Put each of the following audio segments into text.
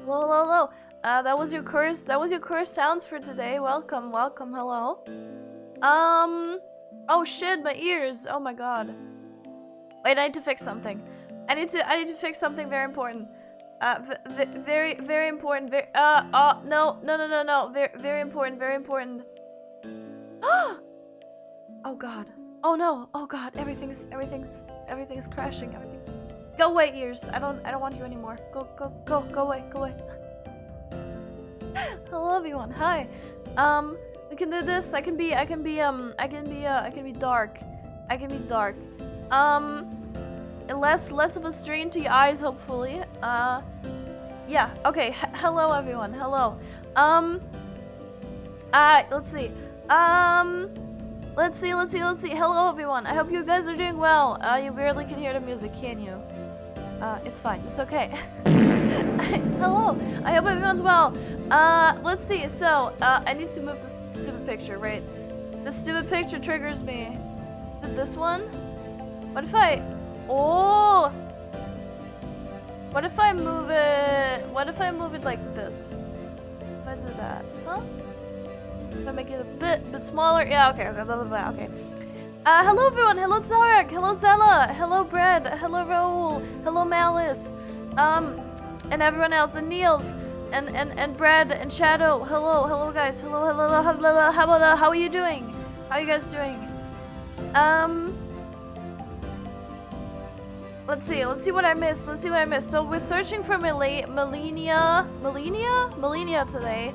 Hello, hello, hello. That was your chorus. That was your chorus sounds for today. Welcome, welcome. Hello. Oh shit, my ears. Oh my god. Wait, I need to fix something. I need to fix something very important. Very important. No. Very important. Very important. Oh god. Oh no. Oh god. Everything's crashing. Go away, ears. I don't want you anymore. Go away. Hello everyone. Hi. We can do this. I can be dark. Less of a strain to your eyes, hopefully. Yeah. Okay. Hello everyone. Hello. Let's see. Let's see. Hello everyone. I hope you guys are doing well. You barely can hear the music, can you? It's fine. It's okay. Hello. I hope everyone's well. Let's see. So, I need to move this stupid picture, right? This stupid picture triggers me. Is it this one? What if I... Oh! What if I move it... What if I move it like this? If I do that, huh? If I make it a bit smaller? Yeah, okay, blah, blah, blah, okay. Hello everyone! Hello Zarek! Hello Zella! Hello Bread! Hello Raoul! Hello Malice! And everyone else, and Niels! And Brad and Shadow! Hello guys! Hello, how are you doing? How are you guys doing? Let's see what I missed. So we're searching for Melania today.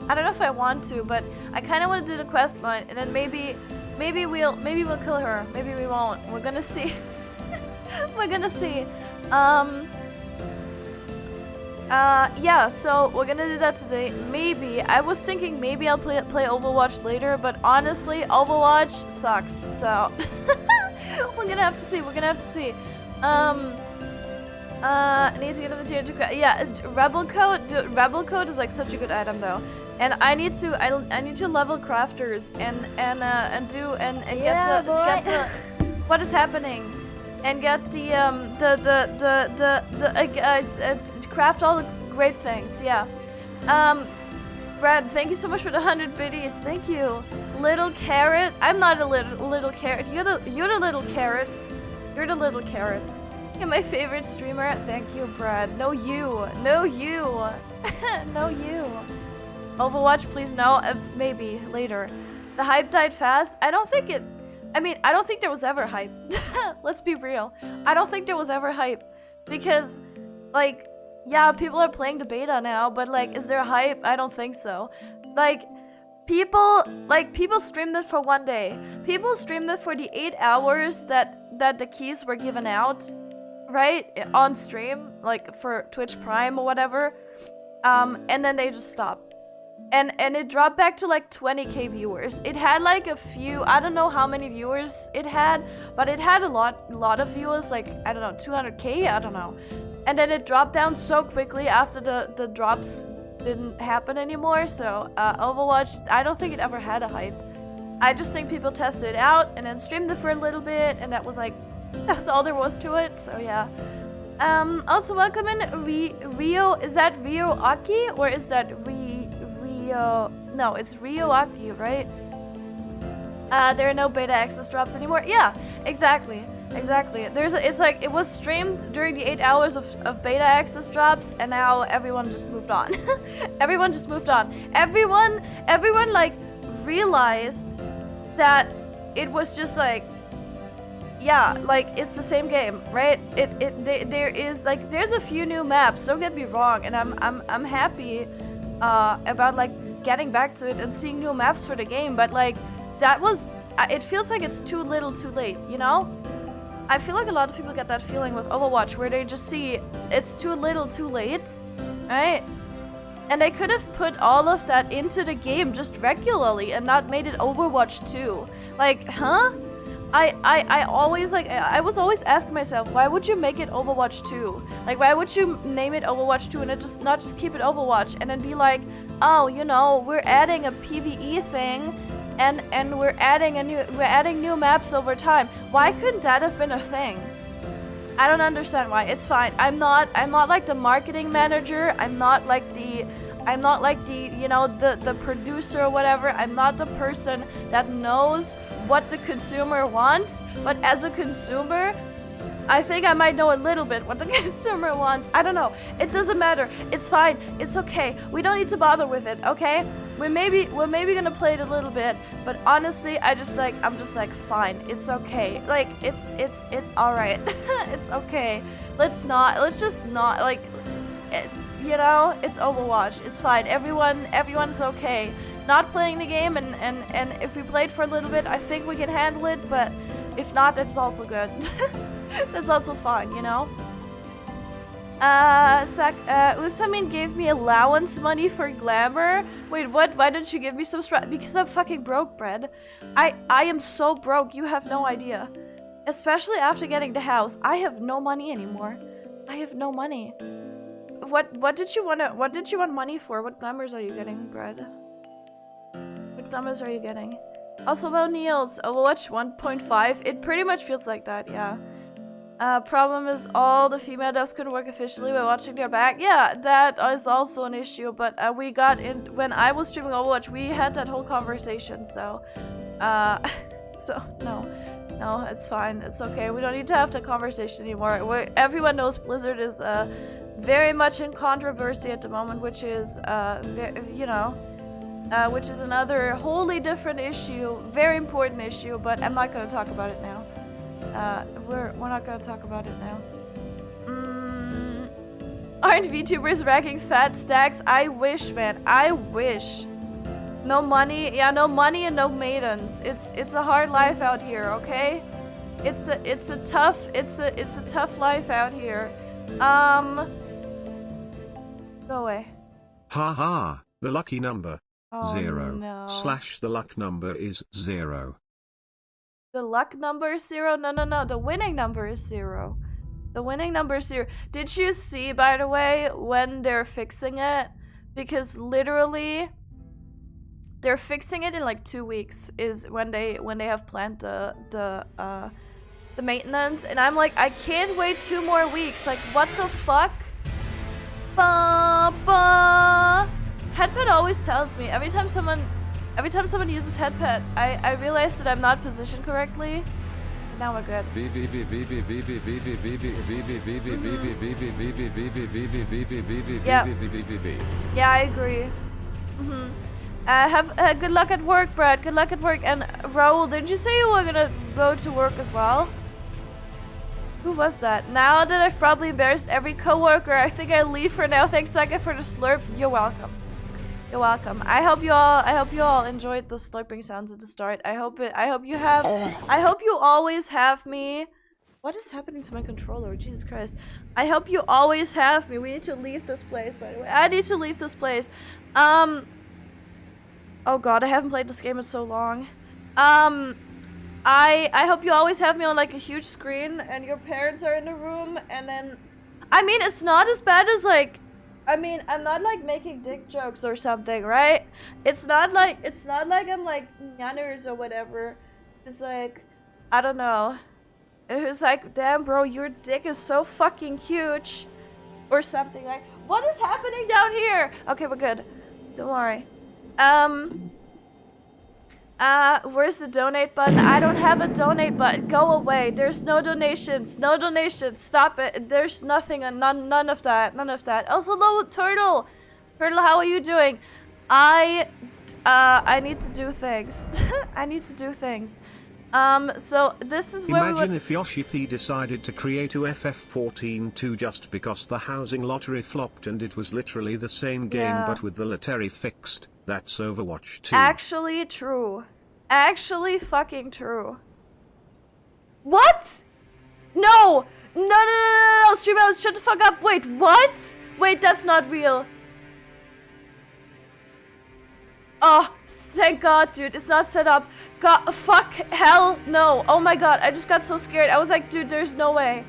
I don't know if I want to, but I kind of want to do the quest line, and then maybe we'll kill her. Maybe we won't. We're gonna see. Yeah. So we're gonna do that today. Maybe I was thinking maybe I'll play Overwatch later, but honestly, Overwatch sucks. So we're gonna have to see. I need to get a material to craft. Yeah, Rebel Code is like such a good item though, and I need to level crafters and get the what is happening, and get the craft all the great things. Yeah. Brad, thank you so much for the 100 biddies. Thank you, little carrot. I'm not a little carrot. You're the little carrots. You're the little carrots. You're my favorite streamer. Thank you, Brad. No you. No you. Overwatch, please no. Maybe later. The hype died fast. I don't think there was ever hype. Let's be real. I don't think there was ever hype. Because, like, yeah, people are playing the beta now, but, like, is there hype? I don't think so. Like, people streamed it for one day. People streamed it for the 8 hours that the keys were given out. Right? On stream, like for Twitch Prime or whatever. And then they just stopped. And it dropped back to like 20k viewers. It had like a few, I don't know how many viewers it had, but it had a lot of viewers, like, I don't know, 200k, I don't know. And then it dropped down so quickly after the drops didn't happen anymore. So Overwatch, I don't think it ever had a hype. I just think people tested it out and then streamed it for a little bit, and that was all there was to it, so yeah. Also welcome in Rio. Is that Rio Aki or is that Rio? No, it's Rio Aki, right? There are no beta access drops anymore. Yeah, exactly. It's like it was streamed during the 8 hours of beta access drops, and now everyone just moved on. Everyone like realized that it was just like, yeah, like it's the same game, right? There's a few new maps. Don't get me wrong, and I'm happy about like getting back to it and seeing new maps for the game. But like it feels like it's too little, too late. You know? I feel like a lot of people get that feeling with Overwatch, where they just see it's too little, too late, right? And they could have put all of that into the game just regularly and not made it Overwatch 2. Like, huh? I was always asking myself, why would you make it Overwatch 2? Like, why would you name it Overwatch 2 and not just keep it Overwatch, and then be like, oh, you know, we're adding a PvE thing, and we're adding new maps over time. Why couldn't that have been a thing? I don't understand why. It's fine. I'm not like the marketing manager. I'm not like the, you know, the producer or whatever. I'm not the person that knows what the consumer wants. But as a consumer, I think I might know a little bit what the consumer wants. I don't know. It doesn't matter. It's fine. It's okay. We don't need to bother with it, okay? We're maybe gonna play it a little bit, but honestly, I'm just like, fine. It's okay. Like, it's alright. It's okay. Let's just not, like, it's, you know, it's Overwatch. It's fine. Everyone's okay. Not playing the game, and if we played for a little bit, I think we can handle it, but if not, that's also good. That's also fine, you know? Usamin gave me allowance money for glamour. Wait, what? Why didn't you give me some because I'm fucking broke, Bread. I am so broke, you have no idea. Especially after getting the house. I have no money anymore. I have no money. What did you want money for? What glamours are you getting, Bread? What glamours are you getting? Also, low Niels, Overwatch 1.5. It pretty much feels like that, yeah. Problem is all the female devs couldn't work officially by watching their back. Yeah, that is also an issue, but we got in when I was streaming Overwatch, we had that whole conversation, so so no, it's fine, it's okay. We don't need to have the conversation anymore. Everyone knows Blizzard is very much in controversy at the moment, which is you know, which is another wholly different issue, very important issue, but I'm not going to talk about it now. We're not gonna talk about it now. Aren't VTubers racking fat stacks? I wish, man. I wish. No money, yeah, no money and no maidens. It's a hard life out here, okay? It's a tough life out here. Go away. Ha ha. The lucky number. Oh, 0. no. / the luck number is 0. The luck number is 0? No. The winning number is 0. The winning number is 0. Did you see, by the way, when they're fixing it? Because literally, they're fixing it in like 2 weeks. Is when they have planned the maintenance, and I'm like, I can't wait 2 more weeks. Like, what the fuck? Headpad always tells me every time someone uses headpad, I realize that I'm not positioned correctly. Now we're good. Yeah, I agree. Have good luck at work, Brad. Good luck at work. And Raul, didn't you say you were gonna go to work as well? Who was that? Now that I've probably embarrassed every coworker, I think I leave for now. Thanks, Saka, for the slurp. You're welcome. You're welcome. I hope you all enjoyed the slurping sounds at the start. I hope you always have me. What is happening to my controller? Jesus Christ. I hope you always have me. We need to leave this place, by the way. I need to leave this place. Oh god, I haven't played this game in so long. I hope you always have me on like a huge screen and your parents are in the room, and then I mean, it's not as bad as like, I mean, I'm not like making dick jokes or something, right? It's not like I'm like nyanners or whatever. It's like, I don't know. It was like, damn bro, your dick is so fucking huge. Or something like, what is happening down here? Okay, we're good. Don't worry. Where's the donate button? I don't have a donate button. Go away. There's no donations. No donations. Stop it. There's nothing. None of that. None of that. Also, hello, Turtle. Turtle, how are you doing? I need to do things. I need to do things. So this is where Imagine if Yoshi P decided to create a FF14 just because the housing lottery flopped and it was literally the same game but with the lottery fixed. That's Overwatch 2. Actually true. Actually fucking true. What? No! No! Streamer, shut the fuck up. Wait, what? Wait, that's not real. Oh, thank God, dude. It's not set up. God, fuck, hell, no. Oh my God, I just got so scared. I was like, dude, there's no way.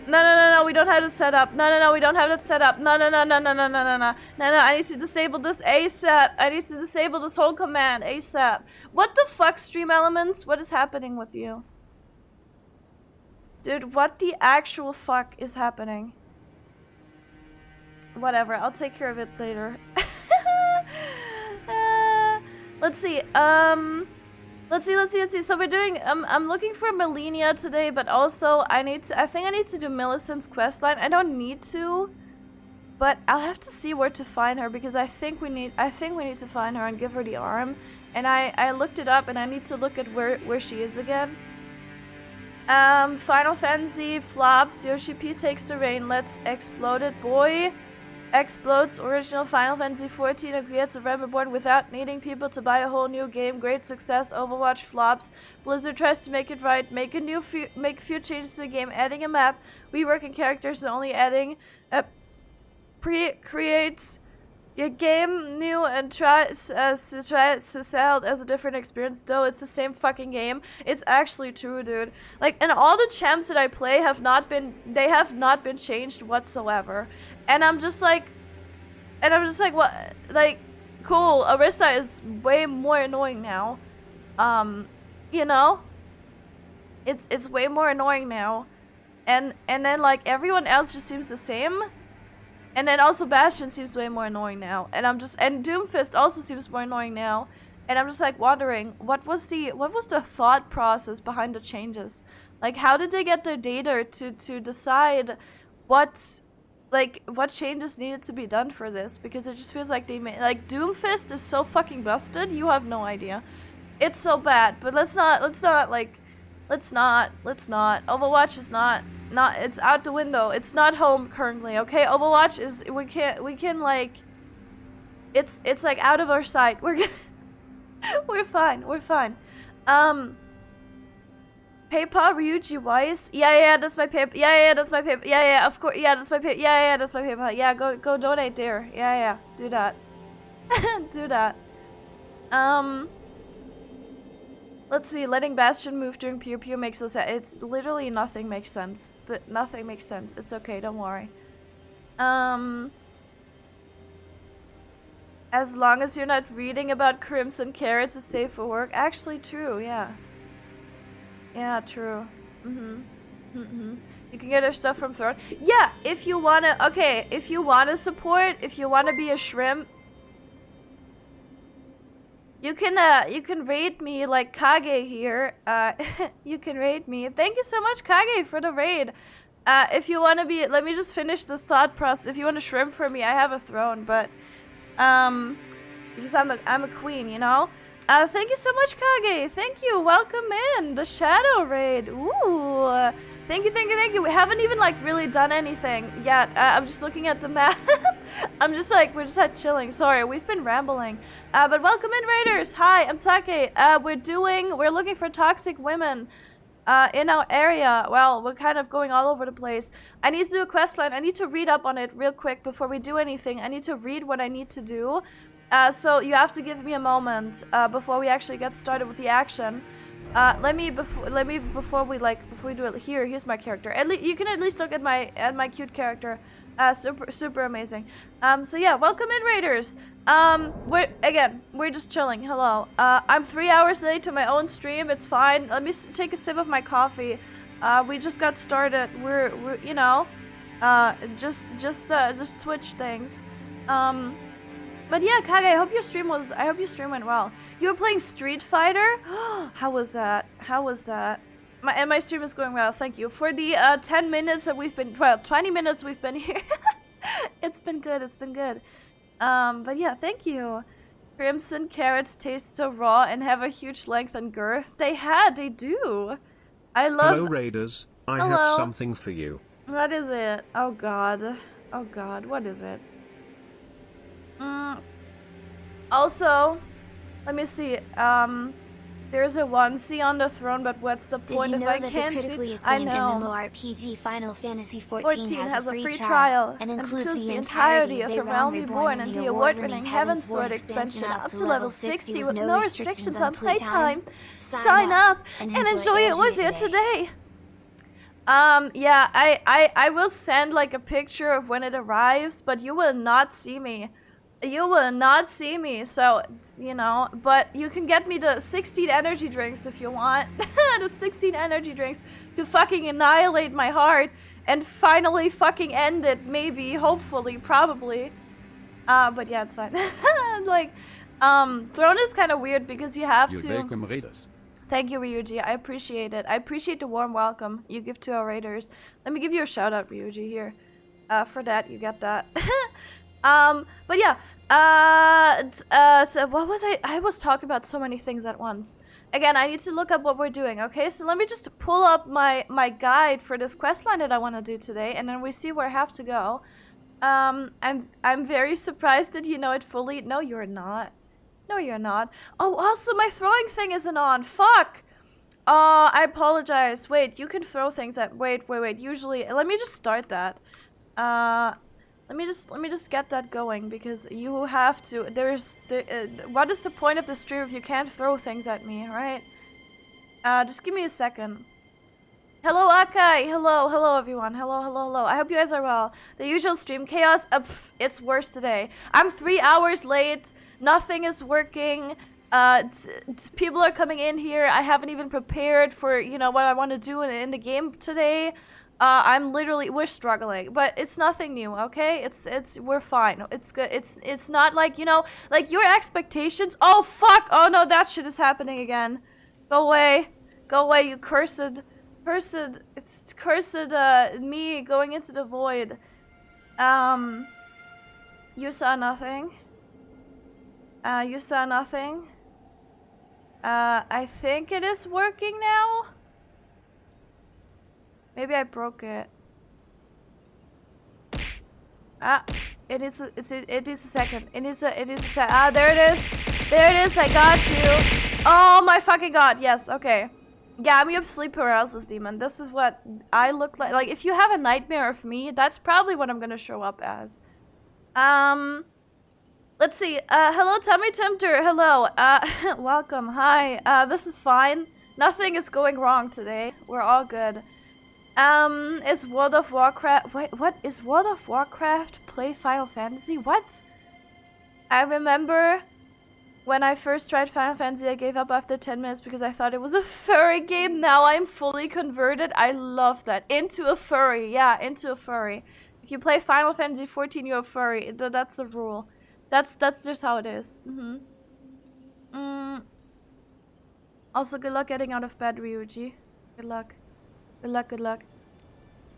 No, we don't have it set up. No, we don't have it set up. No, I need to disable this ASAP. I need to disable this whole command ASAP. What the fuck, Stream Elements? What is happening with you? Dude, what the actual fuck is happening? Whatever, I'll take care of it later. Let's see, let's see. So we're doing, I'm looking for Melania today, but also I think I need to do Millicent's questline. I don't need to, but I'll have to see where to find her, because I think we need to find her and give her the arm. And I looked it up, and I need to look at where she is again. Final Fantasy flops. Yoshi P takes the reign. Let's explode it, boy. Explodes original Final Fantasy 14 and creates a realm reborn without needing people to buy a whole new game. Great success. Overwatch flops. Blizzard tries to make it right. Make a few changes to the game. Adding a map. Reworking characters and only adding a creates a game new and tries to sell it as a different experience, though it's the same fucking game. It's actually true, dude. Like, and all the champs that I play have not been changed whatsoever. And I'm just like, what? Like, cool. Arista is way more annoying now. You know? It's way more annoying now. And then like everyone else just seems the same. And then also Bastion seems way more annoying now. And Doomfist also seems more annoying now. And I'm just like wondering, what was the thought process behind the changes? Like, how did they get their data to decide what changes needed to be done for this? Because it just feels like they made, like, Doomfist is so fucking busted, you have no idea. It's so bad, but let's not. Overwatch is not, it's out the window. It's not home currently, okay? Overwatch is, we can like, it's like out of our sight. We're fine. PayPal Ryuji Wise. Yeah, that's my PayPal. Yeah, that's my PayPal. Yeah, of course. Yeah, that's my PayPal. Yeah, that's my PayPal. Yeah, go donate there. Yeah, do that. Do that. Let's see, letting Bastion move during Pew Pew makes us. It's literally nothing makes sense. Nothing makes sense. It's okay, don't worry. As long as you're not reading about Crimson Carrots, it's safe for work. Actually, true, yeah. Yeah, true. You can get our stuff from Throne. Yeah, if you wanna. Okay, if you wanna support, if you wanna be a shrimp. You can raid me like Kage here. You can raid me. Thank you so much, Kage, for the raid. If you want to be, let me just finish this thought process. If you want to shrimp for me, I have a throne, but because I'm a queen, you know. Thank you so much, Kage. Thank you. Welcome in the Shadow raid. Ooh. Thank you. We haven't even like really done anything yet. I'm just looking at the map. I'm just like, we're just chilling. Sorry, we've been rambling. But welcome in, raiders. Hi, I'm Sake. We're looking for toxic women in our area. Well, we're kind of going all over the place. I need to do a quest line. I need to read up on it real quick before we do anything. I need to read what I need to do. So you have to give me a moment before we actually get started with the action. Before we do it, here's my character. You can at least look at my cute character. Super amazing. So yeah, welcome in, raiders. We're just chilling. Hello. I'm 3 hours late to my own stream. It's fine. Let me take a sip of my coffee. We just got started. We're you know, just Twitch things. But yeah, Kage, I hope your stream went well. You were playing Street Fighter? How was that? My stream is going well, thank you. For the 10 minutes that 20 minutes we've been here. It's been good. But yeah, thank you. Crimson Carrots taste so raw and have a huge length and girth. They do. I love. Hello, raiders. I have something for you. What is it? Oh god, what is it? Also, let me see. There's a onesie on the throne, but what's the point if I can't see? I know. MMORPG Final Fantasy 14 has a free trial and includes the entirety of The Realm Reborn and the award-winning Heavensward expansion up to level 60 with no restrictions on playtime. Sign up and enjoy it. Was here today. Yeah, I will send like a picture of when it arrives, but you will not see me You will not see me, so, you know, but you can get me the 16 energy drinks if you want. The 16 energy drinks to fucking annihilate my heart and finally fucking end it, maybe, hopefully, probably. But yeah, it's fine. Like, Throne is kind of weird because you have to... welcome raiders. Thank you, Ryuji. I appreciate it. I appreciate the warm welcome you give to our raiders. Let me give you a shout out, Ryuji, here. For that, you get that. But yeah, so what was I was talking about so many things at once. Again, I need to look up what we're doing, okay? So let me just pull up my guide for this questline that I want to do today, and then we see where I have to go. I'm very surprised that you know it fully. No, you're not. No, you're not. Oh, also my throwing thing isn't on. Fuck! I apologize. Wait, you can throw things at- wait. Usually, let me just start that. Let me just get that going because you have to. What is the point of the stream if you can't throw things at me, right? Just give me a second. Hello, Akai. Hello, everyone. Hello. I hope you guys are well. The usual stream chaos. It's worse today. I'm 3 hours late. Nothing is working. People are coming in here. I haven't even prepared for, you know, what I want to do in the game today. We're struggling, but it's nothing new, okay? We're fine. It's good. It's not like, you know, like your expectations. Oh, fuck. Oh, no, that shit is happening again. Go away, you cursed, it's cursed, me going into the void. You saw nothing. You saw nothing. I think it is working now. Maybe I broke it. It is a second. It is a sec. There it is. There it is. I got you. Oh my fucking god. Yes. Okay. Yeah, I'm your sleep paralysis demon. This is what I look like. Like, if you have a nightmare of me, that's probably what I'm gonna show up as. Let's see. Hello, Tummy Tempter. Hello. Welcome. Hi. This is fine. Nothing is going wrong today. We're all good. Is World of Warcraft... Wait, what? Is World of Warcraft play Final Fantasy? What? I remember when I first tried Final Fantasy, I gave up after 10 minutes because I thought it was a furry game. Now I'm fully converted. I love that. Into a furry. Yeah, into a furry. If you play Final Fantasy 14, you're a furry. That's the rule. That's just how it is. Also, good luck getting out of bed, Ryuji. Good luck. Good luck.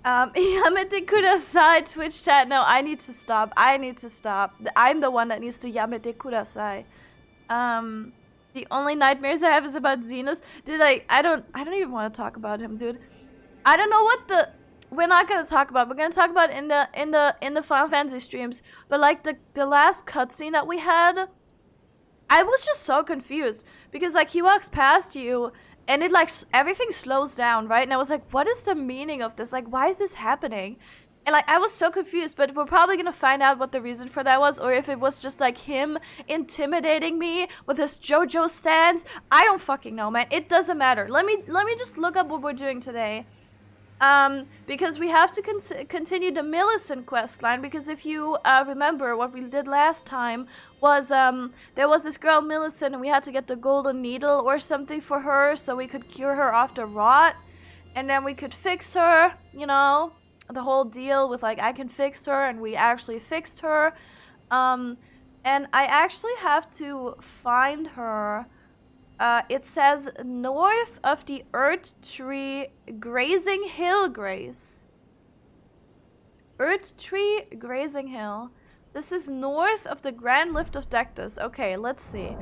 Yamete Kudasai, Twitch chat. No, I need to stop. I'm the one that needs to Yamete Kudasai. The only nightmares I have is about Xenos. Dude, I don't even want to talk about him, dude. I don't know what we're not gonna talk about. We're gonna talk about in the Final Fantasy streams. But like the last cutscene that we had, I was just so confused because like he walks past you and it like everything slows down, right? And I was like, what is the meaning of this? Like, why is this happening? And like I was so confused, but we're probably gonna find out what the reason for that was, or if it was just like him intimidating me with his JoJo stance. I don't fucking know, man. It doesn't matter. Let me just look up what we're doing today. Because we have to continue the Millicent questline, because if you remember what we did last time was there was this girl Millicent and we had to get the golden needle or something for her so we could cure her of the rot, and then we could fix her, you know, the whole deal with like I can fix her, and we actually fixed her. And I actually have to find her. It says north of the Earth Tree Grazing Hill Grace. Earth Tree Grazing Hill. This is north of the Grand Lift of Dectus. Okay, let's see.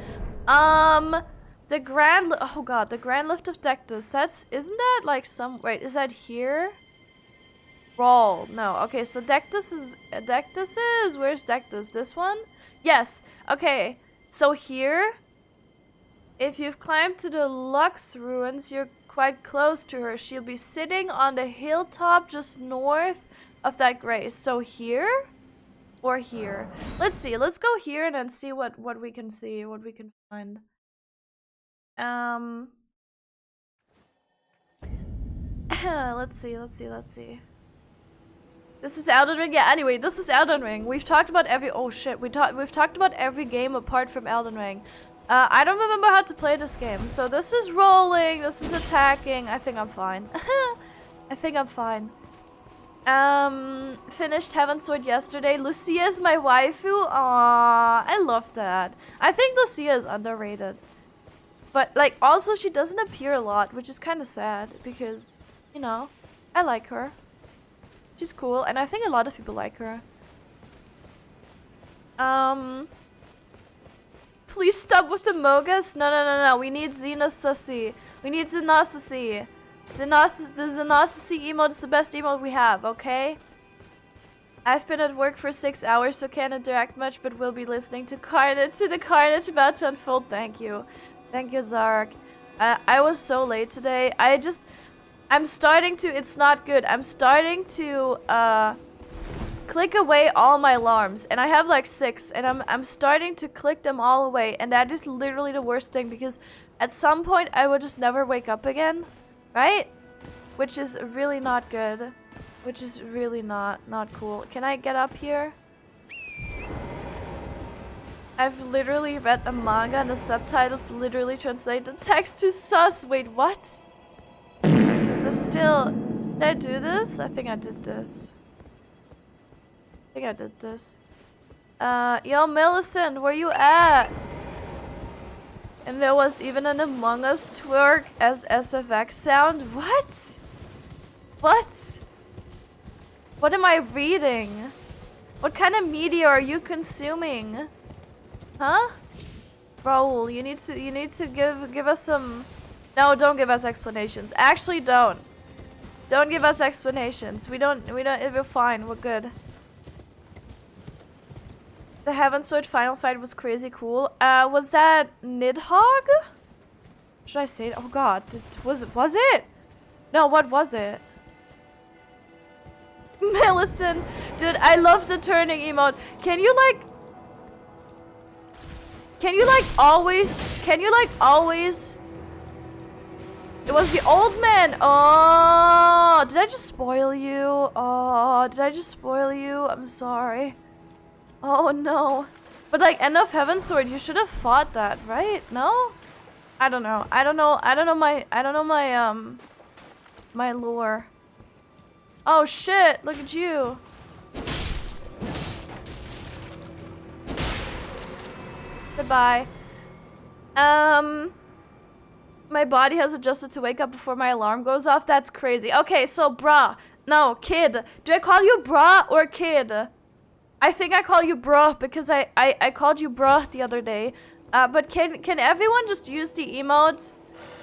The Grand Lift of Dectus. Isn't that like wait, is that here? Roll. No. Okay, so Dectus is where's Dectus? This one? Yes. Okay. So here, if you've climbed to the Lux ruins, you're quite close to her. She'll be sitting on the hilltop just north of that grace. So here or here? Let's see. Let's go here and then see what we can see, what we can find. Let's see. This is Elden Ring. Yeah, anyway, this is Elden Ring. We've talked about every... Oh, shit. We've talked about every game apart from Elden Ring. I don't remember how to play this game. So this is rolling. This is attacking. I think I'm fine. I think I'm fine. Finished Heaven's Sword yesterday. Lucia is my waifu. Aww, I love that. I think Lucia is underrated. But, like, also she doesn't appear a lot, which is kind of sad. Because, you know, I like her. She's cool, and I think a lot of people like her. Please stop with the Mogus. No. We need Xenocracy. We need Xenocracy. The Xenocracy emote is the best emote we have, okay? I've been at work for 6 hours, so can't interact much, but will be listening to the carnage about to unfold. Thank you. Thank you, Zark. I was so late today. I'm starting to, it's not good. I'm starting to, click away all my alarms. And I have like 6, and I'm starting to click them all away. And that is literally the worst thing, because at some point I will just never wake up again. Right? Which is really not good. Which is really not cool. Can I get up here? I've literally read a manga and the subtitles literally translate the text to sus. Wait, what? Is this still... Did I do this? I think I did this. Yo, Millicent, where you at? And there was even an Among Us twerk as SFX sound. What? What? What am I reading? What kind of media are you consuming? Huh? Raul, you need to give us some... No, don't give us explanations. Actually, don't. Don't give us explanations. We're fine. We're good. The Heaven's Sword final fight was crazy cool. Was that Nidhogg? Should I say it? Oh god. Was it? No, what was it? Millicent. Dude, I love the turning emote. Can you like always... It was the old man. Oh, did I just spoil you? Oh, did I just spoil you? I'm sorry. Oh no. But like, end of Heaven's Sword, you should have fought that, right? No? I don't know. I don't know my lore. Oh shit, look at you. Goodbye. My body has adjusted to wake up before my alarm goes off. That's crazy. Okay, so bruh. No, kid. Do I call you bruh or kid? I think I call you bruh because I called you bruh the other day. But can everyone just use the emote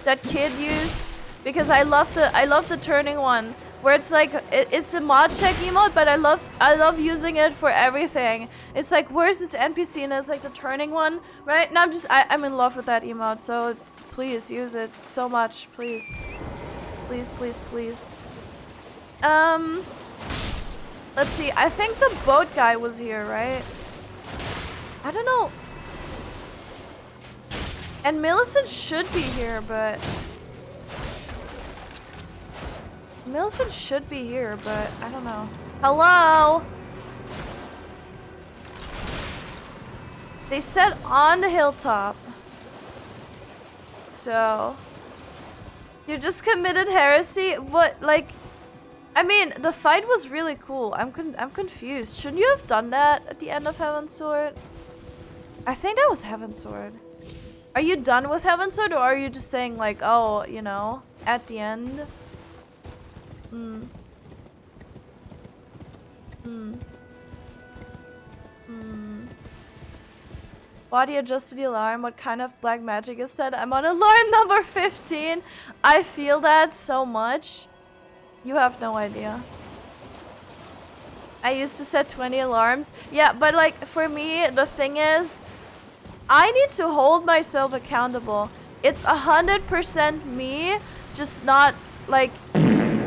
that kid used? Because I love the turning one. Where it's like, it's a mod check emote, but I love using it for everything. It's like, where's this NPC? And it's like the turning one, right? And I'm in love with that emote, so please use it so much, please. Please. Let's see, I think the boat guy was here, right? I don't know. And Millicent should be here, but... Millicent should be here, but I don't know. Hello? They said on the hilltop. So... You just committed heresy? What, like... I mean, the fight was really cool. I'm confused. Shouldn't you have done that at the end of Heaven's Sword? I think that was Heaven's Sword. Are you done with Heaven's Sword, or are you just saying like, oh, you know, at the end? Body adjusted the alarm. What kind of black magic is that? I'm on alarm number 15. I feel that so much. You have no idea. I used to set 20 alarms. Yeah, but like for me, the thing is, I need to hold myself accountable. It's 100% me, just not like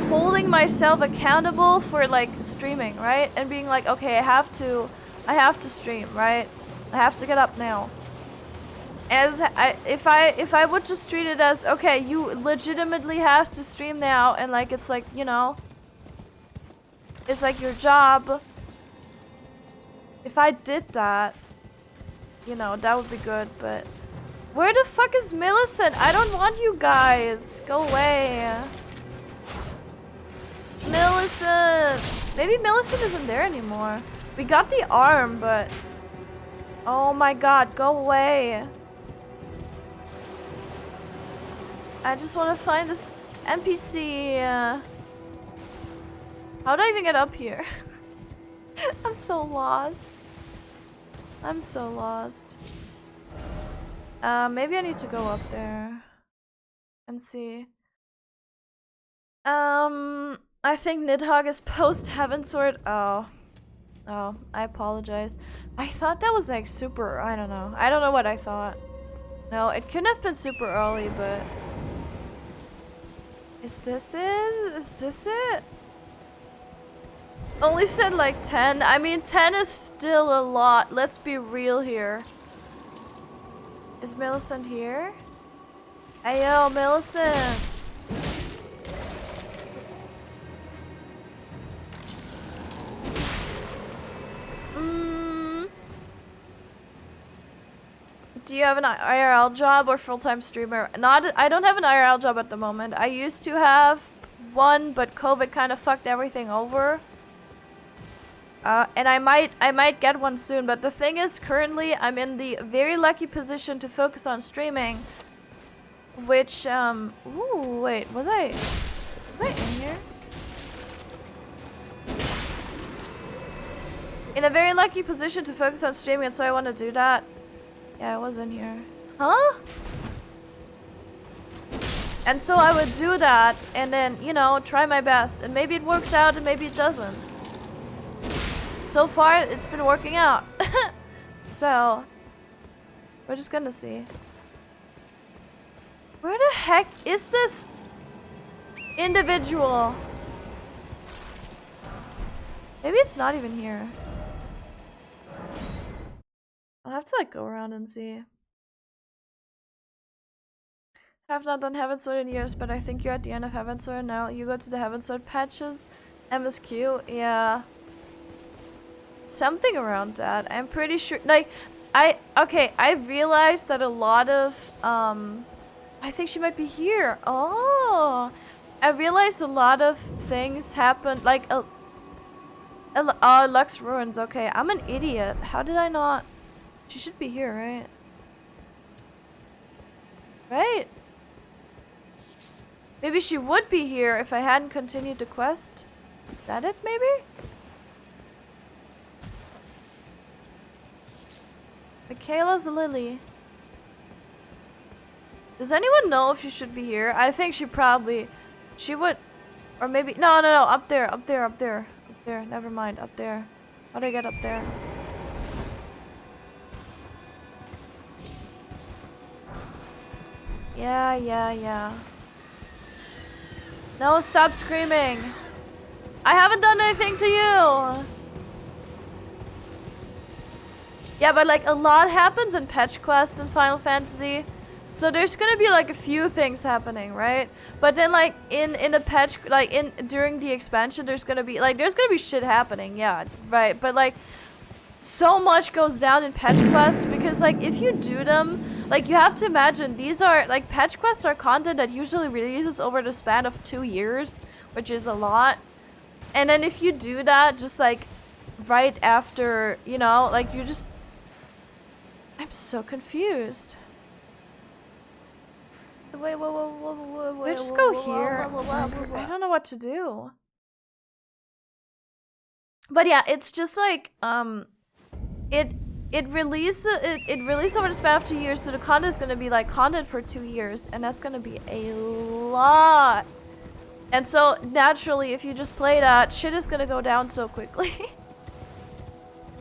holding myself accountable for like streaming, right? And being like, okay, I have to stream, right? I have to get up now. As if I would just treat it as, okay, you legitimately have to stream now, and like it's like, you know, is like your job. If I did that, you know, that would be good, but where the fuck is Millicent? I don't want you guys. Go away. Millicent! Maybe Millicent isn't there anymore. We got the arm, but oh my god, go away. I just want to find this NPC. How do I even get up here? I'm so lost. I'm so lost. Maybe I need to go up there and see. I think Nidhogg is post Heavensward. Oh, I apologize. I thought that was like super. I don't know. I don't know what I thought. No, it couldn't have been super early, but is this it? Only said like 10. I mean, 10 is still a lot. Let's be real here. Is Millicent here? Ayo, Millicent. Do you have an IRL job or full-time streamer? I don't have an IRL job at the moment. I used to have one, but COVID kind of fucked everything over. And I might get one soon, but the thing is, currently I'm in the very lucky position to focus on streaming, which ooh, wait, was I in here? In a very lucky position to focus on streaming, and so I want to do that. Yeah, I was in here. Huh? And so I would do that, and then, you know, try my best, and maybe it works out, and maybe it doesn't. So far, it's been working out. So, we're just gonna see. Where the heck is this individual? Maybe it's not even here. I'll have to like go around and see. Have not done Heavensward in years, but I think you're at the end of Heavensward now. You go to the Heavensward patches. MSQ, yeah. Something around that. I'm pretty sure, like, I realized that a lot of, I think she might be here. Oh, I realized a lot of things happened, like, Lux Ruins, okay, I'm an idiot. How did I not? She should be here, right? Right? Maybe she would be here if I hadn't continued the quest. Is that it, maybe? Michaela's Lily. Does anyone know if she should be here? I think she would, or maybe, no, up there, never mind, up there. How do I get up there? Yeah. No, stop screaming. I haven't done anything to you. Yeah, but like a lot happens in patch quests in Final Fantasy. So there's gonna be like a few things happening, right? But then like in the patch, like during the expansion, there's gonna be shit happening, yeah, right? But like so much goes down in patch quests because like if you do them, like you have to imagine these are like patch quests are content that usually releases over the span of 2 years, which is a lot. And then if you do that just like right after, you know, like you just, I'm so confused. Wait, just go here. I don't know what to do. But yeah, it's just like it released over the span of 2 years, so the content is gonna be like content for 2 years, and that's gonna be a lot. And so naturally, if you just play that, shit is gonna go down so quickly.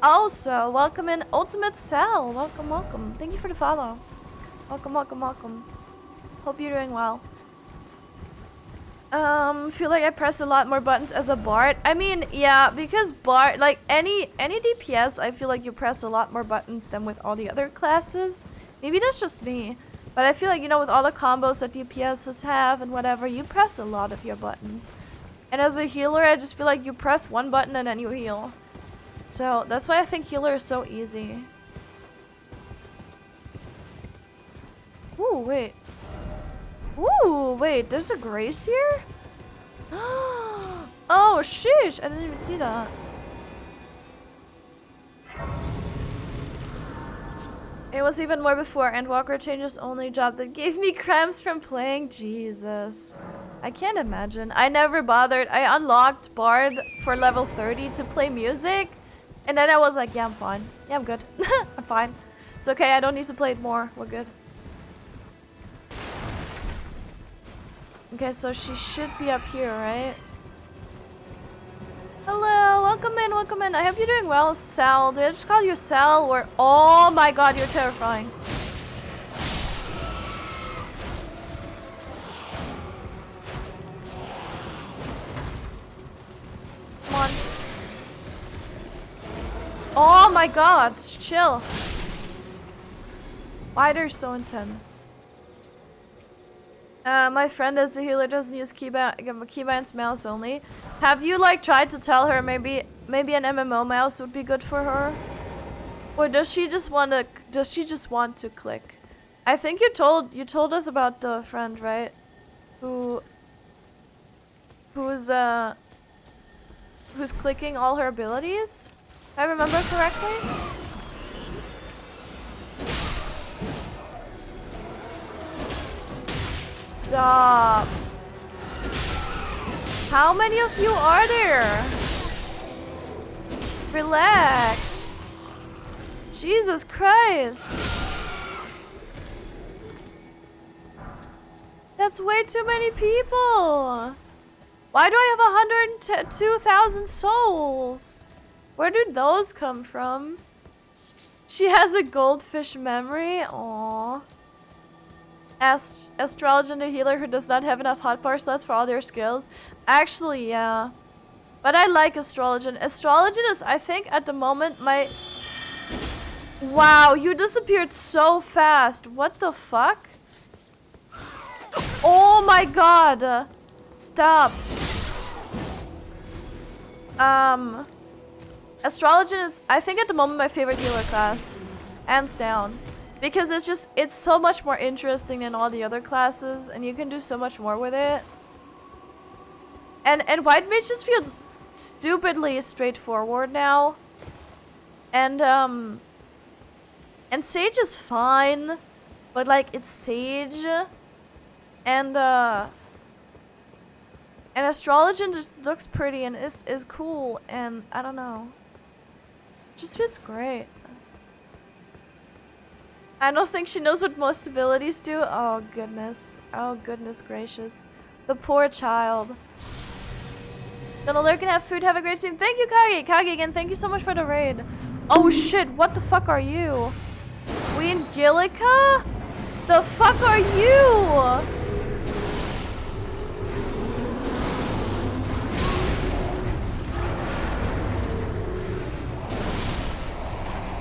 Also, welcome in Ultimate Cell. Welcome. Thank you for the follow. Welcome. Hope you're doing well. Feel like I press a lot more buttons as a Bard. I mean, yeah, because Bard, like any DPS, I feel like you press a lot more buttons than with all the other classes. Maybe that's just me, but I feel like, you know, with all the combos that DPSs have and whatever, you press a lot of your buttons. And as a healer, I just feel like you press one button and then you heal. So that's why I think healer is so easy. Ooh, wait. Ooh, wait, there's a grace here? Oh, sheesh, I didn't even see that. It was even more before Endwalker changed his only job that gave me cramps from playing. Jesus. I can't imagine. I never bothered. I unlocked Bard for level 30 to play music. And then I was like, yeah, I'm fine. Yeah, I'm good. I'm fine. It's okay, I don't need to play it more. We're good. Okay, so she should be up here, right? Hello, welcome in, welcome in. I hope you're doing well, Sal. Did I just call you Sal or... Oh my god, you're terrifying. Come on. Oh my god, chill. Why they're so intense? My friend as a healer doesn't use keybind mouse only. Have you like tried to tell her maybe an MMO mouse would be good for her? Or does she just want to click? I think you told us about the friend, right? Who's clicking all her abilities? If I remember correctly? Stop. How many of you are there? Relax. Jesus Christ. That's way too many people. Why do I have 102,000 souls? Where did those come from? She has a goldfish memory? Aww. Astrology and a healer who does not have enough hotbar slots for all their skills. Actually, yeah. But I like Astrology. Astrology is, I think, at the moment, my... Wow, you disappeared so fast. What the fuck? Oh my god. Stop. Astrology is, I think, at the moment, my favorite healer class. Hands down. Because it's so much more interesting than all the other classes, and you can do so much more with it. And White Mage just feels stupidly straightforward now. And Sage is fine, but like it's Sage. And Astrology just looks pretty and is cool, and I don't know. It just feels great. I don't think she knows what most abilities do. Oh goodness. Oh goodness gracious. The poor child. Gonna lurk and have food. Have a great stream. Thank you, Kage. Kage again, thank you so much for the raid. Oh shit, what the fuck are you? Queen Gillica? The fuck are you?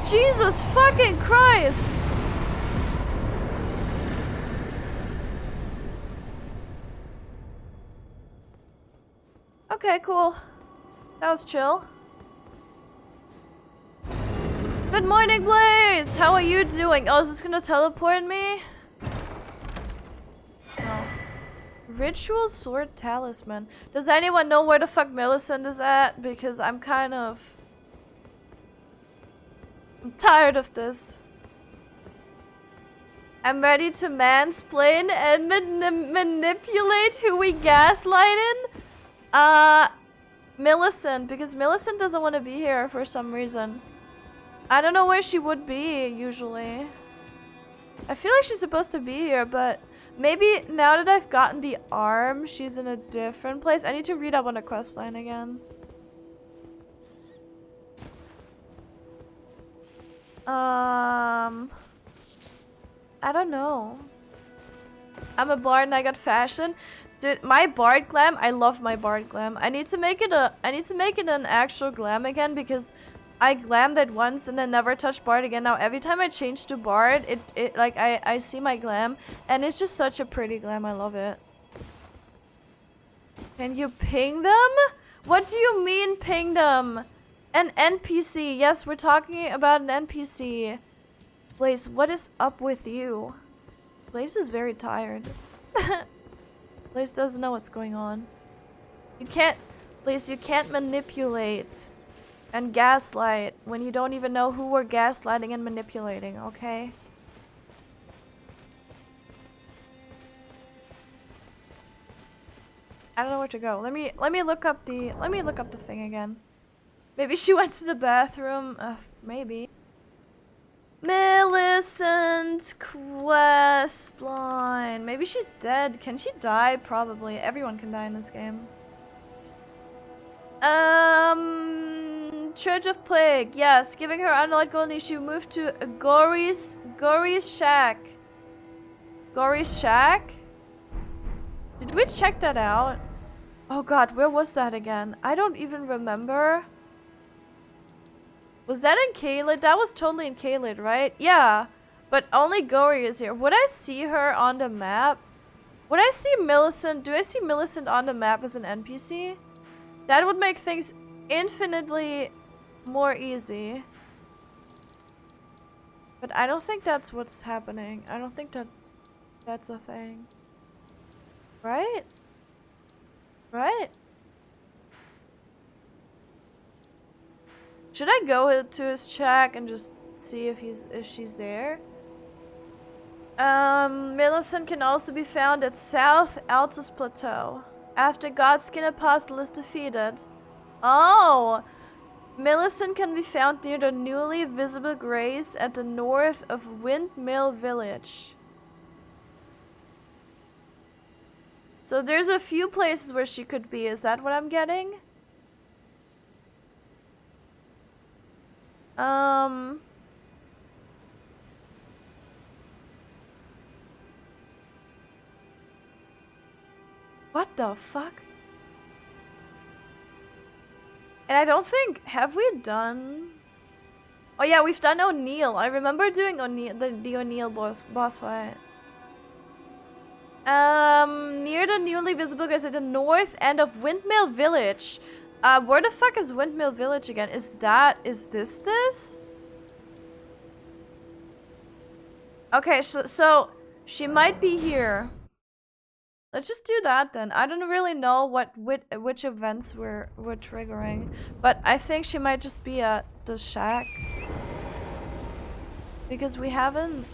Jesus fucking Christ! Okay, cool. That was chill. Good morning, Blaze! How are you doing? Oh, is this gonna teleport me? No. Ritual Sword Talisman. Does anyone know where the fuck Millicent is at? Because I'm kind of... I'm tired of this. I'm ready to mansplain and manipulate who we gaslighting. Millicent, because Millicent doesn't want to be here for some reason. I don't know where she would be, usually. I feel like she's supposed to be here, but maybe now that I've gotten the arm, she's in a different place. I need to read up on the questline again. I don't know. I'm a bard and I got fashion. Dude, my bard glam, I love my bard glam. I need to make it an actual glam again because I glammed it once and then never touched bard again. Now every time I change to bard, it like I see my glam and it's just such a pretty glam. I love it. Can you ping them? What do you mean ping them? An NPC. Yes, we're talking about an NPC. Blaze, what is up with you? Blaze is very tired. Blaze doesn't know what's going on. You can't, Blaze, you can't manipulate and gaslight when you don't even know who we're gaslighting and manipulating, okay? I don't know where to go. Let me look up the thing again. Maybe she went to the bathroom. Maybe. Millicent quest line. Maybe she's dead. Can she die? Probably. Everyone can die in this game. Church of Plague. Yes, giving her unlocked gold. She moved to Gory's shack. Gory's shack? Did we check that out? Oh god, where was that again? I don't even remember. Was that in Caelid? That was totally in Caelid, right? Yeah, but only Gory is here. Would I see her on the map? Would I see Millicent? Do I see Millicent on the map as an NPC? That would make things infinitely more easy. But I don't think that's what's happening. I don't think that's a thing. Right? Right? Should I go to his shack and just see if she's there? Millicent can also be found at South Altus Plateau. After Godskin Apostle is defeated. Oh! Millicent can be found near the newly visible grace at the north of Windmill Village. So there's a few places where she could be. Is that what I'm getting? What the fuck? And I don't think, have we done? Oh yeah, we've done O'Neill. I remember doing O'Neill, the O'Neill boss fight. Near the newly visible grace at the north end of Windmill Village. Where the fuck is Windmill Village again? Is this? Okay, so she might be here. Let's just do that then. I don't really know which events we're triggering, but I think she might just be at the shack. Because we haven't...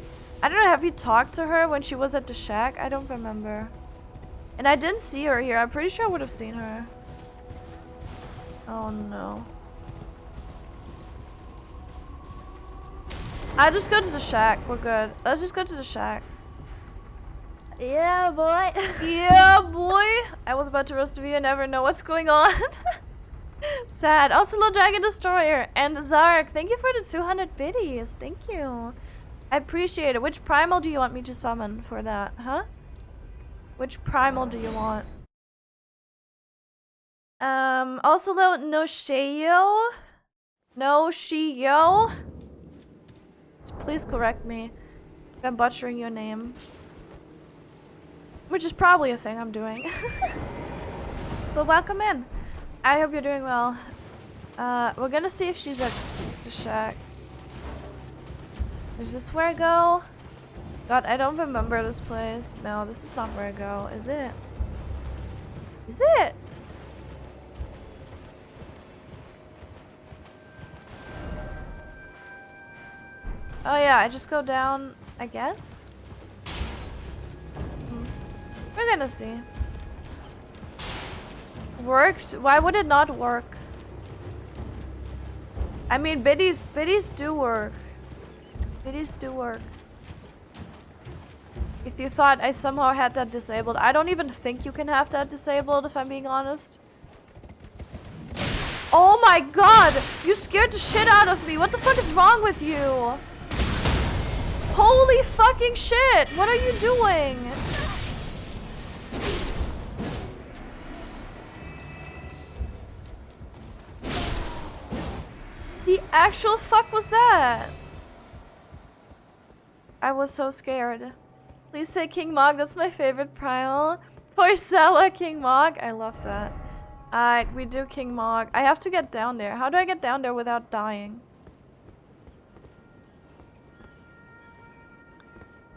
I don't know, have you talked to her when she was at the shack? I don't remember. And I didn't see her here. I'm pretty sure I would have seen her. Oh no. I'll just go to the shack. We're good. Let's just go to the shack. Yeah, boy. Yeah, boy. I was about to roast you. I never know what's going on. Sad. Also, Little Dragon Destroyer and Zark. Thank you for the 200 biddies. Thank you. I appreciate it. Which primal do you want me to summon for that, huh? Which primal do you want? Also though, no Shio? Please correct me if I'm butchering your name. Which is probably a thing I'm doing. But welcome in. I hope you're doing well. We're gonna see if she's at the shack. Is this where I go? God, I don't remember this place. No, this is not where I go. Is it? Is it? Oh yeah, I just go down, I guess? We're gonna see. Worked? Why would it not work? I mean, biddies do work. Biddies do work. If you thought I somehow had that disabled, I don't even think you can have that disabled, if I'm being honest. Oh my god! You scared the shit out of me! What the fuck is wrong with you? Holy fucking shit! What are you doing? The actual fuck was that? I was so scared. Please say King Mog, that's my favorite primal. Forcella King Mog. I love that. Alright, we do King Mog. I have to get down there. How do I get down there without dying?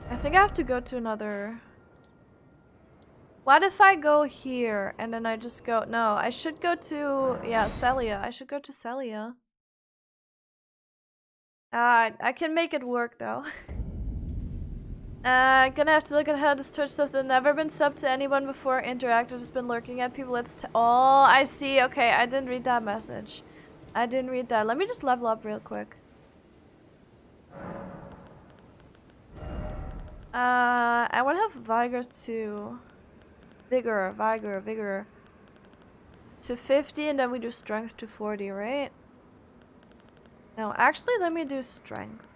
I think I have to go to another... What if I go here and then I just go... No, I should go to... Yeah, Celia. I should go to Celia. I can make it work though. Gonna have to look at how this Twitch stuff has never been subbed to anyone before. Interactive has been lurking at people. Oh, I see. Okay, I didn't read that message. I didn't read that. Let me just level up real quick. I want to have Vigor to... Vigor to 50, and then we do Strength to 40, right? No, actually, let me do Strength.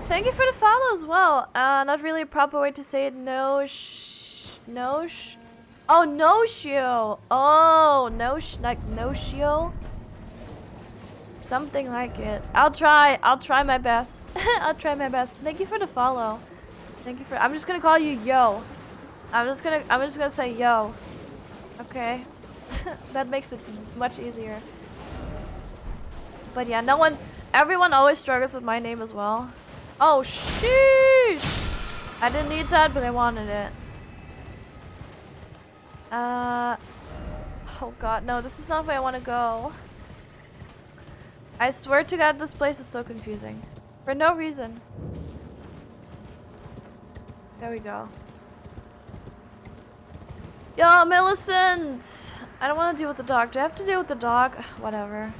Thank you for the follow as well. Not really a proper way to say it. Oh, no-shio. Oh, like no-shio. Something like it. I'll try my best. I'll try my best. Thank you for the follow. Thank you for... I'm just gonna call you Yo. I'm just gonna say Yo. Okay. That makes it much easier. But yeah, everyone always struggles with my name as well. Oh, sheesh! I didn't need that, but I wanted it. Oh god, no, this is not where I want to go. I swear to god, this place is so confusing. For no reason. There we go. Yo, Millicent! I don't want to deal with the dog. Do I have to deal with the dog? Whatever.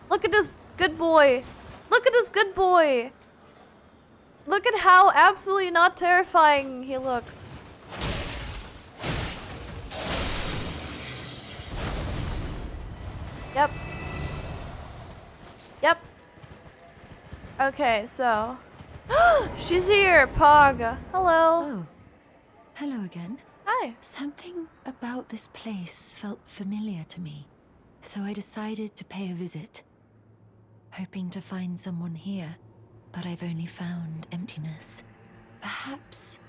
Look at this good boy. Look at this good boy. Look at how absolutely not terrifying he looks. Yep. Yep. Okay, so. She's here, Pog. Hello. Oh. Hello again. Hi. Something about this place felt familiar to me, so I decided to pay a visit. Hoping to find someone here, but I've only found emptiness. Perhaps,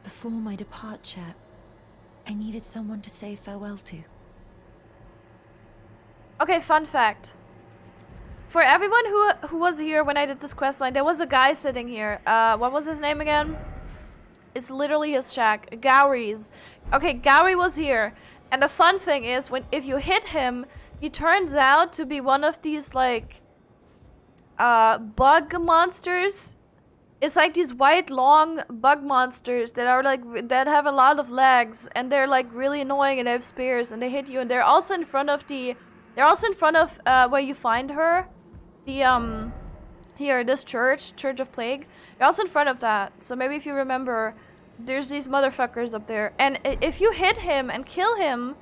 before my departure, I needed someone to say farewell to. Okay, fun fact. For everyone who was here when I did this questline, there was a guy sitting here. What was his name again? It's literally his shack. Gowry's. Okay, Gowry was here. And the fun thing is, if you hit him, he turns out to be one of these, like... bug monsters. It's like these white long bug monsters that are like that have a lot of legs, and they're like really annoying, and they have spears, and they hit you, and they're also in front of where you find her, the here, this church of Plague. They're also in front of that, so maybe if you remember, there's these motherfuckers up there, and if you hit him and kill him,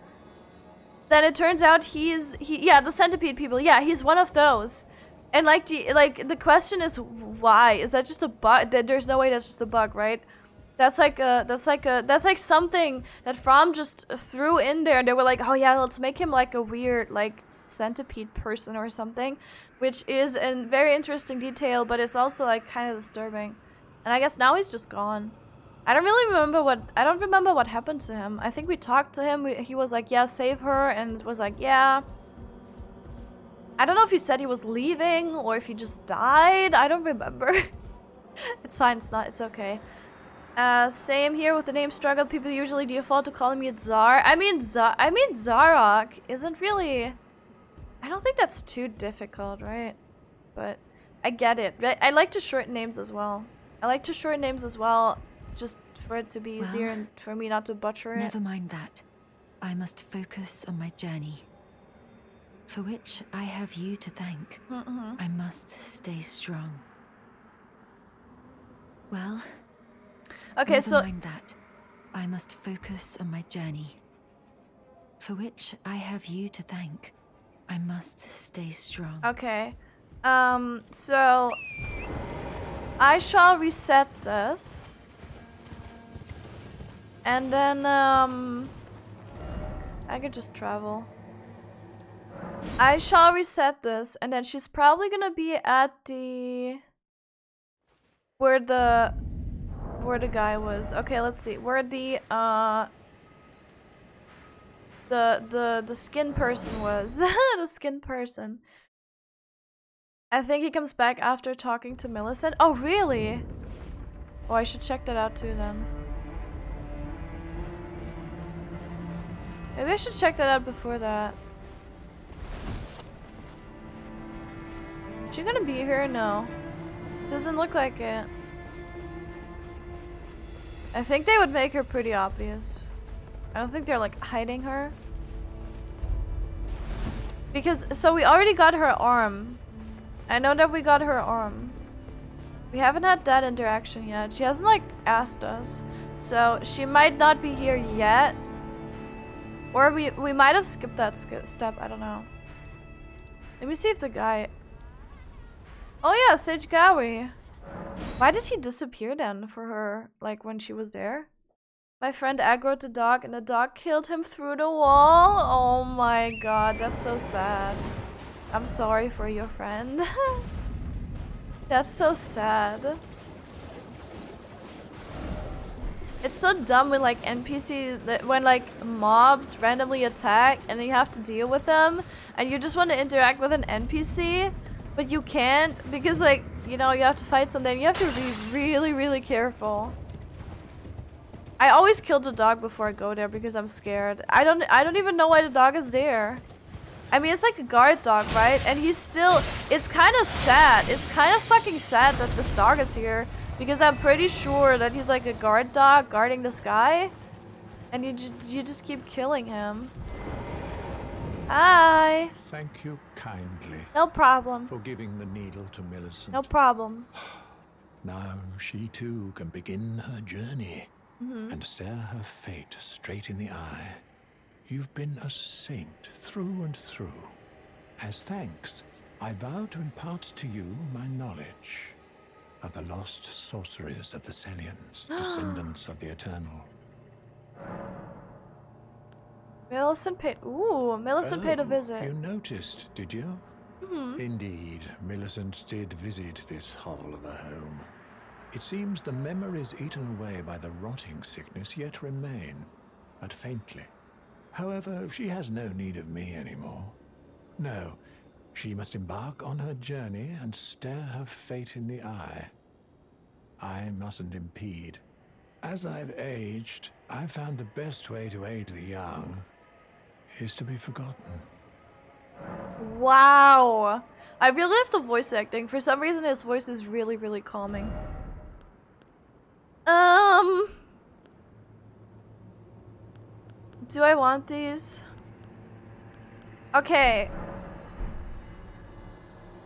then it turns out yeah, the centipede people, yeah, he's one of those. And the question is why? Is that just a bug? There's no way that's just a bug, right? That's like something that From just threw in there, and they were like, oh yeah, let's make him like a weird like centipede person or something, which is a very interesting detail, but it's also like kind of disturbing. And I guess now he's just gone. I don't remember what happened to him. I think we talked to him. He was like, yeah, save her, and it was like, yeah. I don't know if he said he was leaving or if he just died. I don't remember. It's fine. It's okay. Same here with the name struggle. People usually default to calling me Zar. I mean Zarok isn't really... I don't think that's too difficult, right? But I get it. I like to shorten names as well. Just for it to be easier and for me not to butcher it. Never mind that. I must focus on my journey, for which I have you to thank. I must stay strong. Well, okay, never mind that. I must focus on my journey, for which I have you to thank. I must stay strong. Okay. So I shall reset this. And then I could just travel. I shall reset this, and then she's probably gonna be at the... Where the guy was. Okay, let's see. Where the skin person was. The skin person. I think he comes back after talking to Millicent. Oh, really? Oh, I should check that out too then. Maybe I should check that out before that. Is she gonna be here? No. Doesn't look like it. I think they would make her pretty obvious. I don't think they're like hiding her. Because, so we already got her arm. I know that we got her arm. We haven't had that interaction yet. She hasn't like asked us. So she might not be here yet. Or we might have skipped that step. I don't know. Let me see if the guy... Oh yeah, Sage Gowie. Why did he disappear then for her, like when she was there? My friend aggroed the dog and the dog killed him through the wall? Oh my god, that's so sad. I'm sorry for your friend. That's so sad. It's so dumb when like NPCs, that when like mobs randomly attack and you have to deal with them and you just want to interact with an NPC, but you can't because like, you know, you have to fight something. You have to be really, really careful. I always kill the dog before I go there because I'm scared. I don't even know why the dog is there. I mean, it's like a guard dog, right? And he's still... It's kind of sad. It's kind of fucking sad that this dog is here. Because I'm pretty sure that he's like a guard dog guarding this guy. And you just keep killing him. Hi. Thank you kindly. No problem. For giving the needle to Millicent. No problem. Now she too can begin her journey. And stare her fate straight in the eye. You've been a saint through and through. As thanks, I vow to impart to you my knowledge of the lost sorceries of the Celians, descendants of the Eternal. Millicent paid... Ooh, Millicent paid a visit. You noticed, did you? Indeed, Millicent did visit this hovel of a home. It seems the memories eaten away by the rotting sickness yet remain, but faintly. However, she has no need of me anymore. No, she must embark on her journey and stare her fate in the eye. I mustn't impede. As I've aged, I've found the best way to aid the young is to be forgotten. Wow. I really love the voice acting. For some reason, his voice is really, really calming. Do I want these? Okay.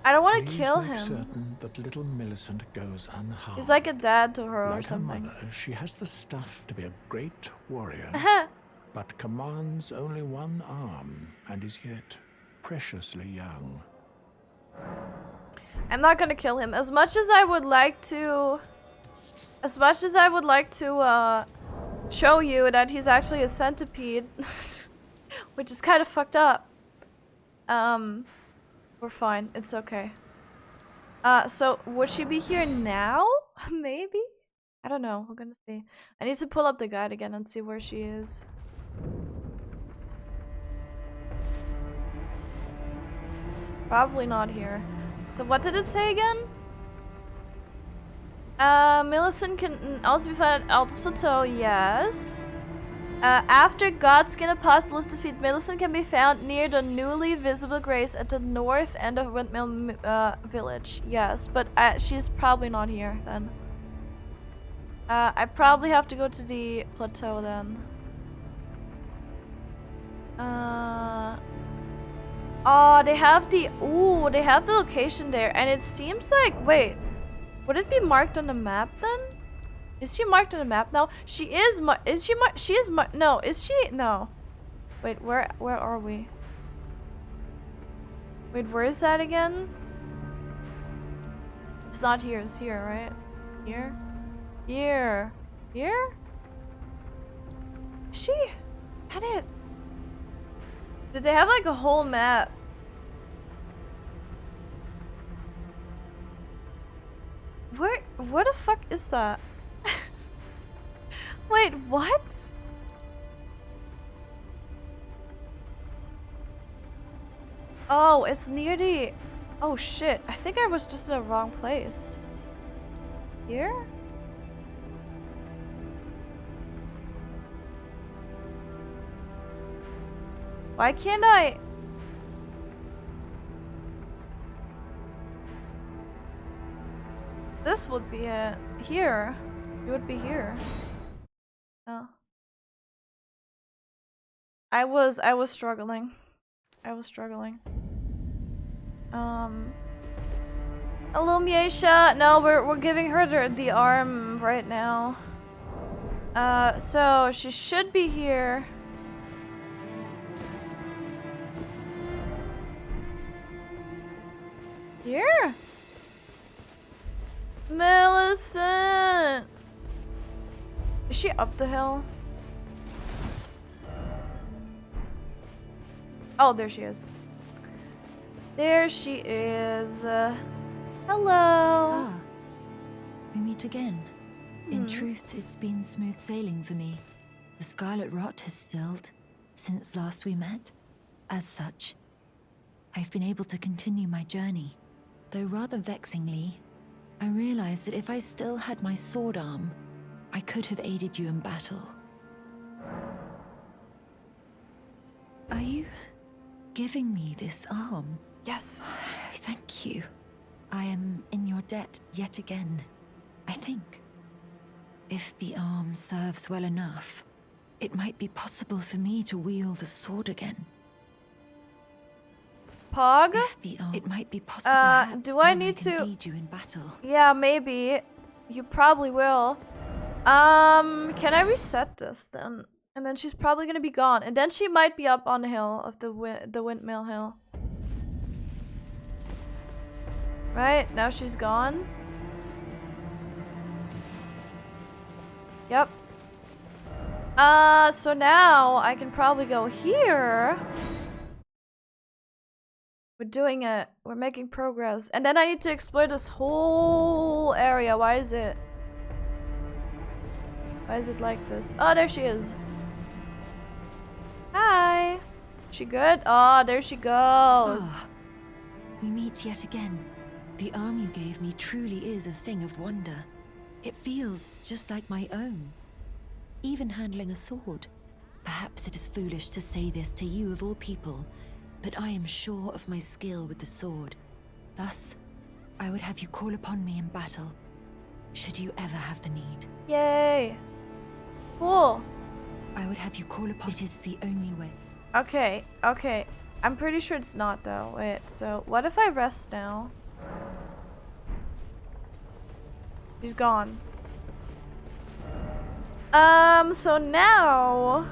I don't want to kill Please make him. certain that little Millicent goes unharmed. He's like a dad to her or Like her something. mother, she has the stuff to be a great warrior, but commands only one arm and is yet preciously young. I'm not gonna kill him. As much as I would like to... show you that he's actually a centipede, which is kind of fucked up. We're fine. It's okay. So would she be here now? Maybe? I don't know. We're gonna see. I need to pull up the guide again and see where she is. Probably not here. So what did it say again? Millicent can also be found at Altus Plateau, yes. After Godskin Apostle is defeated, Millicent can be found near the newly visible grace at the north end of Windmill Village. Yes, but she's probably not here then. I probably have to go to the plateau then. Oh, they have the location there, and it seems like, wait, would it be marked on the map then? Is she marked on the map now? She is no, is she? No. Wait, where are we? Wait, where is that again? It's not here, it's here, right? Here? Here? Here? She had it. Did they have like a whole map What the fuck is that? Wait, what? Oh, it's near the... Oh shit, I think I was just in the wrong place. Here? Why can't I... This would be it. Here. It would be here. Oh. I was struggling. I was struggling. Hello, Miesha. No, we're giving her the arm right now. So she should be here. Here? Millicent! Is she up the hill? Oh, there she is. There she is. Hello. Ah, we meet again. In truth, it's been smooth sailing for me. The scarlet rot has stilled since last we met. As such, I've been able to continue my journey. Though rather vexingly, I realized that if I still had my sword arm, I could have aided you in battle. Are you giving me this arm? Yes. Thank you. I am in your debt yet again, I think. If the arm serves well enough, it might be possible for me to wield a sword again. Pog? If the arm, it might be possible. Perhaps do I then need can to aid you in battle? Yeah, maybe. You probably will. Can I reset this then? And then she's probably gonna be gone. And then she might be up on the hill of the windmill hill. Right, now she's gone. Yep. So now I can probably go here. We're doing it. We're making progress. And then I need to explore this whole area. Why is it like this? Oh, there she is. Hi. She good? Oh, there she goes. Ah, we meet yet again. The arm you gave me truly is a thing of wonder. It feels just like my own. Even handling a sword. Perhaps it is foolish to say this to you of all people, but I am sure of my skill with the sword. Thus, I would have you call upon me in battle, should you ever have the need. Yay. Cool. I would have you call upon. It is the only way. Okay, okay. I'm pretty sure it's not though. Wait, so what if I rest now? She's gone. So now...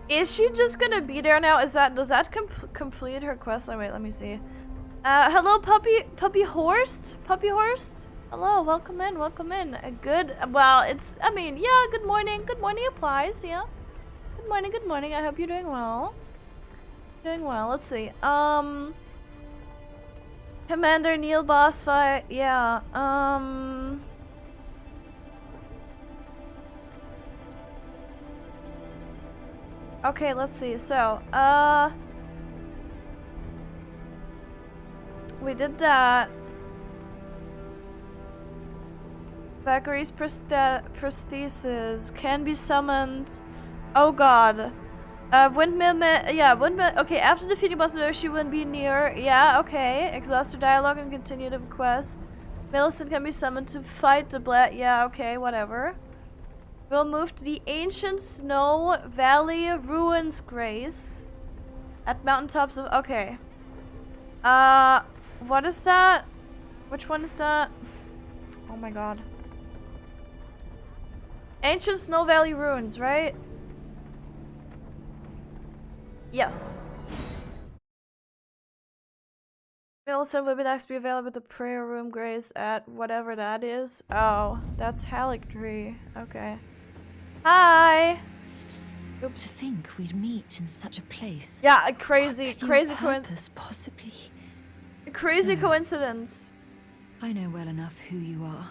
Is she just gonna be there now? Does that complete her quest? Oh, wait, let me see. Hello, Puppy Horst? Puppy Horst? Hello, welcome in, welcome in. Good, well, it's, I mean, yeah, good morning. Good morning applies, yeah. Good morning. I hope you're doing well. Doing well, let's see. Commander Neil boss fight, yeah, okay, let's see. So, we did that. Valkyrie's prosthesis can be summoned. Oh god. Windmill, okay, after defeating boss, she wouldn't be near. Yeah, okay. Exhaust her dialogue and continue the quest. Millicent can be summoned to fight the yeah, okay, whatever. We'll move to the ancient Snow Valley Ruins Grace at mountaintops of, okay. What is that? Which one is that? Oh my god. Ancient Snow Valley Ruins, right? Yes. Millicent will be next be available at the prayer room Grace at whatever that is. Oh, that's Halictree. Okay. Hi. Oops. To think we'd meet in such a place. Yeah, a crazy Possibly. Crazy coincidence. I know well enough who you are.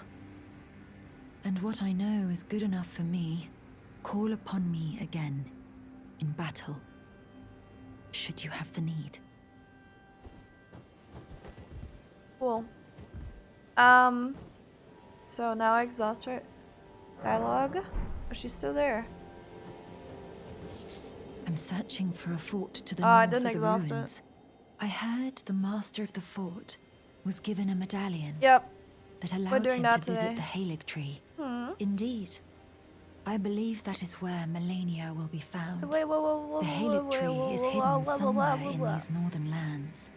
And what I know is good enough for me. Call upon me again, in battle, should you have the need. Cool. So now I exhaust her dialogue. Oh, she's still there. I'm searching for a fort to the I north didn't of the exhaust ruins. I heard the master of the fort was given a medallion Yep. that allowed doing him that to visit today. the Halig tree. Hmm. Indeed. I believe that is where Melania will be found. Wait, whoa, The Halig tree is hidden somewhere in these northern lands.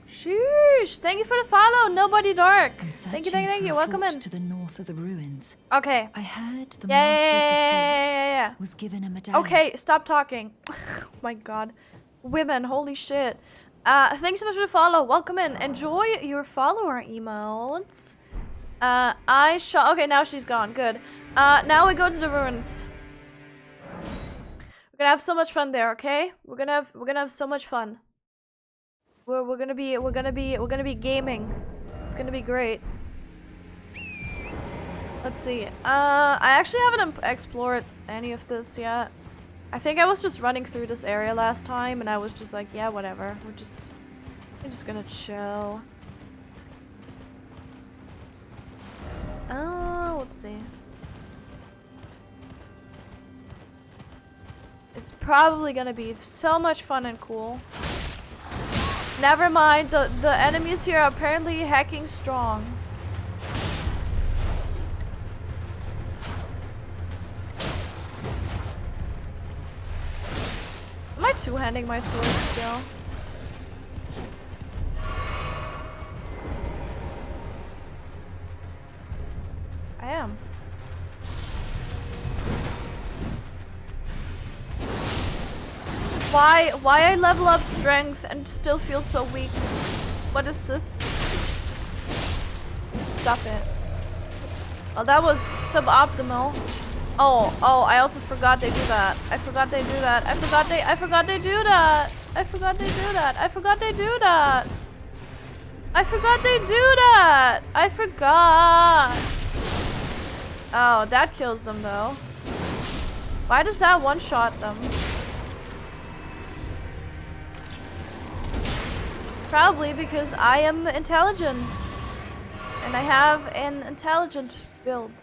Sheesh! Thank you for the follow, Nobody Dark. I'm Thank you, searching thank for you. a Welcome fort in. to the north of the ruins. Okay. I heard the Yeah, master of the yeah. fort was given a medallion. Okay, stop talking. Oh my god. Women, holy shit. Thanks so much for the follow. Welcome in. Enjoy your follower emotes. Okay, now she's gone. Good. Now we go to the ruins. We're gonna have so much fun there, okay? We're gonna have so much fun. We're gonna be gaming. It's gonna be great. Let's see. I actually haven't explored any of this yet. I think I was just running through this area last time, and I was just like, yeah, whatever. We're just gonna chill. Let's see. It's probably gonna be so much fun and cool. Never mind, the enemies here are apparently hacking strong. Am I two-handing my sword still? I am. Why I level up strength and still feel so weak? What is this? Stop it. Oh, that was suboptimal. Oh, I also forgot they do that. I forgot they do that. I forgot they do that. I forgot they do that. I forgot they do that. I forgot. Oh, that kills them though. Why does that one-shot them? Probably because I am intelligent. And I have an intelligence build.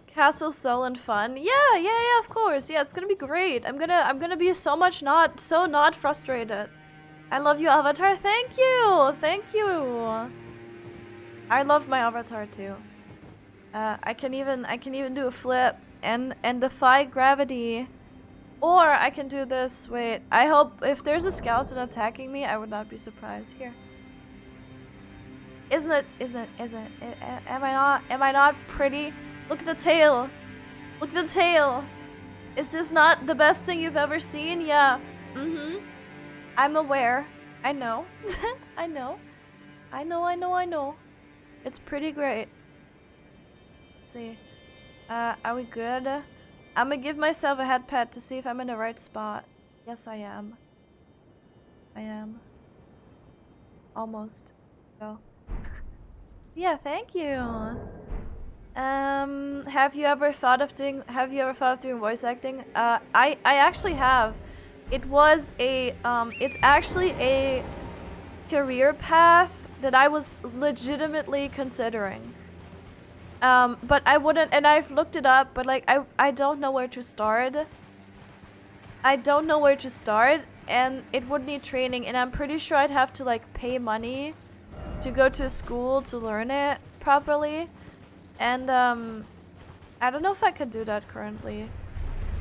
Castle Solent fun. Yeah, of course. Yeah, it's gonna be great. I'm gonna be so not frustrated. I love you, Avatar. Thank you. I love my Avatar too. I can even do a flip and defy gravity. Or I can do this. Wait, I hope if there's a skeleton attacking me, I would not be surprised. Here. Isn't it? Am I not pretty? Look at the tail. Look at the tail. Is this not the best thing you've ever seen? Yeah. I'm aware. I know. I know. It's pretty great. Let's see. Are we good? I'm gonna give myself a head pat to see if I'm in the right spot. Yes, I am. Almost. Go. Yeah, thank you. Have you ever thought of doing voice acting? I actually have. It was a it's actually a career path that I was legitimately considering. But I wouldn't, and I've looked it up, but like I don't know where to start. And it would need training, and I'm pretty sure I'd have to like pay money to go to school to learn it properly. And I don't know if I could do that currently.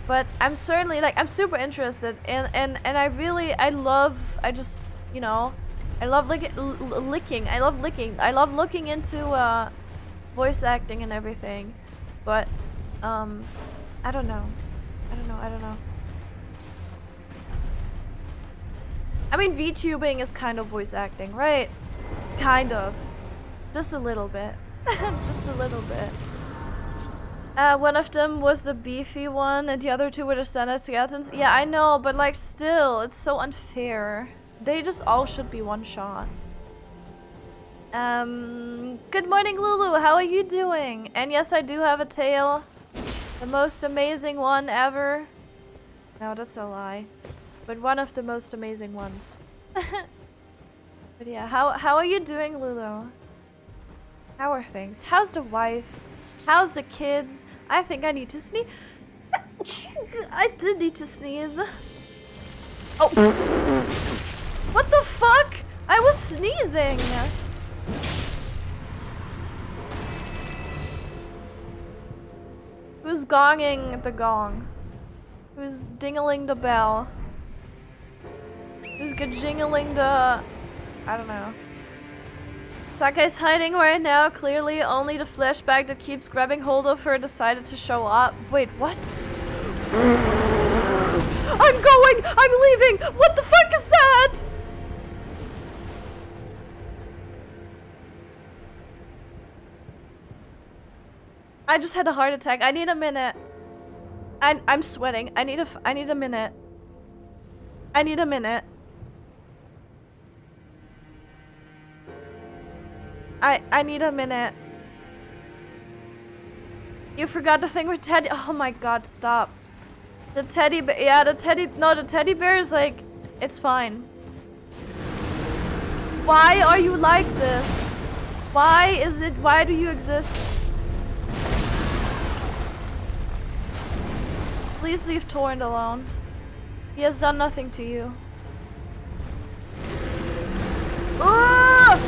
But I'm certainly like I'm super interested, and I love licking. I love looking into voice acting and everything. But I don't know. I mean, VTubing is kind of voice acting, right? Kind of. Just a little bit. Just a little bit. One of them was the beefy one, and the other two were the standard skeletons. Yeah, I know, but like still, it's so unfair. They just all should be one shot. Good morning, Lulu. How are you doing? And yes, I do have a tail. The most amazing one ever. No, that's a lie. But one of the most amazing ones. But yeah, how are you doing, Lulu? How are things? How's the wife? How's the kids? I think I need to sneeze. I did need to sneeze. Oh. What the fuck? I was sneezing. Who's gonging the gong? Who's dingling the bell? Who's jingling the... I don't know. Sakai's hiding right now. Clearly only the flashback that keeps grabbing hold of her decided to show up. Wait, what? I'm going! I'm leaving! What the fuck is that? I just had a heart attack. I need a minute. I'm sweating. I need a minute. I need a minute. I need a minute. You forgot the thing with Teddy. Oh my god, stop. The teddy bear. Yeah, the teddy bear is like, it's fine. Why are you like this? Why do you exist? Please leave Torrent alone. He has done nothing to you. Ah!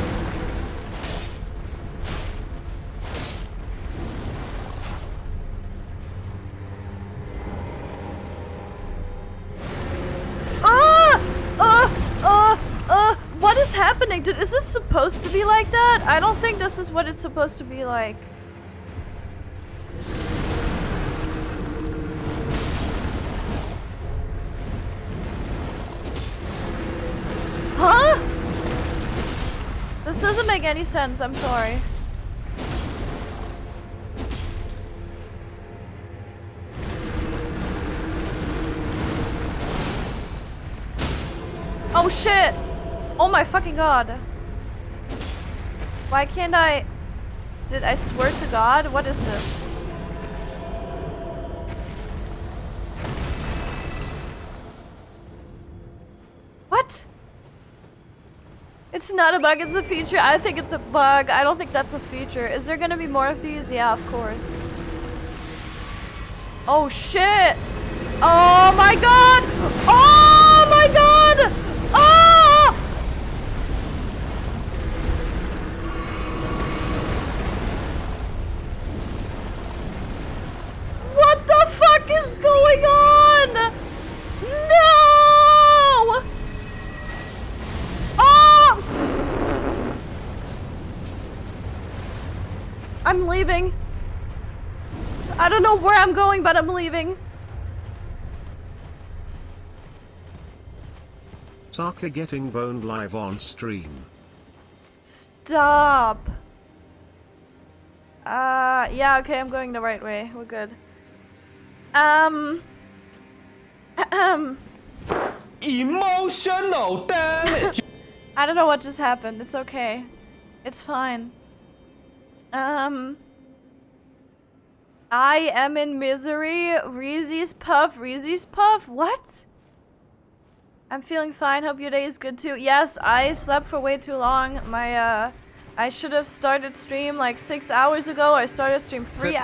What is happening? Is this supposed to be like that? I don't think this is what it's supposed to be like. Huh? This doesn't make any sense, I'm sorry. Oh shit! Oh my fucking god. Why can't I... Did I swear to God? What is this? What? It's not a bug, it's a feature. I think it's a bug. I don't think that's a feature. Is there gonna be more of these? Yeah, of course. Oh shit! Oh my god! Oh my god! Oh! What the fuck is going on? No! Oh! I'm leaving. I don't know where I'm going, but I'm leaving. Saka getting boned live on stream. Stop. Yeah, okay, I'm going the right way. We're good. Emotional damage. I don't know what just happened. It's okay. It's fine. I am in misery. Reezy's Puff. Reezy's Puff? What? I'm feeling fine. Hope your day is good too. Yes, I slept for way too long. I should have started stream like 6 hours ago. I started stream 3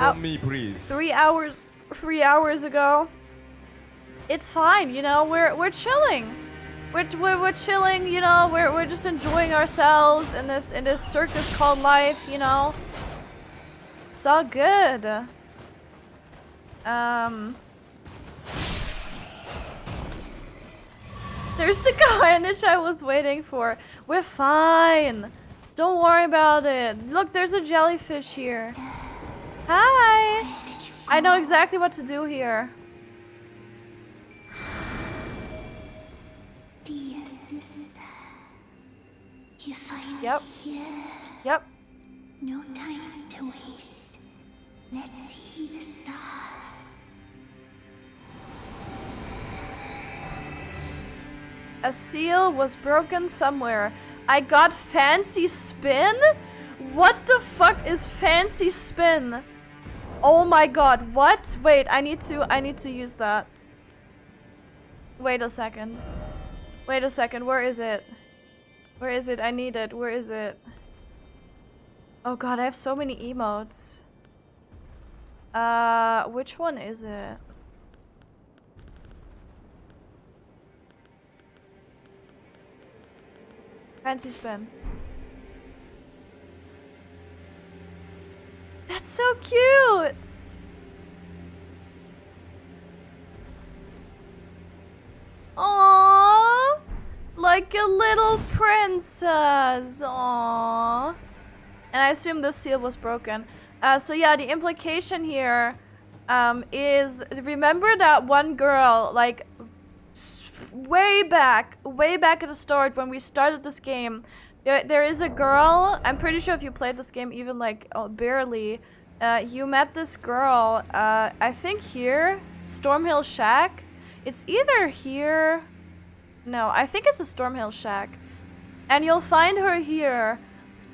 hours ago. It's fine, you know. We're chilling. We're chilling, you know. We're just enjoying ourselves in this circus called life, you know. It's all good. There's the carnage I was waiting for. We're fine. Don't worry about it. Look, there's a jellyfish here. Hi. I know exactly what to do here. Dear sister, you find Yep. here. Yep. No time to waste. Let's see the stars. A seal was broken somewhere. I got fancy spin? What the fuck is fancy spin? Oh my god, what? Wait, I need to use that. Wait a second. Wait a second, where is it? Where is it? I need it. Where is it? Oh god, I have so many emotes. Which one is it? Fancy spin. That's so cute! Aww! Like a little princess. Aww. And I assume this seal was broken. So yeah, the implication here is, remember that one girl, like, way back at the start when we started this game, there is a girl, I'm pretty sure if you played this game even like barely, you met this girl, I think here, Stormhill Shack. It's either here, no, I think it's a Stormhill Shack. And you'll find her here,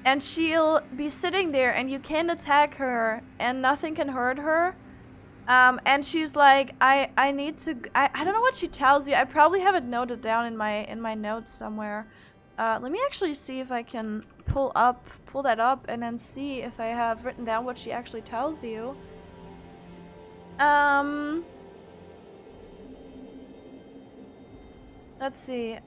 and she'll be sitting there and you can't attack her and nothing can hurt her. And she's like, I need to, I don't know what she tells you. I probably have it noted down in my notes somewhere. Let me actually see if I can pull that up and then see if I have written down what she actually tells you. Let's see.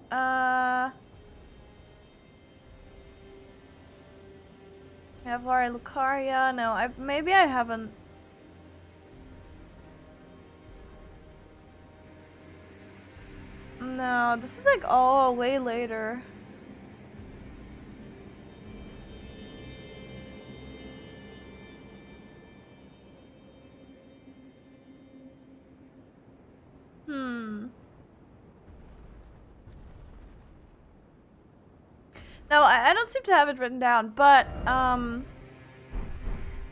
Havari Lucaria? No, maybe I haven't. No, this is like all way later. No, I don't seem to have it written down, but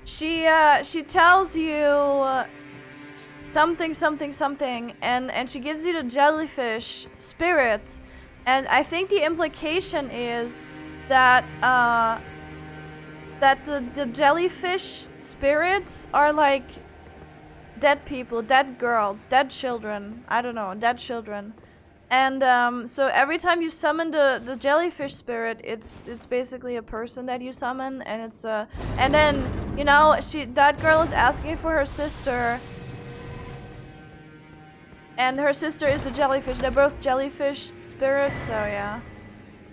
she tells you something, and she gives you the jellyfish spirit, and I think the implication is that that the jellyfish spirits are like dead people, dead girls, dead children. I don't know, dead children. And so every time you summon the jellyfish spirit, it's basically a person that you summon, and it's and then, you know, that girl is asking for her sister, and her sister is the jellyfish. They're both jellyfish spirits, so yeah.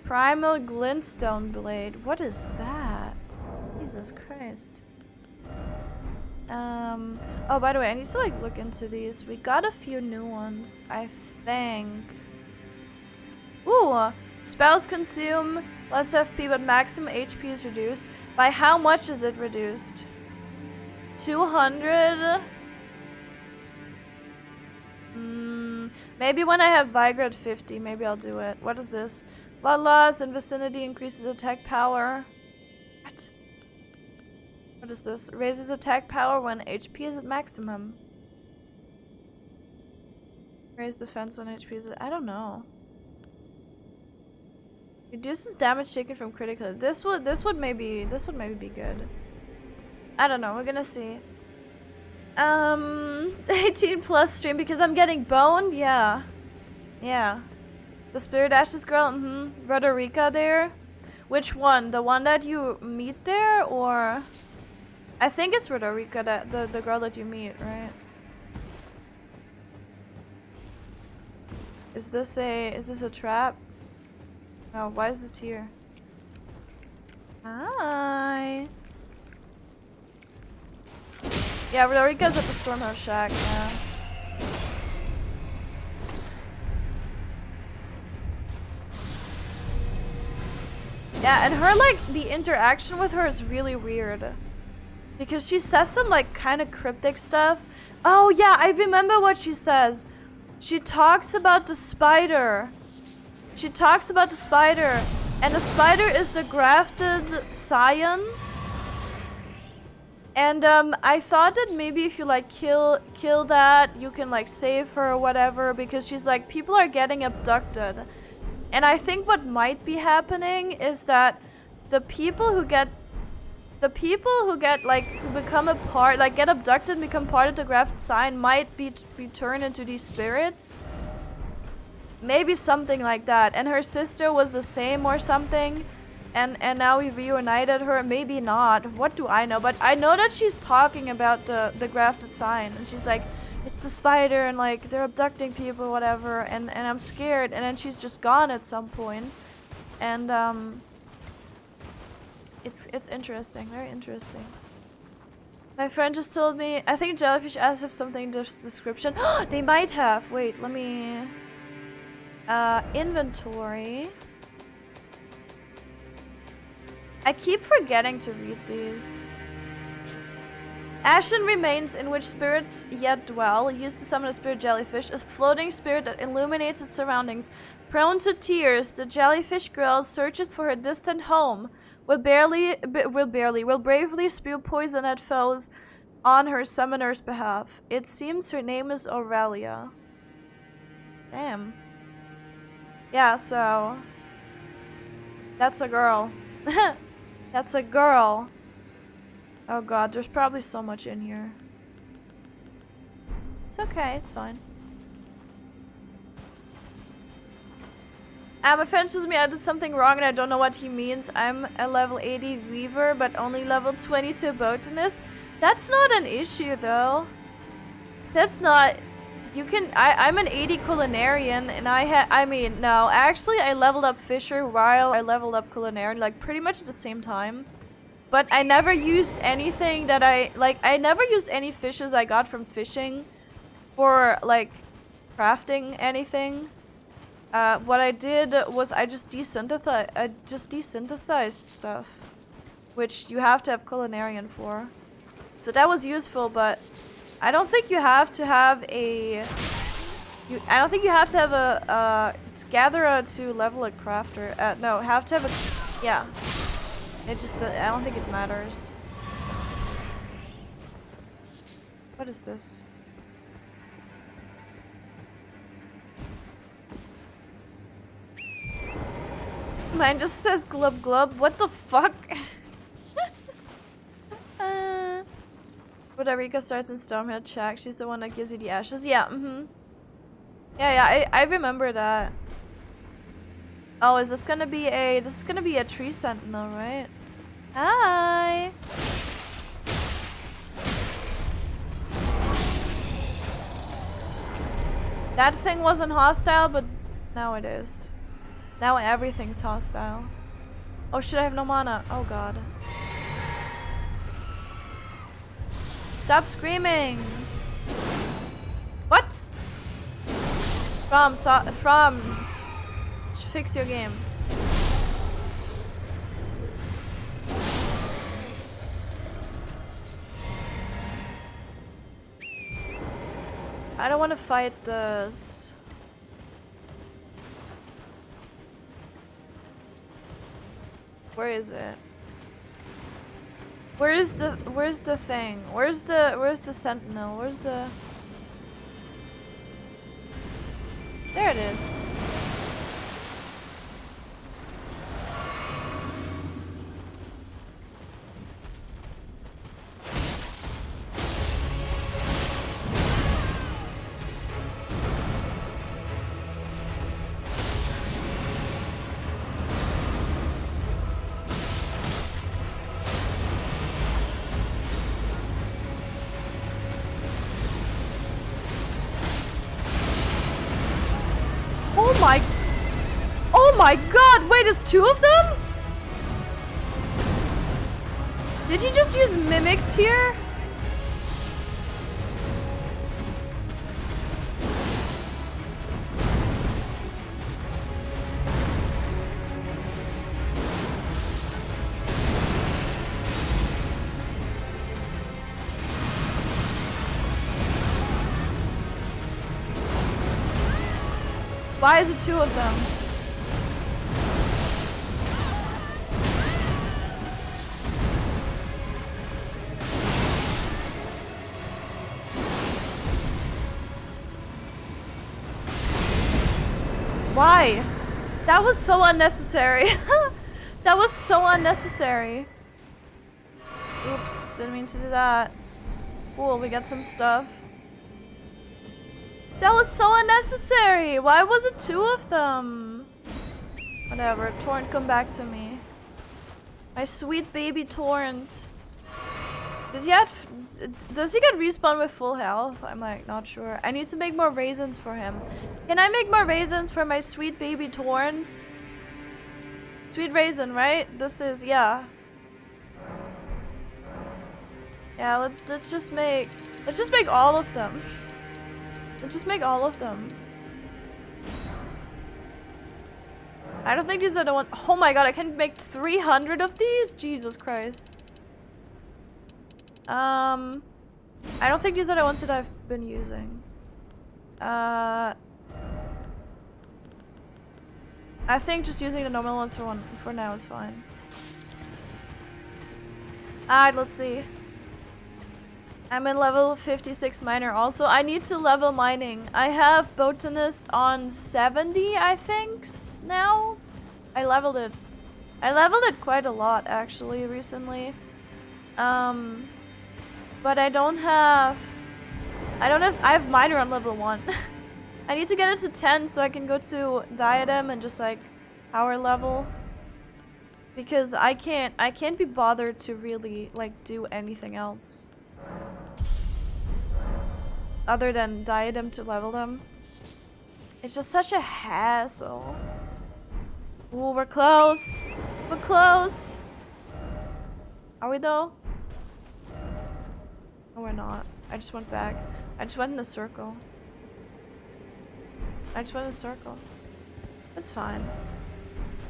Primal glintstone blade. What is that? Jesus Christ. Oh, by the way, I need to like look into these. We got a few new ones, I think. Ooh, spells consume less FP, but maximum HP is reduced. By how much is it reduced? 200? Maybe when I have Vigra at 50, maybe I'll do it. What is this? Blood loss and vicinity increases attack power. What? What is this? Raises attack power when HP is at maximum. Raise defense when HP is at... I don't know. Reduces damage taken from critical. This would maybe be good. I don't know. We're gonna see. 18 plus stream because I'm getting boned. Yeah. Yeah. The Spirit Ashes girl. Roderica there. Which one? The one that you meet there, or? I think it's Roderica, that the girl that you meet, right? Is this a trap? Oh, why is this here? Hi. Yeah, Roderica's at the Stormhouse Shack, yeah. Yeah, and her, like, the interaction with her is really weird. Because she says some, like, kind of cryptic stuff. Oh, yeah, I remember what she says. She talks about the spider. She talks about the spider. And the spider is the grafted scion. And I thought that maybe if you like kill that, you can like save her or whatever, because she's like, people are getting abducted. And I think what might be happening is that the people who get like, who become a part, like get abducted and become part of the grafted sign might be turned into these spirits. Maybe something like that. And her sister was the same or something. And now we reunited her. Maybe not. What do I know? But I know that she's talking about the grafted sign. And she's like, it's the spider and like they're abducting people or whatever. And I'm scared. And then she's just gone at some point. And it's interesting. Very interesting. My friend just told me, I think Jellyfish asked if something in this description. They might have. Wait, let me... inventory. I keep forgetting to read these. Ashen remains in which spirits yet dwell, used to summon a spirit jellyfish, a floating spirit that illuminates its surroundings. Prone to tears, the jellyfish girl searches for her distant home, will bravely spew poison at foes on her summoner's behalf. It seems her name is Aurelia. Damn. Yeah, so... that's a girl. That's a girl. Oh god, there's probably so much in here. It's okay, it's fine. My friend tells me I did something wrong and I don't know what he means. I'm a level 80 weaver, but only level 22 botanist. That's not an issue, though. That's not... You can... I'm an 80 culinarian, and I mean, no. Actually, I leveled up Fisher while I leveled up culinarian, like, pretty much at the same time. But I never used anything that I never used any fishes I got from fishing for, like, crafting anything. What I did was I just desynthesized stuff, which you have to have culinarian for. So that was useful, but I don't think you have to have a... I don't think you have to have a gatherer to level a crafter. No, have to have a... Yeah. It just... I don't think it matters. What is this? Mine just says glub glub. What the fuck? Whatever, Rika starts in Stonehead Shack. She's the one that gives you the ashes. Yeah, Yeah, I remember that. Oh, is this gonna be a... This is gonna be a tree sentinel, right? Hi! That thing wasn't hostile, but now it is. Now everything's hostile. Oh shit, I have no mana. Oh god. Stop screaming! What? Fix your game. I don't want to fight this. Where is it? Where's the thing? Where's the sentinel? Where's the... There it is. Oh my god, wait, there's two of them? Did he just use Mimic Tier? Why is it two of them? Why? That was so unnecessary. That was so unnecessary. Oops, didn't mean to do that. Cool, we got some stuff. That was so unnecessary. Why was it 2 of them? Whatever, Torrent, come back to me. My sweet baby Torrent. Does he get respawned with full health? I'm like, not sure. I need to make more raisins for him. Can I make more raisins for my sweet baby Torrent? Sweet raisin, right? This is, yeah. Yeah, let's just make all of them. Let's just make all of them. I don't think these are the ones. Oh my god, I can make 300 of these? Jesus Christ. I don't think these are the ones that I've been using. I think just using the normal ones for now is fine. Alright, let's see. I'm in level 56 miner also. I need to level mining. I have botanist on 70, I think, now. I leveled it. I leveled it quite a lot actually recently. But I have miner on level 1. I need to get it to 10 so I can go to diadem and just like power level. Because I can't be bothered to really like do anything else other than diadem to level them. It's just such a hassle. Ooh, we're close. We're close. Are we though? No, we're not. I just went back. I just went in a circle. It's fine.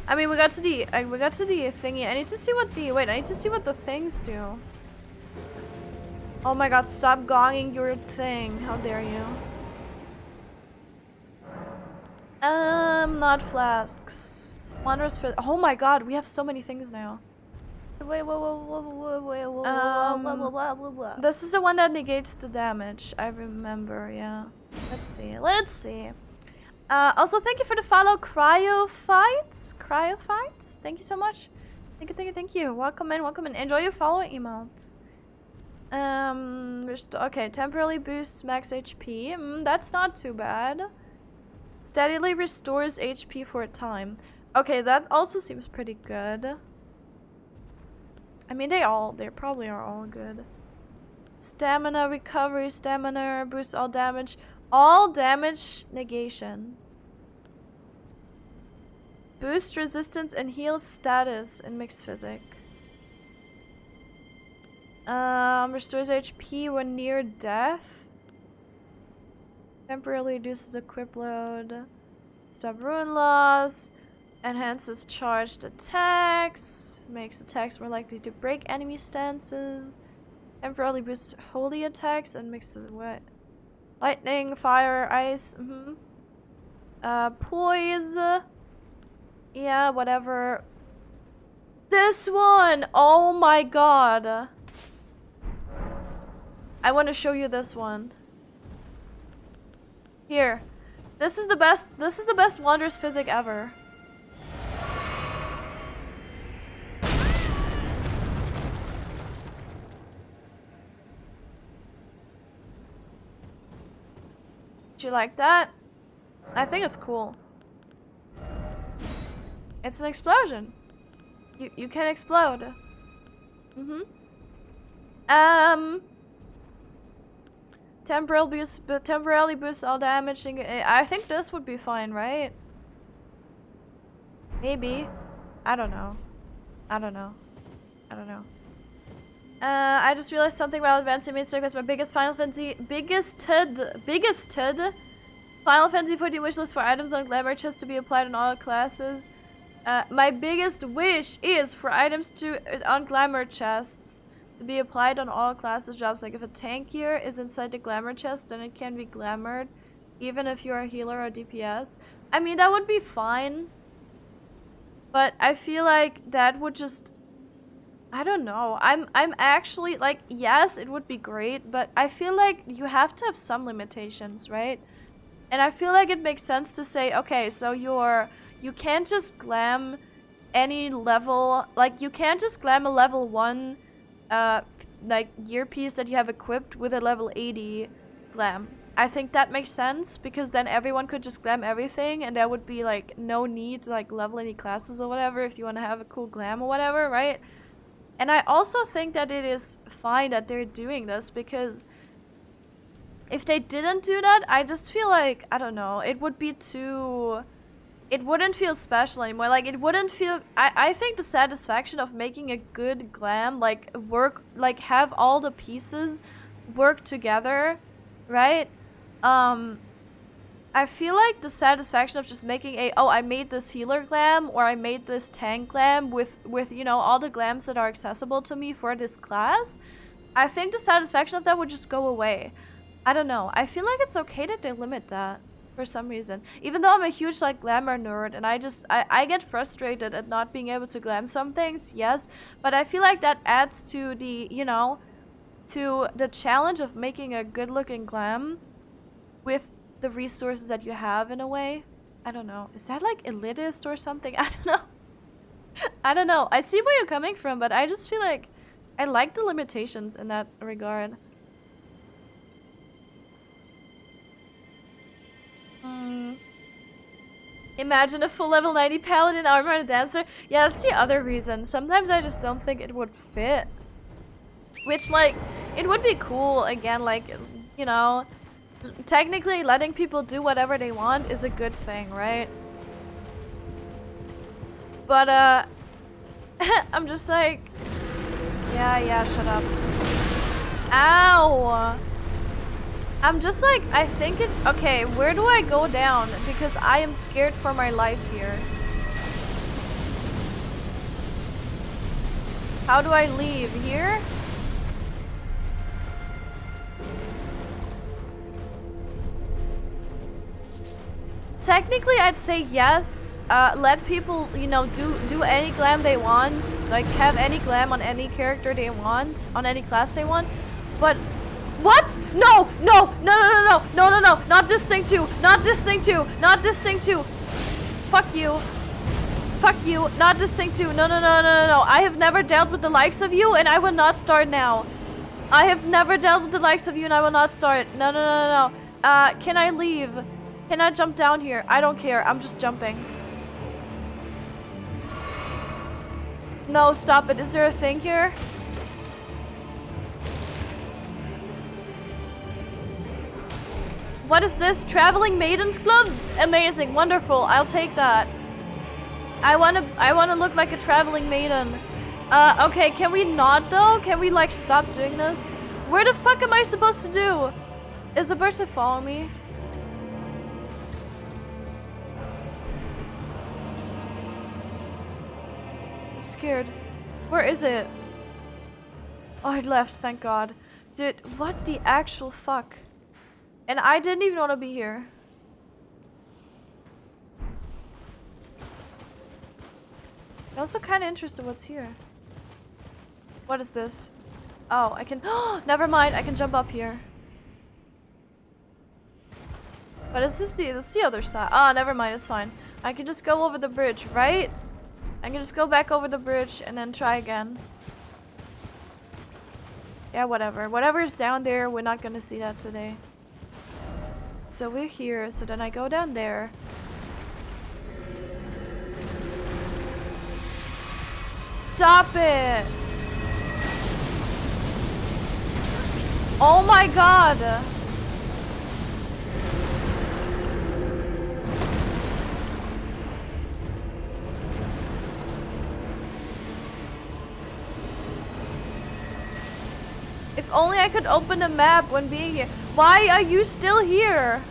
I mean, we got to the thingy. I need to see what the things do. Oh my god, stop gonging your thing. How dare you? Not flasks. Wanderer's fit. Oh my god, we have so many things now. Wait, this is the one that negates the damage. I remember, yeah. Let's see. Also, thank you for the follow, Cryofights. Thank you so much. Thank you. Welcome in. Enjoy your follow emotes. Okay, temporarily boosts max HP. That's not too bad. Steadily restores HP for a time. Okay, that also seems pretty good. I mean, they probably are all good. Stamina recovery, stamina boosts all damage negation. Boost resistance and heal status in mixed physic. Restores HP when near death. Temporarily reduces equip load. Stop rune loss. Enhances charged attacks. Makes attacks more likely to break enemy stances. Temporarily boosts holy attacks and mixes what? Lightning, fire, ice. Poise. Yeah, whatever. This one! Oh my god. I want to show you this one. Here. This is the best Wanderer's Physic ever. Do you like that? I think it's cool. It's an explosion. You can explode. Temporarily boosts all damage. I think this would be fine, right? Maybe. I don't know. I just realized something while advancing mid because my biggest Final Fantasy Final Fantasy 14 wishlist for items on glamour chests to be applied on all classes. My biggest wish is for items on glamour chests to be applied on all classes jobs. Like if a tank gear is inside the glamour chest, then it can be glamored, even if you're a healer or DPS. I mean, that would be fine, but I feel like that would just, I don't know. I'm actually like, yes, it would be great, but I feel like you have to have some limitations, right? And I feel like it makes sense to say, okay, so you can't just glam any level, like you can't just glam a level 1 like earpiece that you have equipped with a level 80 glam. I think that makes sense because then everyone could just glam everything and there would be like no need to like level any classes or whatever if you want to have a cool glam or whatever, right? And I also think that it is fine that they're doing this because if they didn't do that, I just feel like, I don't know, it would be too... It wouldn't feel special anymore. Like, it wouldn't feel... I think the satisfaction of making a good glam, like, work... Like, have all the pieces work together, right? I feel like the satisfaction of just making a... Oh, I made this healer glam, or I made this tank glam with you know, all the glams that are accessible to me for this class. I think the satisfaction of that would just go away. I don't know. I feel like it's okay that they limit that. For some reason. Even though I'm a huge like glamour nerd and I get frustrated at not being able to glam some things, yes, but I feel like that adds to the, you know, to the challenge of making a good looking glam with the resources that you have in a way. I don't know. Is that like elitist or something? I don't know. I don't know. I see where you're coming from, but I just feel like I like the limitations in that regard. Imagine a full level 90 paladin armor and a dancer. Yeah, that's the other reason. Sometimes I just don't think it would fit. Which, like, it would be cool, again, like, you know, technically letting people do whatever they want is a good thing, right? But, I'm just like, yeah, shut up. Ow! I'm just like, I think it... Okay, where do I go down? Because I am scared for my life here. How do I leave? Here? Technically, I'd say yes. Let people, you know, do any glam they want. Like, have any glam on any character they want. On any class they want. But... What? No! No! No! No! No! No! No! No! No! Not this thing too! Not this thing too! Not this thing too! Fuck you! Fuck you! Not this thing too! No! No! No! No! No! No! I have never dealt with the likes of you, and I will not start now. I have never dealt with the likes of you, and I will not start. No! No! No! No! No! Can I leave? Can I jump down here? I don't care. I'm just jumping. No! Stop it! Is there a thing here? What is this? Traveling Maidens Club? Amazing, wonderful. I'll take that. I wanna look like a traveling maiden. Okay, can we not though? Can we like stop doing this? Where the fuck am I supposed to do? Is the bird to follow me? I'm scared. Where is it? Oh, it left, thank God. Dude, what the actual fuck? And I didn't even want to be here. I'm also kind of interested what's here. What is this? Oh, I can... Never mind, I can jump up here. But this is the other side. Ah, never mind, it's fine. I can just go over the bridge, right? I can just go back over the bridge and then try again. Yeah, whatever. Whatever's down there, we're not gonna see that today. So we're here, so then I go down there. Stop it! Oh my God! If only I could open a map when being here. Why are you still here?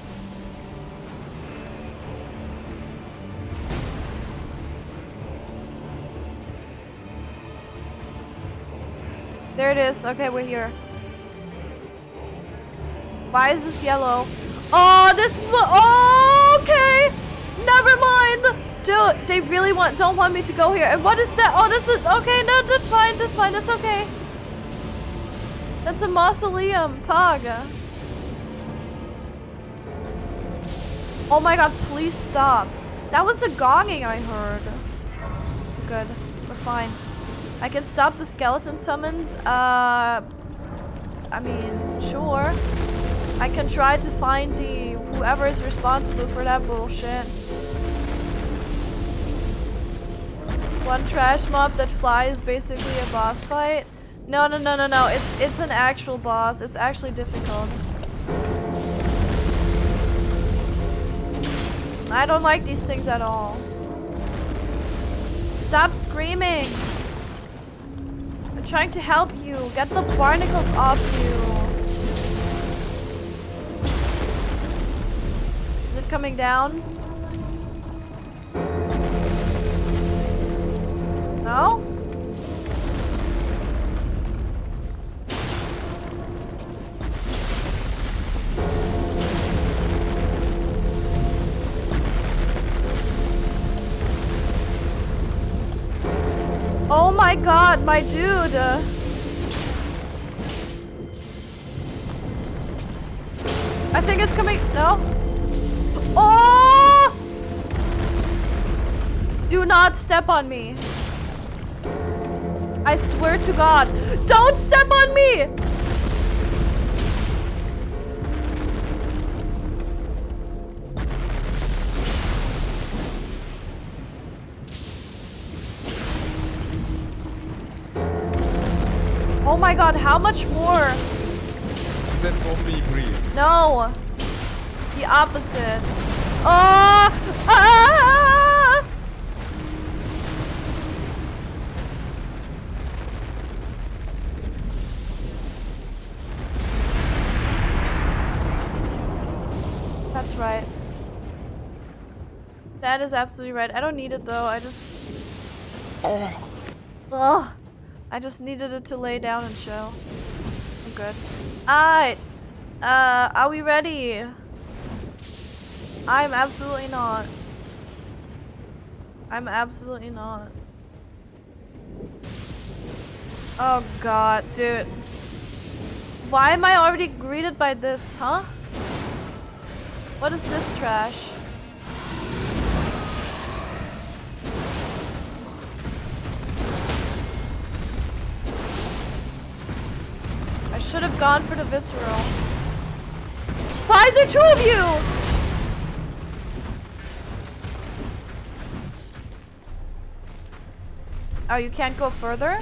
There it is. Okay, we're here. Why is this yellow? Oh, this is what... Oh, okay! Never mind! Dude, they really don't want me to go here. And what is that? Oh, this is... Okay, no, that's fine. That's fine. That's okay. That's a mausoleum. Pog. Oh my god, please stop. That was the gonging I heard. Good. We're fine. I can stop the skeleton summons. I mean, sure. I can try to find the whoever is responsible for that bullshit. One trash mob that flies, basically a boss fight. No. It's an actual boss. It's actually difficult. I don't like these things at all. Stop screaming. I'm trying to help you. Get the barnacles off you. Is it coming down? No? Oh my god, my dude! I think it's coming. No? Oh! Do not step on me. I swear to God. Don't step on me! Oh my god, how much more? Step on me, please. No. The opposite. Ah! Ah! That's right. That is absolutely right. I don't need it though. I just... Ugh. I just needed it to lay down and chill. I'm good. Alright. Are we ready? I'm absolutely not. I'm absolutely not. Oh god, dude. Why am I already greeted by this, huh? What is this trash? I should have gone for the visceral. Why is there two of you? Oh, you can't go further?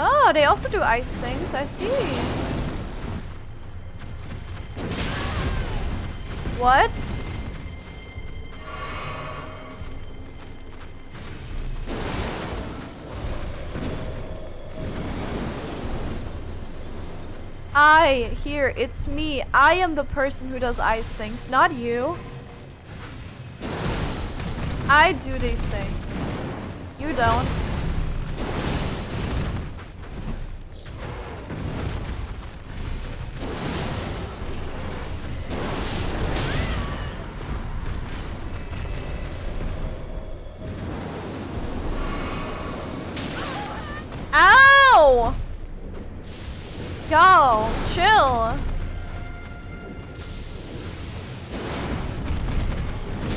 Oh, they also do ice things, I see. What? Here, it's me. I am the person who does ice things, not you. I do these things. You don't. Ow! Yo, chill.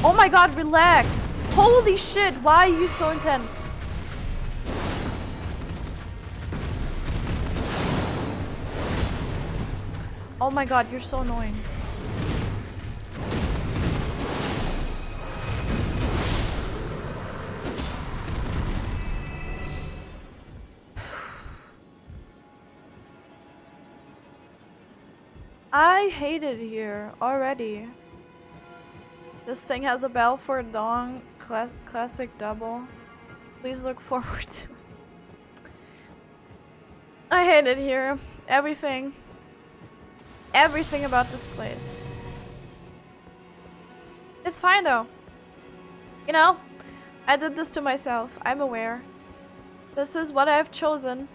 Oh my god, relax. Holy shit, why are you so intense? Oh my god, you're so annoying. I hate it here already. This thing has a bell for a dong. Classic double. Please look forward to it. I hate it here. Everything. Everything about this place. It's fine though. You know, I did this to myself. I'm aware. This is what I've chosen.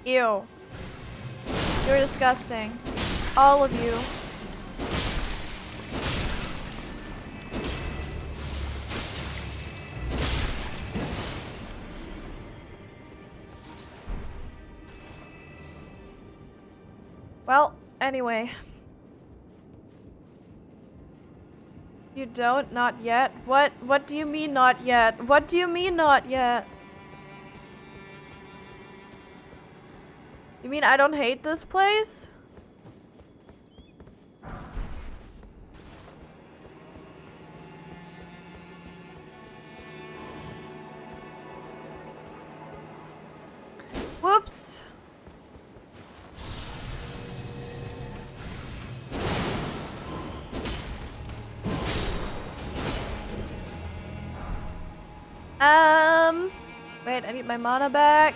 Ew. You're disgusting. All of you. Well, anyway. You don't? Not yet? What do you mean not yet? What do you mean not yet? You mean I don't hate this place? Whoops. Wait, I need my mana back.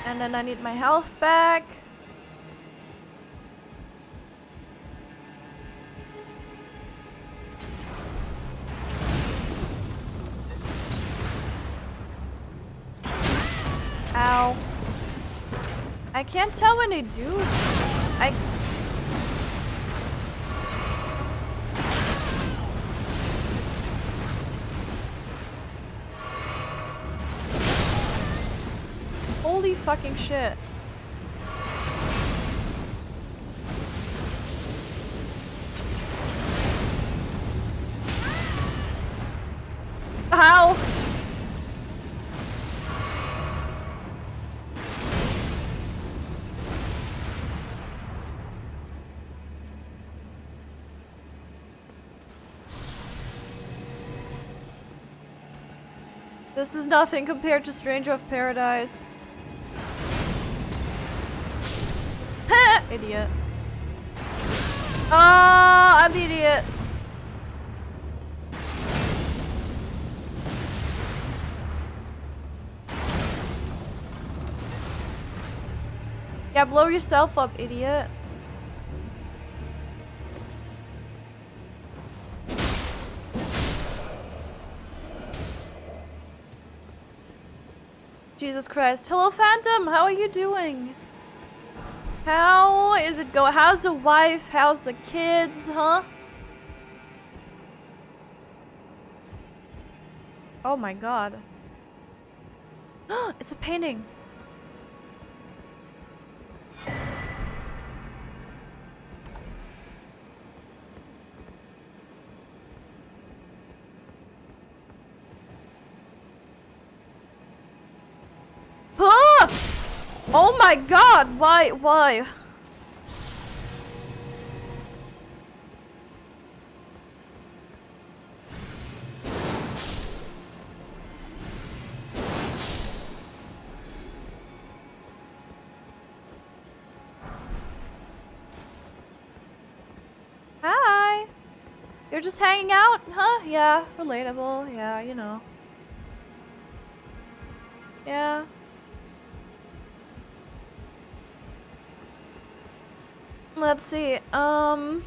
And then I need my health back. Ow. I can't tell when they do. Holy fucking shit. Ow! This is nothing compared to Stranger of Paradise. Idiot. Oh, I'm the idiot. Yeah, blow yourself up, idiot. Jesus Christ. Hello, Phantom. How are you doing? How is it going? How's the wife? How's the kids, huh? Oh my god. It's a painting. Ah! Oh my god, why? Hi. You're just hanging out, huh? Yeah, relatable. Yeah, you know. Yeah. Let's see, Hello,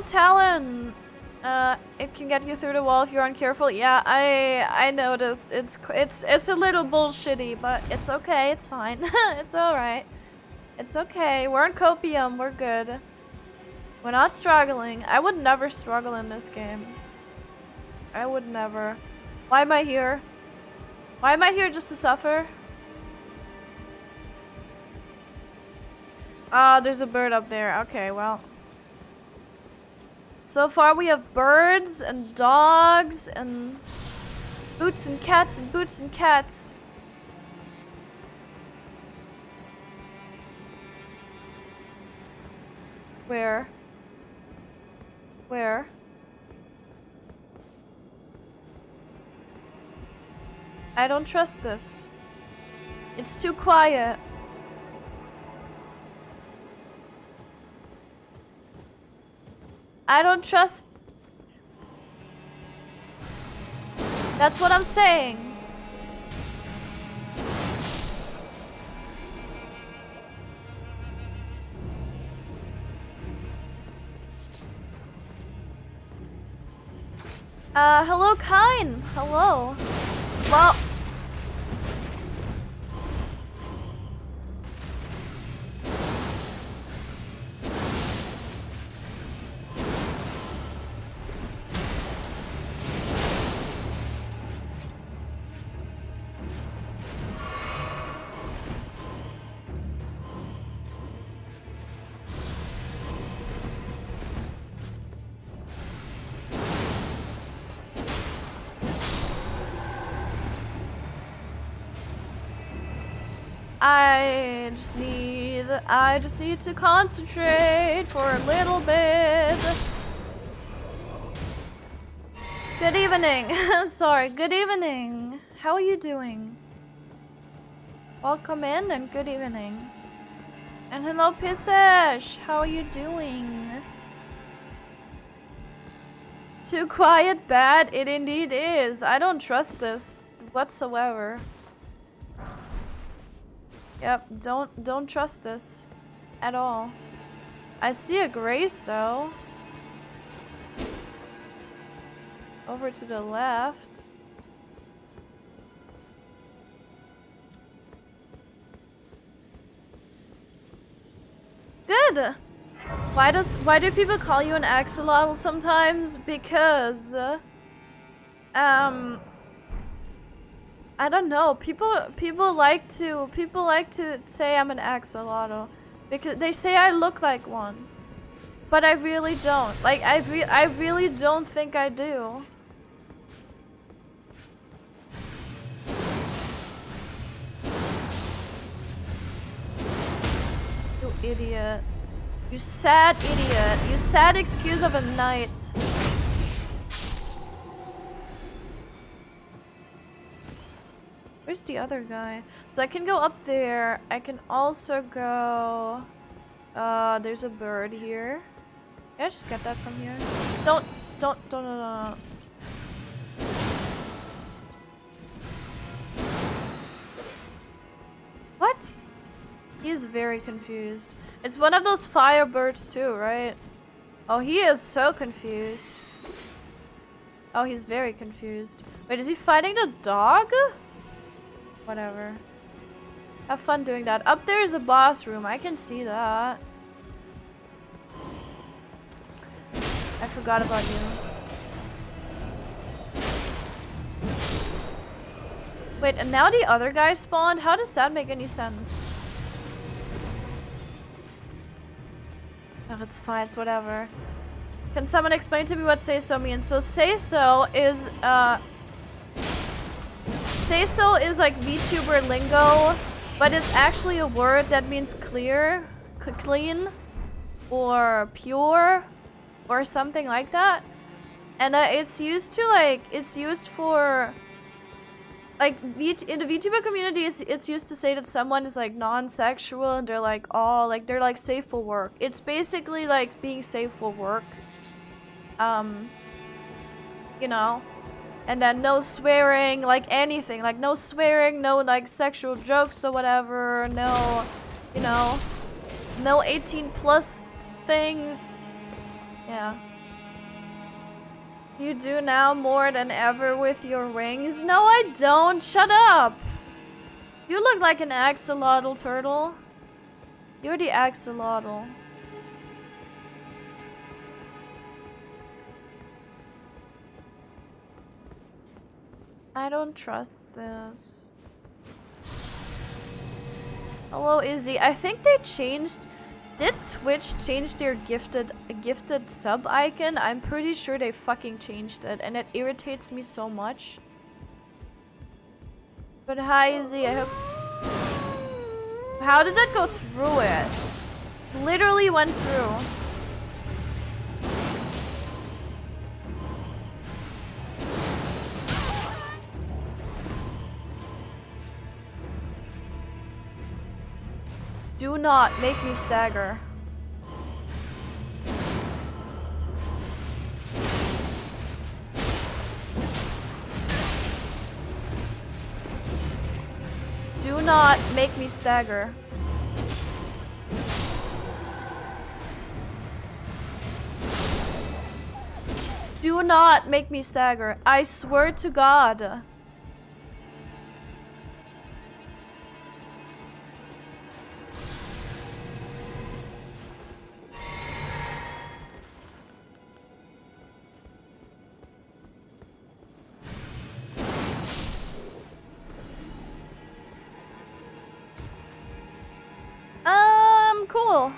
Talon! It can get you through the wall if you're uncareful. Yeah, I noticed. It's a little bullshitty, but it's okay, it's fine. It's alright. It's okay, we're on copium, we're good. We're not struggling. I would never struggle in this game. I would never. Why am I here? Why am I here, just to suffer? Ah, there's a bird up there. Okay, well. So far we have birds and dogs and boots and cats and boots and cats. Where? Where? I don't trust this. It's too quiet. I don't trust. That's what I'm saying. Hello, Kine. Hello. Well. I just need to concentrate for a little bit. Good evening. Sorry, good evening. How are you doing? Welcome in and good evening. And hello, Pissesh. How are you doing? Too quiet, bad. It indeed is. I don't trust this whatsoever. Yep, don't trust this at all. I see a Grace though. Over to the left. Good. Why do people call you an axolotl sometimes? Because I don't know. People like to say I'm an axolotl because they say I look like one, but I really don't. Like I really don't think I do. You idiot. You sad idiot. You sad excuse of a knight. Where's the other guy? So I can go up there. I can also go... there's a bird here. Can I just get that from here? Don't. What? He's very confused. It's one of those firebirds too, right? Oh, he is so confused. Oh, he's very confused. Wait, is he fighting the dog? Whatever. Have fun doing that. Up there is the boss room. I can see that. I forgot about you. Wait, and now the other guy spawned? How does that make any sense? Oh, it's fine. It's whatever. Can someone explain to me what say-so means? So say-so is, say-so is like VTuber lingo, but it's actually a word that means clear, clean, or pure, or something like that. And it's used to like, it's used for, like, in the VTuber community, it's used to say that someone is like non-sexual and they're like, oh, like they're like safe for work. It's basically like being safe for work. You know? And then no swearing, like anything. Like no swearing, no like sexual jokes or whatever. No, you know, no 18 plus things. Yeah. You do now more than ever with your wings? No, I don't. Shut up. You look like an axolotl turtle. You're the axolotl. I don't trust this. Hello, Izzy. I think they changed... Did Twitch change their gifted sub icon? I'm pretty sure they fucking changed it, and it irritates me so much. But hi, Izzy. I hope... How did that go through it? Literally went through. Do not make me stagger. Do not make me stagger. Do not make me stagger. I swear to God. Cool.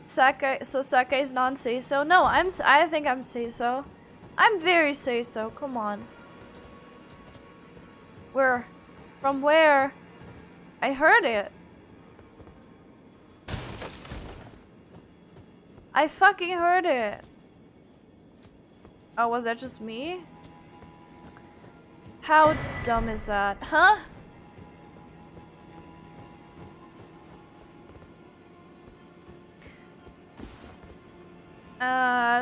Sake's non-say-so? No, I think I'm say-so. I'm very say-so, come on. Where? From where? I heard it. I fucking heard it. Oh, was that just me? How dumb is that? Huh?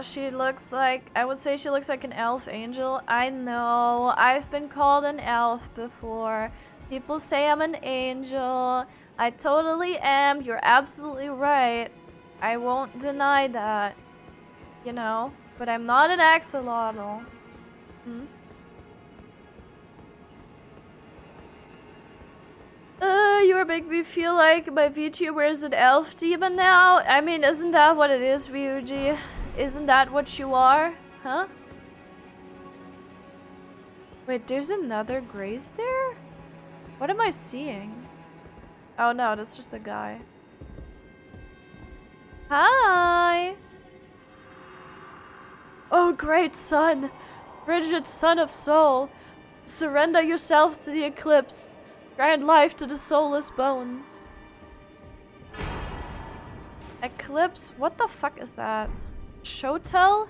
She looks like, I would say she looks like an elf angel. I know, I've been called an elf before. People say I'm an angel. I totally am. You're absolutely right. I won't deny that. You know, but I'm not an axolotl. Hmm? You're making me feel like my VTuber is an elf demon now. I mean, isn't that what it is, Ryuji? Isn't that what you are? Huh? Wait, there's another gray stair? What am I seeing? Oh no, that's just a guy. Hi! Oh great sun! Frigid sun of soul! Surrender yourself to the eclipse. Grant life to the soulless bones. Eclipse? What the fuck is that? Shotel?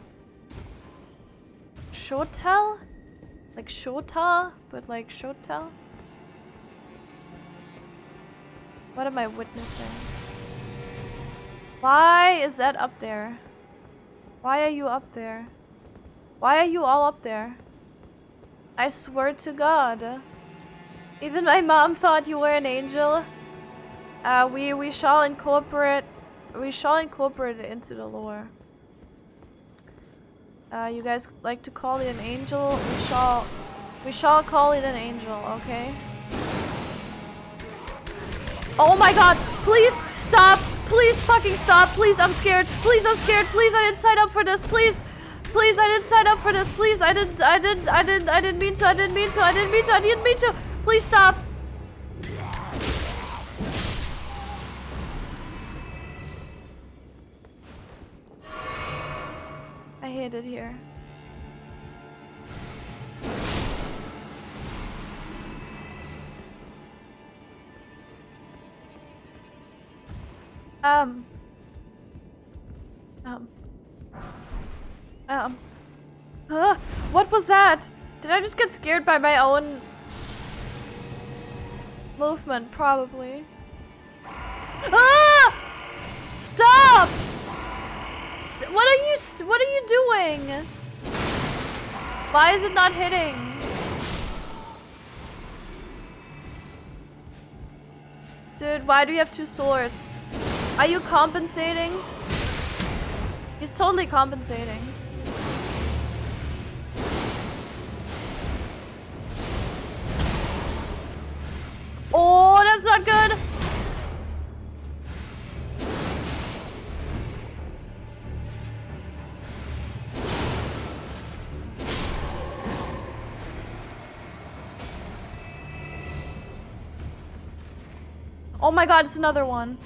Shotel? Like Shota, but like Shotel? What am I witnessing? Why is that up there? Why are you up there? Why are you all up there? I swear to God. Even my mom thought you were an angel. We shall incorporate it into the lore. You guys like to call it an angel? We shall call it an angel, okay? Oh my God! Please stop! Please fucking stop! Please, I'm scared! Please, I'm scared! Please, I didn't sign up for this! Please! Please, I didn't sign up for this! Please, I didn't mean to! Please stop! I hate it here. What was that? Did I just get scared by my own movement? Probably. Ah! Stop! What are you doing? Why is it not hitting? Dude, why do you have two swords? Are you compensating? He's totally compensating. Oh, that's not good. Oh my God, it's another one.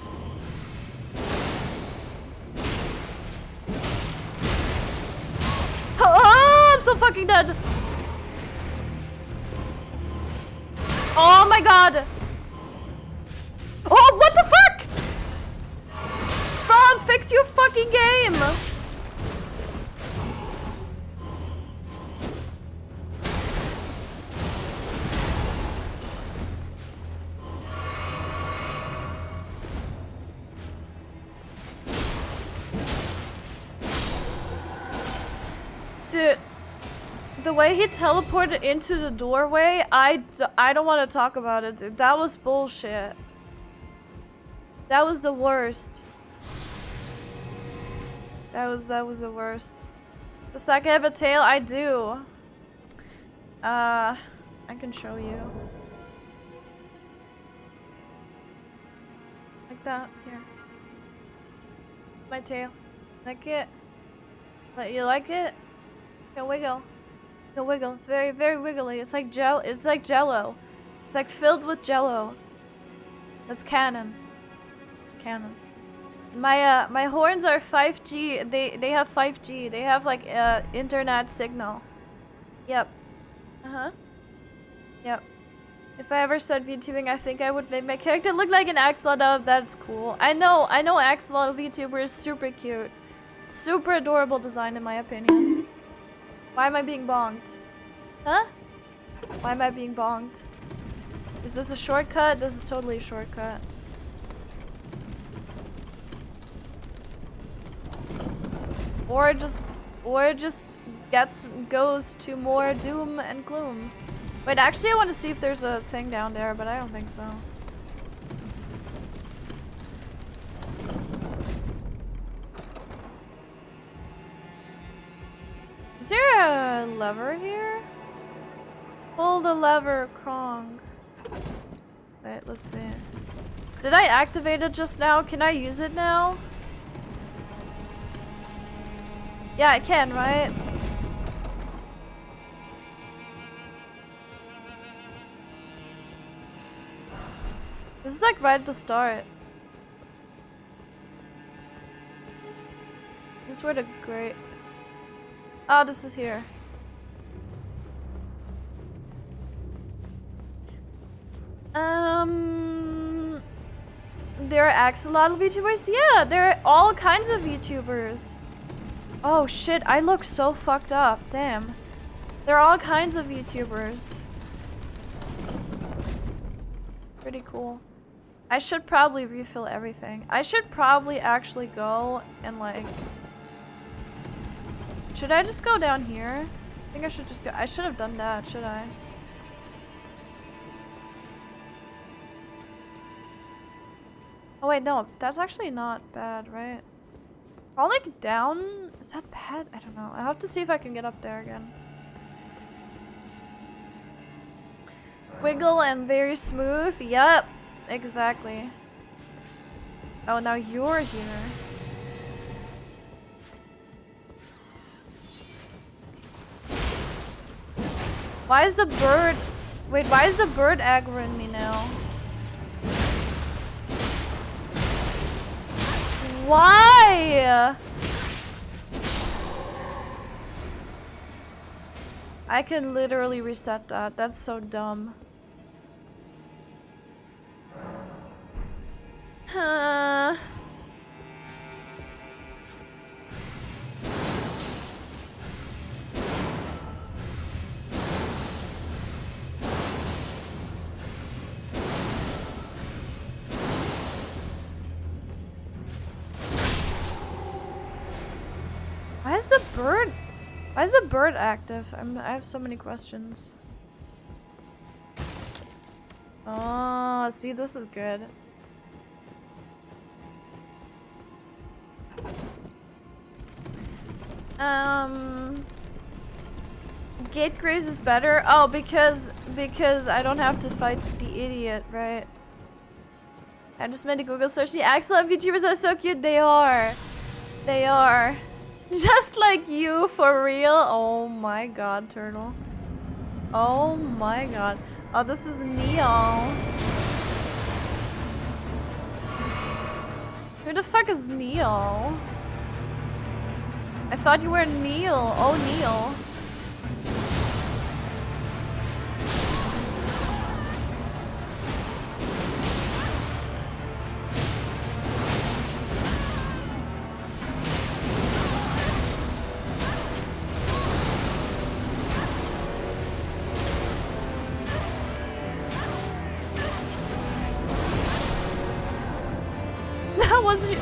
Oh, I'm so fucking dead. Oh my God. Oh, what the fuck? From, fix your fucking game. Dude, the way he teleported into the doorway, I don't want to talk about it, dude. That was bullshit. That was the worst. That was the worst. The second have a tail? I do. I can show you. Like that. Here. My tail. Like it. You like it? Go wiggle. Go wiggle. It's very, very wiggly. It's like Jello. It's like Jello. It's like filled with Jello. That's canon. It's canon. My horns are 5G. They have 5G. They have like internet signal. Yep. Yep. If I ever start VTubing, I think I would make my character look like an axolotl. That's cool. I know axolotl VTuber is super cute. Super adorable design in my opinion. Why am I being bonked? Huh? Why am I being bonked? Is this a shortcut? This is totally a shortcut. Or just goes to more doom and gloom. Wait, actually I want to see if there's a thing down there, but I don't think so. Is there a lever here? Pull the lever, Krong. Wait, let's see. Did I activate it just now? Can I use it now? Yeah, I can, right? This is like right at the start. This is where the great... Oh, this is here. There are axolotl VTubers? Yeah, there are all kinds of VTubers. Oh shit, I look so fucked up. Damn. There are all kinds of VTubers. Pretty cool. I should probably refill everything. I should probably actually go and like... Should I just go down here? I think I should just go. I should have done that, should I? Oh wait, no. That's actually not bad, right? Falling down? Is that bad? I don't know. I'll have to see if I can get up there again. Wiggle and very smooth. Yep. Exactly. Oh, now you're here. Why is the bird... Wait, why is the bird aggroing me now? Why? I can literally reset that. That's so dumb. Why is the bird active? I have so many questions. Oh, see, this is good. Gate graze is better. Oh, because I don't have to fight the idiot, right? I just made a Google search. The excellent VTubers are so cute. They are. They are. Just like you, for real. Oh my god, turtle. Oh my god. Oh, this is Neil. Who the fuck is Neil? I thought you were Neil. Oh, Neil.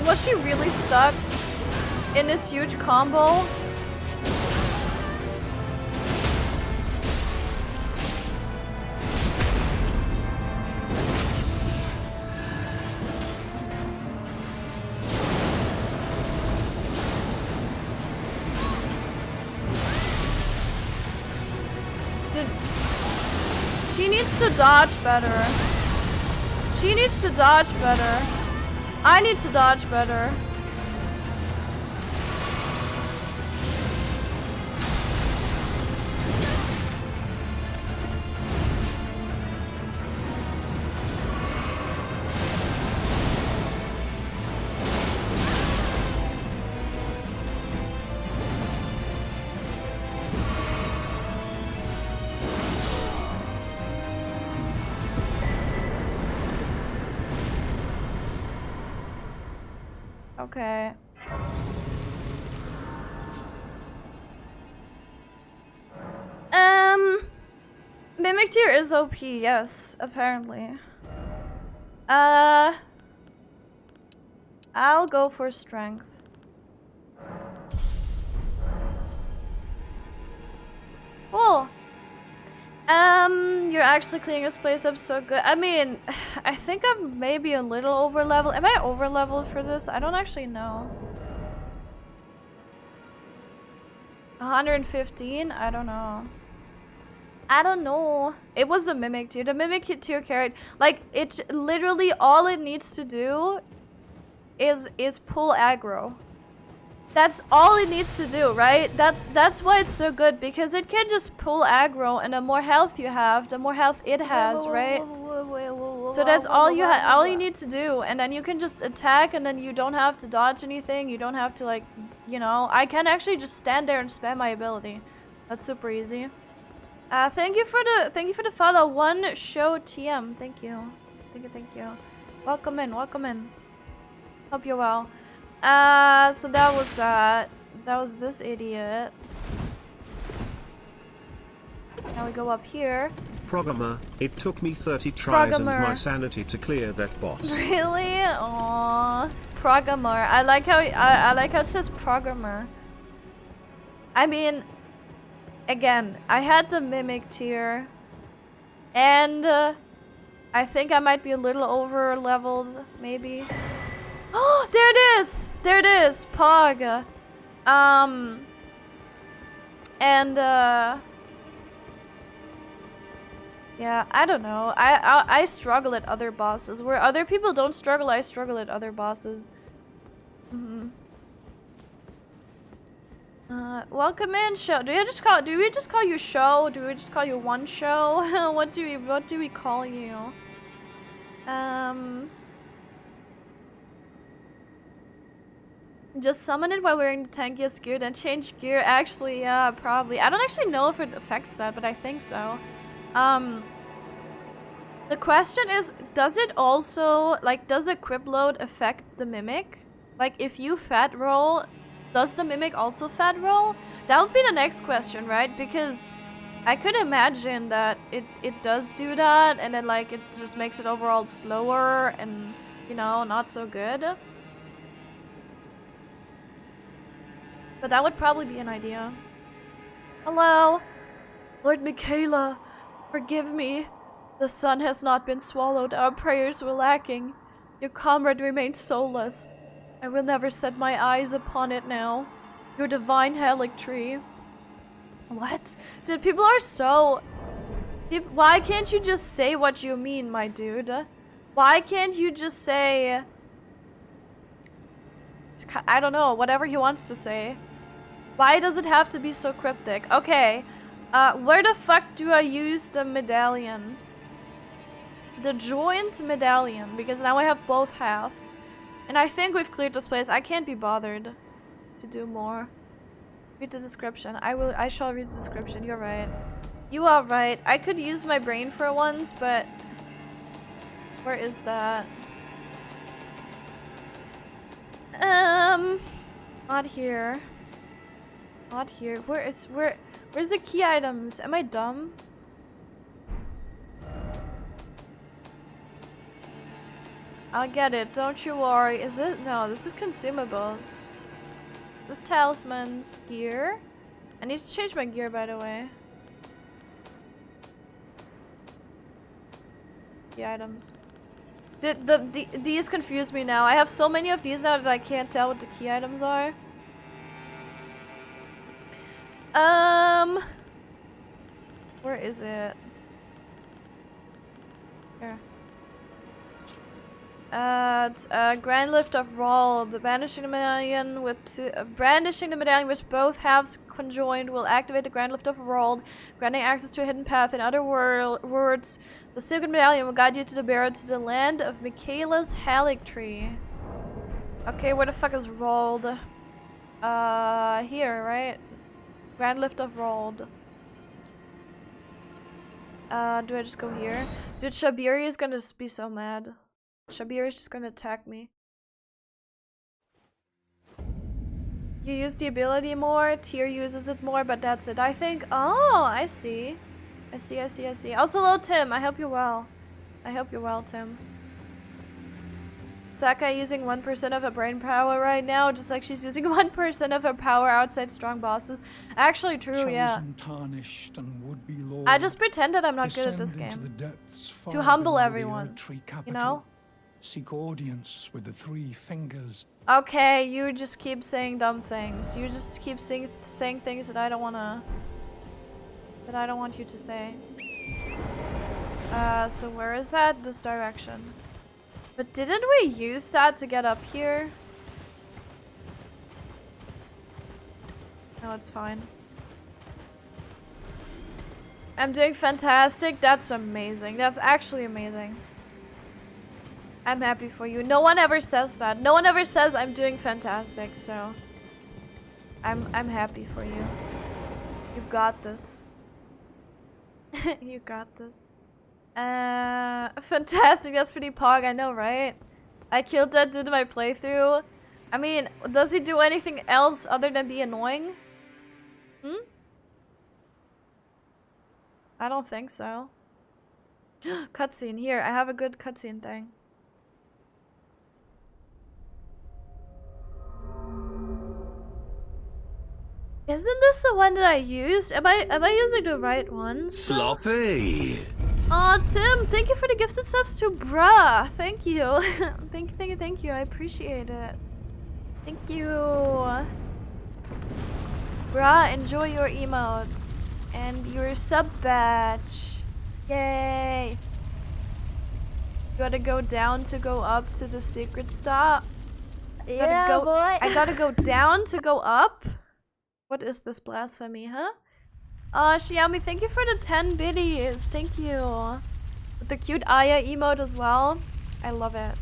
Was she really stuck in this huge combo? needs to dodge better. She needs to dodge better. I need to dodge better. Okay. Mimic tier is OP, yes, apparently. I'll go for strength. Cool. You're actually cleaning this place up so good. I mean, I think I'm maybe a little over leveled. Am I over leveled for this? I don't actually know. 115? I don't know. I don't know. It was the mimic tier. The mimic tier carried. Like, it literally all it needs to do is pull aggro. That's all it needs to do, right? That's why it's so good, because it can just pull aggro, and the more health you have, the more health it has, right? So that's all you need to do, and then you can just attack, and then you don't have to dodge anything. You don't have to, like, you know, I can actually just stand there and spam my ability. That's super easy. Thank you for the follow. One show TM. Thank you. Thank you. Welcome in. Hope you're well. So that was that. That was this idiot. Now we go up here. Programmer, it took me 30 tries and my sanity to clear that boss. Really? Aww. Programmer. I like how it says programmer. I mean, again, I had the mimic tier, and I think I might be a little over leveled, maybe. Oh, there it is! There it is! Pog. Yeah, I don't know. I struggle at other bosses. Where other people don't struggle, I struggle at other bosses. Welcome in, show. Do we just call you show? Do we just call you one show? What do we call you? Just summon it while wearing the tankiest gear, then change gear. Actually, yeah, probably. I don't actually know if it affects that, but I think so. The question is, does it also, like, does equip load affect the mimic? Like, if you fat roll, does the mimic also fat roll? That would be the next question, right? Because I could imagine that it does do that, and then, like, it just makes it overall slower and, you know, not so good. But that would probably be an idea. Hello? Lord Michaela, forgive me. The sun has not been swallowed. Our prayers were lacking. Your comrade remains soulless. I will never set my eyes upon it now. Your divine helic tree. What? Dude, people are so... Why can't you just say what you mean, my dude? Why can't you just say... I don't know, whatever he wants to say. Why does it have to be so cryptic? Okay, where the fuck do I use the medallion? The joint medallion, because now I have both halves. And I think we've cleared this place. I can't be bothered to do more. Read the description. I shall read the description. You're right. You are right. I could use my brain for once, but... Where is that? Not here. Not here. Where's the key items? Am I dumb? I'll get it, don't you worry. Is it? No, this is consumables. This talisman's gear. I need to change my gear, by the way. The items. These confuse me now. I have so many of these now that I can't tell what the key items are. Where is it? Here. It's a grand lift of roll. The brandishing the medallion with both halves conjoined will activate the grand lift of roll, granting access to a hidden path. In other words, the secret medallion will guide you to the bearer to the land of Michaela's Halic tree. Okay, where the fuck is rolled? Here, right? Grand lift of rolled. Do I just go here? Dude, Shabiri is gonna be so mad. Shabir is just gonna attack me. You use the ability more, Tyr uses it more, but that's it. I think. Oh, I see. I see. Also, hello, Tim. I hope you're well. I hope you're well, Tim. Sakai using 1% of her brain power right now, just like she's using 1% of her power outside strong bosses. Actually, true, yeah. Tarnished and would-be lord, I just pretended I'm not good at this game. To humble everyone, you know? Seek audience with the 3 fingers. Okay, you just keep saying dumb things. You just keep saying things that I don't want you to say. So where is that? This direction. But didn't we use that to get up here? No, it's fine. I'm doing fantastic. That's amazing. That's actually amazing. I'm happy for you. No one ever says that. No one ever says I'm doing fantastic, so I'm happy for you. You got this. You got this. Fantastic. That's pretty pog. I know, right? I killed that dude in my playthrough. I mean, does he do anything else other than be annoying? Hmm? I don't think so. Cutscene. Here, I have a good cutscene thing. Isn't this the one that I used? Am I using the right one? Sloppy. Aw, Tim, thank you for the gifted subs to bruh. Thank you. Thank you. I appreciate it. Thank you. Bruh, enjoy your emotes and your sub badge. Yay. Gotta go down to go up to the secret stop. Yeah, boy. I gotta go down to go up? What is this blasphemy, huh? Xiaomi, thank you for the 10 biddies. Thank you. With the cute Aya emote as well. I love it.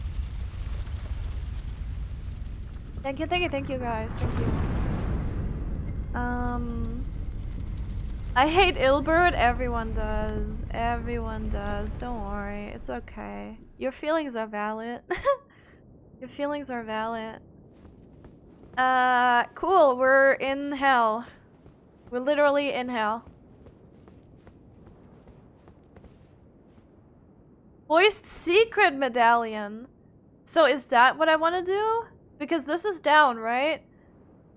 Thank you guys. Thank you. I hate Ilbert. Everyone does. Everyone does. Don't worry. It's okay. Your feelings are valid. Your feelings are valid. Cool. We're in hell. We're literally in hell. Voiced secret medallion. So is that what I want to do? Because this is down, right?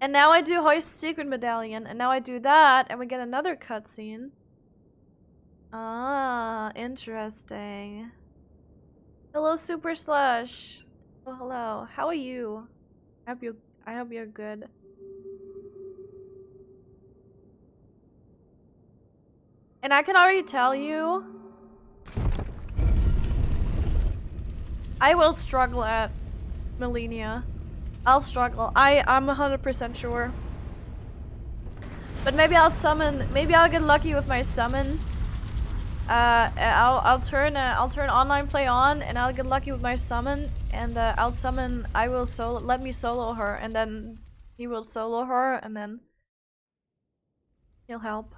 And now I do hoist secret medallion, and now I do that, and we get another cutscene. Ah, interesting. Hello, Super Slush. Oh, hello. How are you? I hope you're good. And I can already tell you, I will struggle at Millennia. I'll struggle. I'm 100% sure. But maybe I'll summon. Maybe I'll get lucky with my summon. I'll turn online play on, and I'll get lucky with my summon, and I'll summon. I will solo. Let me solo her, and then he will solo her, and then he'll help.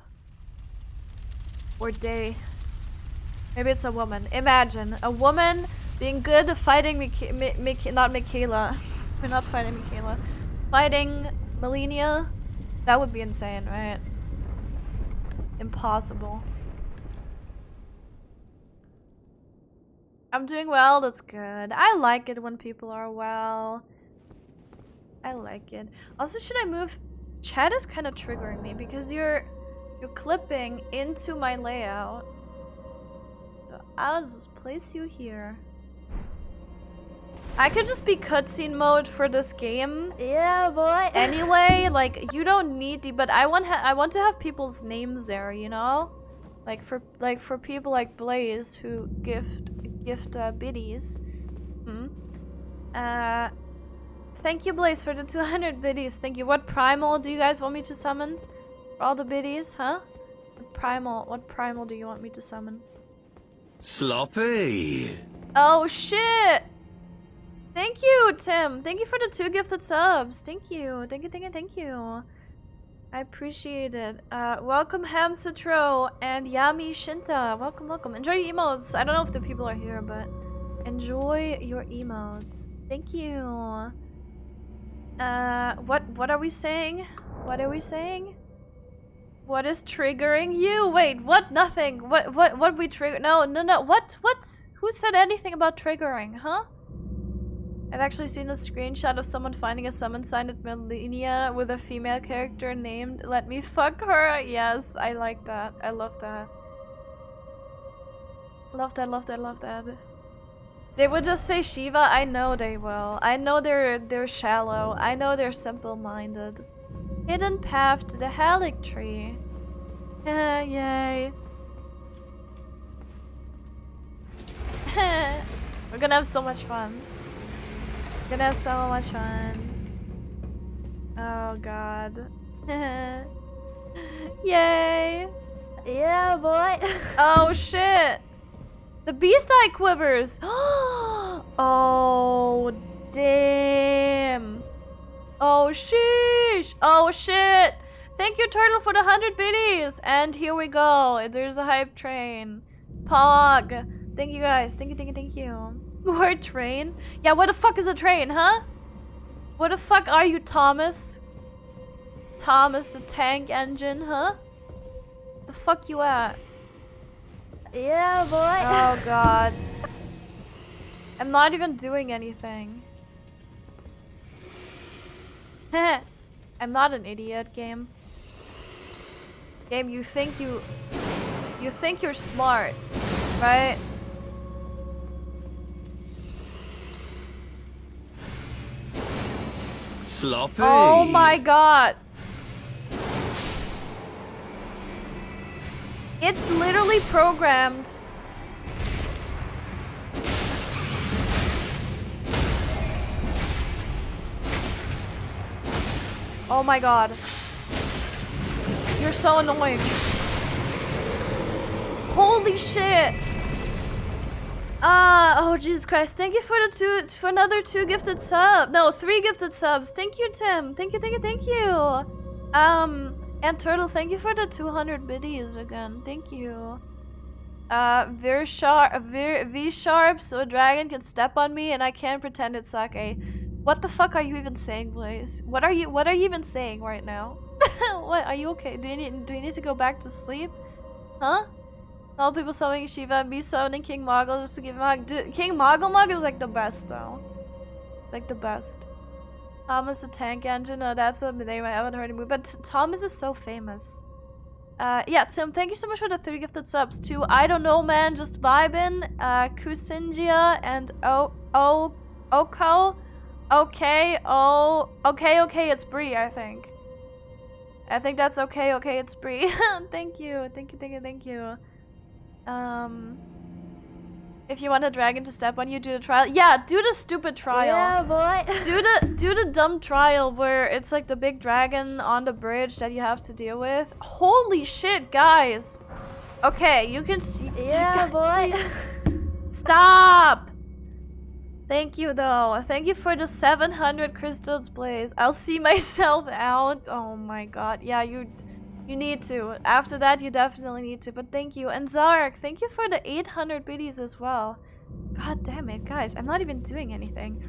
Or they. Maybe it's a woman. Imagine a woman being good at fighting not Michaela. We're not fighting Michaela. Fighting Millennia. That would be insane, right? Impossible. I'm doing well, that's good. I like it when people are well. I like it. Also, should I move? Chat is kind of triggering me because you're clipping into my layout. So I'll just place you here. I could just be cutscene mode for this game. Yeah, boy. Anyway, like you don't need the, but I want to have people's names there, you know, like for people like Blaze who gift gift biddies. Thank you, Blaze, for the 200 biddies. Thank you. What primal do you guys want me to summon? For all the biddies, huh? What primal do you want me to summon? Sloppy. Oh shit! Thank you, Tim. Thank you for the 2 gifted subs. Thank you. Thank you. I appreciate it. Welcome Hamsatro and Yami Shinta. Welcome. Enjoy your emotes. I don't know if the people are here, but enjoy your emotes. Thank you. What are we saying? What are we saying? What is triggering you? Wait, what? Nothing. What we trigger? No. What? Who said anything about triggering, huh? I've actually seen a screenshot of someone finding a summon sign at Millennia with a female character named Let Me Fuck Her. Yes, I like that. I love that. Love that. They would just say Shiva. I know they will. I know they're shallow. I know they're simple-minded. Hidden path to the Halic tree. Yay. We're gonna have so much fun. Oh god. Yay. Yeah, boy. Oh shit. The beast eye quivers. Oh damn. Oh sheesh. Oh shit. Thank you, Turtle, for the 100 biddies. And here we go. There's a hype train. Pog. Thank you guys. Thank you. More train? Yeah, what the fuck is a train, huh? What the fuck are you, Thomas? Thomas the tank engine, huh? The fuck you at? Yeah, boy. Oh god. I'm not even doing anything. I'm not an idiot, game. Game, you think you're smart, right? Sloppy. Oh my god. It's literally programmed. Oh my god. You're so annoying. Holy shit. Oh Jesus Christ. Thank you for another 2 gifted subs. No, 3 gifted subs. Thank you, Tim. Thank you. And Turtle, thank you for the 200 biddies again. Thank you. V sharp, so a dragon can step on me and I can't pretend it's sake. What the fuck are you even saying, Blaze? What are you even saying right now? What, are you okay? Do you need to go back to sleep? Huh? All people summoning Shiva and me summoning King Moggle just to give him a hug. King Moggle is like the best though. Like the best. Thomas the Tank Engine, that's a name I haven't heard him, but Thomas is so famous. Yeah, Tim, thank you so much for the 3 gifted subs to I don't know man, just vibin, Kusinjia and Oko. Okay, it's Bree, I think. I think that's okay, it's Bree. Thank you. If you want a dragon to step on you, do the trial. Yeah, do the stupid trial. Yeah, boy. do the dumb trial where it's like the big dragon on the bridge that you have to deal with. Holy shit, guys. Okay, you can see. Yeah, boy. Stop. Thank you, though. Thank you for the 700 crystals, Blaze. I'll see myself out. Oh my god. Yeah, you need to. After that, you definitely need to. But thank you. And Zarek, thank you for the 800 biddies as well. God damn it, guys. I'm not even doing anything.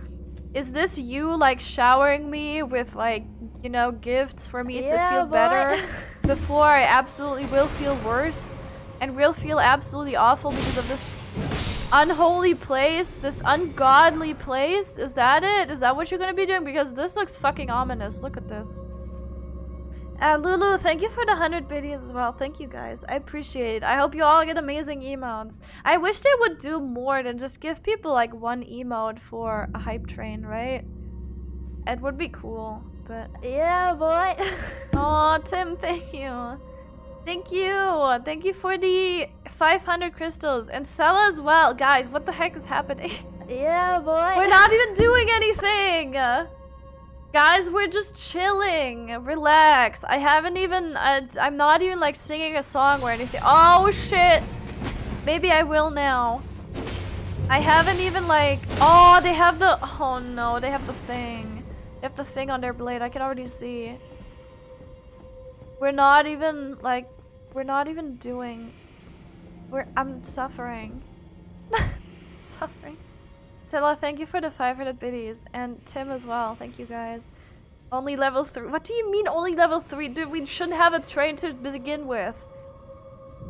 Is this you, like, showering me with, like, you know, gifts for me to feel better before I absolutely will feel worse and will feel absolutely awful because of this unholy place, this ungodly place? Is that it? Is that what you're gonna be doing? Because this looks fucking ominous. Look at this. Lulu, thank you for the 100 biddies as well. Thank you guys. I appreciate it. I hope you all get amazing emotes. I wish they would do more than just give people like 1 emote for a hype train, right? It would be cool, but yeah, boy. oh, Tim, thank you. Thank you. Thank you for the 500 crystals. And Sella as well. Guys, what the heck is happening? Yeah, boy. We're not even doing anything. Guys, we're just chilling. Relax. I haven't even... I'm not even like singing a song or anything. Oh, shit. Maybe I will now. I haven't even like... Oh, they have the... Oh, no. They have the thing. They have the thing on their blade. I can already see. We're not even like... We're not even doing... I'm suffering. Suffering. Sela, thank you for the 500 biddies. And Tim as well. Thank you guys. Only level 3. What do you mean only level 3? Dude, we shouldn't have a train to begin with.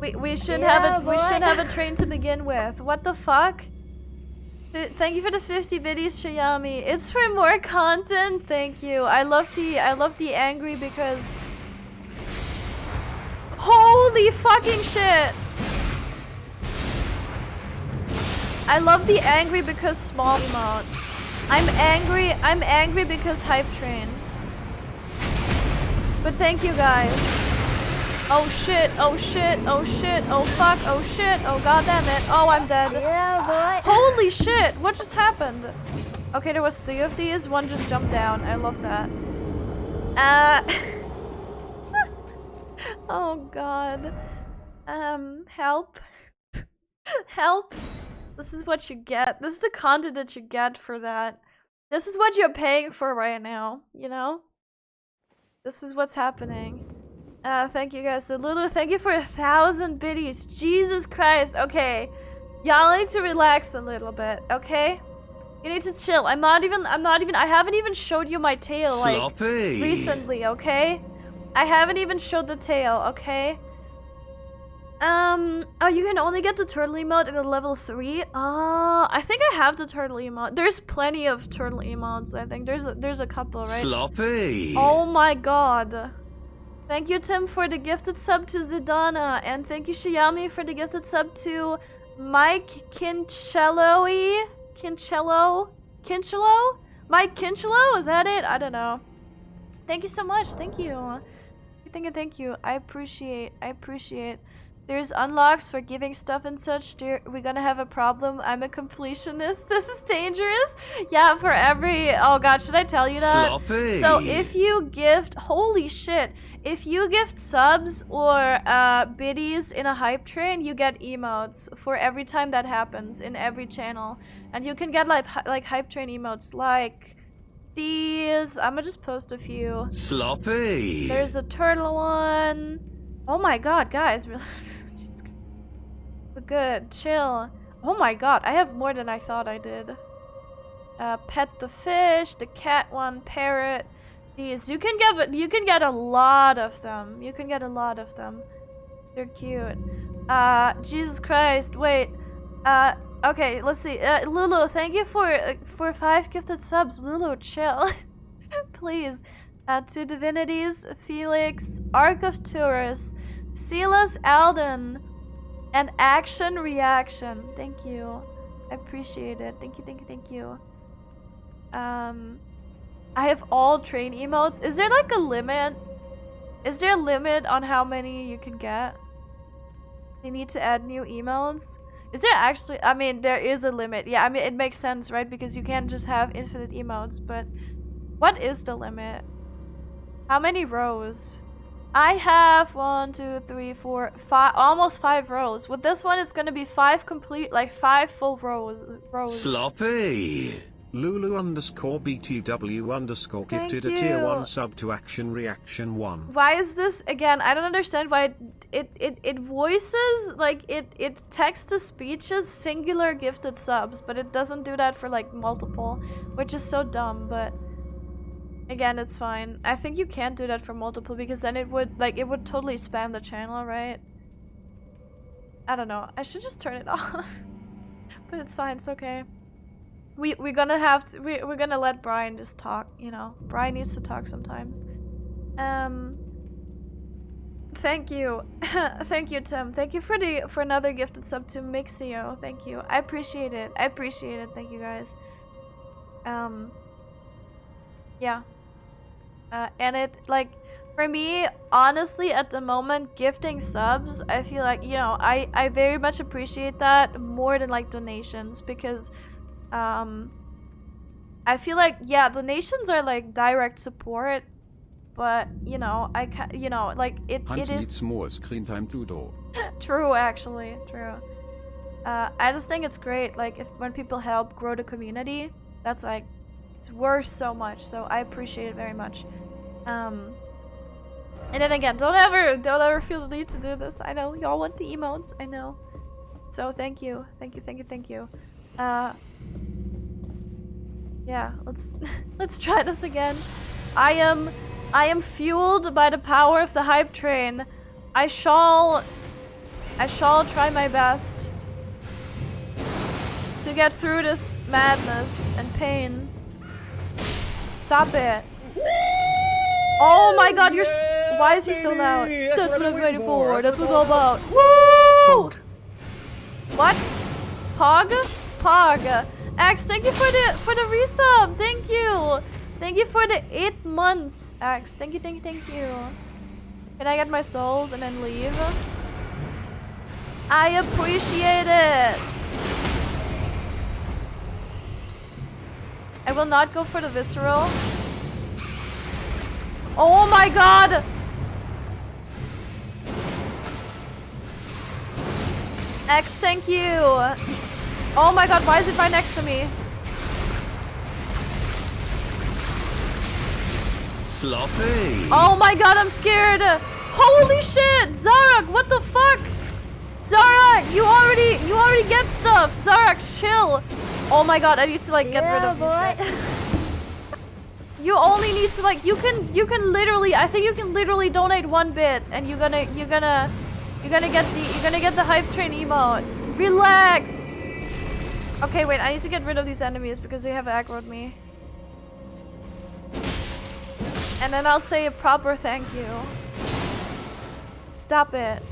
We should have a train to begin with. What the fuck? Thank you for the 50 biddies, Shayami. It's for more content. Thank you. I love the angry because... Holy fucking shit! I love the angry because small emote. I'm angry because hype train. But thank you guys. Oh shit, oh shit, oh shit, oh fuck, oh shit, oh god damn it. Oh, I'm dead. Yeah, boy. Holy shit, what just happened? Okay, there was 3 of these, one just jumped down. I love that. Oh god. Help. Help. This is what you get. This is the content that you get for that. This is what you're paying for right now, you know? This is what's happening. Thank you guys. So Lulu, thank you for 1,000 biddies. Jesus Christ. Okay. Y'all need to relax a little bit, okay? You need to chill. I haven't even showed you my tail, like, Sloppy. recently, okay? I haven't even showed the tail, okay? Oh, you can only get the turtle emote at a level 3? I think I have the turtle emote. There's plenty of turtle emotes, I think. There's a couple, right? Sloppy. Oh my god. Thank you, Tim, for the gifted sub to Zidana. And thank you, Shiyami, for the gifted sub to Mike Kinchello? Mike Kinchello? Is that it? I don't know. Thank you so much. Thank you. Thank you. I appreciate. There's unlocks for giving stuff and such. We're gonna have a problem. I'm a completionist. This is dangerous. Yeah, for every... Oh god, should I tell you that? Sloppy. So if you gift... Holy shit. If you gift subs or biddies in a hype train, you get emotes for every time that happens in every channel. And you can get like hype train emotes like... these. I'm gonna just post a few. Sloppy. There's a turtle one. Oh my god, guys. Good, chill. Oh my god, I have more than I thought I did. Pet the fish, the cat one, parrot. These. You can get a lot of them. They're cute. Jesus Christ, wait. Okay, let's see. Lulu, thank you for 5 gifted subs. Lulu, chill. Please. To Divinities, Felix, Arc of Tourists, Silas Alden, and Action Reaction. Thank you. I appreciate it. Thank you. I have all train emotes. Is there like a limit? Is there a limit on how many you can get? They need to add new emotes. Is there actually? I mean, there is a limit. Yeah, I mean, it makes sense, right? Because you can't just have infinite emotes, but what is the limit? How many rows? I have 1, 2, 3, 4, 5, almost 5 rows. With this one, it's gonna be 5 complete, like 5 full rows. Sloppy. Lulu_BTW_ gifted a tier 1 sub to Action Reaction 1. Why is this again? I don't understand why it voices like it text to speech is singular gifted subs, but it doesn't do that for like multiple, which is so dumb, but again, it's fine. I think you can't do that for multiple because then it would totally spam the channel, right? I don't know. I should just turn it off. But it's fine. It's okay. We're gonna have to. We're gonna let Brian just talk. You know, Brian needs to talk sometimes. Thank you, thank you, Tim. Thank you for another gifted sub to Mixio. Thank you. I appreciate it. Thank you guys. Yeah. And it like For me, honestly, at the moment, gifting subs, I feel like, you know, I very much appreciate that more than like donations, because I feel like, yeah, donations are like direct support, but you know, you know, like it Hans is needs more screen time too, though. true, actually, true. I just think it's great, like when people help grow the community, that's like, it's worth so much, so I appreciate it very much. And then again, don't ever feel the need to do this. I know y'all want the emotes, I know. So thank you. Yeah, let's try this again. I am fueled by the power of the hype train. I shall try my best to get through this madness and pain. Stop it. Oh my god, why is he so loud? That's what I'm waiting for. That's what it's all about. Woo! What? Pog? Pog. Axe, thank you for the resub. Thank you. Thank you for the 8 months, Axe. Thank you. Can I get my souls and then leave? I appreciate it. I will not go for the visceral. Oh my god! X, thank you! Oh my god, why is it right next to me? Sloppy! Oh my god, I'm scared! Holy shit! Zarak, what the fuck? Zarak, you already get stuff! Zarak, chill! Oh my god, I need to like get rid of these guys. You only need to like, you can literally, I think you can literally donate 1 bit and you're gonna get the hype train emote. Relax. Okay, wait, I need to get rid of these enemies because they have aggroed me. And then I'll say a proper thank you. Stop it.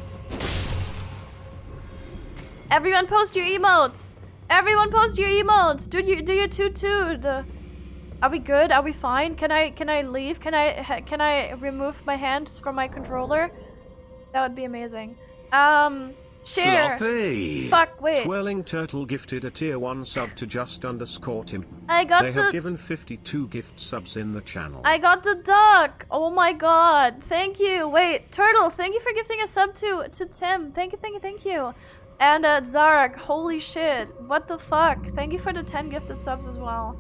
Everyone post your emotes. Everyone post your emotes. Do your toot. Are we good? Are we fine? Can I leave? Can I remove my hands from my controller? That would be amazing. Share. Sloppy. Fuck, wait. Twirling Turtle gifted a tier 1 sub to just underscore him. They have given 52 gift subs in the channel. I got the duck. Oh my god. Thank you. Wait, Turtle, thank you for gifting a sub to Tim. Thank you. And Zarak, holy shit. What the fuck? Thank you for the 10 gifted subs as well.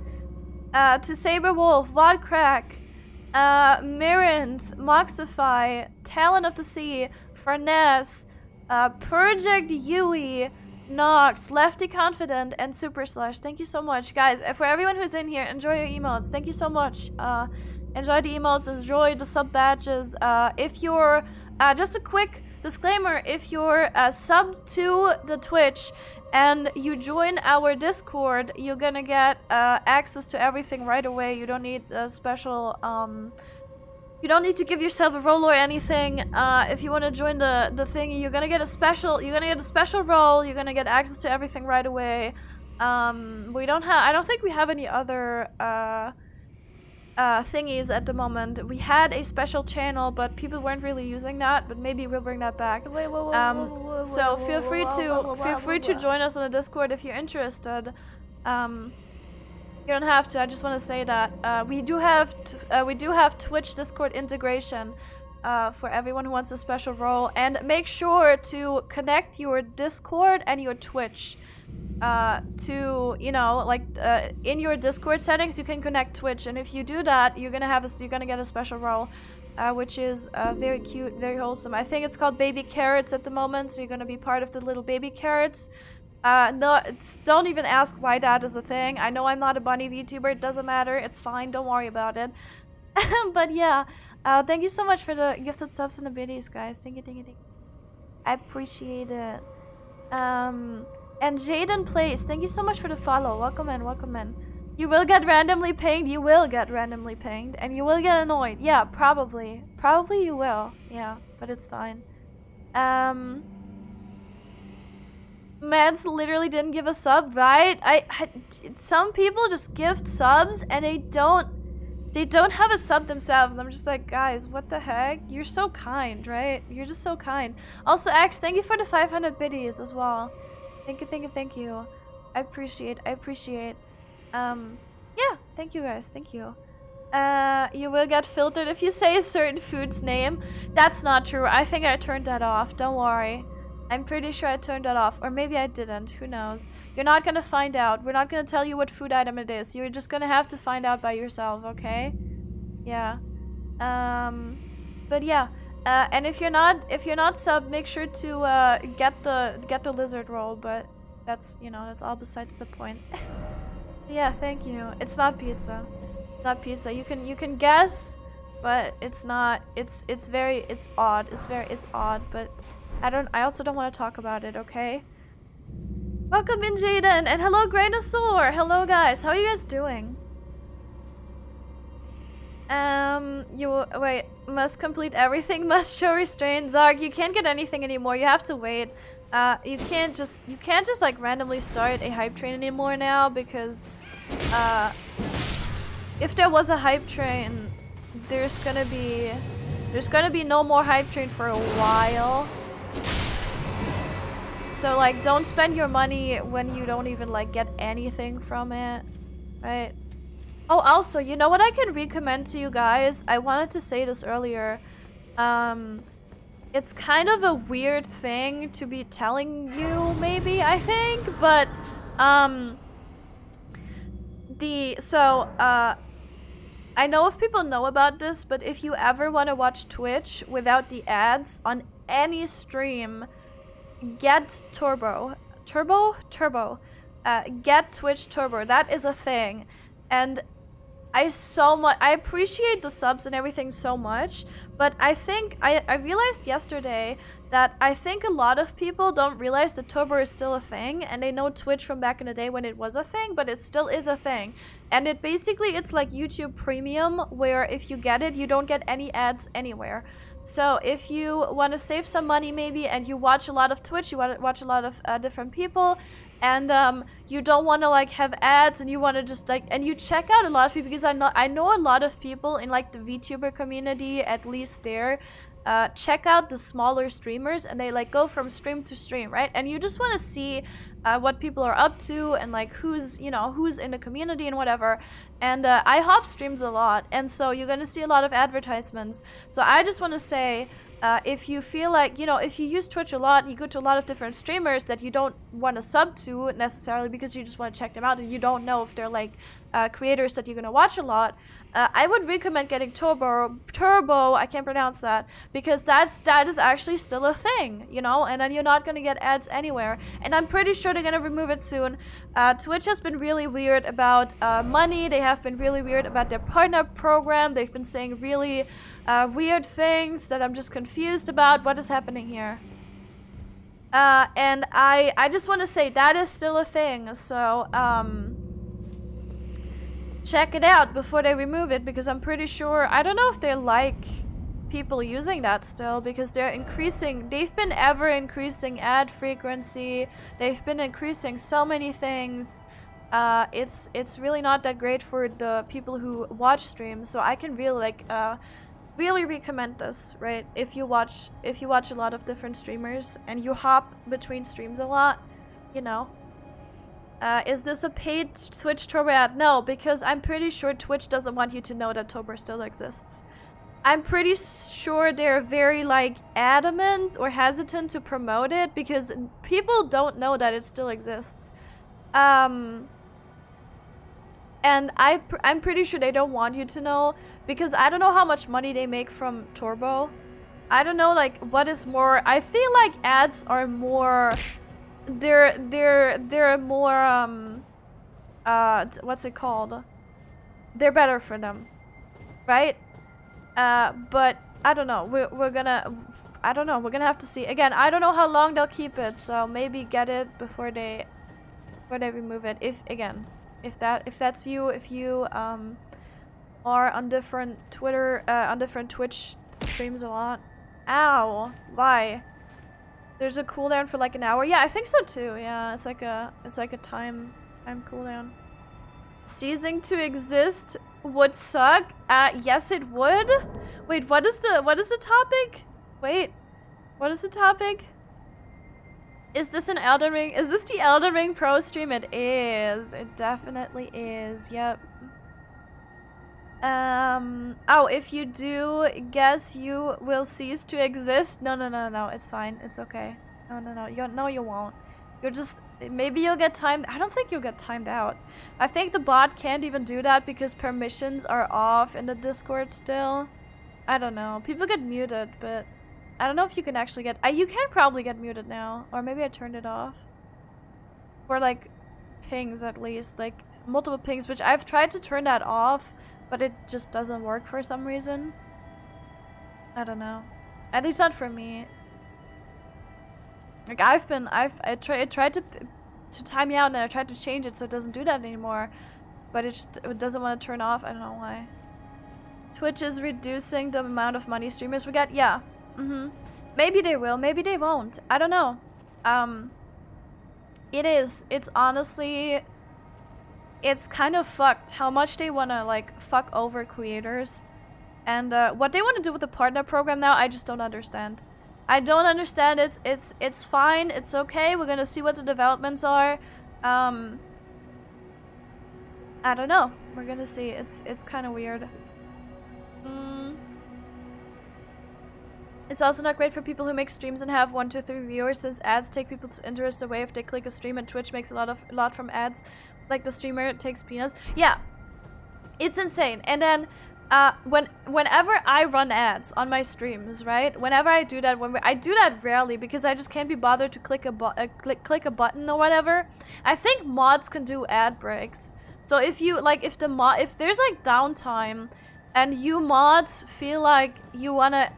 To Saberwolf, Vodcrack, Mirinth, Moxify, Talon of the Sea, Furness, Project Yui, Nox, Lefty Confident, and Super Slush. Thank you so much, guys. For everyone who's in here, enjoy your emotes. Thank you so much. Enjoy the emotes, enjoy the sub badges. If you're, just a quick disclaimer, if you're sub to the Twitch and you join our Discord, you're gonna get access to everything right away. You don't need a special, you don't need to give yourself a role or anything. If you want to join the thing, you're gonna get a special role. You're gonna get access to everything right away. I don't think we have any other thingies at the moment. We had a special channel, but people weren't really using that. But maybe we'll bring that back. So feel free to join us on the Discord if you're interested. You don't have to. I just want to say that we do have Twitch Discord integration for everyone who wants a special role. And make sure to connect your Discord and your Twitch. To, you know, like in your Discord settings you can connect Twitch, and if you do that you're gonna get a special role, which is very cute, very wholesome. I think it's called Baby Carrots at the moment, so you're gonna be part of the little baby carrots. No, don't even ask why that is a thing. I know I'm not a bunny VTuber, it doesn't matter, it's fine, don't worry about it. But yeah, thank you so much for the gifted subs and the biddies, guys. Thank you. I appreciate it. And Jaden Plays, thank you so much for the follow. Welcome in. You will get randomly pinged. And you will get annoyed. Yeah, probably. Probably you will. Yeah, but it's fine. Mads literally didn't give a sub, right? Some people just gift subs and they don't They don't have a sub themselves, and I'm just like, guys, what the heck? You're so kind, right? You're just so kind. Also, X, thank you for the 500 biddies as well. Thank you, thank you, thank you. I appreciate. Yeah, thank you guys, thank you. You will get filtered if you say a certain food's name. That's not true. I think I turned that off, don't worry. I'm pretty sure I turned that off, or maybe I didn't, who knows. You're not gonna find out. We're not gonna tell you what food item it is. You're just gonna have to find out by yourself, okay? Yeah. But yeah. And if you're not sub, make sure to get the lizard roll, but that's, you know, that's all besides the point. Yeah, thank you. It's not pizza. Not pizza. You can guess, but it's not. It's odd. It's odd, but I also don't want to talk about it, okay? Welcome in, Jaden, and hello, Grainosaur. Hello, guys. How are you guys doing? Wait. Must complete everything. Must show restraint. Zarg, you can't get anything anymore. You have to wait. You can't just like randomly start a hype train anymore now because, if there was a hype train, there's gonna be no more hype train for a while. So like, don't spend your money when you don't even like get anything from it, right? Oh, also, you know what I can recommend to you guys? I wanted to say this earlier. It's kind of a weird thing to be telling you, maybe, I think, but I know if people know about this, but if you ever want to watch Twitch without the ads on any stream, get Turbo. Get Twitch Turbo. That is a thing. And I appreciate the subs and everything so much, but I think I realized yesterday that I think a lot of people don't realize that Turbo is still a thing, and they know Twitch from back in the day when it was a thing, but it still is a thing. And it's like YouTube Premium, where if you get it, you don't get any ads anywhere. So if you want to save some money maybe, and you watch a lot of Twitch, you want to watch a lot of different people, and you don't want to like have ads, and you want to just like, and you check out a lot of people, because I know a lot of people in like the VTuber community, at least there, check out the smaller streamers, and they like go from stream to stream, right? And you just want to see what people are up to, and like who's in the community and whatever. And IHOP streams a lot, and so you're gonna see a lot of advertisements. So I just want to say, if you feel like, if you use Twitch a lot, you go to a lot of different streamers that you don't want to sub to necessarily because you just want to check them out and you don't know if they're like creators that you're going to watch a lot, I would recommend getting Turbo, I can't pronounce that, because that is actually still a thing, and then you're not going to get ads anywhere. And I'm pretty sure they're going to remove it soon. Twitch has been really weird about money. They have been really weird about their partner program. They've been saying really weird things that I'm just confused about. What is happening here? And I just want to say that is still a thing, so check it out before they remove it, because I'm pretty sure, I don't know if they like people using that still, because they've been ever increasing ad frequency, they've been increasing so many things. It's really not that great for the people who watch streams, so I can really really recommend this, right? If you watch a lot of different streamers and you hop between streams a lot, is this a paid Twitch Turbo ad? No, because I'm pretty sure Twitch doesn't want you to know that Turbo still exists. I'm pretty sure they're very adamant or hesitant to promote it because people don't know that it still exists. And I'm pretty sure they don't want you to know, because I don't know how much money they make from Turbo. I don't know what is more. I feel like ads are more, they're more what's it called? They're better for them, right? But I don't know. We're gonna have to see. Again, I don't know how long they'll keep it, so maybe get it before they remove it. If that's you, if you are on different Twitch streams a lot. Ow! Why? There's a cooldown for an hour. Yeah, I think so too. Yeah, it's like a time cooldown. Ceasing to exist would suck. Yes, it would. Wait, what is the topic? Wait, what is the topic? Is this an Elden Ring? Is this the Elden Ring Pro stream? It is. It definitely is. Yep. Oh, if you do guess you will cease to exist. No. It's fine. It's okay. No. You won't. You're just, maybe you'll get timed. I don't think you'll get timed out. I think the bot can't even do that because permissions are off in the Discord still. I don't know. People get muted, but I don't know if you can actually get, you can probably get muted now. Or maybe I turned it off. For like pings at least, like multiple pings, which I've tried to turn that off, but it just doesn't work for some reason. I don't know. At least not for me. Like I tried to time me out, and I tried to change it so it doesn't do that anymore. But it doesn't want to turn off. I don't know why. Twitch is reducing the amount of money streamers we get. Yeah. Maybe they will. Maybe they won't. I don't know. It's honestly, it's kind of fucked how much they want to like fuck over creators, and what they want to do with the partner program now, I just don't understand. I don't understand. It's fine. It's okay. We're gonna see what the developments are. I don't know. We're gonna see. It's kind of weird. It's also not great for people who make streams and have 1 to 3 viewers, since ads take people's interest away if they click a stream, and Twitch makes a lot from ads. Like the streamer takes peanuts. Yeah, it's insane. And then whenever I run ads on my streams, right? Whenever I do that, I do that rarely because I just can't be bothered to click a button or whatever. I think mods can do ad breaks. So if you like, if there's like downtime, and you mods feel like you wanna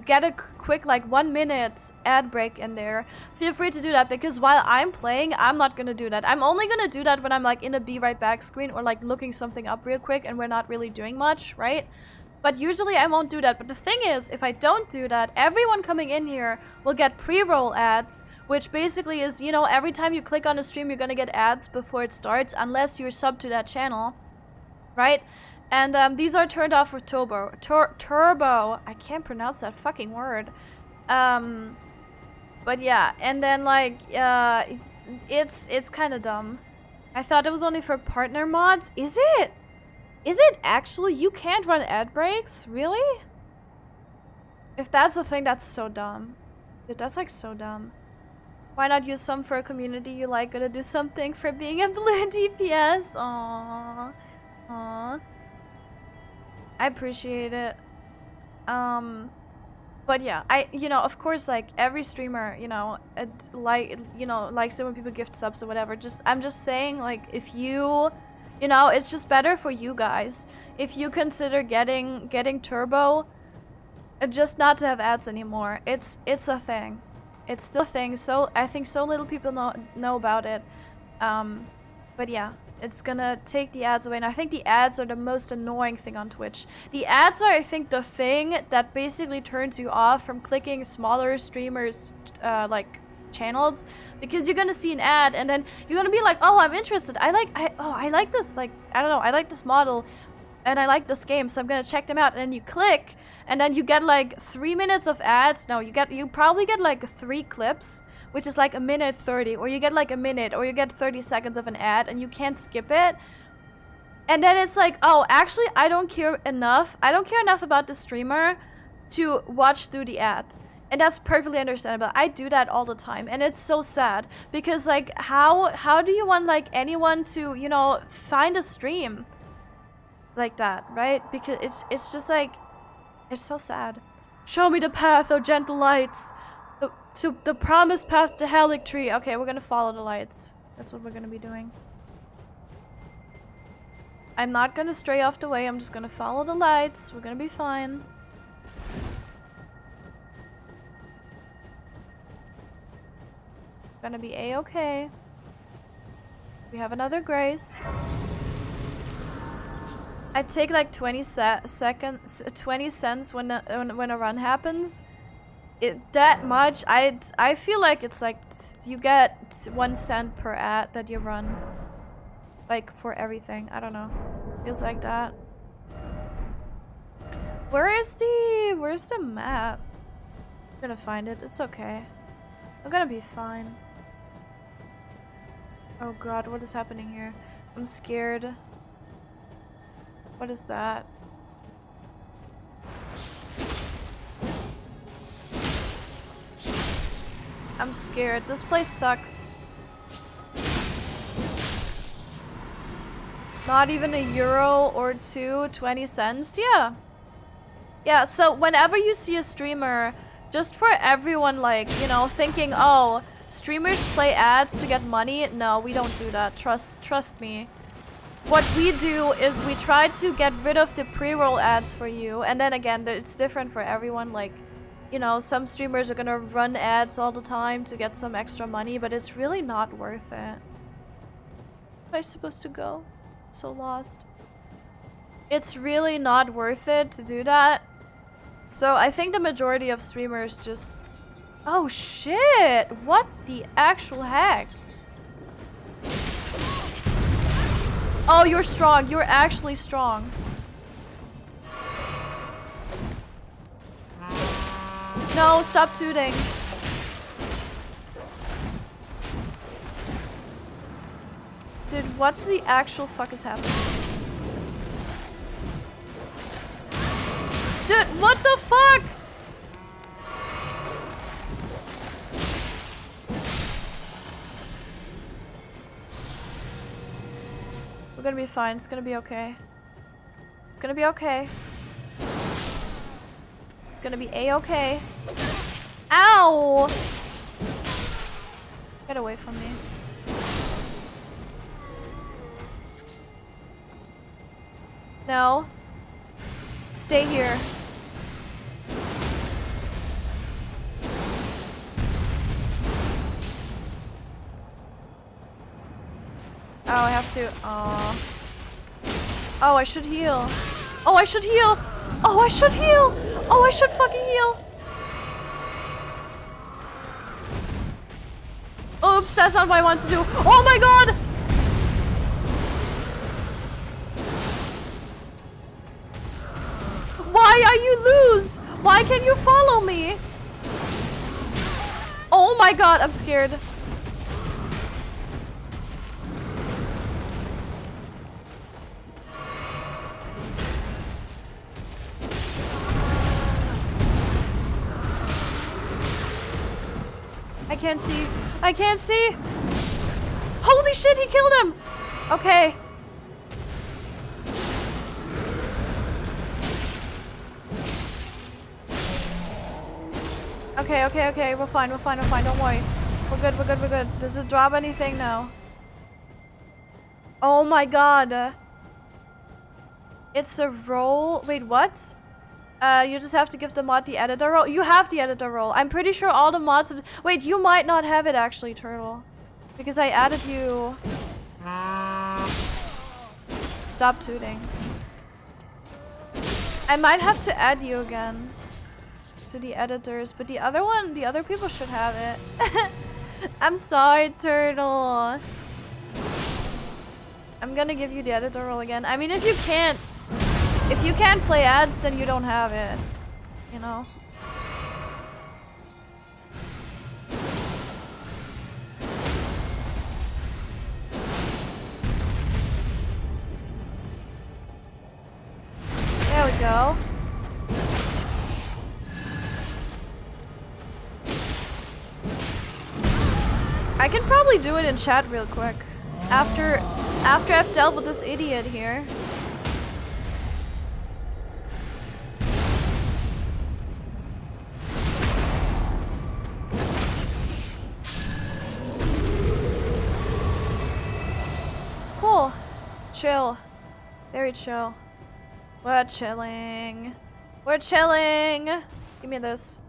get a quick like 1 minute ad break in there, feel free to do that, because while I'm playing, I'm not gonna do that. I'm only gonna do that when I'm like in a be right back screen or like looking something up real quick and we're not really doing much, right? But usually I won't do that. But the thing is, if I don't do that, everyone coming in here will get pre-roll ads, which basically is, you know, every time you click on a stream, you're gonna get ads before it starts, unless you're subbed to that channel, right? And these are turned off for turbo. Turbo. I can't pronounce that fucking word. But yeah, and then like it's kind of dumb. I thought it was only for partner mods. Is it? Is it actually? You can't run ad breaks? Really? If that's the thing, that's so dumb. Dude, that's like so dumb. Why not use some for a community you like? Gonna do something for being a blue DPS? Aww. Aww. I appreciate it. But yeah, you know, of course, like every streamer, you know, likes it when people gift subs or whatever. I'm just saying, like, if you know, it's just better for you guys if you consider getting turbo, just not to have ads anymore. It's a thing. It's still a thing. So I think so little people know about it. But yeah. It's gonna take the ads away, and I think the ads are the most annoying thing on Twitch. The ads are, I think, the thing that basically turns you off from clicking smaller streamers, like, channels, because you're gonna see an ad, and then you're gonna be like, oh, I'm interested. I like this, like, I don't know, I like this model, and I like this game, so I'm gonna check them out. And then you click, and then you get like 3 minutes of ads. No, you probably get like 3 clips, which is like 1:30, or you get like a minute, or you get 30 seconds of an ad, and you can't skip it. And then it's like, oh, actually, I don't care enough about the streamer to watch through the ad. And that's perfectly understandable. I do that all the time, and it's so sad, because like, how do you want like anyone to, you know, find a stream like that, right? Because it's just like, it's so sad. Show me the path, oh gentle lights. To the promised path to Helic Tree. Okay, we're gonna follow the lights. That's what we're gonna be doing. I'm not gonna stray off the way. I'm just gonna follow the lights. We're gonna be fine. Gonna be a-okay. We have another grace. I take like 20 cents when a run happens. That much, I feel like it's like you get 1 cent per ad that you run. Like, for everything. I don't know. Feels like that. Where's the map? I'm gonna find it. It's okay. I'm gonna be fine. Oh god, what is happening here? I'm scared. What is that? I'm scared. This place sucks. Not even €1 or 20 cents? Yeah. Yeah, so whenever you see a streamer, just for everyone, like, you know, thinking, oh, streamers play ads to get money. No, we don't do that. Trust me. What we do is we try to get rid of the pre-roll ads for you. And then again, it's different for everyone. Like, you know, some streamers are gonna run ads all the time to get some extra money, but it's really not worth it. Where am I supposed to go? So lost. It's really not worth it to do that. So I think the majority of streamers just... Oh shit! What the actual heck? Oh, you're strong. You're actually strong. No, stop tooting. Dude, what the actual fuck is happening? Dude, what the fuck? We're gonna be fine. It's gonna be okay. It's gonna be okay. It's gonna be a-okay. Ow! Get away from me. No. Stay here. Oh, I have to. Oh. Oh, I should heal. Oh, I should heal. Oh, I should heal. Oh, I should fucking heal. Oops, that's not what I want to do. Oh my god! Why are you lose? Why can you follow me? Oh my god, I'm scared. I can't see. I can't see. Holy shit, he killed him. Okay. Okay. We're fine. Don't worry. We're good. Does it drop anything? No. Oh my god. It's a role. Wait, what? You just have to give the mod the editor role. You have the editor role. I'm pretty sure all the mods have... Wait, you might not have it actually, Turtle. Because I added you... Stop tooting. I might have to add you again. To the editors, but the other people should have it. I'm sorry, Turtle. I'm gonna give you the editor role again. I mean, if you can't play ads, then you don't have it. You know? There we go. I can probably do it in chat real quick. After I've dealt with this idiot here. Cool. Chill. Very chill. We're chilling. We're chilling. Give me this.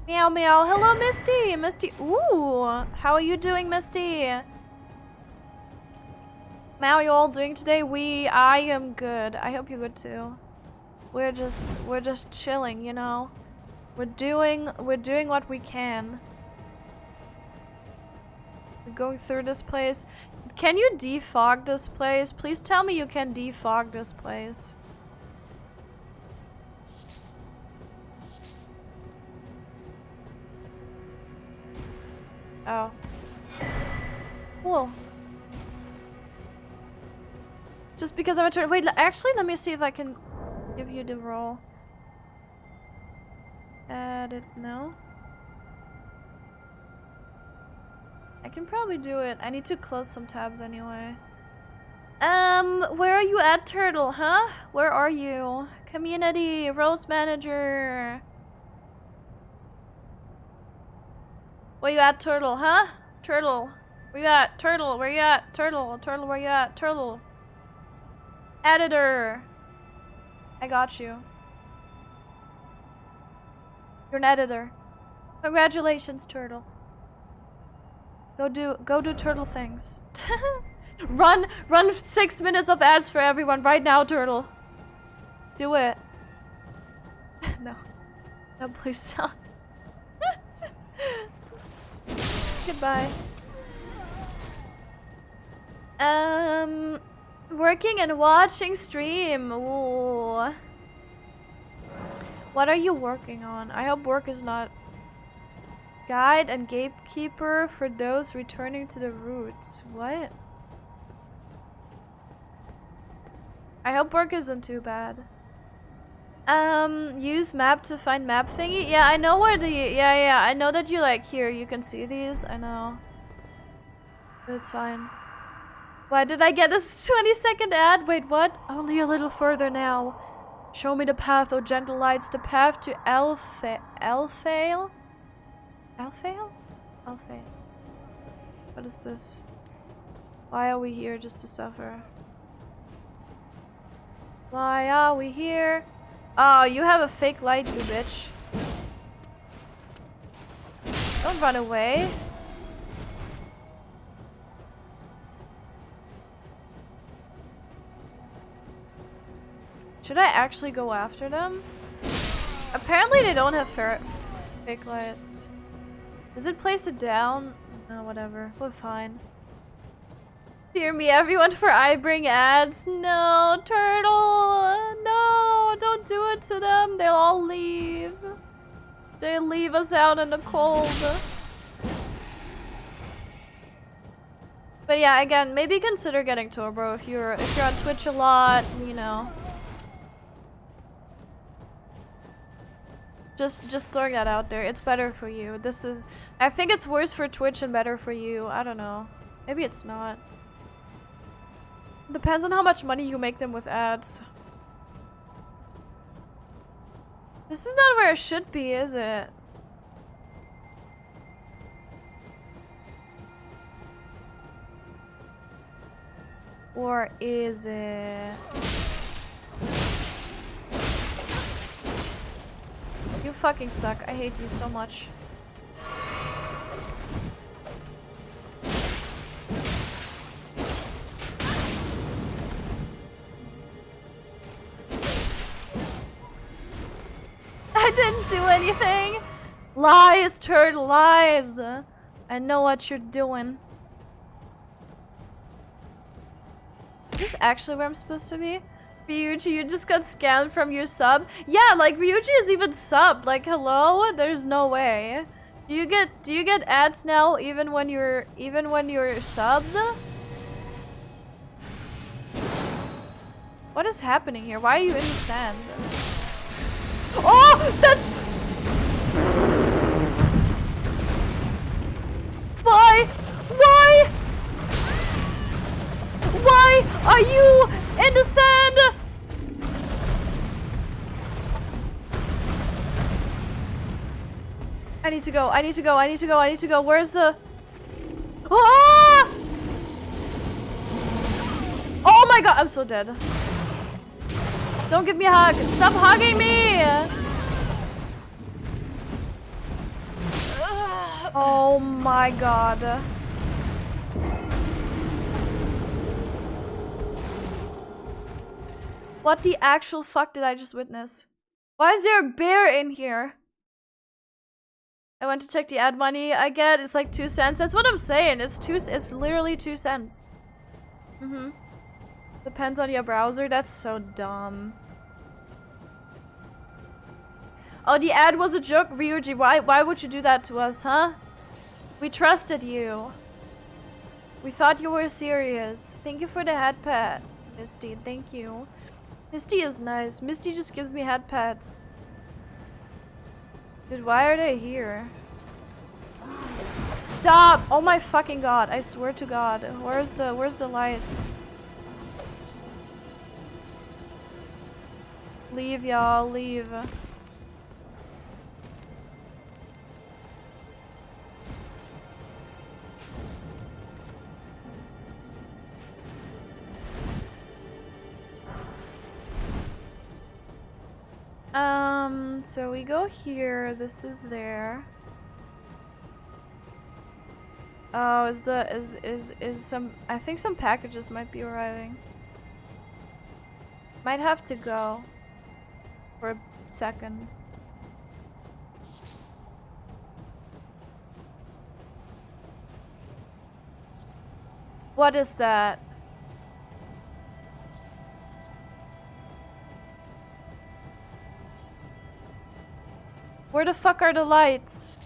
Meow meow. Hello, Misty. Misty. Ooh. How are you doing, Misty? How are you all doing today? I am good. I hope you're good too. We're just chilling, you know. We're doing what we can. We're going through this place. Can you defog this place? Please tell me you can defog this place. Oh. Cool. Just because I'm a turn. Wait, actually, let me see if I can give you the role. Edit, no. I can probably do it. I need to close some tabs anyway. Where are you at, Turtle, huh? Where are you? Community, roles manager. Where you at, Turtle, huh? Turtle. Where you at? Turtle, where you at? Turtle, Turtle, where you at? Turtle. Editor. I got you. You're an editor. Congratulations, Turtle. Go do turtle things. run 6 minutes of ads for everyone right now, Turtle. Do it. No. No, please don't. Goodbye. Working and watching stream. Ooh. What are you working on? I hope work is not guide and gatekeeper for those returning to the roots. What? I hope work isn't too bad. Use map to find map thingy. Yeah, I know where the yeah, I know that you like here. You can see these. I know. But it's fine. Why did I get a 20-second ad? Wait, what? Only a little further now. Show me the path, oh gentle lights, the path to Elfale? Elfale? Elfale? What is this? Why are we here just to suffer? Why are we here? Oh, you have a fake light, you bitch. Don't run away. Should I actually go after them? Apparently they don't have fake lights. Does it place it down? No, whatever. We're fine. Hear me, everyone, for I bring ads. No, Turtle! No, don't do it to them. They'll all leave. They'll leave us out in the cold. But yeah, again, maybe consider getting Turbo if you're on Twitch a lot, you know. Just throwing that out there. It's better for you. I think it's worse for Twitch and better for you. I don't know. Maybe it's not. Depends on how much money you make them with ads. This is not where it should be, is it? Or is it? You fucking suck. I hate you so much. I didn't do anything. Lies, Turtle, lies. I know what you're doing. Is this actually where I'm supposed to be? Ryuji, you just got scammed from your sub? Yeah, like Ryuji is even subbed. Like, hello? There's no way. Do you get ads now even when you're subbed? What is happening here? Why are you in the sand? Oh, that's why are you in the sand? I need to go. Where's the... Ah! Oh my god, I'm so dead. Don't give me a hug. Stop hugging me! Oh my god. What the actual fuck did I just witness? Why is there a bear in here? I went to check the ad money I get. It's like 2 cents. That's what I'm saying. It's literally 2 cents. Depends on your browser. That's so dumb. Oh, the ad was a joke, Ryuji. Why would you do that to us, huh? We trusted you. We thought you were serious. Thank you for the head pat, Misty. Thank you. Misty is nice. Misty just gives me head pats. Dude, why are they here? Stop! Oh my fucking god! I swear to God. Where's the lights? Leave, y'all. Leave. So we go here. This is there. Oh, is some, I think some packages might be arriving. Might have to go for a second. What is that? Where the fuck are the lights?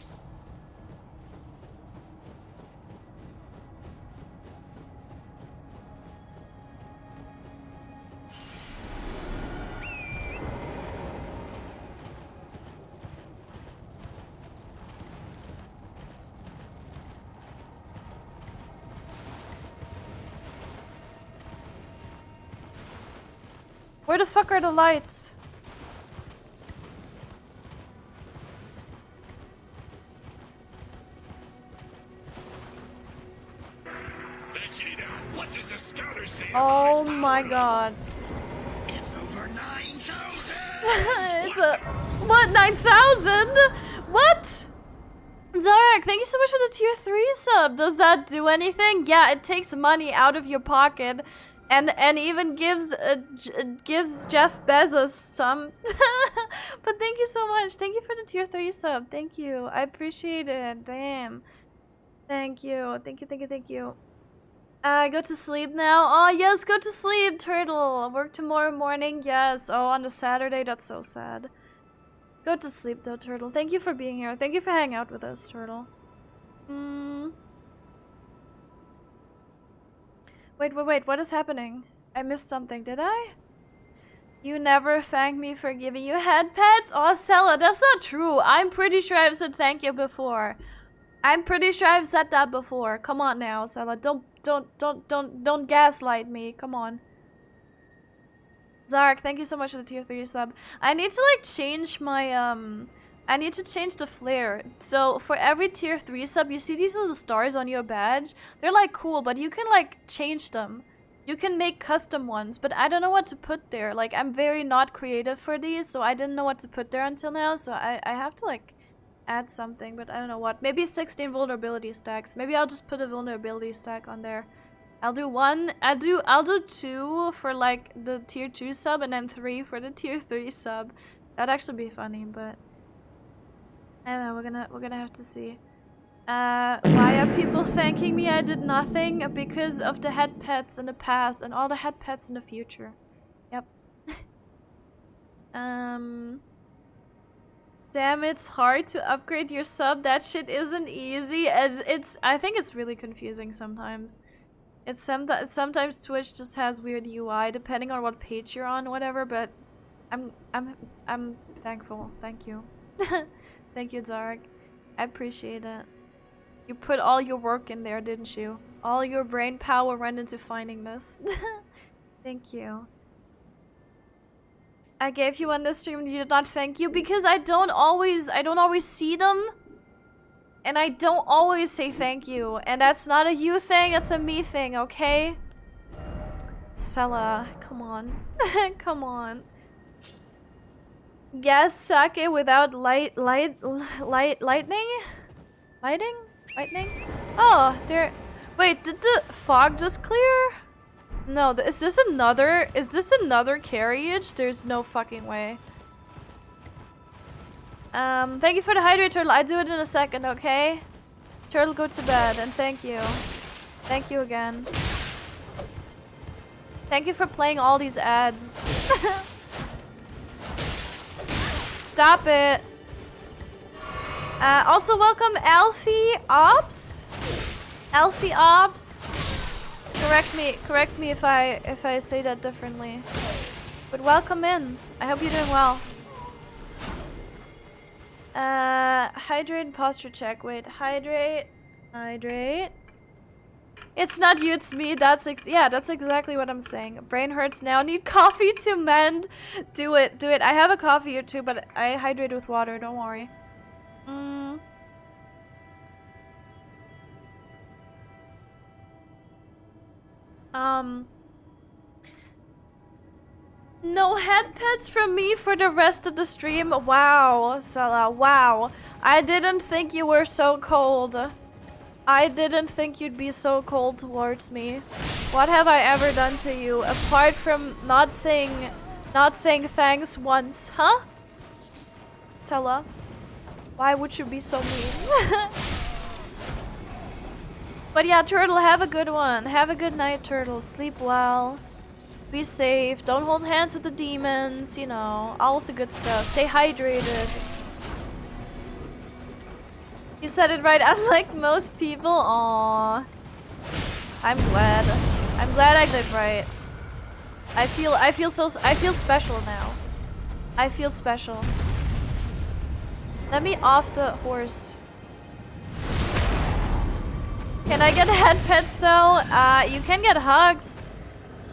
Where the fuck are the lights? Vegeta, what does the scouter say? Oh my god. It's over 9,000! It's a... What? 9,000? What? Zarek, thank you so much for the tier 3 sub. Does that do anything? Yeah, it takes money out of your pocket. And even gives Jeff Bezos some. But thank you so much. Thank you for the tier 3 sub. Thank you. I appreciate it. Damn. Thank you. Thank you, thank you, thank you. Go to sleep now. Oh, yes, go to sleep, Turtle. Work tomorrow morning. Yes. Oh, on a Saturday. That's so sad. Go to sleep, though, Turtle. Thank you for being here. Thank you for hanging out with us, Turtle. Wait. What is happening? I missed something. Did I? You never thanked me for giving you head pets? Oh, Sella, that's not true. I'm pretty sure I've said thank you before. I'm pretty sure I've said that before. Come on now, Sella. Don't gaslight me. Come on. Zark, thank you so much for the tier 3 sub. I need to like change my I need to change the flare. So for every tier 3 sub, you see these little stars on your badge? They're like cool, but you can like change them. You can make custom ones, but I don't know what to put there. Like I'm very not creative for these, so I didn't know what to put there until now. So I have to like add something, but I don't know what. Maybe 16 vulnerability stacks. Maybe I'll just put a vulnerability stack on there. I'll do one. I'll do 2 for like the tier 2 sub and then 3 for the tier 3 sub. That'd actually be funny, but I don't know. We're gonna have to see. Why are people thanking me? I did nothing because of the head pets in the past and all the head pets in the future. Yep. Damn, it's hard to upgrade your sub. That shit isn't easy. I think it's really confusing sometimes. It's sometimes Twitch just has weird UI depending on what page you're on, whatever. But I'm thankful. Thank you. Thank you, Zarek. I appreciate it. You put all your work in there, didn't you? All your brain power went into finding this. Thank you. I gave you on the stream, you did not thank you because I don't always see them. And I don't always say thank you. And that's not a you thing, that's a me thing, okay? Sella, come on. Come on. Gas sake without lightning? Lightning? Oh, there. Wait, did the fog just clear? No, is this another carriage? There's no fucking way. Thank you for the hydrate, Turtle. I'll do it in a second, okay? Turtle, go to bed, and thank you. Thank you again. Thank you for playing all these ads. Stop it. Also, welcome Alfie Ops. Alfie Ops. Correct me if I say that differently. But welcome in. I hope you're doing well. Hydrate and posture check. Wait, hydrate. It's not you, it's me. That's exactly what I'm saying. Brain hurts now. Need coffee to mend. Do it. I have a coffee or two, but I hydrate with water. Don't worry. No head pets from me for the rest of the stream. Wow, Salah. Wow. I didn't think you were so cold. I didn't think you'd be so cold towards me. What have I ever done to you apart from not saying thanks once, huh? Salah, why would you be so mean? But yeah, Turtle, have a good one. Have a good night, Turtle. Sleep well. Be safe. Don't hold hands with the demons, you know, all of the good stuff. Stay hydrated. You said it right, unlike most people. Aww. I'm glad. I'm glad I did right. I feel special now. I feel special. Let me off the horse. Can I get head pets though? You can get hugs.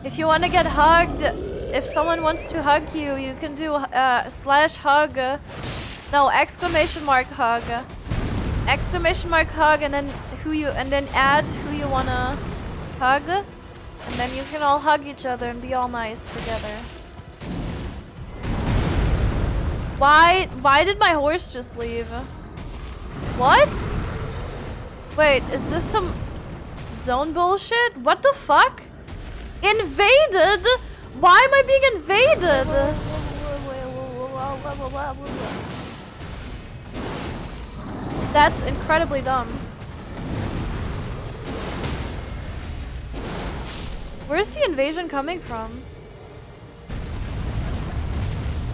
If you want to get hugged, if someone wants to hug you, you can do /hug. No, exclamation mark hug. Exclamation mark hug, and then add who you wanna hug, and then you can all hug each other and be all nice together. Why did my horse just leave? What? Wait, is this some zone bullshit? What the fuck? Invaded? Why am I being invaded? That's incredibly dumb. Where's the invasion coming from?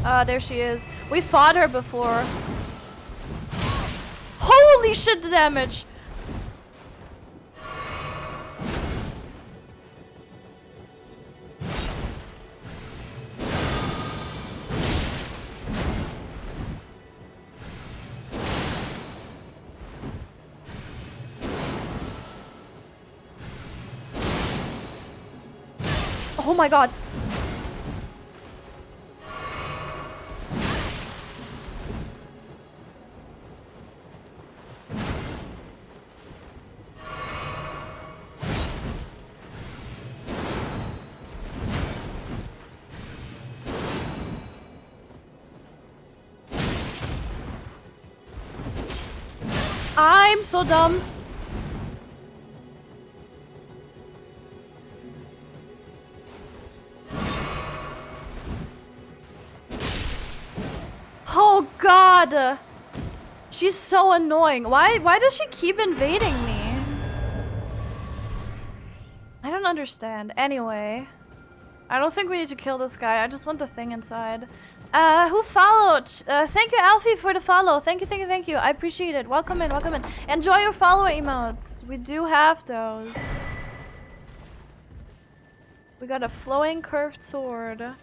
There she is. We fought her before. Holy shit, the damage! Oh my god. I'm so dumb. Oh god! She's so annoying. Why does she keep invading me? I don't understand. Anyway. I don't think we need to kill this guy. I just want the thing inside. Who followed? Thank you, Alfie, for the follow. Thank you. I appreciate it. Welcome in. Enjoy your follow emotes. We do have those. We got a flowing curved sword.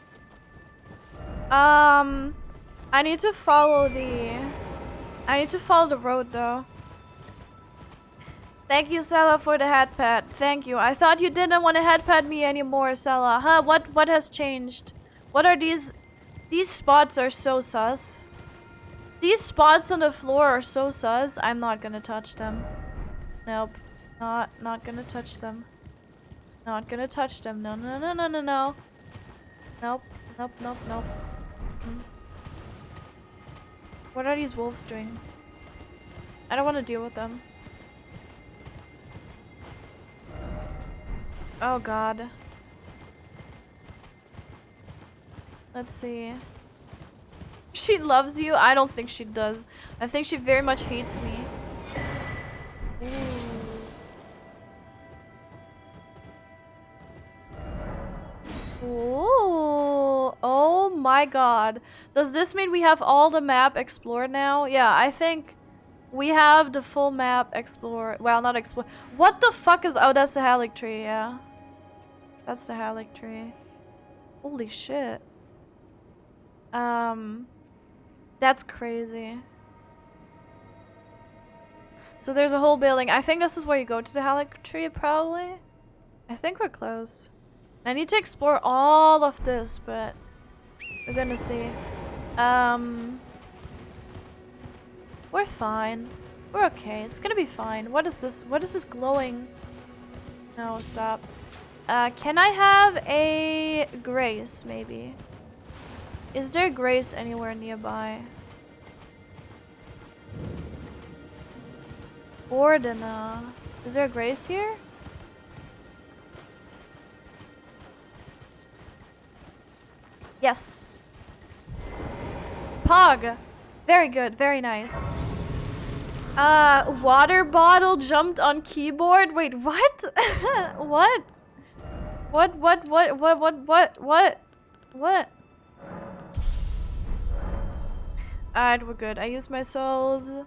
I need to follow the road though. Thank you, Sella, for the head pet. Thank you. I thought you didn't want to head pet me anymore, Sella. Huh? What has changed? What are these? These spots are so sus. These spots on the floor are so sus. I'm not gonna touch them. Nope. Not gonna touch them. Not gonna touch them. No. Nope. What are these wolves doing? I don't want to deal with them. Oh god. Let's see. She loves you? I don't think she does. I think she very much hates me. Ooh. Oh my god. Does this mean we have all the map explored now? Yeah, I think we have the full map explored. Well, not explored. What the fuck is... Oh, that's the Halleck tree, yeah. That's the Halleck tree. Holy shit. That's crazy. So there's a whole building. I think this is where you go to the Halleck tree, probably. I think we're close. I need to explore all of this, but we're gonna see. We're fine. We're okay. It's gonna be fine. What is this? What is this glowing? No, stop. Can I have a Grace, maybe? Is there Grace anywhere nearby? Ordina. Is there a Grace here? Yes. Pog. Very good. Very nice. Water bottle jumped on keyboard. Wait, what? What? What? Alright, we're good. I used my souls.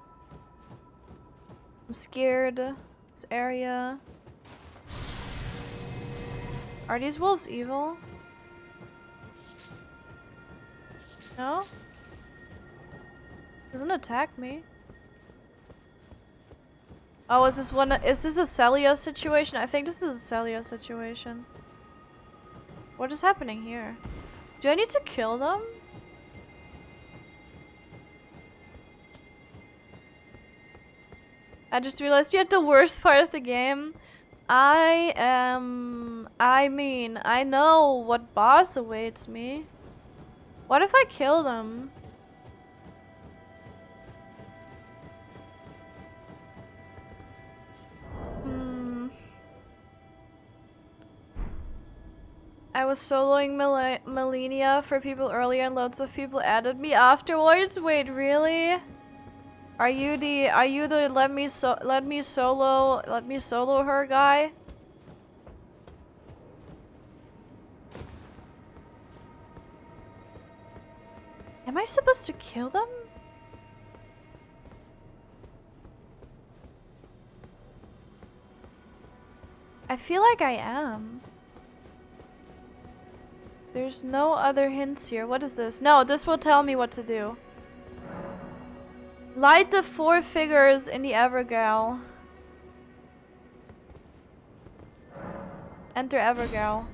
I'm scared. This area. Are these wolves evil? No? Doesn't attack me. Oh, is this a Celia situation? I think this is a Celia situation. What is happening here? Do I need to kill them? I just realized you had the worst part of the game. I mean, I know what boss awaits me. What if I kill them? I was soloing Millennia for people earlier and loads of people added me afterwards. Wait, really? Are you the let me solo her guy? Am I supposed to kill them? I feel like I am. There's no other hints here. What is this? No, this will tell me what to do. Light the 4 figures in the Evergal. Enter Evergal.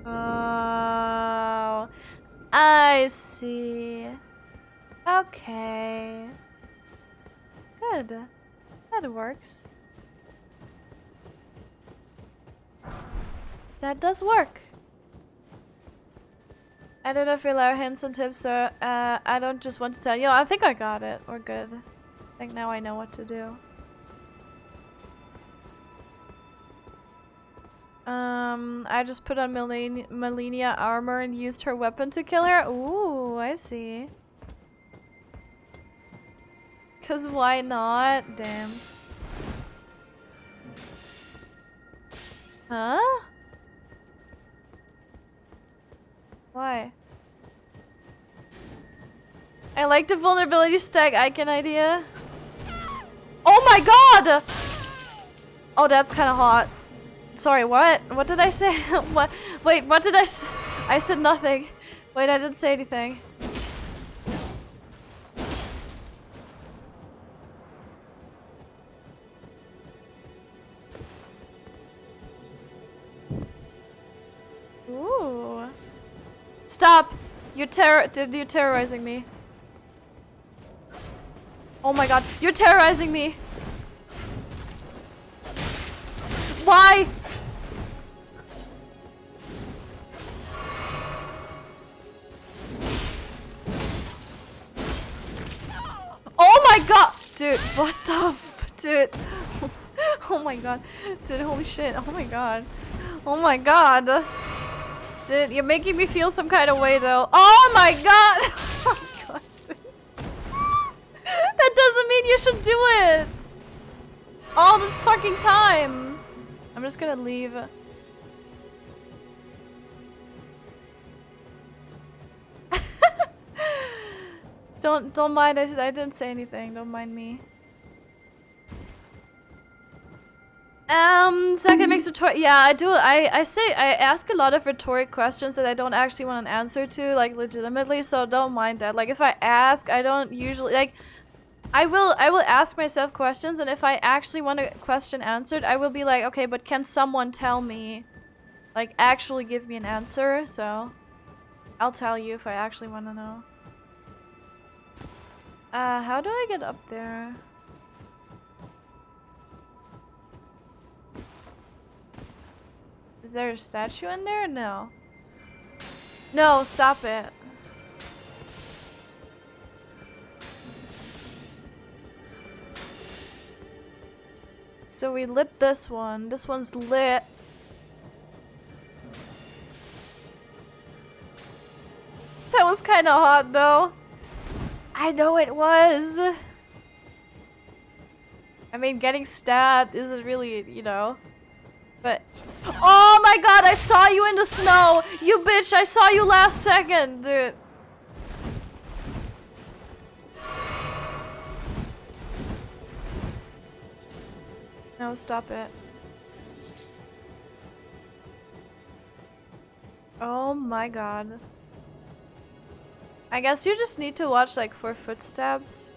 Oh, I see. Okay. Good. That works. That does work. I don't know if you allow hints and tips, so I don't just want to tell you. I think I got it. We're good. I think now I know what to do. I just put on Millennia armor and used her weapon to kill her. Ooh, I see. 'Cause why not? Damn. Huh? Why? I like the vulnerability stack icon idea. Oh my god! Oh, that's kind of hot. Sorry, what? What did I say? What? Wait, what did I say? I said nothing. Wait, I didn't say anything. Ooh. Stop! You're terrorizing me. Oh my god, you're terrorizing me! Why? Oh my god! Dude, what the dude. Oh my god. Dude, holy shit. Oh my god. Oh my god. Dude, you're making me feel some kind of way though. Oh my god! Oh my god. That doesn't mean you should do it! All this fucking time! I'm just gonna leave. Don't mind, I didn't say anything, don't mind me. Second makes rhetoric. Yeah, I do. I ask a lot of rhetoric questions that I don't actually want an answer to, like legitimately. So don't mind that. Like if I ask, I don't usually like. I will ask myself questions, and if I actually want a question answered, I will be like, okay, but can someone tell me, like actually give me an answer? So I'll tell you if I actually want to know. How do I get up there? Is there a statue in there? No. No, stop it. So we lit this one. This one's lit. That was kind of hot though. I know it was. I mean, getting stabbed isn't really, you know. But oh my god, I saw you in the snow! You bitch, I saw you last second, dude. No, stop it. Oh my god. I guess you just need to watch like for footsteps.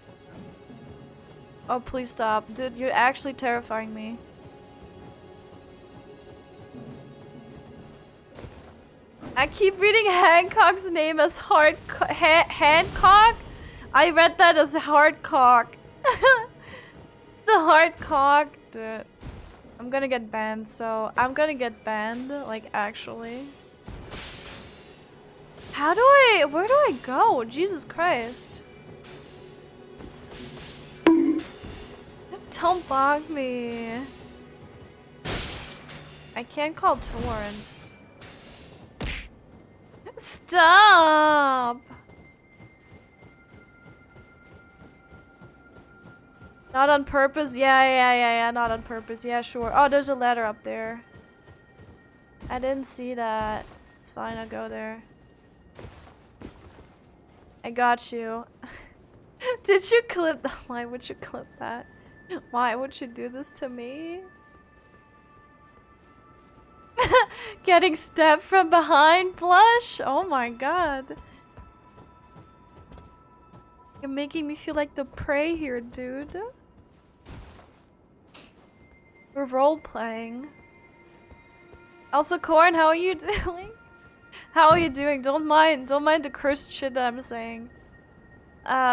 Oh, please stop. Dude, you're actually terrifying me. I keep reading Hancock's name as Hancock? I read that as Hardcock. The Hardcock. Dude. I'm gonna get banned, so I'm gonna get banned, like actually. How do I, where do I go? Jesus Christ. Don't bog me. I can't call Torn. Stop! Not on purpose? Yeah, not on purpose. Yeah, sure. Oh, there's a ladder up there. I didn't see that. It's fine, I'll go there. I got you. Did you clip that? Why would you clip that? Why would you do this to me? Getting stabbed from behind, Blush? Oh my god. You're making me feel like the prey here, dude. We're role-playing. Also, Corn, how are you doing? How are you doing? Don't mind the cursed shit that I'm saying.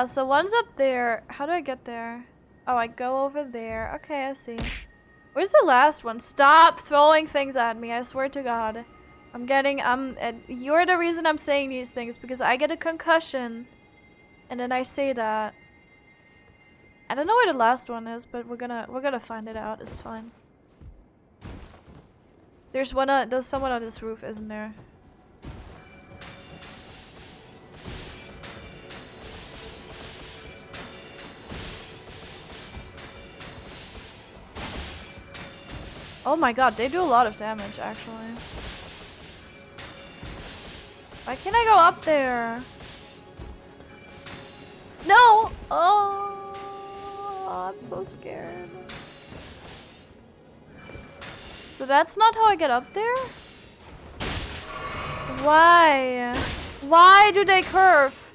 So one's up there. How do I get there? Oh, I go over there. Okay, I see. Where's the last one? Stop throwing things at me, I swear to God. You're the reason I'm saying these things, because I get a concussion. And then I say that. I don't know where the last one is, but we're gonna find it out. It's fine. There's someone on this roof, isn't there? Oh my god, they do a lot of damage, actually. Why can't I go up there? No! Oh, I'm so scared. So that's not how I get up there? Why? Why do they curve?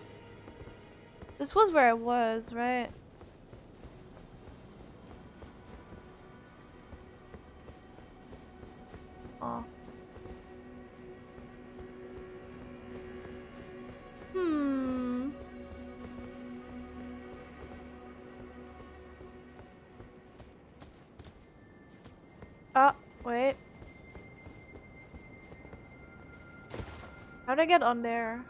This was where I was, right? Oh. Oh, wait. How'd I get on there?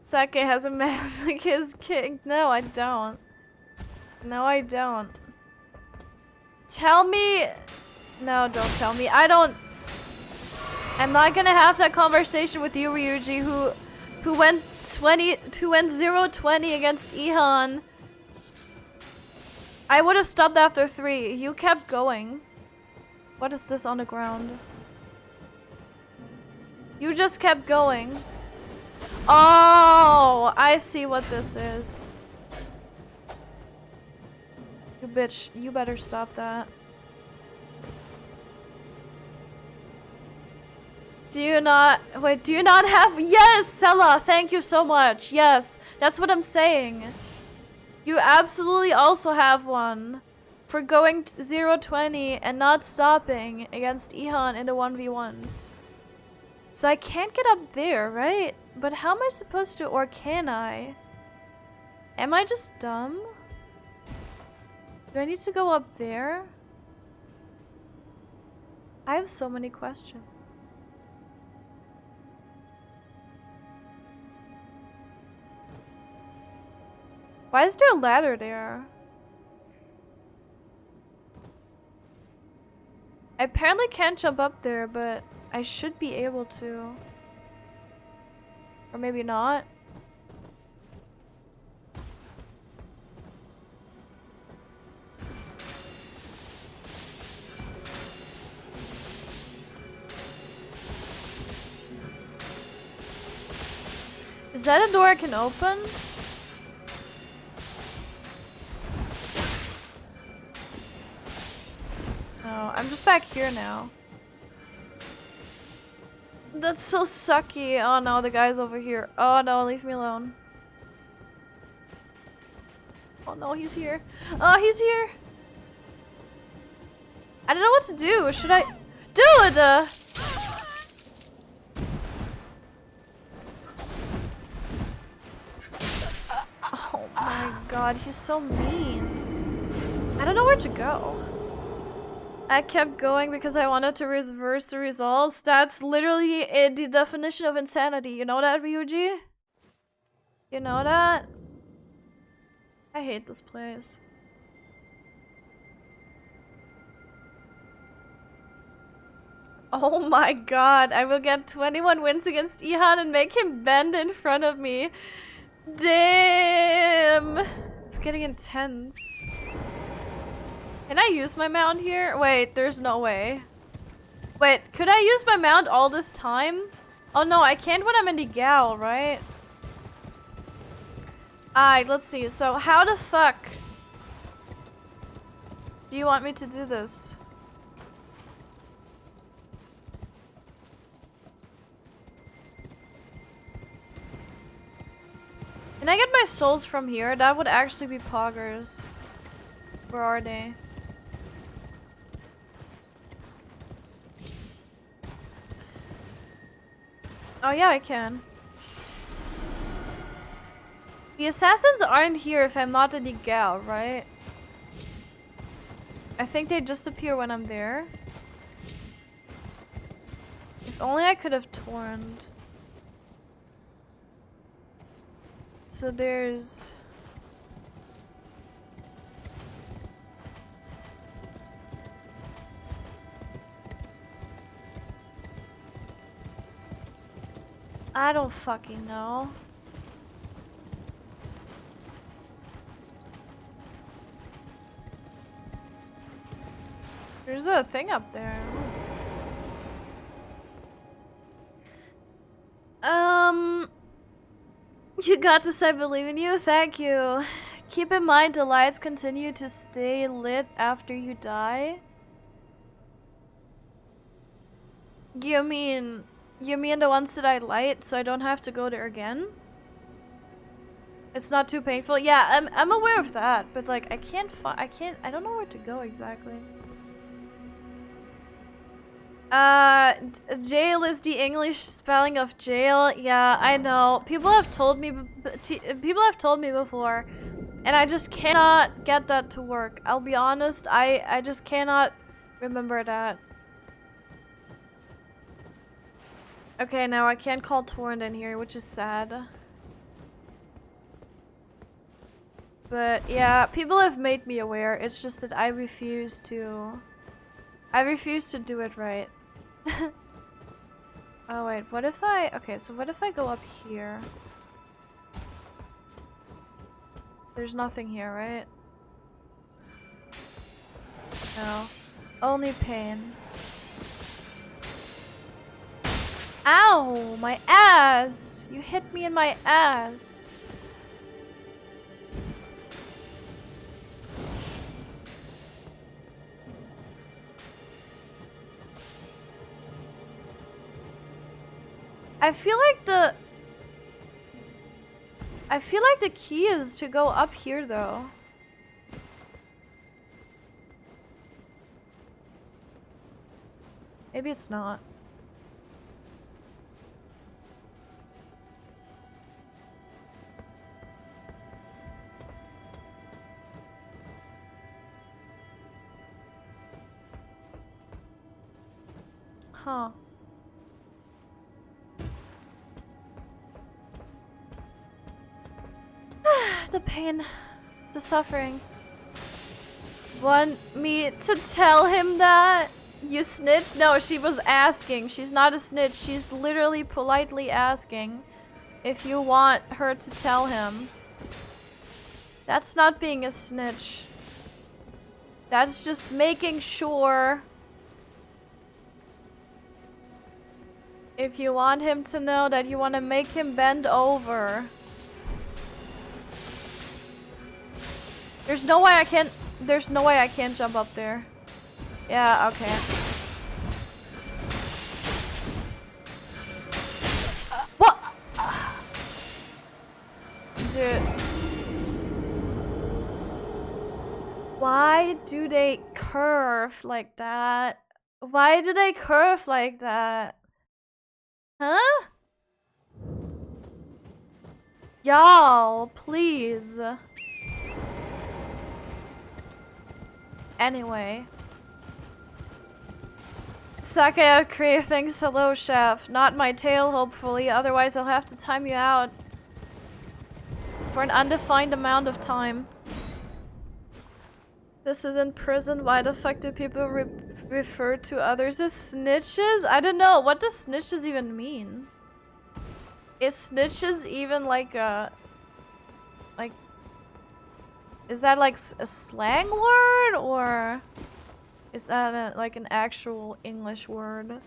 Sake has a masochist kick. No, I don't. No, I don't. Tell me. No, don't tell me. I don't. I'm not gonna have that conversation with you, Ryuji, who went 0-20 against Ihan. I would have stopped after 3. You kept going. What is this on the ground? You just kept going. Oh, I see what this is. You bitch, you better stop that. Do you not have— Yes, Sella, thank you so much. Yes, that's what I'm saying. You absolutely also have one for going 0-20 and not stopping against Ihan in the 1v1s. So I can't get up there, right? But how am I supposed to, or can I? Am I just dumb? Do I need to go up there? I have so many questions. Why is there a ladder there? I apparently can't jump up there, but I should be able to. Or maybe not. Is that a door I can open? No, I'm just back here now. That's so sucky. Oh no, the guy's over here. Oh no, leave me alone. Oh no, he's here. Oh, he's here. I don't know what to do. Should I— Dude! Oh my god, he's so mean. I don't know where to go. I kept going because I wanted to reverse the results. That's literally the definition of insanity. You know that, Ryuji? You know that? I hate this place. Oh my god, I will get 21 wins against Ihan and make him bend in front of me. Damn! It's getting intense. Can I use my mount here? Wait, there's no way. Wait, could I use my mount all this time? Oh no, I can't when I'm in the gal, right? Alright, let's see. So how the fuck do you want me to do this? Can I get my souls from here? That would actually be poggers. Where are they? Oh yeah, I can. The assassins aren't here if I'm not in the gal, right? I think they just appear when I'm there. If only I could have torned. So there's... I don't fucking know. There's a thing up there. You got this, I believe in you. Thank you. Keep in mind the lights continue to stay lit after you die. You mean the ones that I light so I don't have to go there again? It's not too painful. Yeah, I'm aware of that, but like I don't know where to go exactly. Jail is the English spelling of jail. Yeah, I know. People have told me before, and I just cannot get that to work. I'll be honest, I just cannot remember that. Okay, now I can't call Torrent in here, which is sad. But yeah, people have made me aware. It's just that I refuse to do it right. Oh wait, what if okay, so what if I go up here? There's nothing here, right? No. Only pain. Ow! My ass! You hit me in my ass. I feel like the key is to go up here though. Maybe it's not. Huh. The pain. The suffering. Want me to tell him that? You snitched? No, she was asking. She's not a snitch. She's literally politely asking if you want her to tell him. That's not being a snitch. That's just making sure. If you want him to know that you want to make him bend over. There's no way I can't jump up there. Yeah, okay. What? Dude. Why do they curve like that? Why do they curve like that? Huh? Y'all, please. Anyway. Sake Cree thinks hello, chef. Not my tail, hopefully. Otherwise, I'll have to time you out. For an undefined amount of time. This isn't prison. Why the fuck do people refer to others as snitches? I don't know. What does snitches even mean? Is snitches even like a... Like... Is that like a slang word? Or... Is that like an actual English word?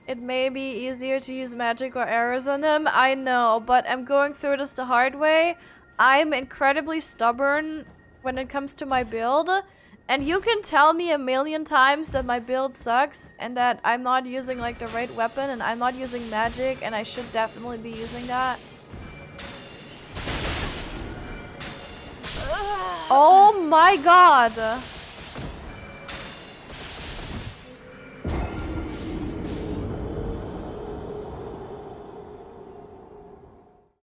It may be easier to use magic or arrows on them. I know, but I'm going through this the hard way. I'm incredibly stubborn when it comes to my build. And you can tell me a million times that my build sucks and that I'm not using like the right weapon and I'm not using magic and I should definitely be using that. Oh my god!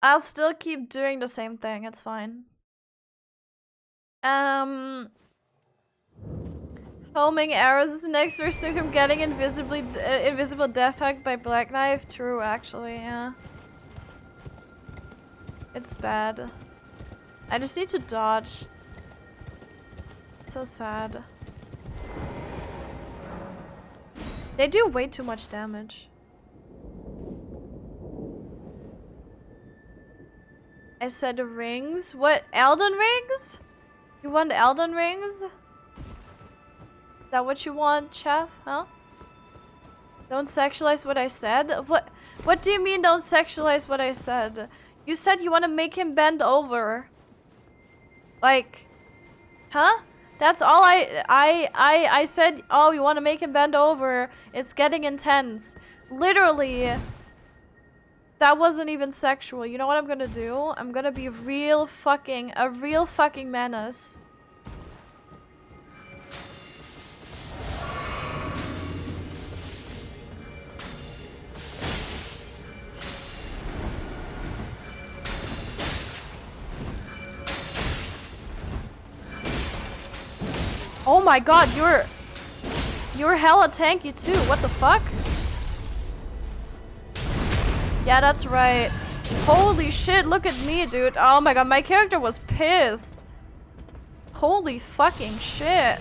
I'll still keep doing the same thing, it's fine. Homing arrows is the next worst thing from getting invisible death hacked by Black Knife. True, actually, yeah. It's bad. I just need to dodge. So sad. They do way too much damage. I said rings? What? Elden rings? You want Elden rings? Is that what you want, chef? Huh? Don't sexualize what I said? What do you mean don't sexualize what I said? You said you want to make him bend over. Like, huh? That's all I said, oh, you want to make him bend over. It's getting intense. Literally. That wasn't even sexual. You know what I'm gonna do? I'm gonna be a real fucking menace. Oh my god, you're hella tanky too. What the fuck? Yeah, that's right. Holy shit, look at me, dude. Oh my god, my character was pissed. Holy fucking shit.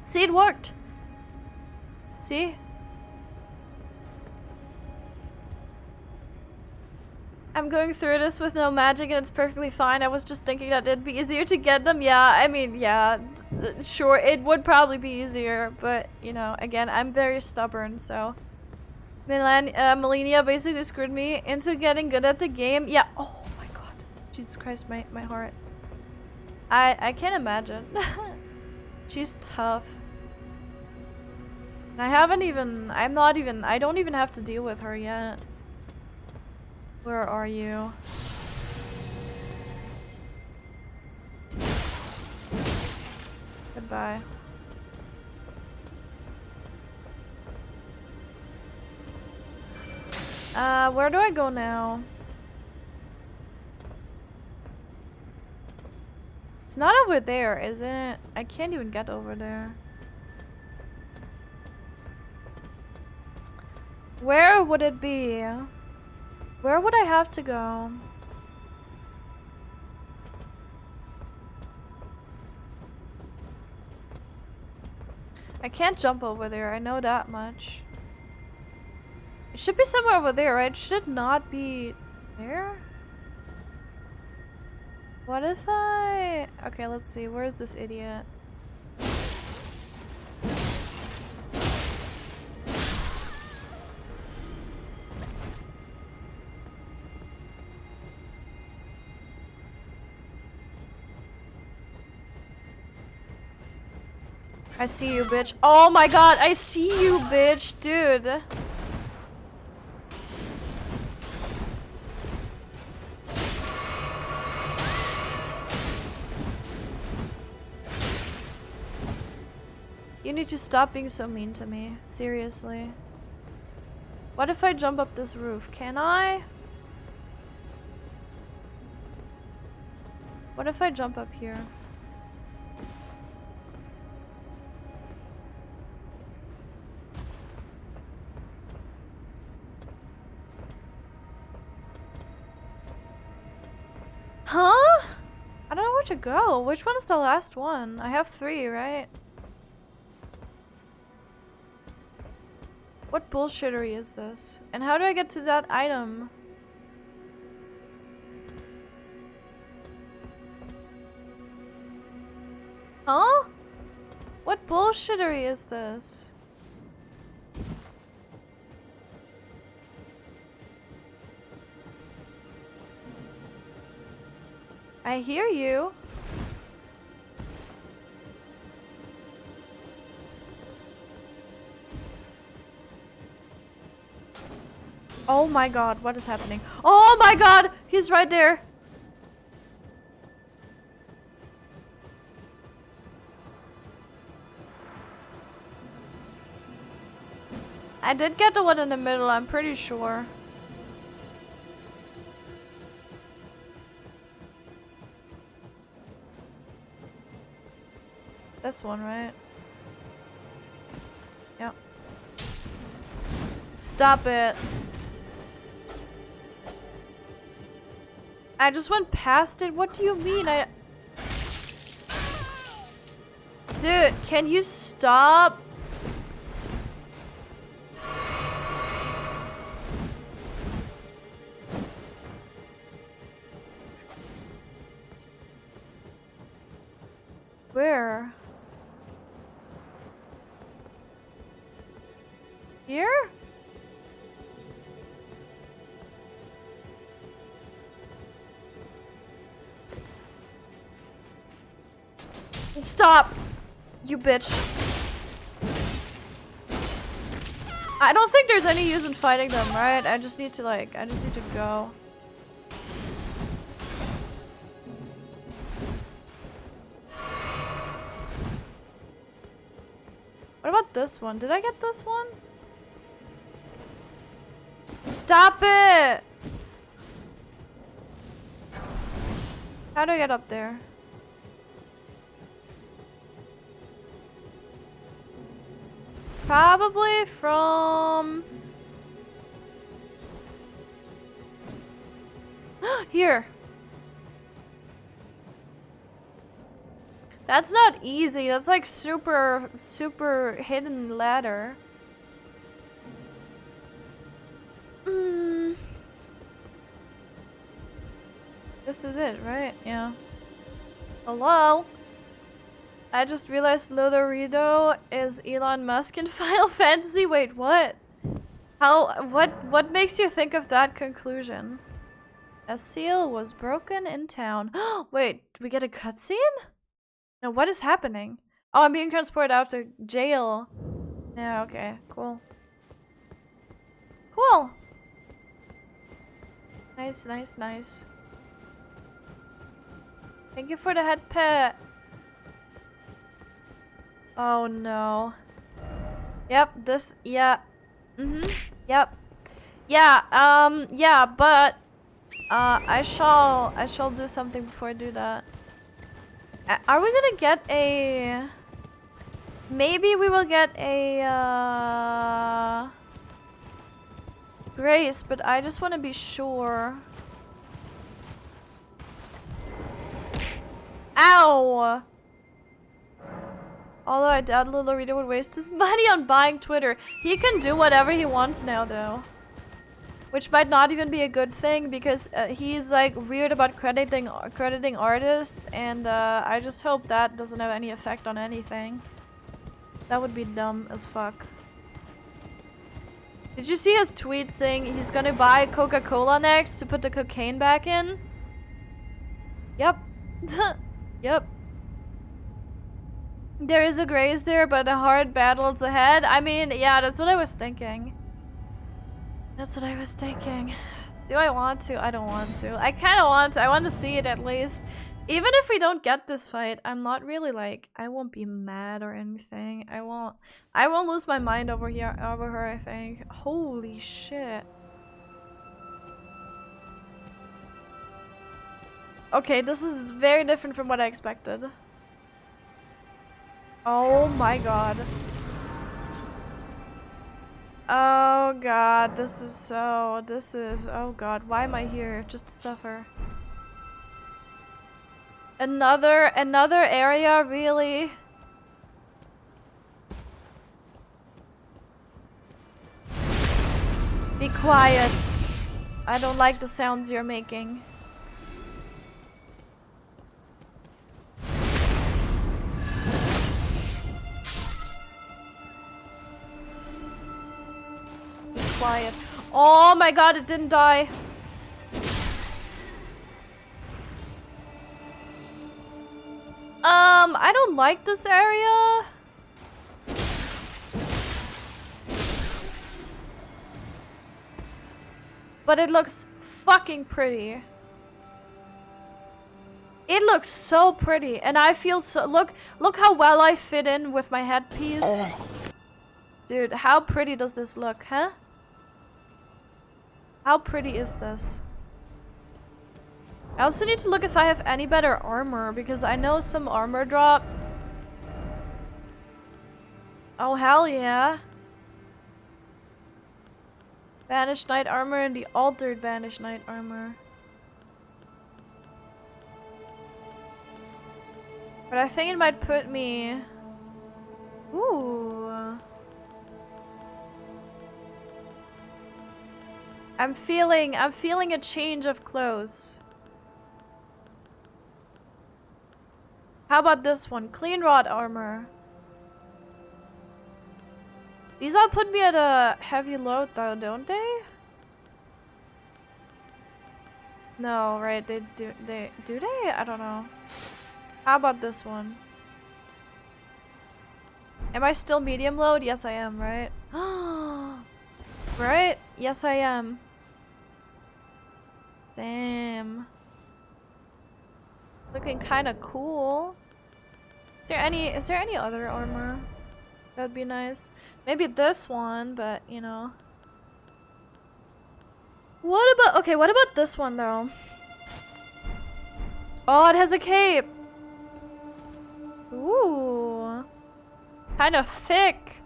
See, it worked. See? I'm going through this with no magic and it's perfectly fine. I was just thinking that it'd be easier to get them. Yeah, I mean, yeah, sure, it would probably be easier, but, you know, again, I'm very stubborn, so. Melania basically screwed me into getting good at the game. Yeah, oh my god. Jesus Christ, my heart. I can't imagine. She's tough. And I don't even have to deal with her yet. Where are you? Goodbye. Where do I go now? It's not over there, is it? I can't even get over there. Where would it be? Where would I have to go? I can't jump over there, I know that much. It should be somewhere over there, right? It should not be there? What if I... Okay, let's see. Where's this idiot? I see you, bitch. Oh my god, I see you, bitch, dude. You need to stop being so mean to me. Seriously. What if I jump up this roof? Can I? What if I jump up here? Huh? I don't know where to go. Which one's the last one? I have 3, right? What bullshittery is this? And how do I get to that item? Huh? What bullshittery is this? I hear you. Oh my god, what is happening? Oh my god! He's right there! I did get the one in the middle, I'm pretty sure. This one, right? Yep. Stop it. I just went past it. What do you mean? Dude, can you stop? Where? Here? Stop! You bitch. I don't think there's any use in fighting them, right? I just need to go. What about this one? Did I get this one? Stop it! How do I get up there? Probably from... Here. That's not easy. That's like super hidden ladder. This is it, right? Yeah. Hello? I just realized Lodorido is Elon Musk in Final Fantasy. Wait, what? What makes you think of that conclusion? A seal was broken in town. Wait, did we get a cutscene? No, what is happening? Oh, I'm being transported out to jail. Yeah, okay, cool. Cool. Nice, nice, nice. Thank you for the head pet. Oh no. Yep, this, yeah. Yep. Yeah, yeah, but I shall do something before I do that. Are we gonna get a... Maybe we will get a grace, but I just want to be sure. Ow! Although I doubt Lodorido would waste his money on buying Twitter. He can do whatever he wants now, though. Which might not even be a good thing, because he's like weird about crediting artists, and I just hope that doesn't have any effect on anything. That would be dumb as fuck. Did you see his tweet saying he's gonna buy Coca-Cola next to put the cocaine back in? Yep. Yep. There is a grace there, but a hard battle is ahead. I mean, yeah, that's what I was thinking. That's what I was thinking. Do I want to? I don't want to. I kind of want to. I want to see it at least. Even if we don't get this fight, I'm not really like, I won't be mad or anything. I won't lose my mind over her, I think. Holy shit. Okay, this is very different from what I expected. Oh my god. Oh god, oh god, why am I here? Just to suffer. Another area, really? Be quiet. I don't like the sounds you're making. Quiet. Oh my god, it didn't die. I don't like this area. But it looks fucking pretty. It looks so pretty, and I feel so— look how well I fit in with my headpiece. Dude, how pretty does this look, huh? How pretty is this? I also need to look if I have any better armor, because I know some armor drop. Oh, hell yeah. Banished Knight armor and the altered Banished Knight armor. But I think it might put me... Ooh. I'm feeling a change of clothes. How about this one? Clean rod armor. These all put me at a heavy load though, don't they? No, right, they do they? I don't know. How about this one? Am I still medium load? Yes I am, right? Right? Yes I am. Damn. Looking kinda cool. Is there any other armor? That'd be nice. Maybe this one, but you know. What about this one though? Oh, it has a cape. Ooh. Kind of thick.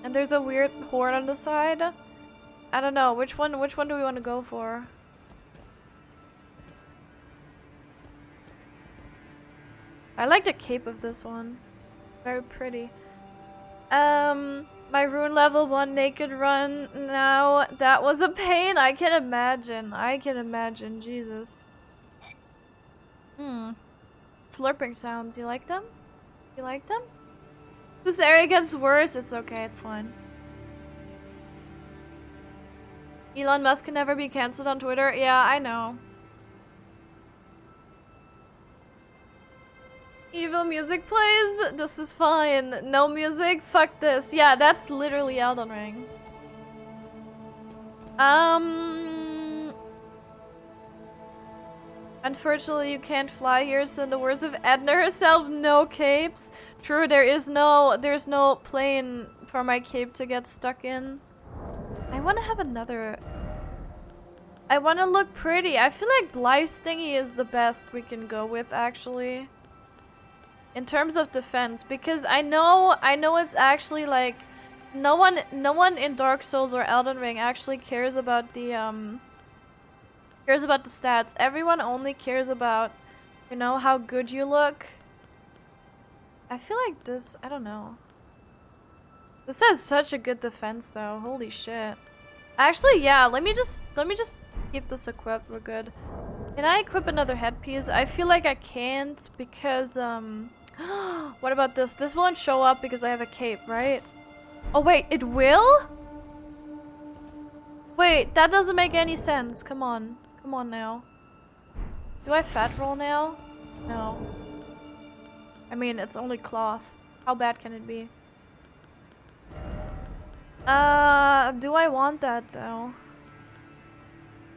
And there's a weird horde on the side. I don't know, which one do we want to go for? I like the cape of this one. Very pretty. My rune level 1 naked run now. That was a pain. I can imagine. I can imagine. Jesus. Slurping sounds. You like them? You like them? This area gets worse. It's okay. It's fine. Elon Musk can never be cancelled on Twitter. Yeah, I know. Evil music plays. This is fine. No music. Fuck this. Yeah, that's literally Elden Ring. Unfortunately, you can't fly here, so in the words of Edna herself, no capes. True, there's no plane for my cape to get stuck in. I want to have another... I want to look pretty. I feel like Blythe's thingy is the best we can go with, actually. In terms of defense, because I know it's actually like no one in Dark Souls or Elden Ring actually cares about the stats. Everyone only cares about, you know, how good you look. I feel like this, I don't know. This has such a good defense though. Holy shit. Actually, yeah, let me just keep this equipped. We're good. Can I equip another headpiece? I feel like I can't because what about this? This won't show up because I have a cape, right? Oh wait, it will? Wait, that doesn't make any sense. Come on. Come on now. Do I fat roll now? No. I mean, it's only cloth. How bad can it be? Do I want that though?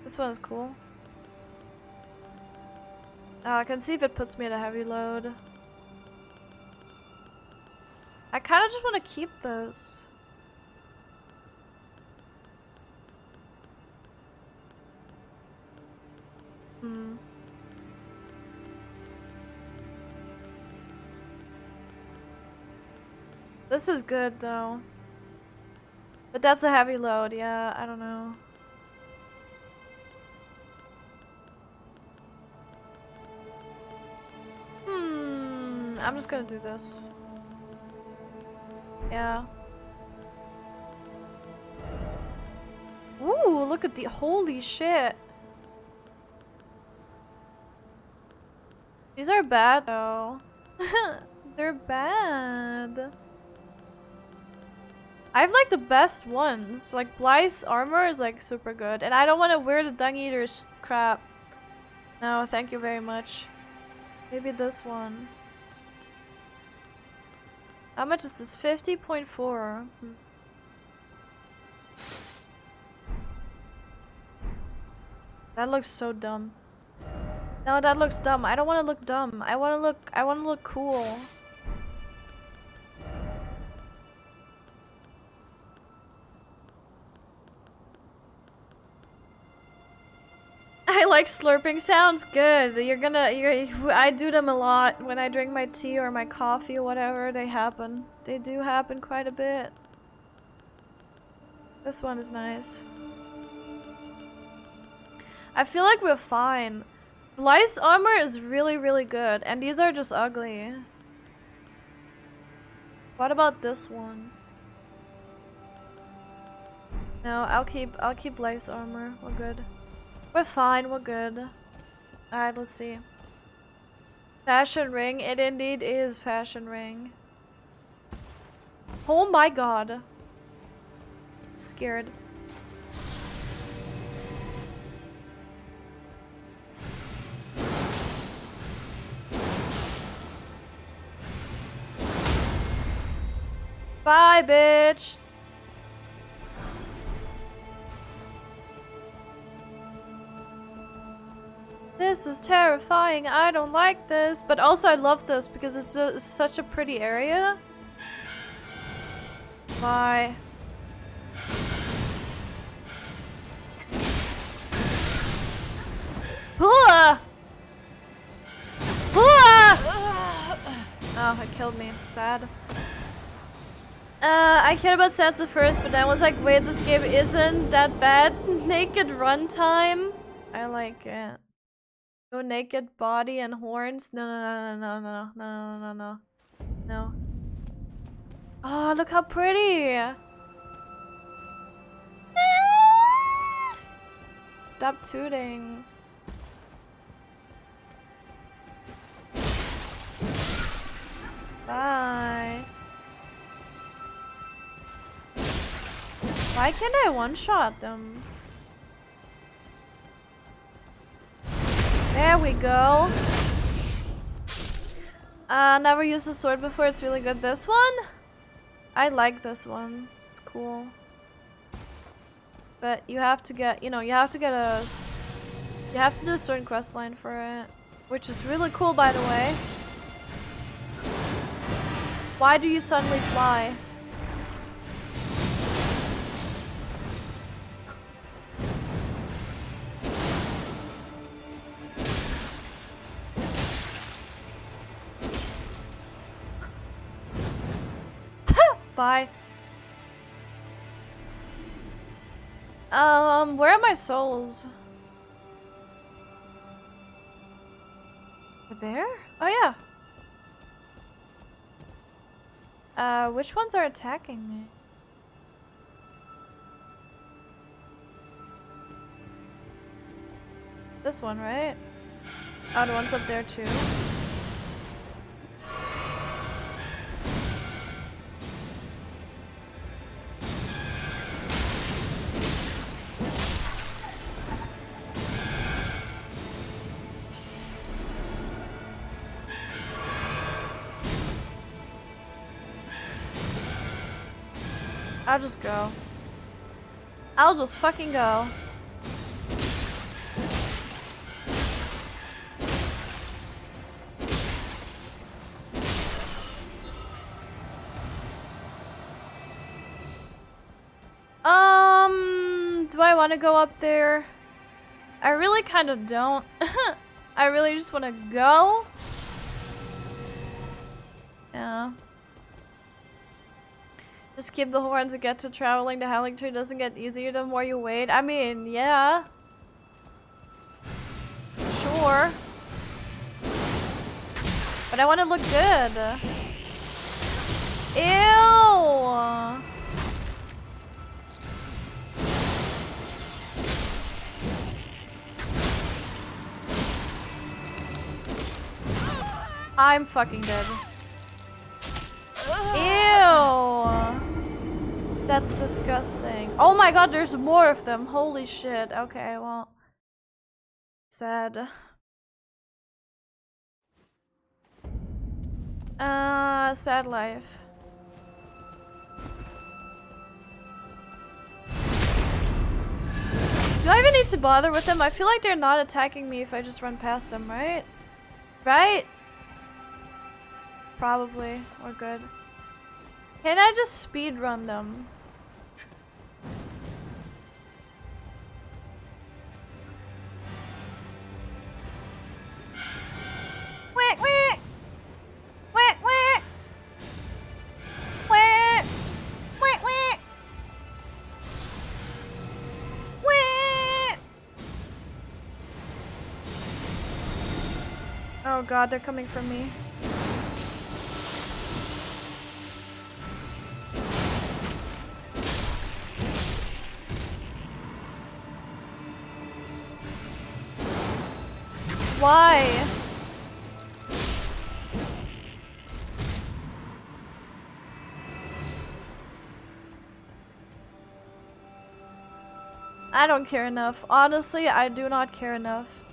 This one is cool. I can see if it puts me at a heavy load. I kind of just want to keep this. This is good though. But that's a heavy load, yeah, I don't know. I'm just gonna do this. Yeah. Ooh, look at the holy shit. These are bad though. They're bad. I have like the best ones. Like Blythe's armor is like super good. And I don't want to wear the Dung Eater's crap. No, thank you very much. Maybe this one. How much is this? 50.4. That looks so dumb. No, that looks dumb. I don't want to look dumb. I want to look cool. I like slurping sounds. Good. I do them a lot when I drink my tea or my coffee or whatever. They happen. They do happen quite a bit. This one is nice. I feel like we're fine. Blythe's armor is really, really good, and these are just ugly. What about this one? No, I'll keep Blythe's armor. We're good. We're fine, we're good. Alright, let's see. Fashion ring. It indeed is fashion ring. Oh my god. I'm scared. Bye, bitch. This is terrifying. I don't like this. But also I love this because it's such a pretty area. Bye. Hooah! Hooah! Oh, it killed me. Sad. I cared about Sansa first, but then I was like, wait, this game isn't that bad. Naked runtime. I like it. No naked body and horns. No, no, no, no, no, no, no, no, no, no, no. Oh, look how pretty. Stop tooting. Bye. Why can't I one-shot them? There we go. Never used a sword before. It's really good. This one? I like this one. It's cool. But you have to get, you know, you have to get a... You have to do a certain quest line for it. Which is really cool, by the way. Why do you suddenly fly? Bye. Where are my souls? There? Oh yeah. Which ones are attacking me? This one, right? Oh, the one's up there too. I'll just go. I'll just fucking go. Do I want to go up there? I really kind of don't. I really just want to go. Yeah. Just keep the horns and get to traveling. The Howling Tree doesn't get easier the more you wait. I mean, yeah. Sure. But I want to look good. Ew. I'm fucking dead. Ew. That's disgusting. Oh my god, there's more of them. Holy shit. Okay, well. Sad. Sad life. Do I even need to bother with them? I feel like they're not attacking me if I just run past them, right? Right? Probably. We're good. Can I just speed run them? Wait, wait! Wait, wait! Wait! Wait, wait! Wait! Oh god, they're coming for me. Why? I don't care enough. Honestly, I do not care enough.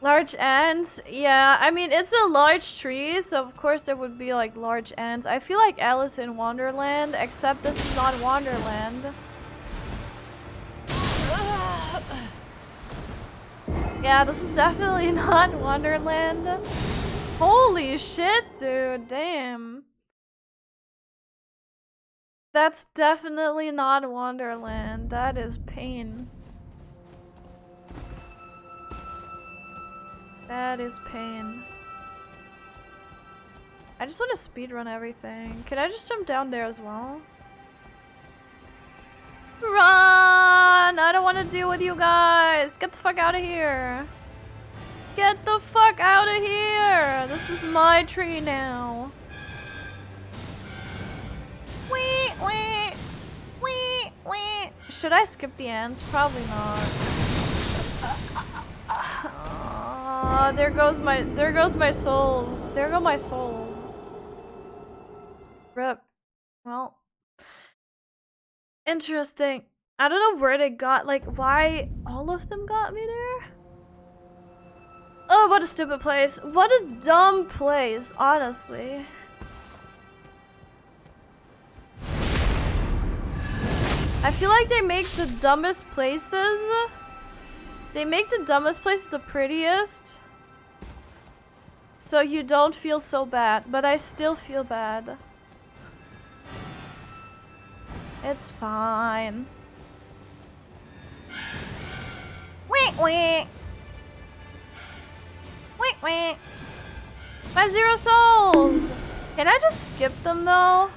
Large ants? Yeah, I mean, it's a large tree, so of course there would be like large ants. I feel like Alice in Wonderland, except this is not Wonderland. Yeah, this is definitely not Wonderland. Holy shit, dude. Damn. That's definitely not Wonderland. That is pain. That is pain. I just want to speedrun everything. Can I just jump down there as well? Run! I don't want to deal with you guys. Get the fuck out of here. Get the fuck out of here. This is my tree now. Wee, wee, wee, wee. Should I skip the ends? Probably not. There goes my souls. There go my souls. Rip. Well. Interesting. I don't know where they got, like, why all of them got me there. Oh, what a stupid place. What a dumb place, honestly. I feel like they make the dumbest places. They make the dumbest places the prettiest. So you don't feel so bad, but I still feel bad. It's fine. Wait, wait. Wait, wait. My 0 souls. Can I just skip them though?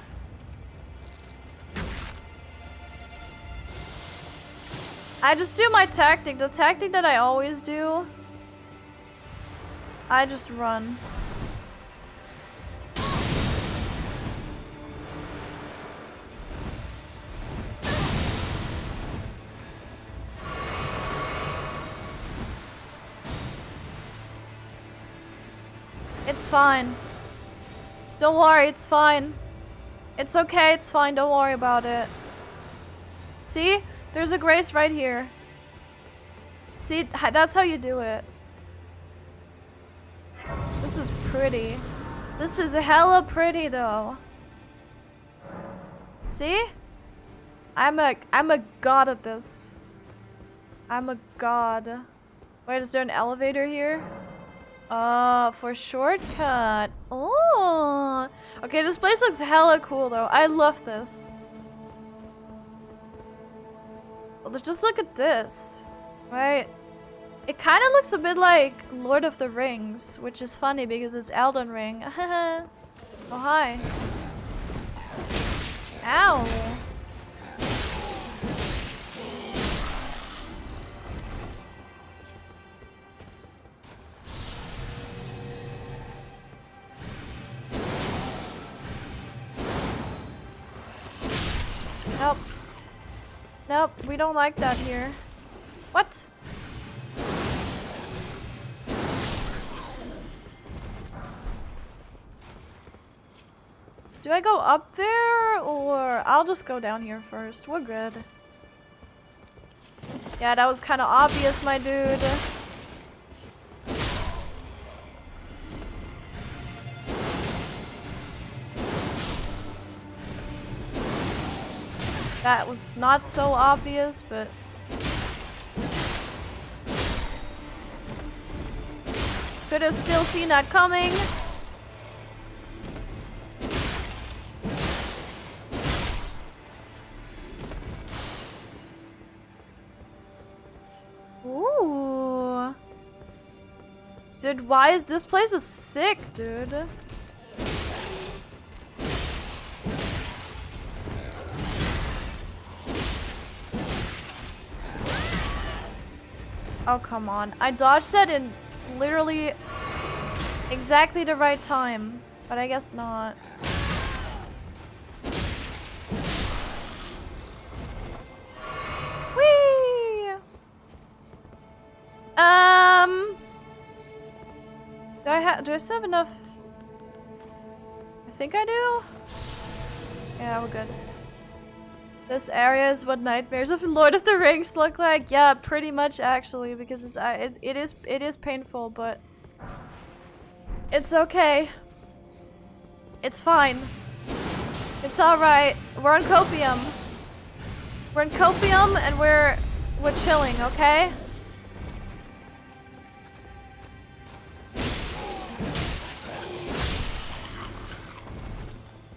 I just do my tactic, the tactic that I always do. I just run. It's fine. Don't worry, it's fine. It's okay, it's fine, don't worry about it. See? There's a grace right here. See, that's how you do it. This is pretty. This is hella pretty though. See? I'm a god at this. I'm a god. Wait, is there an elevator here? For shortcut. Oh. Okay, this place looks hella cool though. I love this. Well, just look at this. Right? It kind of looks a bit like Lord of the Rings, which is funny because it's Elden Ring. Oh, hi. Ow. Nope. Nope, we don't like that here. What? Do I go up there or I'll just go down here first? We're good. Yeah, that was kind of obvious, my dude. That was not so obvious, but could have still seen that coming. Ooh. Dude, why is this place is sick, dude? Oh, come on. I dodged that in literally exactly the right time, but I guess not. Whee! Do I still have enough? I think I do. Yeah, we're good. This area is what nightmares of Lord of the Rings look like. Yeah, pretty much actually, because it's it is painful, but it's okay. It's fine. It's all right. We're on copium. We're in copium and we're chilling, okay?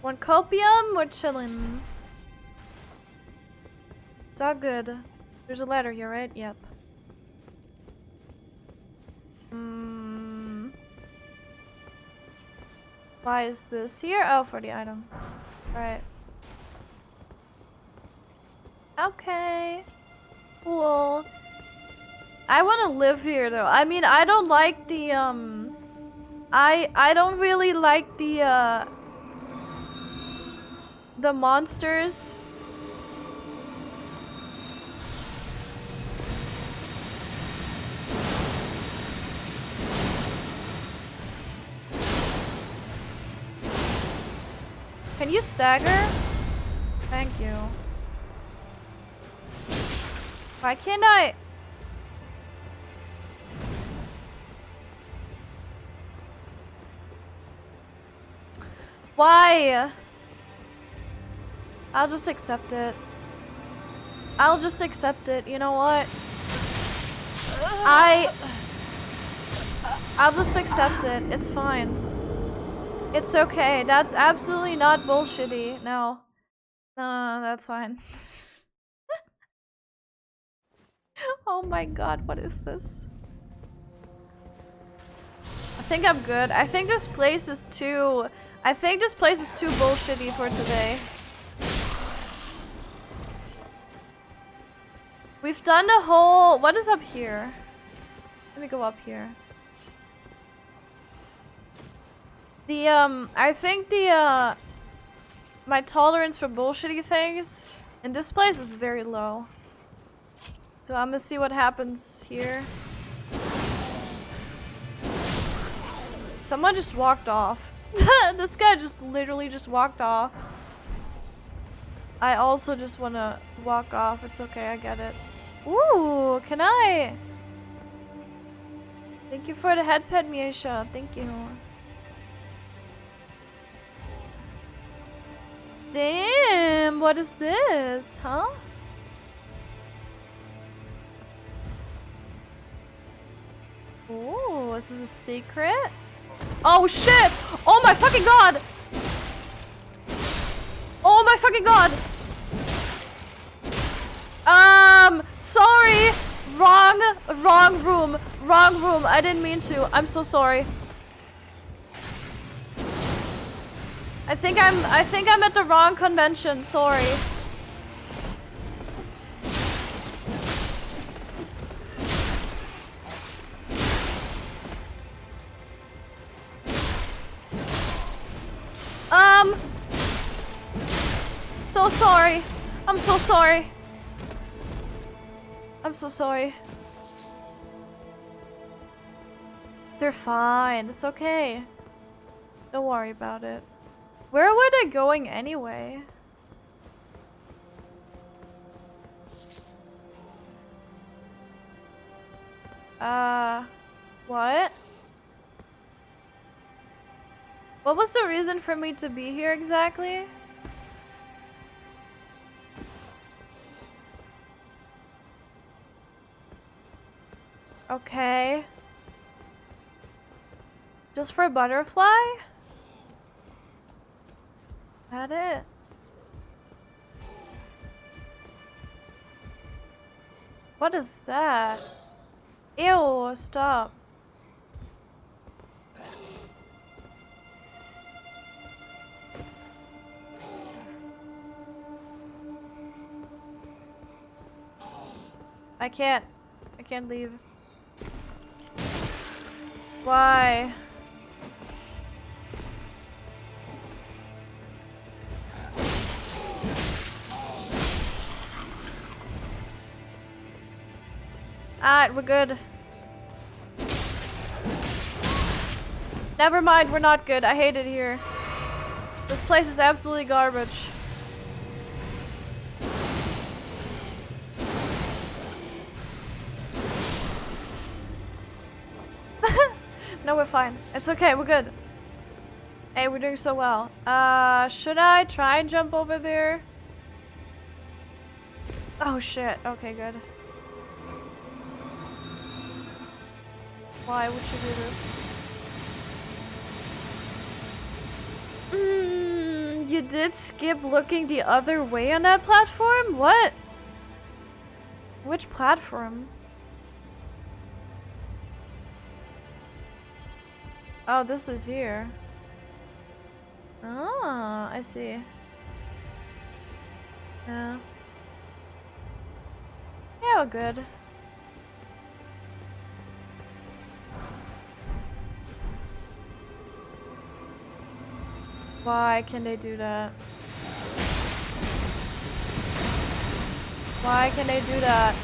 We're on copium. We're chilling. It's all good. There's a ladder here, right? Yep. Why is this here? Oh, for the item. Right. Okay. Cool. I want to live here though. I mean, I don't like the I don't really like the monsters. Can you stagger? Thank you. Why can't I? Why? I'll just accept it. I'll just accept it. You know what? I'll just accept it. It's fine. It's okay. That's absolutely not bullshitty. No. No, that's fine. Oh my god, what is this? I think I'm good. I think this place is too... I think this place is too bullshitty for today. We've done the whole... What is up here? Let me go up here. I think my tolerance for bullshitty things in this place is very low. So I'm gonna see what happens here. Someone just walked off. This guy just literally just walked off. I also just wanna walk off. It's okay, I get it. Ooh, can I? Thank you for the head pet, Miesha. Thank you. Damn, what is this, huh? Oh, is this a secret? Oh shit! Oh my fucking god! Oh my fucking god! Sorry! Wrong room. Wrong room. I didn't mean to. I'm so sorry. I think I'm at the wrong convention. Sorry. So sorry. I'm so sorry. I'm so sorry. They're fine. It's okay. Don't worry about it. Where were they going anyway? What? What was the reason for me to be here exactly? Okay. Just for a butterfly? That it? What is that? Ew, stop. I can't leave. Why? Alright, we're good. Never mind, we're not good. I hate it here. This place is absolutely garbage. No, we're fine. It's okay, we're good. Hey, we're doing so well. Should I try and jump over there? Oh shit, okay, good. Why would you do this? You did skip looking the other way on that platform? What? Which platform? Oh, this is here. I see. Yeah. Yeah, we're good. Why can they do that? Why can they do that?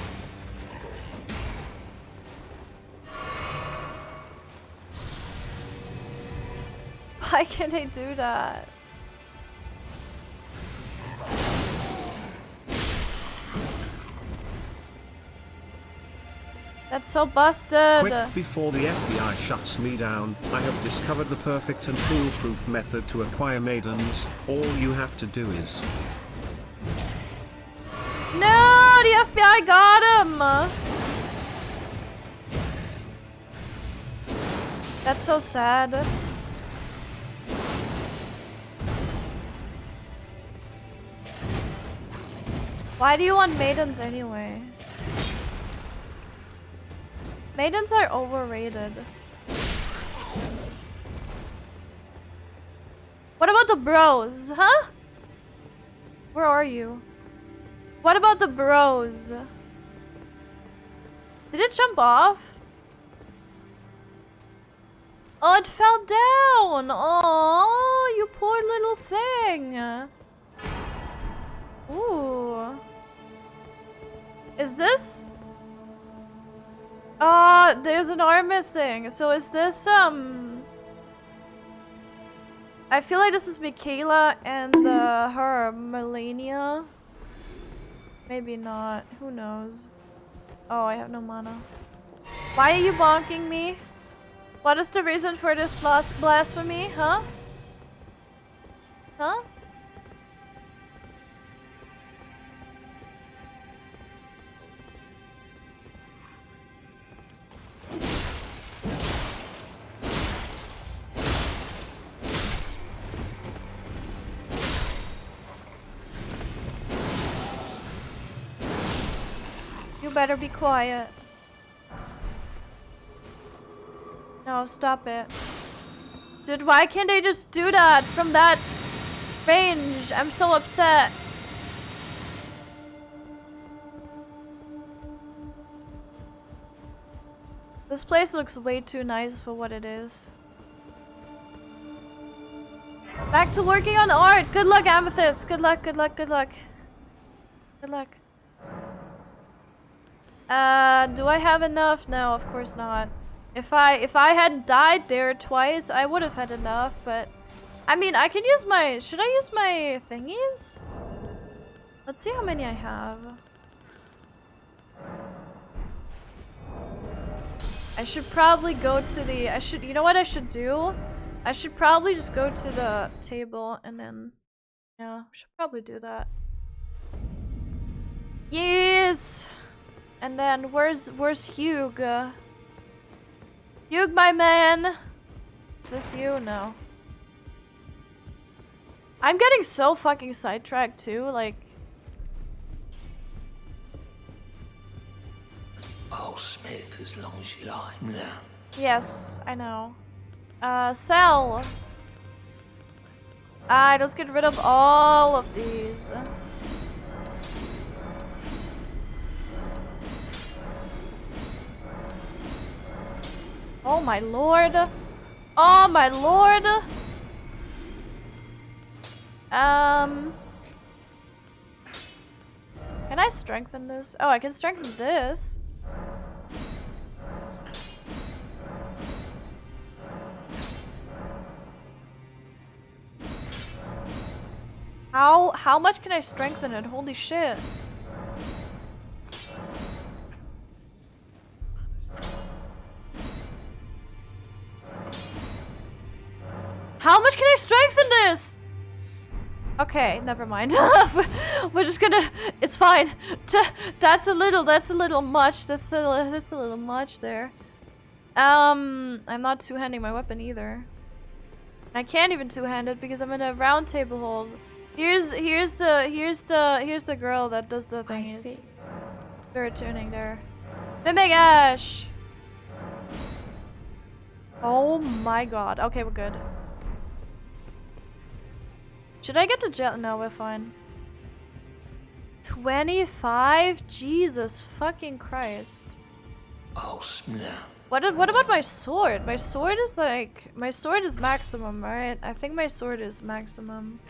Why can they do that? That's so busted. Quick, before the FBI shuts me down, I have discovered the perfect and foolproof method to acquire maidens. All you have to do is... No, the FBI got him. That's so sad. Why do you want maidens anyway? Maidens are overrated. What about the bros, huh? Where are you? What about the bros? Did it jump off? Oh, it fell down! Oh, you poor little thing! Ooh. Is this? There's an arm missing. So is this, I feel like this is Michaela and, her, Melania. Maybe not. Who knows? Oh, I have no mana. Why are you bonking me? What is the reason for this blasphemy, huh? Huh? You better be quiet. No, stop it. Dude, why can't they just do that from that range? I'm so upset. This place looks way too nice for what it is. Back to working on art. Good luck, Amethyst. Good luck, good luck, good luck. Good luck. Do I have enough? No, of course not. If I had died there twice, I would have had enough, but I mean, I can use my, should I use my thingies? Let's see how many I have. I should probably go to the, you know what I should do? I should probably just go to the table and then, yeah, I should probably do that. Yes! And then, where's Hugh? Hugh, my man! Is this you? No. I'm getting so fucking sidetracked too, like... Oh, Smith, as long as you like now. Yes, I know. Sell! Alright, let's get rid of all of these. Oh my lord! Oh my lord! Can I strengthen this? Oh, I can strengthen this. How much can I strengthen it? Holy shit. How much can I strengthen this? Okay, never mind. We're just gonna, it's fine. That's a little much. That's a little much there. I'm not two-handing my weapon either. I can't even two-hand it because I'm in a round table hold. Here's the girl that does the thingies. Spirit tuning there. Mimic Ash. Oh my god. Okay, we're good. Should I get to jail? No, we're fine. 25? Jesus fucking Christ. Oh, snap. What about my sword? My sword is like... My sword is maximum, right? I think my sword is maximum.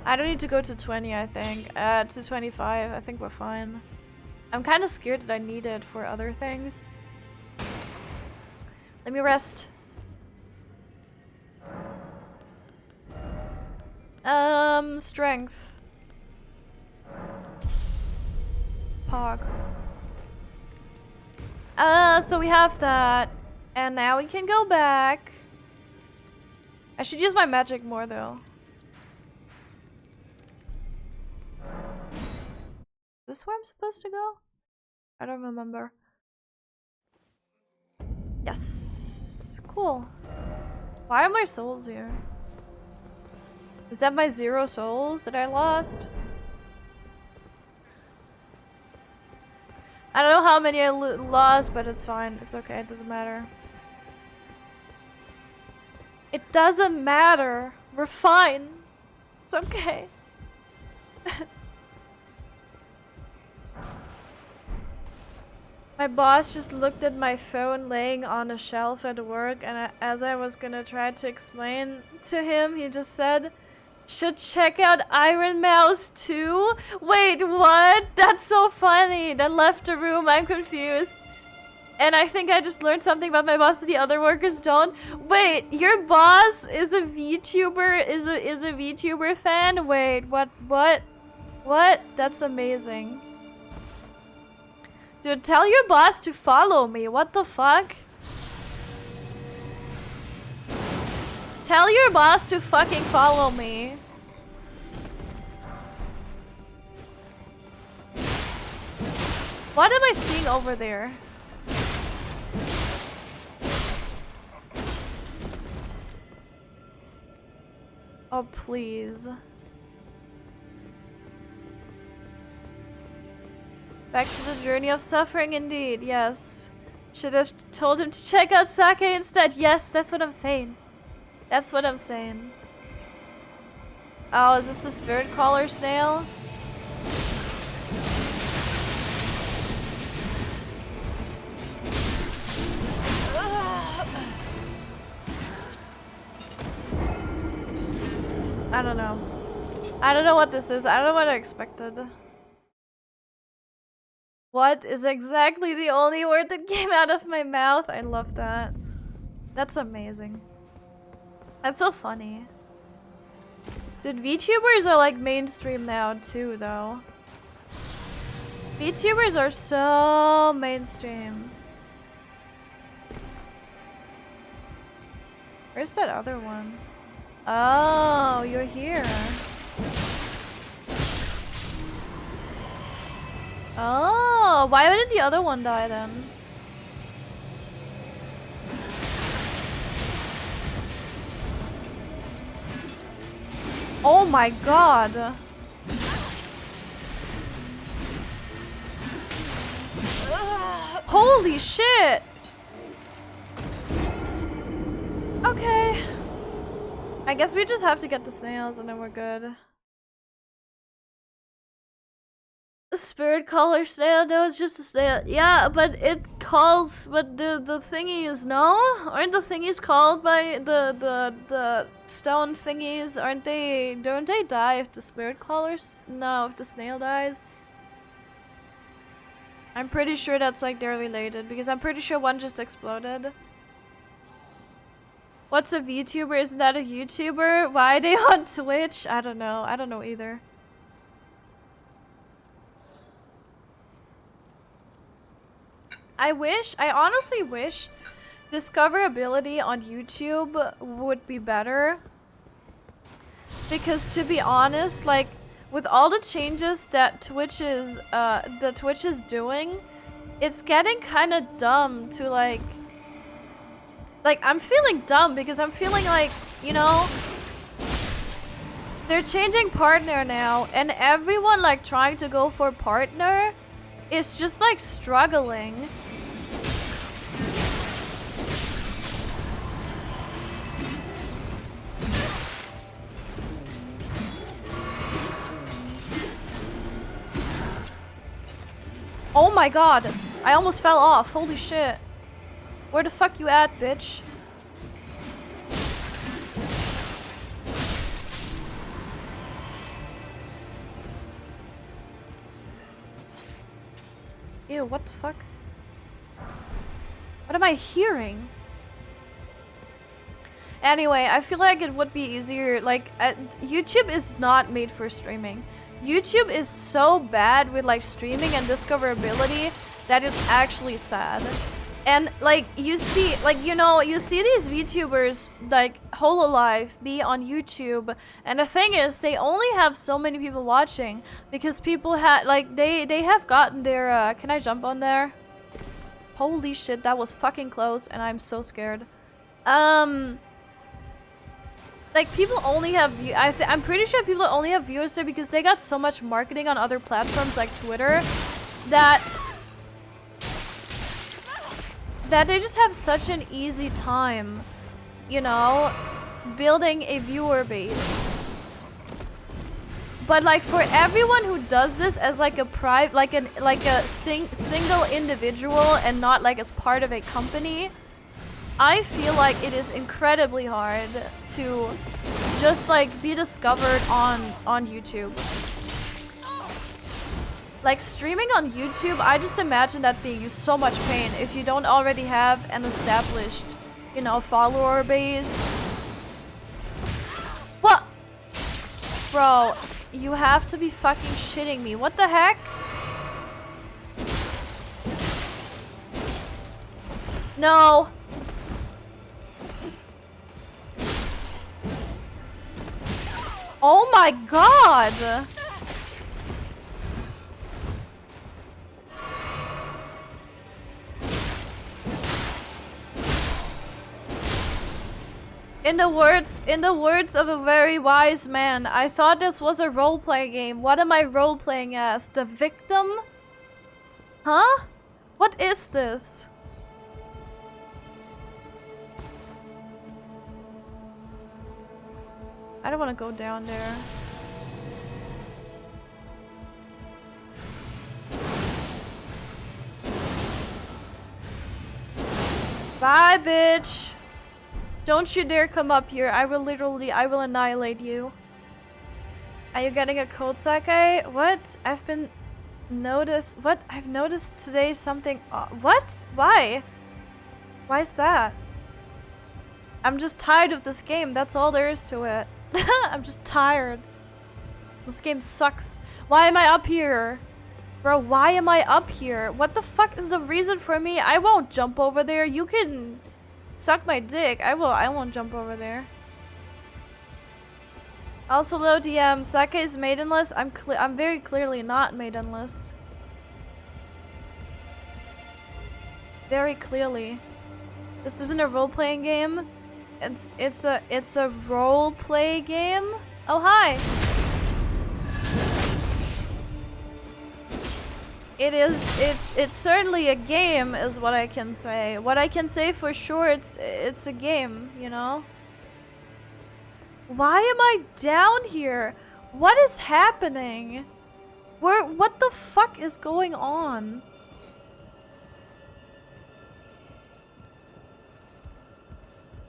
I don't need to go to 20, I think. To 25, I think we're fine. I'm kind of scared that I need it for other things. Let me rest. Strength. Pog. So we have that. And now we can go back. I should use my magic more though. Is this where I'm supposed to go? I don't remember. Yes. Cool. Why are my souls here? Is that my 0 souls that I lost? I don't know how many I lost, but it's fine. It's okay. It doesn't matter. It doesn't matter. We're fine. It's okay. My boss just looked at my phone laying on a shelf at work, and as I was gonna try to explain to him, he just said, "Should check out Iron Mouse too?" Wait, what? That's so funny. Then left the room. I'm confused. And I think I just learned something about my boss that the other workers don't. Wait, your boss is a VTuber? Is a VTuber fan? Wait, what? That's amazing. Dude, tell your boss to follow me. What the fuck? Tell your boss to fucking follow me. What am I seeing over there? Oh, please. Back to the journey of suffering indeed, yes. Should have told him to check out Sake instead. Yes, that's what I'm saying. That's what I'm saying. Oh, is this the spirit caller snail? I don't know. I don't know what this is. I don't know what I expected. What is exactly the only word that came out of my mouth? I love that. That's amazing. That's so funny. Dude, VTubers are like mainstream now too, though. VTubers are so mainstream. Where's that other one? Oh, you're here. Oh, why did the other one die then? Oh my god. Holy shit. Okay. I guess we just have to get the snails and then we're good. Spirit caller snail? No, it's just a snail. Yeah, but it calls, but the thingies, no? Aren't the thingies called by the stone thingies? Aren't they, don't they die if the spirit callers? No, if the snail dies. I'm pretty sure that's like they're related because I'm pretty sure one just exploded. What's a VTuber? Isn't that a YouTuber? Why are they on Twitch? I don't know. I don't know either. I honestly wish discoverability on YouTube would be better. Because to be honest, like, with all the changes that Twitch is doing, it's getting kind of dumb to like, I'm feeling dumb because I'm feeling like, you know, they're changing partner now and everyone like trying to go for partner is just like struggling. Oh my god! I almost fell off. Holy shit. Where the fuck you at, bitch? Ew, what the fuck? What am I hearing? Anyway, I feel like it would be easier, like, YouTube is not made for streaming. YouTube is so bad with, like, streaming and discoverability that it's actually sad. And, like, you see, like, you know, you see these VTubers, like, Hololive be on YouTube, and the thing is, they only have so many people watching, because people have, like, they have gotten their, can I jump on there? Holy shit, that was fucking close, and I'm so scared. Like, people only have I'm pretty sure people only have viewers there because they got so much marketing on other platforms like Twitter that they just have such an easy time, you know, building a viewer base. But like for everyone who does this as like a single individual and not like as part of a company, I feel like it is incredibly hard to just like be discovered on YouTube. Like streaming on YouTube, I just imagine that being so much pain if you don't already have an established, you know, follower base. What? Bro, you have to be fucking shitting me. What the heck? No. Oh my god! In the words of a very wise man, I thought this was a roleplay game. What am I roleplaying as? The victim? Huh? What is this? I don't want to go down there. Bye, bitch. Don't you dare come up here. I will annihilate you. Are you getting a code, Sakai? What? I've noticed today something. What? Why? Why is that? I'm just tired of this game. That's all there is to it. I'm just tired. This game sucks. Why am I up here? Bro, why am I up here? What the fuck is the reason for me? I won't jump over there. You can suck my dick. I won't jump over there. Also, low DM. Sake is maidenless. I'm very clearly not maidenless. Very clearly. This isn't a role-playing game. It's a role-play game. Oh, hi. It's certainly a game is what I can say. What I can say for sure, it's a game, you know? Why am I down here? What is happening? What the fuck is going on?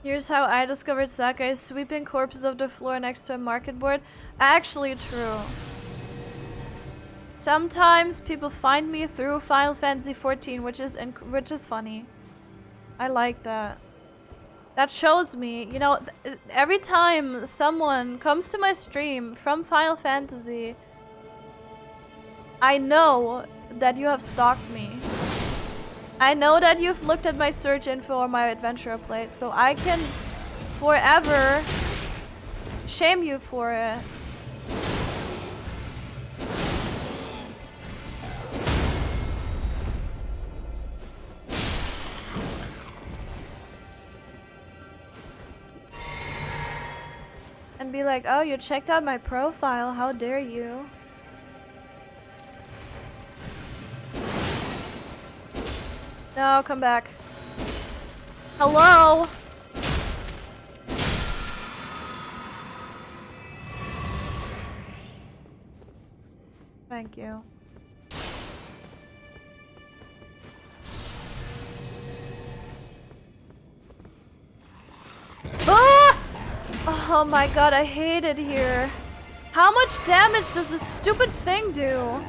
Here's how I discovered Sakai sweeping corpses off the floor next to a market board. Actually true. Sometimes people find me through Final Fantasy XIV, which is funny. I like that. That shows me, you know, every time someone comes to my stream from Final Fantasy, I know that you have stalked me. I know that you've looked at my search info or my adventure plate, so I can forever shame you for it. And be like, oh, you checked out my profile, how dare you? No, come back. Hello? Thank you. Oh my god, I hate it here. How much damage does this stupid thing do?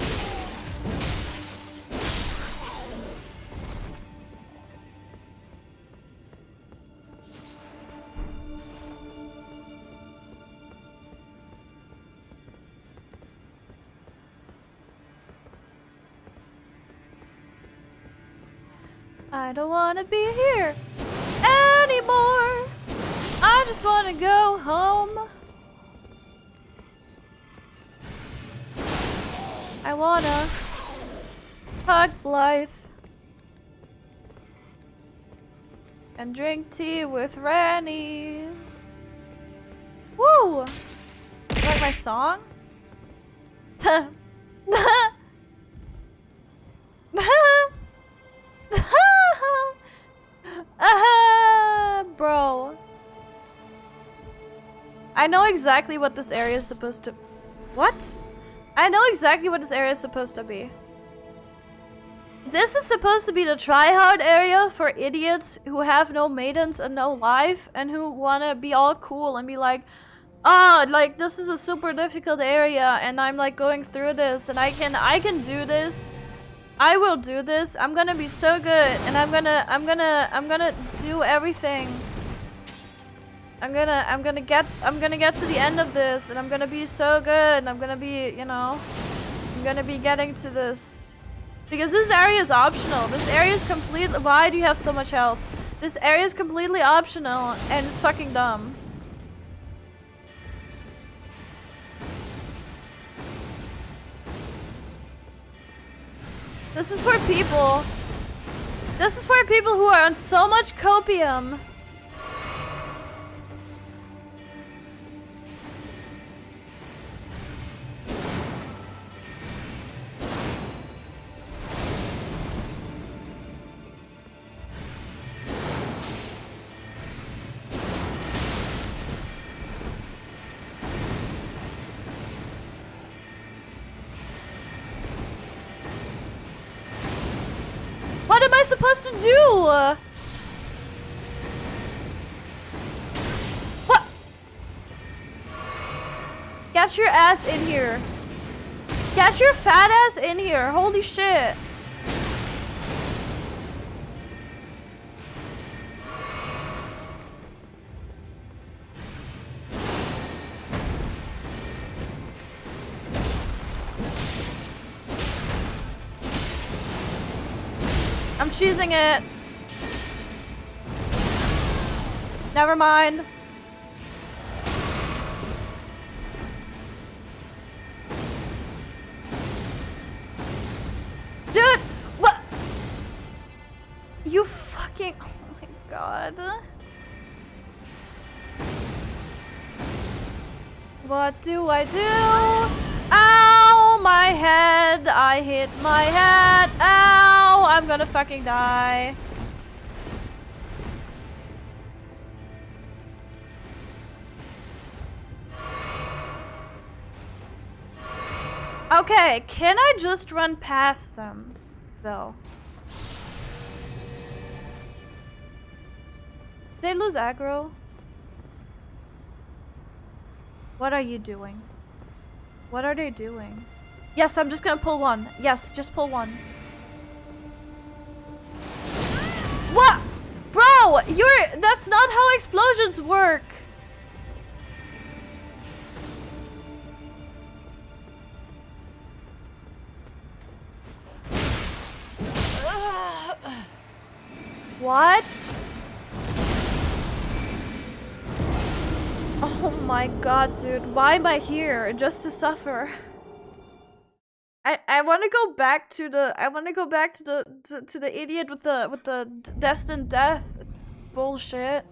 I don't wanna be here anymore. I just wanna go home. I wanna hug Blythe and drink tea with Ranny. Woo! You like my song? Bro. I know exactly what this area is supposed to... What? I know exactly what this area is supposed to be. This is supposed to be the tryhard area for idiots who have no maidens and no life and who wanna be all cool and be like, oh, like this is a super difficult area and I'm like going through this and I can do this. I will do this. I'm gonna be so good and I'm gonna do everything. I'm gonna get to the end of this and I'm gonna be so good and I'm gonna be, you know, I'm gonna be getting to this. Because this area is optional. This area is completely... Why do you have so much health? This area is completely optional and it's fucking dumb. This is for people. This is for people who are on so much copium. What am I supposed to do? What? Get your ass in here. Get your fat ass in here. Holy shit. I'm choosing it. Never mind. Dude, what? You fucking... Oh my god. What do I do? Ow, my head. I hit my head. Ow, I'm gonna fucking die. Okay, can I just run past them, though? Did they lose aggro? What are you doing? What are they doing? Yes, I'm just gonna pull one. Yes, just pull one. What? Bro, that's not how explosions work. What? Oh my god, dude. Why am I here? Just to suffer. I want to go back to the idiot with the destined death bullshit.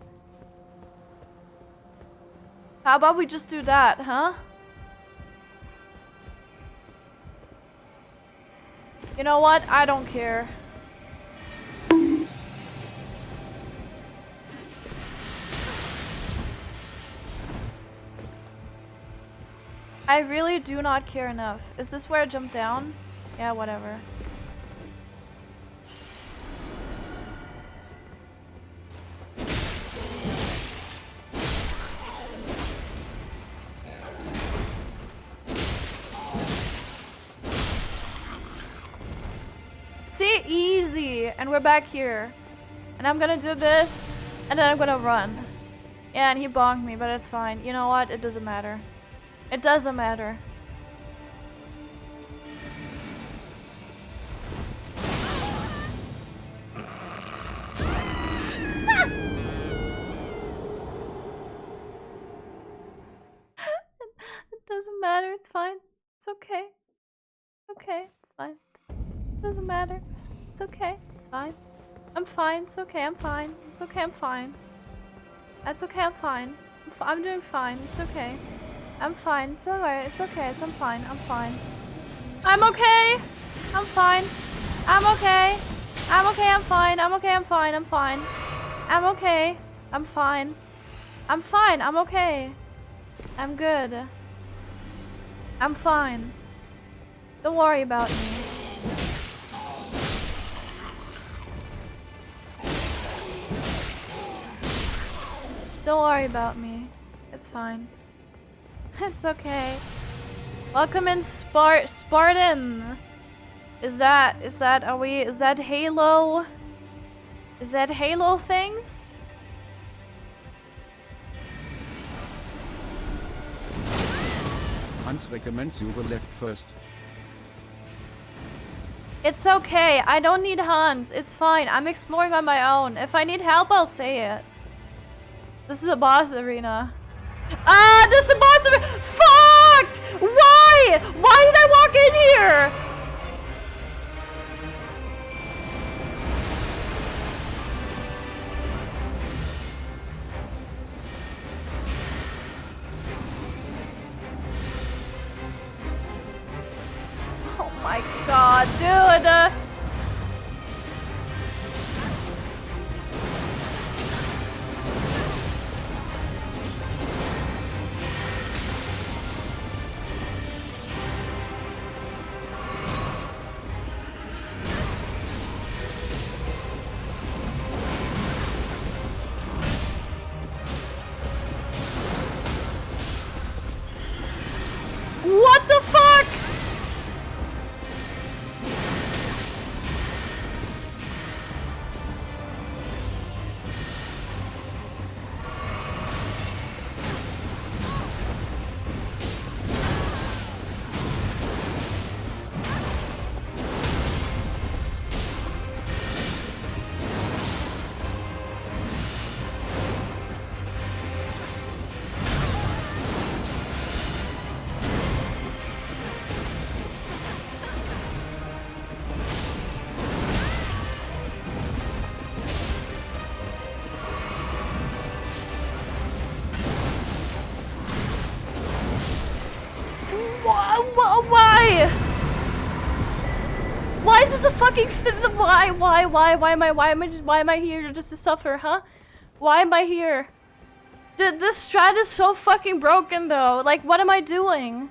How about we just do that, huh? You know what? I don't care. I really do not care enough. Is this where I jump down? Yeah, whatever. See? Easy. And we're back here. And I'm gonna do this. And then I'm gonna run. Yeah, and he bonked me, but it's fine. You know what? It doesn't matter. It doesn't matter. It doesn't matter. It's fine. It's okay. Okay, it's fine. It doesn't matter. It's okay. It's fine. I'm fine. It's okay. I'm fine. It's okay. I'm fine. That's okay. I'm fine. I'm doing fine. It's okay. I'm fine. It's alright. It's okay. I'm fine. I'm fine. I'm okay. I'm fine. I'm okay. I'm okay. I'm fine. I'm okay. I'm fine. I'm fine. I'm okay. I'm fine. I'm fine. I'm okay. I'm good. I'm fine. Don't worry about me. Don't worry about me. It's fine. It's okay. Welcome in Spartan. Is that Halo? Is that Halo things? Hans recommends you go left first. It's okay. I don't need Hans. It's fine. I'm exploring on my own. If I need help, I'll say it. This is a boss arena. Ah, this is a boss arena. Fuck! Why? Why did I walk in here? Oh my god, dude. What the fuck? Why? Why is this a fucking why am I here just to suffer, huh? Why am I here? Dude, this strat is so fucking broken though. Like, what am I doing?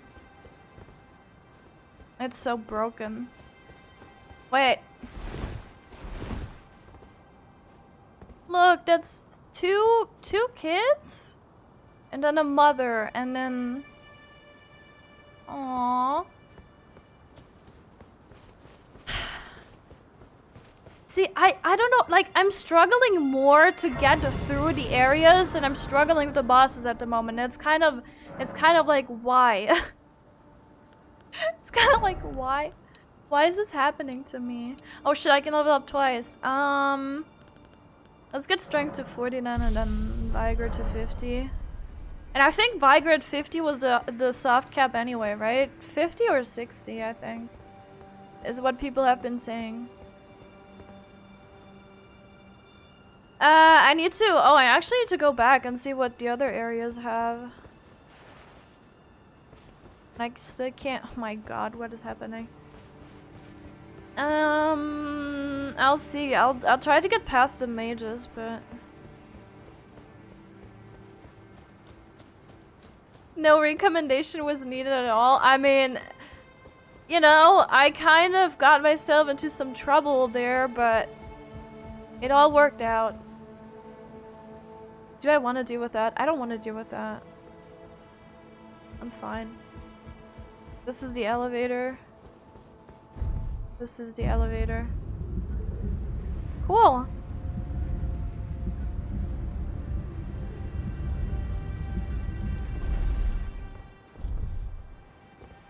It's so broken. Wait. Look, that's two kids? And then a mother, and then... Aww. See, I don't know, like, I'm struggling more to get through the areas than I'm struggling with the bosses at the moment. It's kind of like, why? It's kind of like, why? Why is this happening to me? Oh shit, I can level up twice. Let's get strength to 49 and then vigor to 50. And I think vigor at 50 was the soft cap anyway, right? 50 or 60, I think, is what people have been saying. I need to, I actually need to go back and see what the other areas have. I still can't, oh my god, what is happening? I'll see, I'll try to get past the mages, but... No recommendation was needed at all. I mean, you know, I kind of got myself into some trouble there, but it all worked out. Do I want to deal with that? I don't want to deal with that. I'm fine. This is the elevator. This is the elevator. Cool.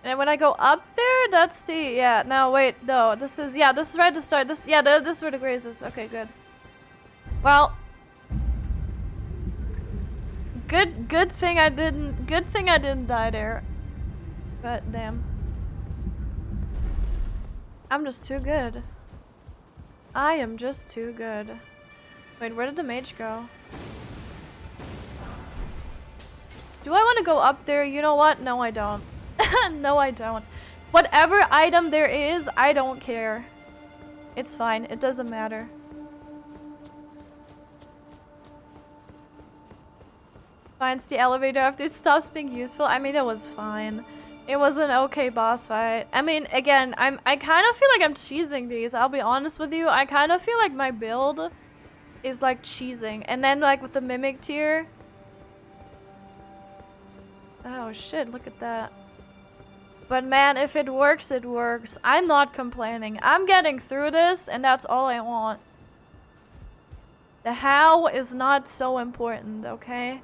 And when I go up there, that's the, yeah, no, wait, no, this is, yeah, this is right to start, this, yeah, this is where the graze is, okay, good. Well, good thing I didn't die there. But damn. I'm just too good. I am just too good. Wait, where did the mage go? Do I want to go up there? You know what? No, I don't. No, I don't. Whatever item there is, I don't care. It's fine. It doesn't matter. Finds the elevator after it stops being useful. I mean, it was fine. It was an okay boss fight. I mean, again, I kind of feel like I'm cheesing these. I'll be honest with you. I kind of feel like my build is like cheesing. And then like with the mimic tier. Oh shit, look at that. But man, if it works, it works. I'm not complaining. I'm getting through this, and that's all I want. The how is not so important, okay?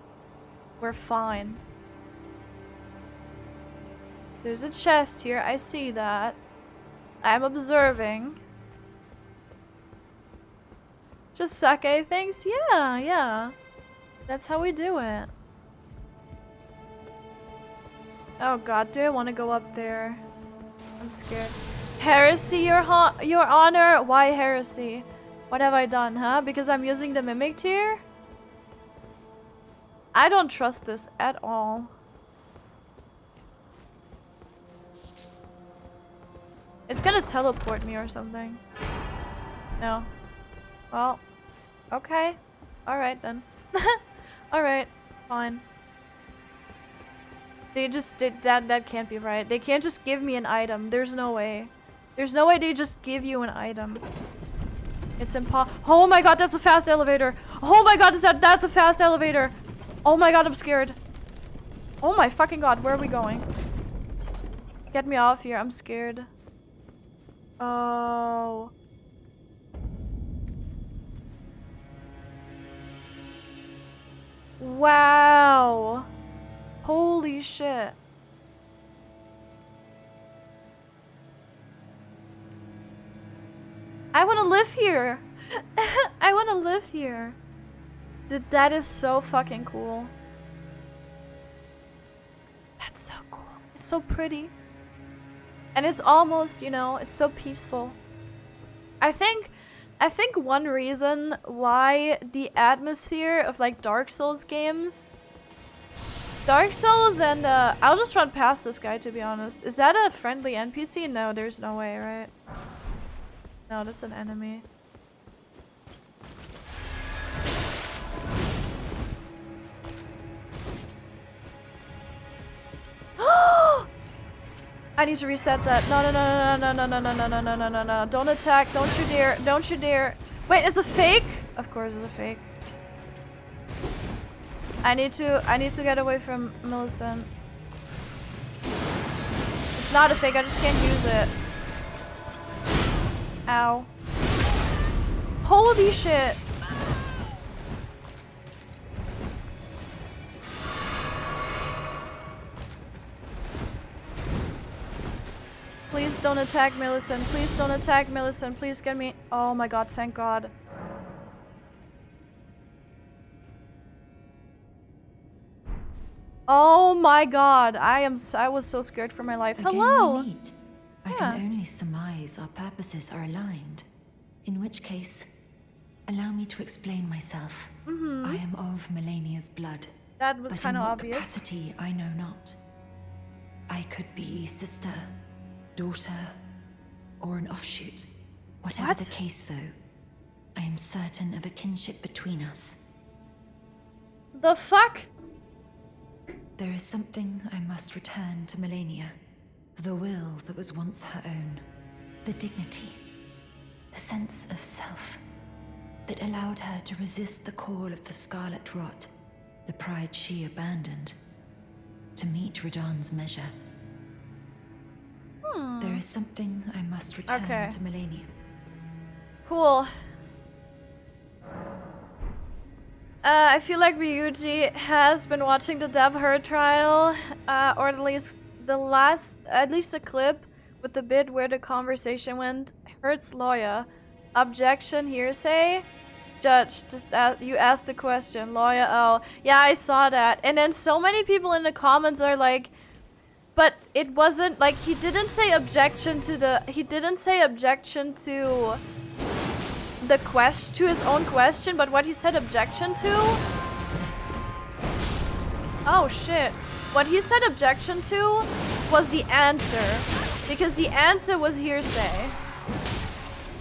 We're fine. There's a chest here. I see that. I'm observing. Just sake things? Yeah, yeah. That's how we do it. Oh god, do I want to go up there? I'm scared. Heresy, your honor? Why heresy? What have I done, huh? Because I'm using the mimic tier? I don't trust this at all. It's gonna teleport me or something. No. Well, okay. Alright then. Alright, fine. They just did that. That can't be right. They can't just give me an item. There's no way. There's no way they just give you an item. It's impossible. Oh my god, that's a fast elevator. Oh my god, that's a fast elevator. Oh my god, I'm scared. Oh my fucking god, where are we going? Get me off here. I'm scared. Oh. Wow. Holy shit. I want to live here. I want to live here. Dude, that is so fucking cool. That's so cool. It's so pretty. And it's almost, you know, it's so peaceful. I think one reason why the atmosphere of like Dark Souls games, Dark Souls and I'll just run past this guy to be honest. Is that a friendly NPC? No, there's no way, right? No, that's an enemy. I need to reset that. No, no, no, no, no, no, no, no, no, no, no, no, no. Don't attack. Don't you dare. Don't you dare. Wait, it's a fake? Of course it's a fake. I need to get away from Millicent. It's not a fake, I just can't use it. Ow. Holy shit. Please don't attack Millicent. Please don't attack Millicent. Please get me. Oh my god, thank god. Oh my god. I was so scared for my life. Again, Hello. we meet. I can only surmise our purposes are aligned. In which case, allow me to explain myself. I am of Melania's blood. That was kind of obvious. Capacity, I know not. I could be sister, daughter, or an offshoot. Whatever the case, though, I am certain of a kinship between us. The fuck? There is something I must return to Melania. The will that was once her own. The dignity. The sense of self. That allowed her to resist the call of the Scarlet Rot. The pride she abandoned. To meet Radahn's measure. There is something I must return to Melania. Cool. I feel like Ryuji has been watching the Dev Her trial, or at least a clip with the bit where the conversation went. Hurt's lawyer, objection, hearsay. Judge, you asked the question. Lawyer, oh yeah, I saw that. And then so many people in the comments are like, but it wasn't like he didn't say objection to the to his own question, but what he said objection to? Oh shit. What he said objection to was the answer, because the answer was hearsay,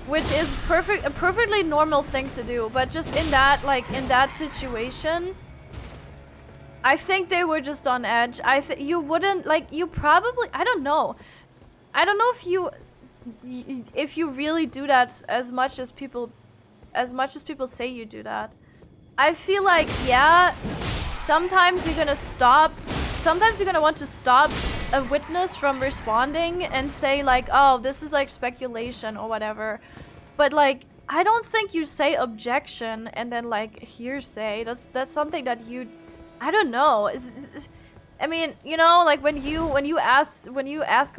which is a perfectly normal thing to do, but just in that situation, I think they were just on edge. You wouldn't you probably, I don't know if you really do that as much as people say you do that. I feel like, yeah, sometimes you're gonna want to stop a witness from responding and say like, oh, this is like speculation or whatever. But like, I don't think you say objection and then like hearsay. That's something that you, I don't know. I mean, you know, like when you ask a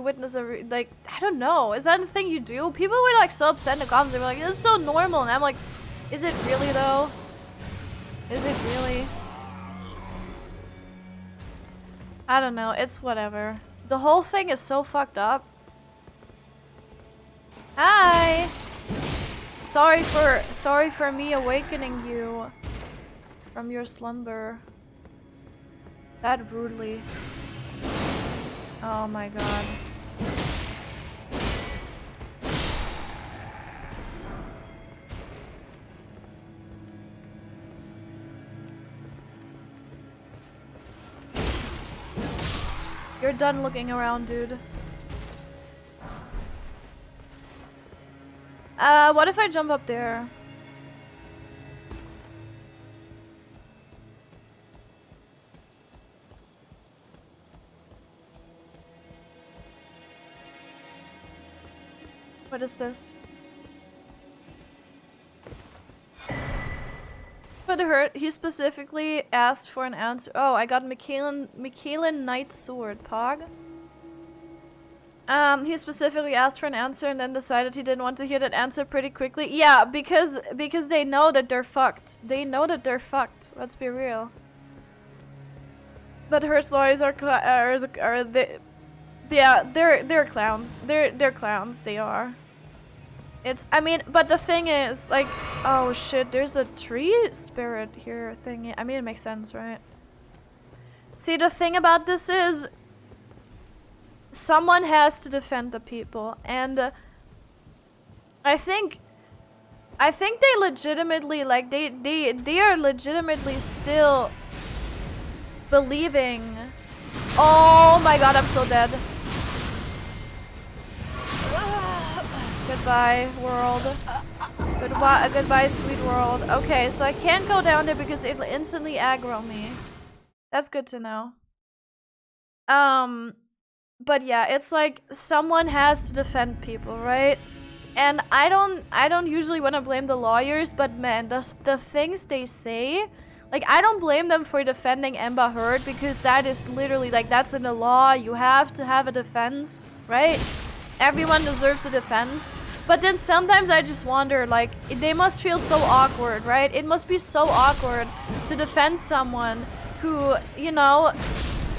witness, like, I don't know, is that a thing you do? People were like so upset in the comments. They were like, "This is so normal," and I'm like, "Is it really though? Is it really?" I don't know. It's whatever. The whole thing is so fucked up. Hi. Sorry for me awakening you from your slumber that rudely. Oh my god. You're done looking around, dude. What if I jump up there? What is this? But it hurt. He specifically asked for an answer. Oh, I got Michaelan Knight's sword. Pog. He specifically asked for an answer and then decided he didn't want to hear that answer pretty quickly. Yeah, because they know that they're fucked. They know that they're fucked. Let's be real. But Hurt's lawyers are yeah, they're clowns. They're clowns. They are. I mean, but the thing is, like, oh shit, there's a tree spirit here thing. I mean, it makes sense, right? See, the thing about this is, someone has to defend the people, and I think they legitimately, like, they are legitimately still believing. Oh my god, I'm so dead. Goodbye, world. Goodbye, sweet world. Okay, so I can't go down there because it'll instantly aggro me. That's good to know. But yeah, it's like someone has to defend people, right? And I don't usually want to blame the lawyers, but man, the things they say, like, I don't blame them for defending Amber Heard, because that is literally, like, that's in the law. You have to have a defense, right? Everyone deserves a defense. But then sometimes I just wonder, like, they must feel so awkward, right? It must be so awkward to defend someone who, you know,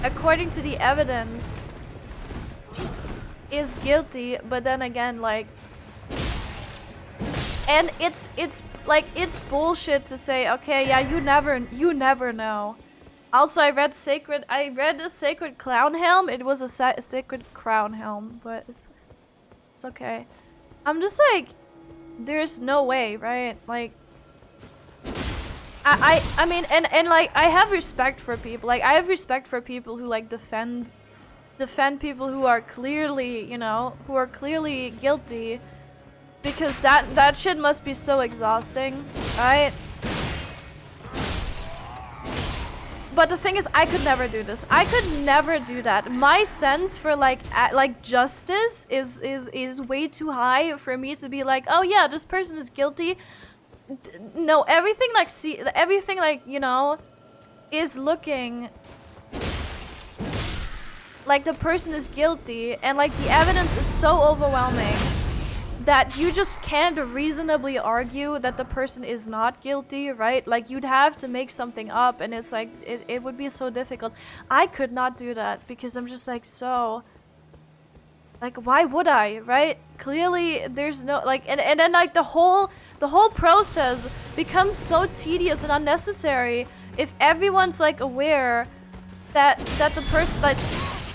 according to the evidence, is guilty, but then again, like, and it's like, it's bullshit to say, okay, yeah, you never know. Also, I read a sacred clown helm. It was a sacred crown helm, but it's okay. I'm just like, there's no way, right? Like, I mean, and like, I have respect for people. Like, I have respect for people who, like, defend people who are clearly, you know, who are clearly guilty, because that shit must be so exhausting, right? But the thing is, I could never do this. I could never do that. My sense for like justice is way too high for me to be like, oh yeah, this person is guilty. no, everything like everything like, you know, is looking like the person is guilty, and like the evidence is so overwhelming that you just can't reasonably argue that the person is not guilty, right? Like you'd have to make something up, and it's like it would be so difficult. I could not do that because I'm just like, so like, why would I, right? Clearly there's no like, and then like the whole process becomes so tedious and unnecessary if everyone's like aware that the person, like,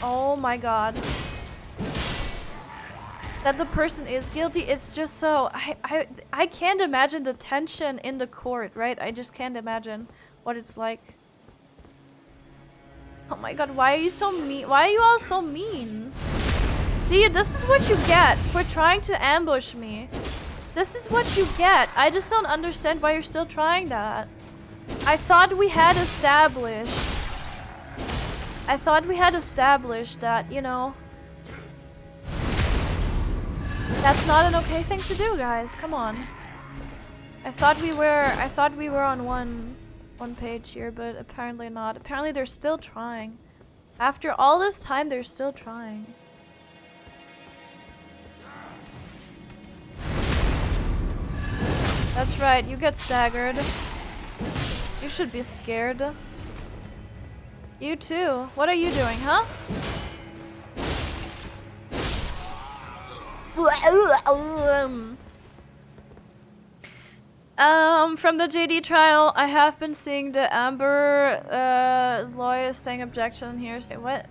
oh my god, that the person is guilty. It's just so I can't imagine the tension in the court, right? I just can't imagine what it's like. Oh my god, why are you so mean? Why are you all so mean? See, this is what you get for trying to ambush me. This is what you get. I just don't understand why you're still trying that. I thought we had established that, you know, that's not an okay thing to do, guys. Come on. I thought we were on one page here, but apparently not. Apparently they're still trying. After all this time, they're still trying. That's right, you get staggered. You should be scared. You too. What are you doing, huh? From the JD trial, I have been seeing the Amber lawyer saying objection here. Say what?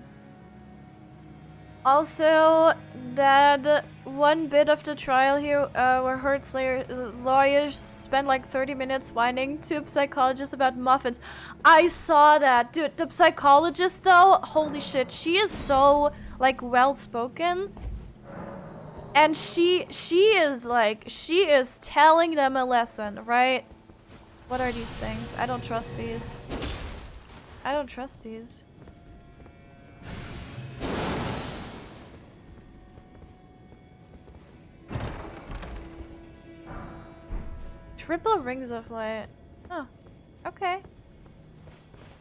Also, that one bit of the trial here where Hertzler lawyers spent like 30 minutes whining to psychologists about muffins. I saw that. Dude, the psychologist though, holy shit, she is so like well spoken. And she is telling them a lesson, right? What are these things? I don't trust these. I don't trust these. Triple rings of light. Oh, okay.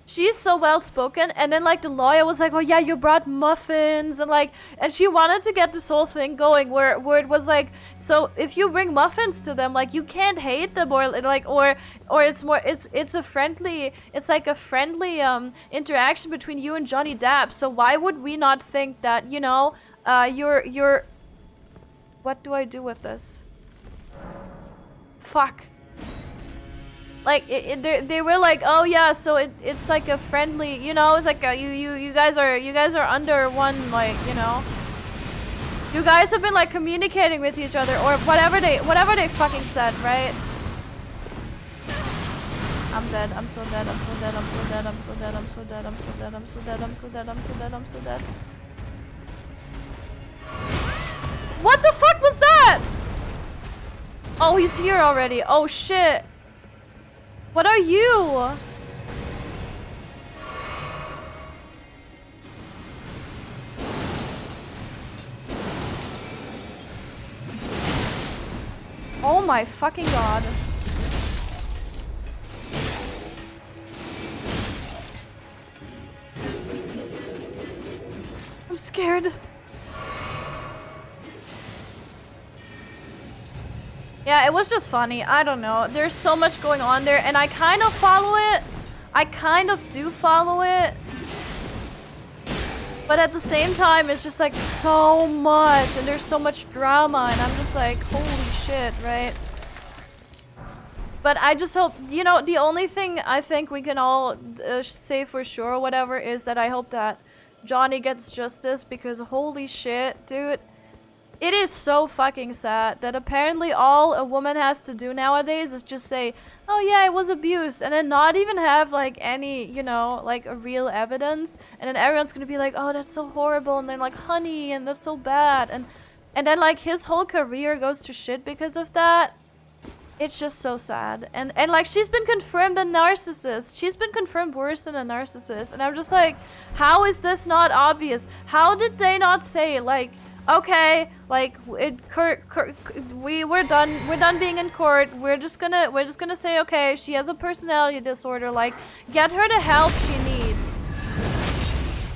She's so well spoken, and then like the lawyer was like, "Oh yeah, you brought muffins," and like, and she wanted to get this whole thing going where it was like, so if you bring muffins to them, like you can't hate them, or like, or it's more, it's a friendly, it's like a friendly interaction between you and Johnny Depp. So why would we not think that, you know, you're. What do I do with this? Fuck. Like they were like, oh yeah, so it's like a friendly, you know, it's like a, you guys are under one, like, you know, you guys have been like communicating with each other or whatever they fucking said, right? I'm dead. I'm so dead. I'm so dead. I'm so dead. I'm so dead. I'm so dead. I'm so dead. I'm so dead. I'm so dead. I'm so dead. I'm so dead. What the fuck was that? Oh, he's here already. Oh shit. What are you? Oh my fucking god. I'm scared. Yeah, it was just funny. I don't know. There's so much going on there, and I kind of follow it. I kind of do follow it. But at the same time, it's just like so much, and there's so much drama, and I'm just like, holy shit, right? But I just hope, you know, the only thing I think we can all say for sure or whatever is that I hope that Johnny gets justice, because holy shit, dude. It is so fucking sad that apparently all a woman has to do nowadays is just say, oh yeah, I was abused, and then not even have like any, you know, like a real evidence, and then everyone's gonna be like, oh, that's so horrible, and then like, honey, and that's so bad, and then like his whole career goes to shit because of that. It's just so sad. And like, she's been confirmed a narcissist. She's been confirmed worse than a narcissist, and I'm just like, how is this not obvious? How did they not say like, okay, like we're done being in court. We're just gonna say, okay, she has a personality disorder. Like, get her the help she needs,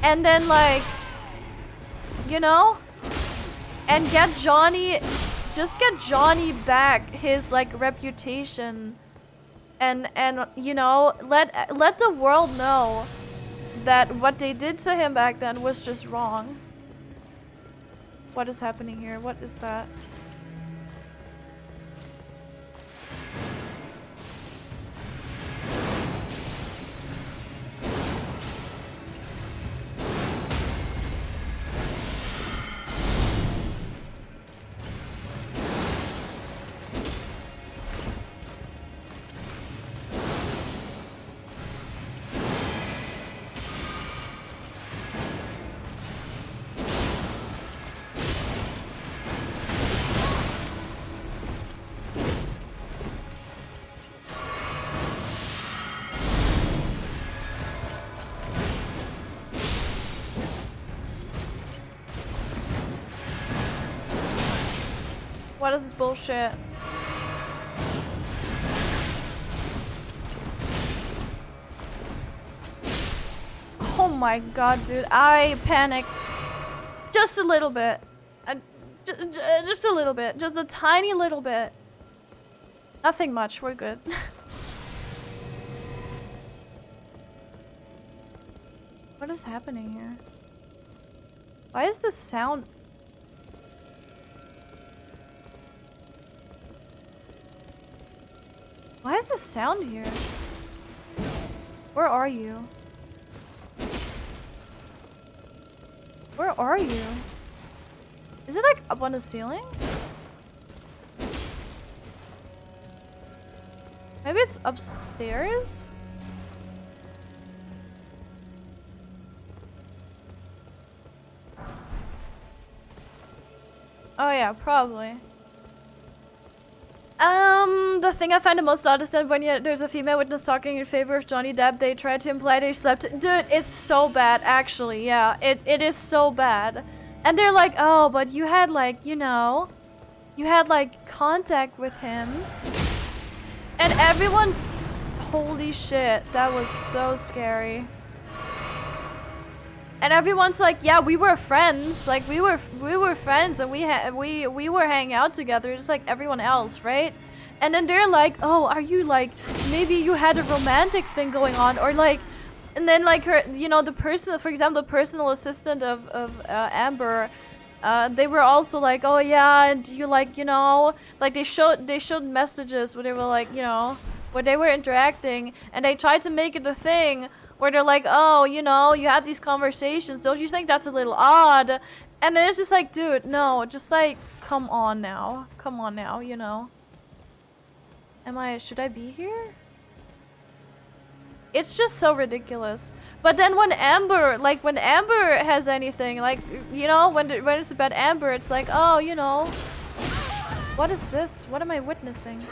and then like, you know, and get Johnny, just get Johnny back his like reputation, and you know, let the world know that what they did to him back then was just wrong. What is happening here? What is that? What is this bullshit? Oh my god, dude. I panicked. Just a little bit. Just a little bit. Just a tiny little bit. Nothing much. We're good. What is happening here? Why is the sound... Why is the sound here? Where are you? Where are you? Is it like up on the ceiling? Maybe it's upstairs? Oh yeah, probably. The thing I find the most odd is that when there's a female witness talking in favor of Johnny Depp, they try to imply they slept. Dude, it's so bad, actually. Yeah, it is so bad. And they're like, oh, but you had like, you know, you had like contact with him. And everyone's, holy shit, that was so scary. And everyone's like, yeah, we were friends. Like we were friends, and we were hanging out together just like everyone else, right? And then they're like, oh, are you like, maybe you had a romantic thing going on, or like, and then like her, you know, the person, for example, the personal assistant of Amber, they were also like, oh yeah, and you like, you know, like they showed messages where they were like, you know, where they were interacting, and they tried to make it a thing where they're like, oh, you know, you had these conversations, don't you think that's a little odd? And then it's just like, dude, no, just like, come on now, you know. Should I be here? It's just so ridiculous. But then when Amber has anything, like, you know, when it's about Amber, it's like, oh, you know, what is this? What am I witnessing?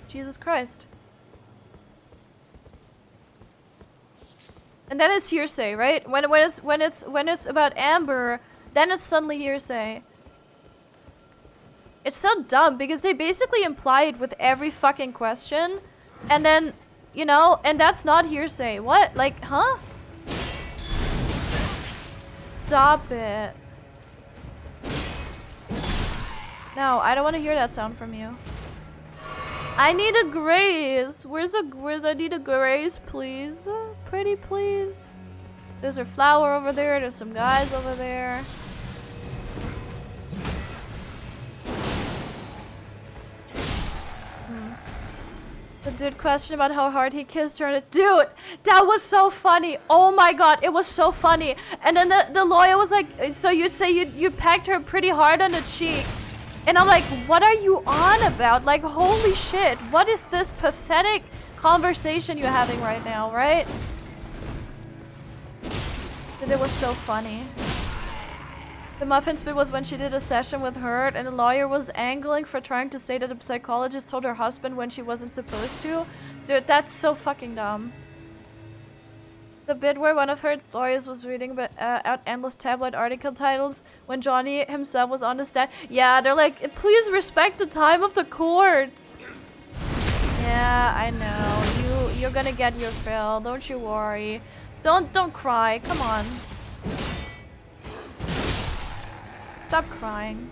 Jesus Christ. And then it's hearsay, right? When it's about Amber, then it's suddenly hearsay. It's so dumb because they basically imply it with every fucking question, and then, you know, and that's not hearsay. What? Like, huh? Stop it. No, I don't want to hear that sound from you. I need a graze. I need a graze, please. Pretty please. There's a flower over there. There's some guys over there. The dude question about how hard he kissed her. Dude, that was so funny. Oh my god, it was so funny. And then the lawyer was like, so you'd say you pecked her pretty hard on the cheek. And I'm like, what are you on about? Like, holy shit. What is this pathetic conversation you're having right now, right? Dude, it was so funny. The muffin spit was when she did a session with Hurt, and the lawyer was angling for trying to say that the psychologist told her husband when she wasn't supposed to. Dude, that's so fucking dumb. The bit where one of her stories was reading out endless tabloid article titles when Johnny himself was on the stand. Yeah, they're like, please respect the time of the court. Yeah, I know. You're gonna get your fill. Don't you worry. Don't cry. Come on. Stop crying.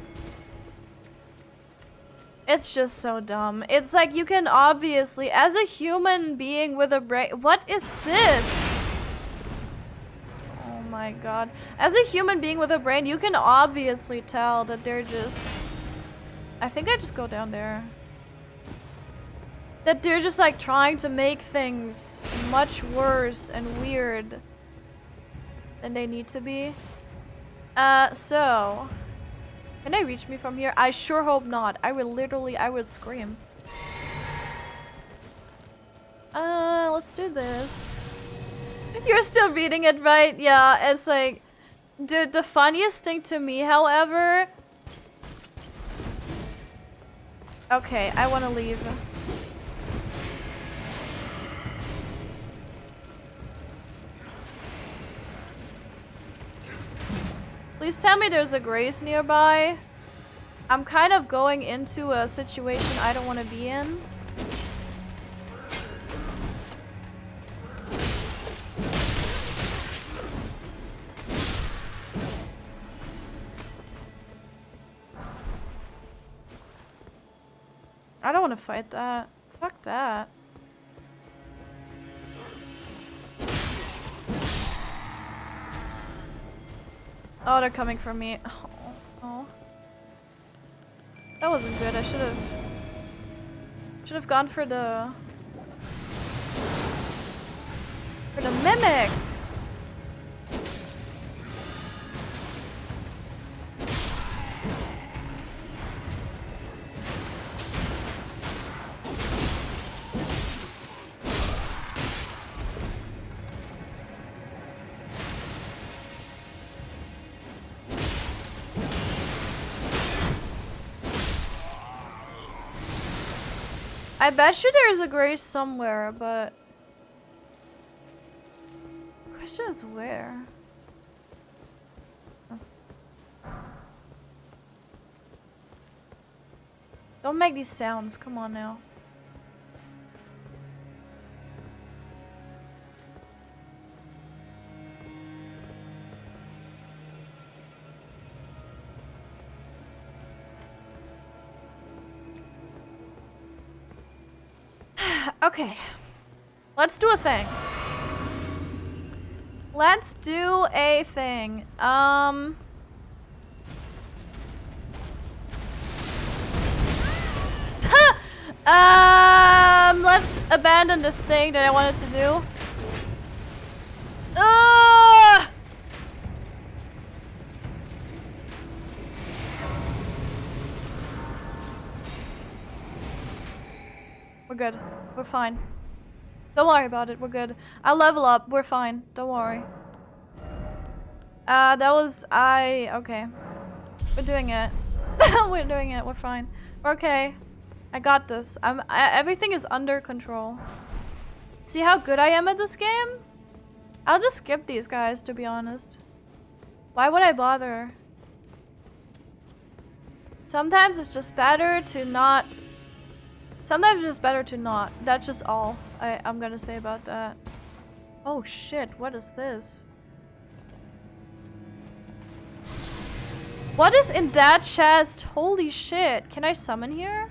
It's just so dumb. It's like you can obviously, as a human being with a brain, what is this? Oh my god. As a human being with a brain, you can obviously tell that they're just... I think I just go down there. That they're just like trying to make things much worse and weird than they need to be. So... Can they reach me from here? I sure hope not. I would scream. Let's do this. You're still reading it, right? Yeah, it's like... Dude, the funniest thing to me, however... Okay, I want to leave. Please tell me there's a Grace nearby. I'm kind of going into a situation I don't want to be in. I don't want to fight that. Fuck that. Oh, they're coming for me. Oh. That wasn't good. I should have gone for the mimic. I bet you there's a Grace somewhere, but the question is where? Don't make these sounds, come on now. Okay, let's do a thing. Let's do a thing. Let's abandon this thing that I wanted to do. We're good. We're fine. Don't worry about it. We're good. I'll level up. We're fine. Don't worry. Okay. We're doing it. We're doing it. We're fine. We're okay. I got this. Everything is under control. See how good I am at this game? I'll just skip these guys, to be honest. Why would I bother? Sometimes it's just better to not... Sometimes it's just better to not. That's just all I'm gonna say about that. Oh shit, what is this? What is in that chest? Holy shit. Can I summon here?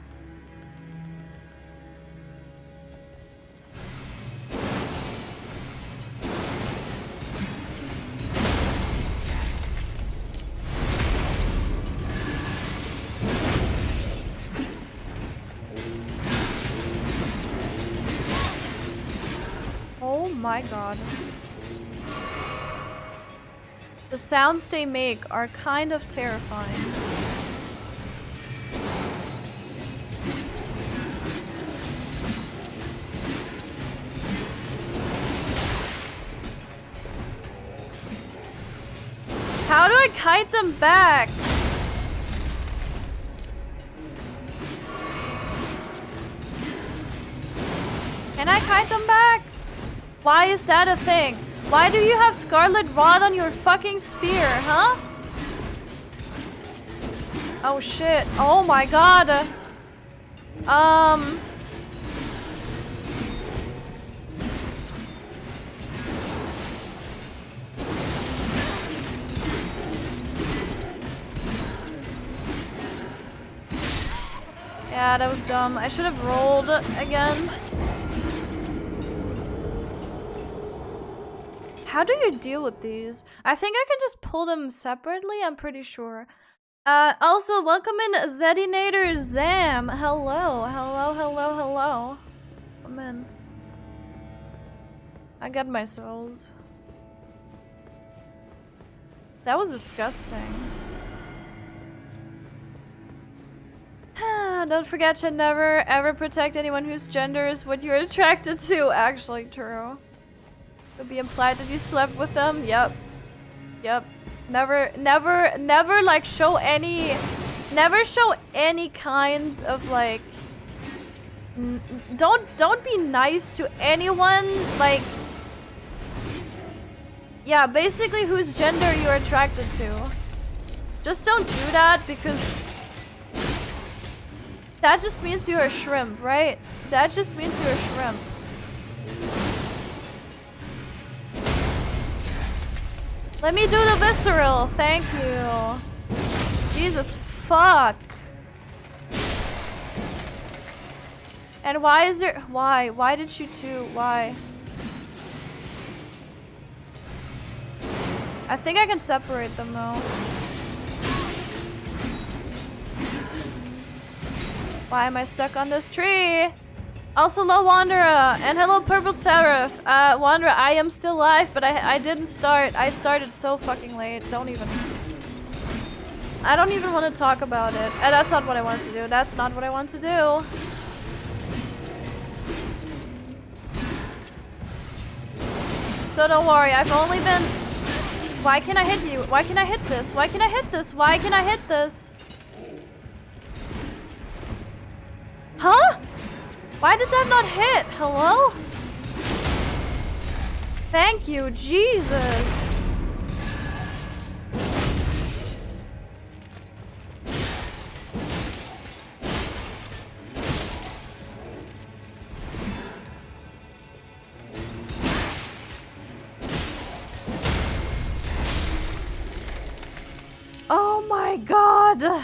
Oh my god. The sounds they make are kind of terrifying. How do I kite them back? Can I kite them back? Why is that a thing? Why do you have scarlet rot on your fucking spear, huh? Oh shit. Oh my god. Yeah, that was dumb. I should have rolled again. How do you deal with these? I think I can just pull them separately, I'm pretty sure. Also, welcome in Zedinator Zam. Hello, hello, hello, hello. Come in. I got my souls. That was disgusting. Don't forget to never ever protect anyone whose gender is what you're attracted to. Actually, true. It would be implied that you slept with them. Yep. Yep. Never like show any kinds of like don't be nice to anyone, like, yeah, basically whose gender you're attracted to. Just don't do that, because that just means you're a shrimp, right? That just means you're a shrimp. Let me do the visceral, thank you. Jesus fuck. And why is there, why? Why did you two, why? I think I can separate them though. Why am I stuck on this tree? Also, hello Wanderer, and hello Purple Seraph. Wanderer, I am still alive, but I didn't start. I started so fucking late. I don't even want to talk about it. And that's not what I wanted to do. That's not what I want to do. So don't worry, I've only been... Why can't I hit you? Why can I hit this? Why can I hit this? Why can I hit this? Huh? Why did that not hit? Hello? Thank you, Jesus. Oh my god.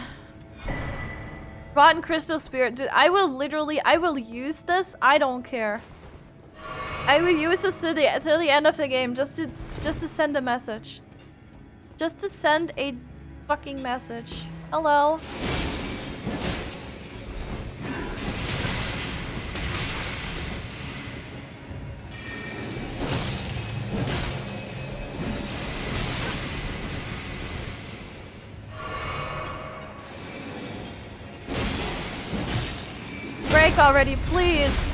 Rotten Crystal Spirit. Dude, I will use this. I don't care. I will use this till the end of the game just to send a message. Just to send a fucking message. Hello. Break already, please.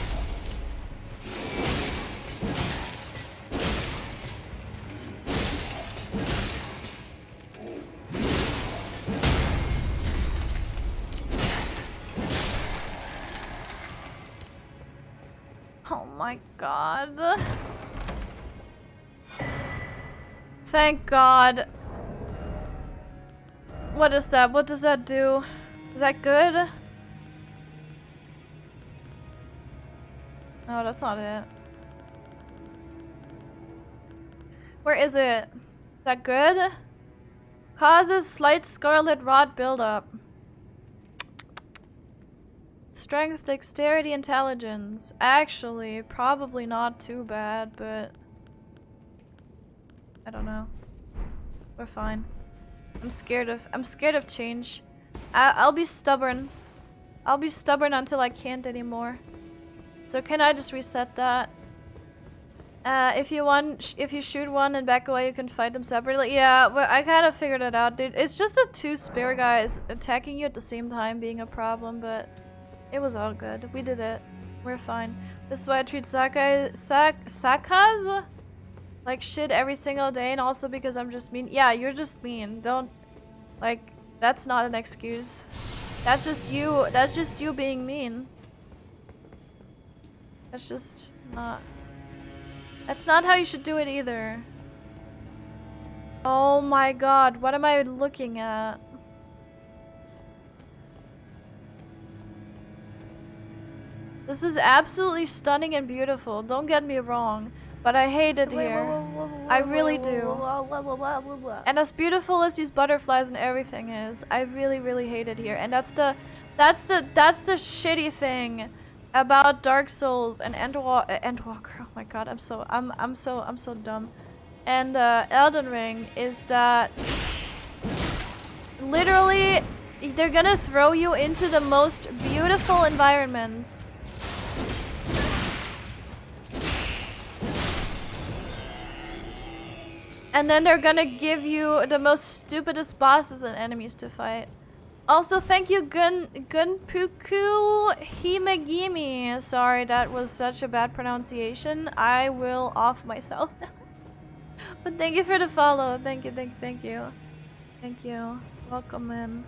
Oh my god. Thank God. What is that? What does that do? Is that good? No, that's not it. Where is it? Is that good? Causes slight scarlet rot buildup. Strength, dexterity, intelligence. Actually, probably not too bad, but I don't know. We're fine. I'm scared of change. I'll be stubborn. I'll be stubborn until I can't anymore. So can I just reset that? If you shoot one and back away, you can fight them separately. Yeah, well, I kind of figured it out, dude. It's just the two spear guys attacking you at the same time being a problem, but it was all good. We did it. We're fine. This is why I treat sakas like shit every single day, and also because I'm just mean. Yeah, you're just mean. Don't, like, that's not an excuse. That's just you being mean. That's just not. That's not how you should do it either. Oh my god, what am I looking at? This is absolutely stunning and beautiful, don't get me wrong, but I hate it here. I really do. And as beautiful as these butterflies and everything is, I really, really hate it here. And that's the shitty thing about Dark Souls and Endwalker. Oh my god, I'm so dumb. And Elden Ring is that literally they're gonna throw you into the most beautiful environments. And then they're gonna give you the most stupidest bosses and enemies to fight. Also, thank you, Gunpuku Himegimi. Sorry, that was such a bad pronunciation. I will off myself now. But thank you for the follow. Thank you, thank you, thank you. Thank you. Welcome in.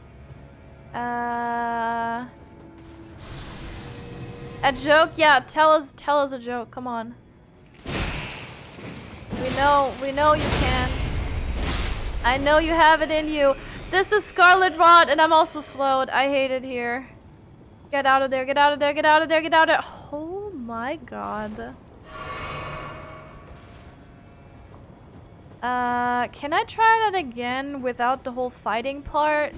A joke? Yeah, tell us a joke. Come on. We know you can. I know you have it in you. This is Scarlet Rot, and I'm also slowed. I hate it here. Get out of there, get out of there, get out of there, get out of there. Oh my god. Can I try that again without the whole fighting part?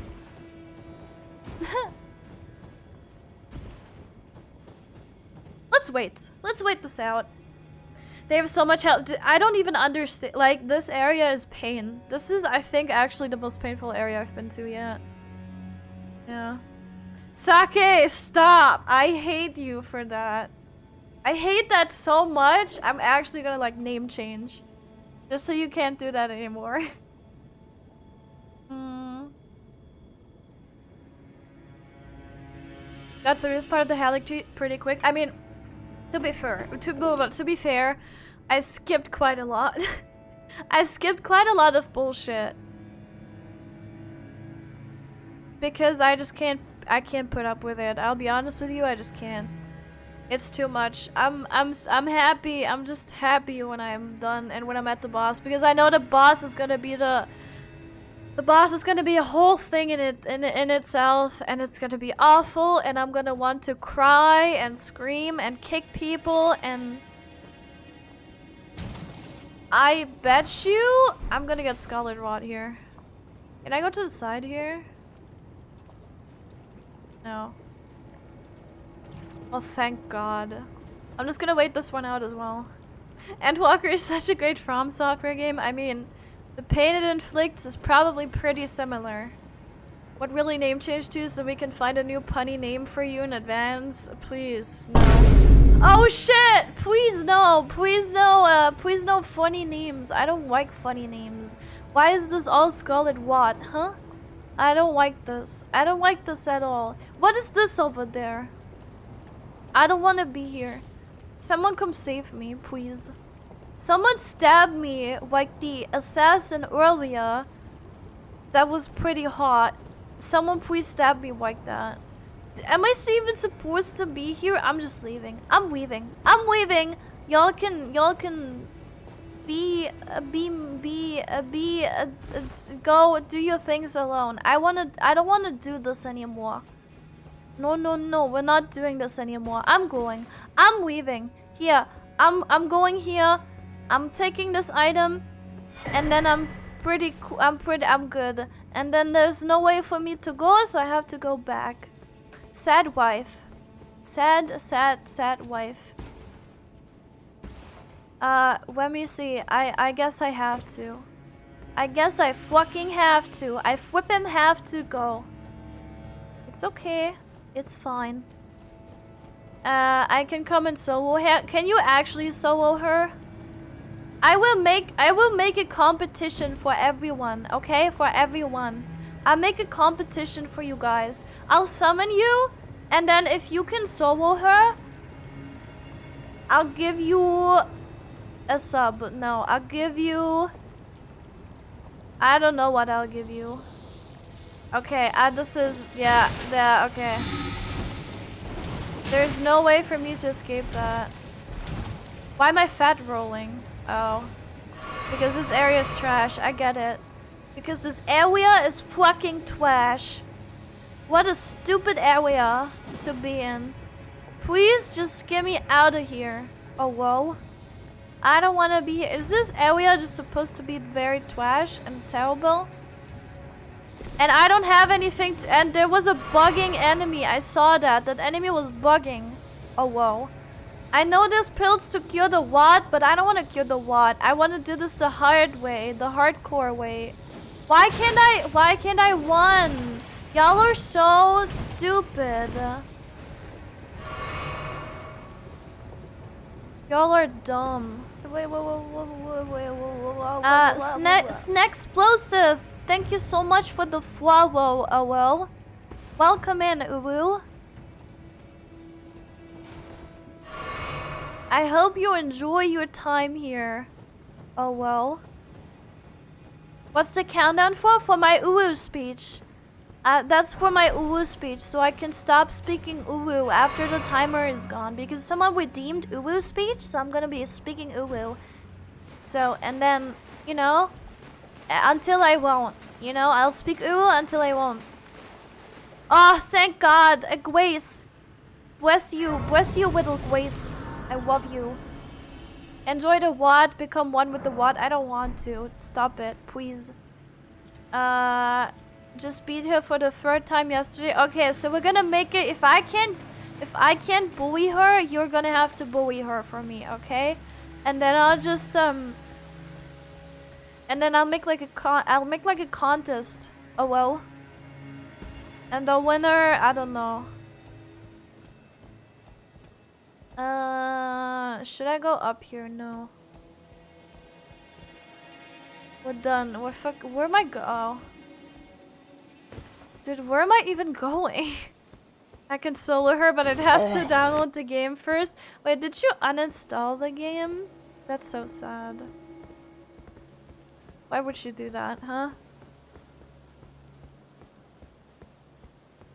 Let's wait. Let's wait this out. They have so much health. I don't even understand. Like, this area is pain. This is, I think, actually the most painful area I've been to yet. Yeah. Sake, stop! I hate you for that. I hate that so much. I'm actually gonna, like, name change. Just so you can't do that anymore. Got through this part of the Halleck pretty quick. I mean, to be fair, I skipped quite a lot. I skipped quite a lot of bullshit. Because I just can't, I can't put up with it. I'll be honest with you, I just can't. It's too much. I'm happy. I'm just happy when I'm done and when I'm at the boss, because I know the boss is gonna be the boss is gonna be a whole thing in itself, and it's gonna be awful, and I'm gonna want to cry and scream and kick people, and I bet you I'm gonna get Scarlet Rot here. Can I go to the side here? No. Oh, thank God. I'm just gonna wait this one out as well. Endwalker is such a great From Software game. I mean, the pain it inflicts is probably pretty similar. What really name change to so we can find a new punny name for you in advance? Please, no. Oh shit! Please no! Please no, please no funny names. I don't like funny names. Why is this all Scarlet Rot, huh? I don't like this. I don't like this at all. What is this over there? I don't want to be here. Someone come save me, please. Someone stabbed me like the assassin earlier. That was pretty hot. Someone please stab me like that. Am I even supposed to be here? I'm just leaving. I'm leaving. I'm leaving. Y'all can go do your things alone. I don't wanna do this anymore. No, we're not doing this anymore. I'm going. I'm leaving. Here. I'm going here. I'm taking this item, and then I'm good. And then there's no way for me to go, so I have to go back. Sad wife. Sad wife. Let me see. I guess I have to. I guess I fucking have to. I flippin' have to go. It's okay. It's fine. I can come and solo her. Can you actually solo her? I will make a competition for everyone, okay? For everyone. I'll make a competition for you guys. I'll summon you, and then if you can solo her, I'll give you a sub. No, I'll give you, I don't know what I'll give you. Okay, this is, yeah, okay. There's no way for me to escape that. Why am I fat rolling? Oh. Because this area is trash. I get it. Because this area is fucking trash. What a stupid area to be in. Please just get me out of here. Oh, whoa. I don't want to be here. Is this area just supposed to be very trash and terrible? And I don't have anything to, and there was a bugging enemy. I saw that. That enemy was bugging. Oh, whoa. I know there's pills to cure the what, but I don't want to cure the what. I want to do this the hard way, the hardcore way. Why can't I win? Y'all are so stupid. Y'all are dumb. Wait. Snack explosive. Thank you so much for the flower, Uwu. Welcome in, Uwu. I hope you enjoy your time here. Oh well. What's the countdown for? For my Uwu speech. That's for my Uwu speech, so I can stop speaking Uwu after the timer is gone. Because someone redeemed Uwu speech, so I'm gonna be speaking Uwu. So, and then, you know, until I won't. You know, I'll speak Uwu until I won't. Oh, thank God. Grace. Bless you, little Grace. I love you. Enjoy the what, become one with the what. I don't want to. Stop it, please. Just beat her for the third time yesterday. Okay, so we're gonna make it. If I can't bully her, you're gonna have to bully her for me, okay? And then I'll just and then I'll make like a contest. Oh well. And the winner, I don't know. Should I go up here? No. We're done. Where am I oh. Dude, where am I even going? I can solo her, but I'd have to download the game first. Wait, did you uninstall the game? That's so sad. Why would you do that, huh?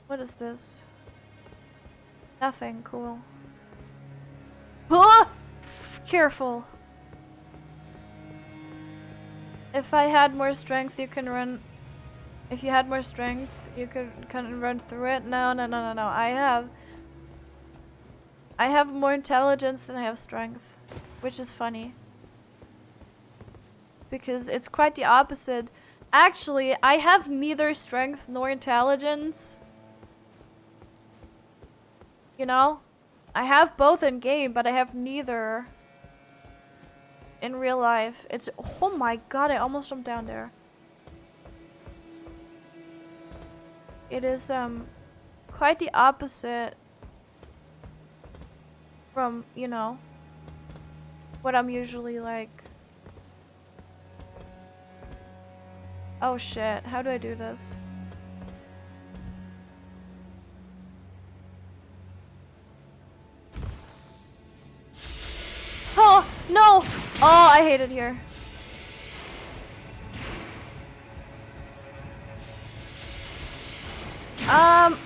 What is this? Nothing. Cool. Ah! Careful. If I had more strength, you can run. If you had more strength, you could run through it. No. I have more intelligence than I have strength, which is funny. Because it's quite the opposite. Actually, I have neither strength nor intelligence. You know? I have both in game, but I have neither in real life. It's, oh my God, I almost jumped down there. It is quite the opposite from, you know, what I'm usually like. Oh shit, how do I do this? Oh, no! Oh, I hate it here.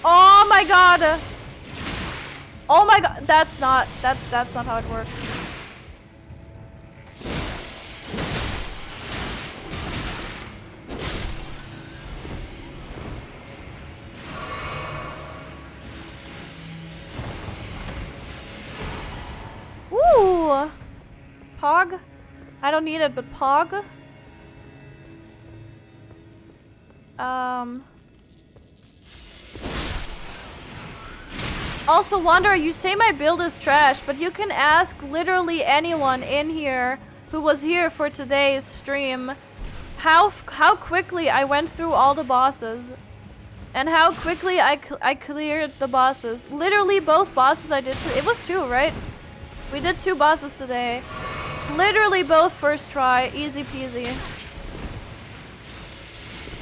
Oh my God! Oh my God, that's not how it works. Ooh! Pog? I don't need it, but Pog? Also, Wanderer, you say my build is trash, but you can ask literally anyone in here who was here for today's stream how quickly I went through all the bosses and how quickly I cleared the bosses. Literally both bosses I did. It was 2, right? We did 2 bosses today. Literally both first try, easy peasy.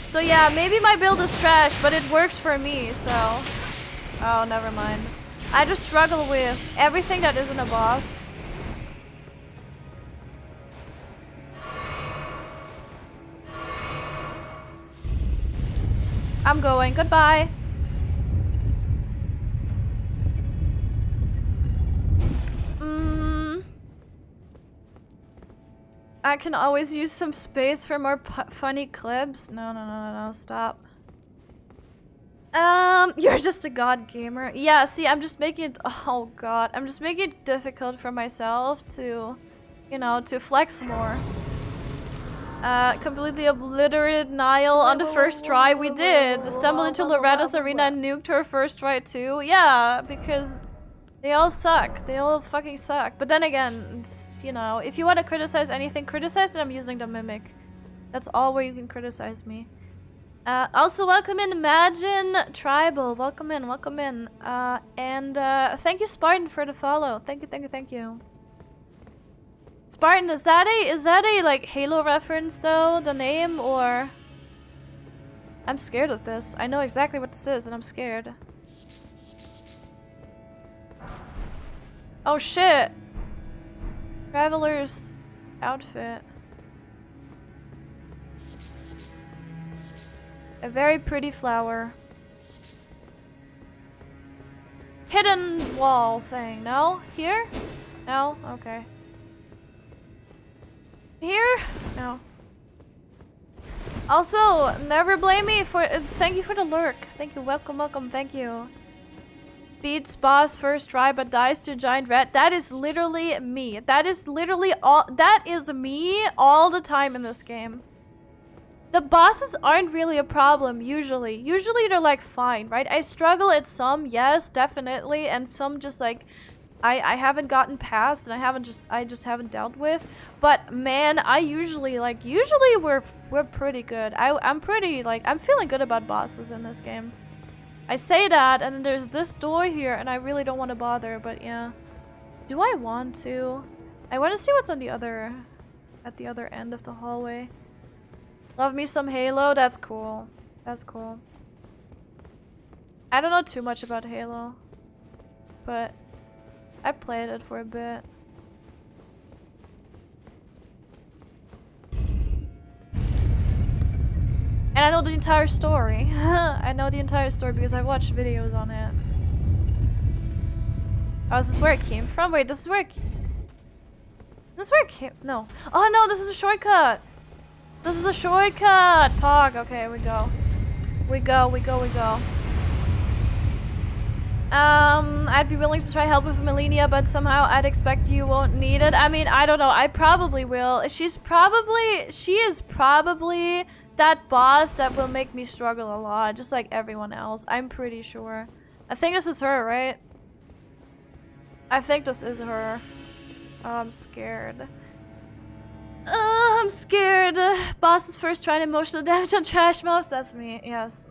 So yeah, maybe my build is trash, but it works for me, so... Oh, never mind. I just struggle with everything that isn't a boss. I'm going. Goodbye. I can always use some space for more funny clips. No, stop. You're just a god gamer. Yeah, see, I'm just making it, oh god, I'm just making it difficult for myself to, you know, to flex more. Completely obliterated Niall on the first try. We did. Stumbled into Loretta's arena and nuked her first try too. Yeah, because they all suck. They all fucking suck. But then again, it's, you know, if you want to criticize anything, criticize that I'm using the Mimic. That's all where you can criticize me. Also, welcome in Imagine Tribal. Welcome in, welcome in. And thank you, Spartan, for the follow. Thank you. Spartan, is that a like Halo reference though, the name, or? I'm scared of this. I know exactly what this is, and I'm scared. Oh shit! Traveler's outfit. A very pretty flower. Hidden wall thing, no? Here? No? Okay. Here? No. Also, never blame me for- thank you for the lurk. Thank you, welcome, thank you. Beats boss first try but dies to giant rat. That is literally me. That is literally all- that is me all the time in this game. The bosses aren't really a problem, usually. Usually they're like fine, right? I struggle at some, yes, definitely, and some just like I haven't gotten past and I just haven't dealt with. But man, I usually we're pretty good. I'm pretty like I'm feeling good about bosses in this game. I say that and then there's this door here and I really don't want to bother, but yeah. Do I want to? I want to see what's on the other at the other end of the hallway. Love me some Halo, that's cool. That's cool. I don't know too much about Halo, but I played it for a bit. And I know the entire story. I know the entire story because I watched videos on it. Oh, is this where it came from? Wait, this is where it came- no. Oh no, this is a shortcut! This is a shortcut! Pog, okay, we go. We go. I'd be willing to try help with Melania, but somehow I'd expect you won't need it. I mean, I don't know. I probably will. She is probably that boss that will make me struggle a lot, just like everyone else. I'm pretty sure. I think this is her, right? I think this is her. Oh, I'm scared. I'm scared. Boss's first try emotional damage on trash mobs. That's me. Yes.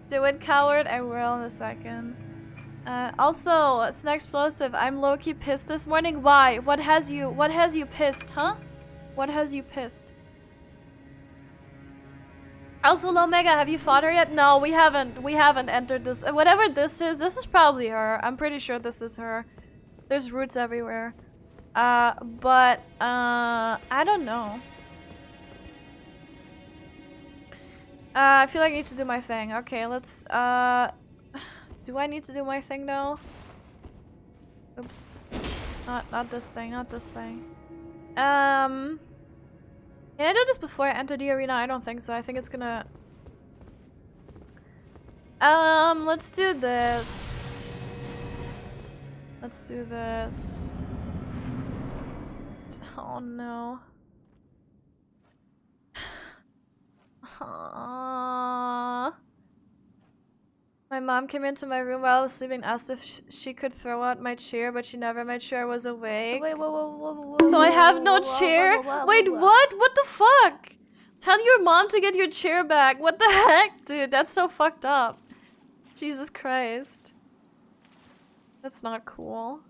Do it, coward. I will in a second. Also, Snack Explosive, I'm low-key pissed this morning. Why? What has you pissed, huh? What has you pissed? Also, Lomega, have you fought her yet? No, we haven't entered this. Whatever this is probably her. I'm pretty sure this is her. There's roots everywhere. I don't know. I feel like I need to do my thing. Okay, let's, do I need to do my thing though? Oops. Not this thing, not this thing. Can I do this before I enter the arena? I don't think so. I think it's gonna... let's do this. Let's do this. Oh no. My mom came into my room while I was sleeping, asked if she could throw out my chair, but she never made sure I was awake. Wait, whoa, So I have no chair? Wait, what? What the fuck? Tell your mom to get your chair back. What the heck, dude? That's so fucked up. Jesus Christ. That's not cool.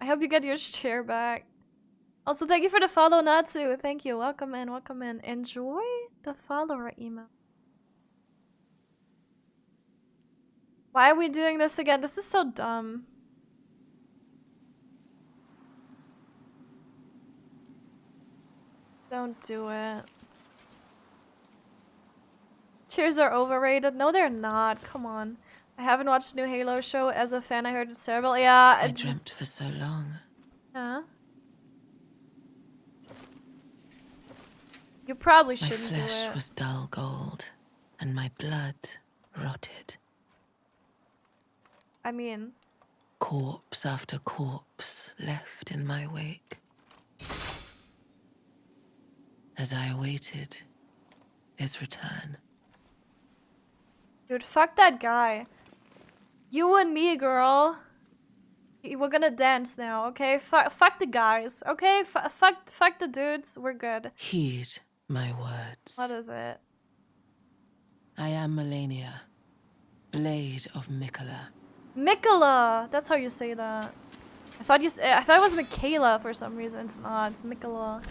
I hope you get your chair back. Also, thank you for the follow, Natsu. Thank you. Welcome in, welcome in. Enjoy the follower email. Why are we doing this again? This is so dumb. Don't do it. Cheers are overrated. No, they're not. Come on. I haven't watched the new Halo show. As a fan, I heard it's terrible. Yeah, I dreamt for so long. Huh? You probably My shouldn't do flesh it. was dull gold, and my blood rotted. I mean, Corpse after corpse left in my wake. As I awaited his return. dude, fuck that guy. You and me, girl. We're gonna dance now, okay? Fuck the guys, okay? Fuck the dudes. We're good. Heed my words. What is it? I am Melania, Blade of Mikola. Mikola. That's how you say that. I thought it was Michaela for some reason. It's not. It's Mikola.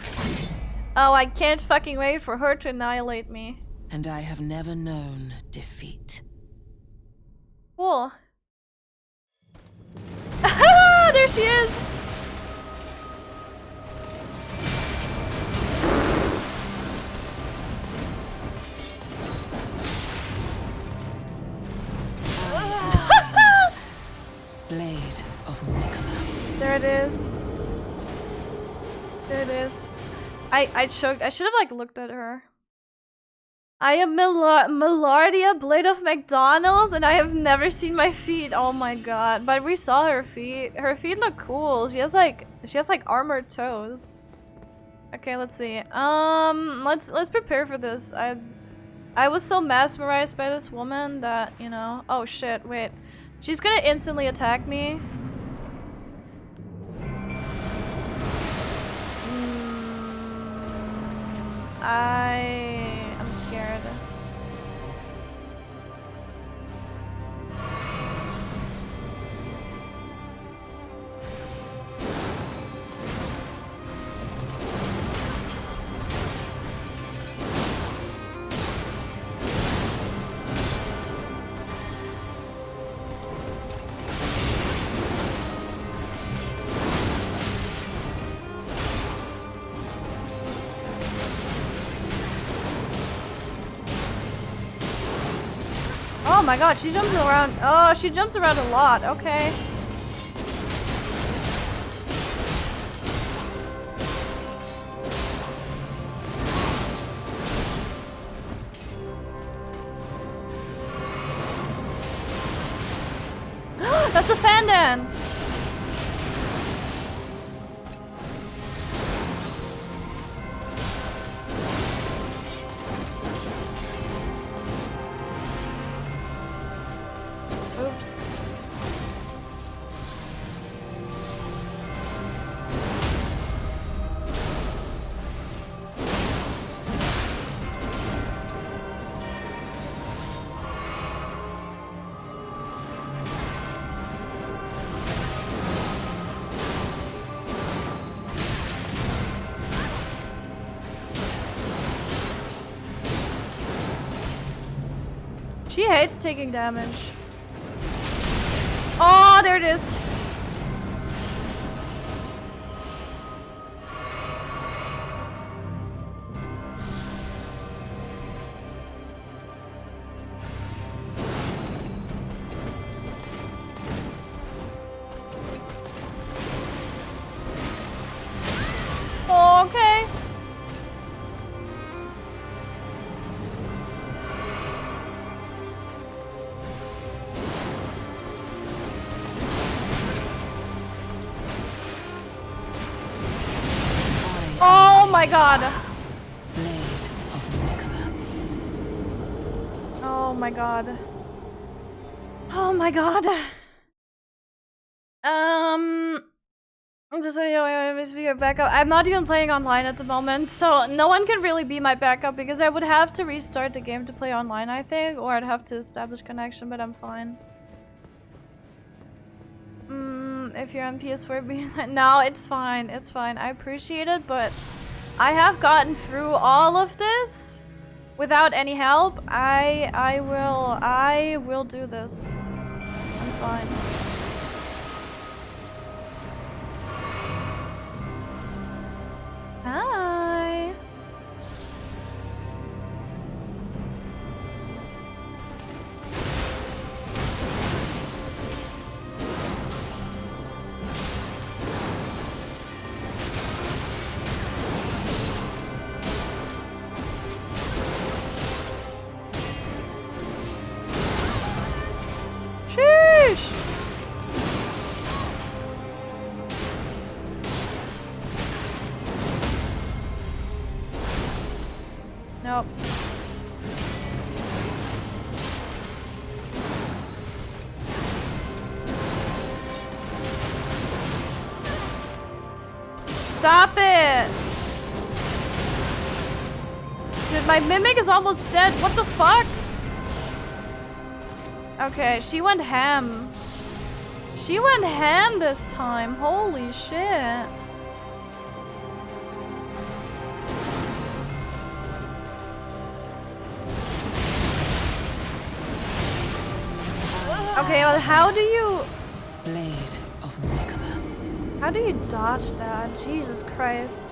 Oh, I can't fucking wait for her to annihilate me. And I have never known defeat. Cool. There she is. Blade of Mikola. There it is. There it is. I choked. I should have like looked at her. I am Melardia, Blade of McDonald's, and I have never seen my feet. Oh my god! But we saw her feet. Her feet look cool. She has like armored toes. Okay, let's see. Let's prepare for this. I was so mesmerized by this woman that, you know. Oh shit! Wait, she's gonna instantly attack me. I'm scared. Oh my god, she jumps around. Oh, she jumps around a lot. Okay. That's a fan dance. Oops. She hates taking damage. Oh, there it is. Okay. Oh my god. Blade of Mikola. Oh my god. Oh my god. Just so you know, be your backup. I'm not even playing online at the moment, so no one can really be my backup because I would have to restart the game to play online, I think, or I'd have to establish connection, but I'm fine. If you're on PS4, no, it's fine. It's fine. I appreciate it, but I have gotten through all of this without any help. I will do this. I'm fine. Hi. Nope. Stop it! Dude, my mimic is almost dead. What the fuck? Okay, she went ham. She went ham this time. Holy shit. Okay, well, how do you... Blade of Mikola. How do you dodge that? Jesus Christ.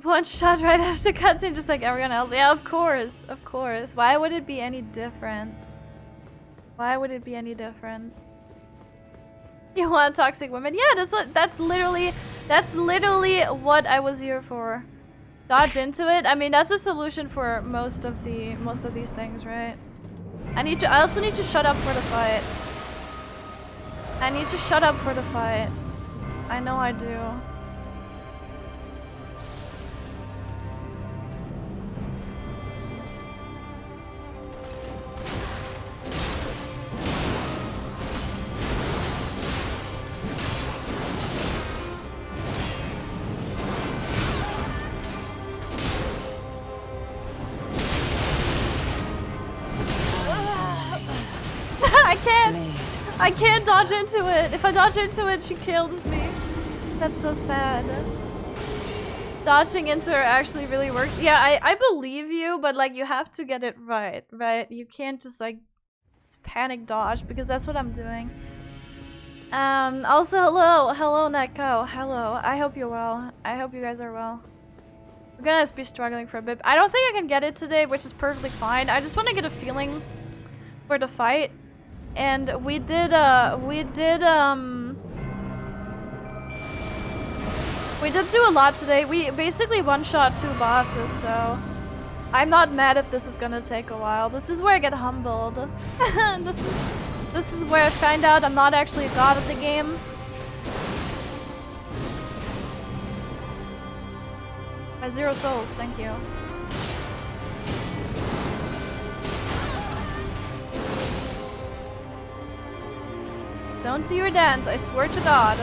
One shot right after cutscene, just like everyone else. Yeah, of course. Of course. Why would it be any different? Why would it be any different? You want toxic women? Yeah, that's literally what I was here for. Dodge into it. I mean, that's a solution for most of these things, right? I also need to shut up for the fight. I need to shut up for the fight. I know I do. I can't dodge into it. If I dodge into it, she kills me. That's so sad. Dodging into her actually really works. Yeah, I believe you, but like you have to get it right, right? You can't just like panic dodge because that's what I'm doing. Also, hello Netco, hello. I hope you're well. I hope you guys are well. We're gonna be struggling for a bit. I don't think I can get it today, which is perfectly fine. I just want to get a feeling for the fight. And we did do a lot today. We basically one-shot 2 bosses, so I'm not mad if this is gonna take a while. This is where I get humbled. This is where I find out I'm not actually a god of the game. My 0 souls, thank you. Don't do your dance, I swear to God.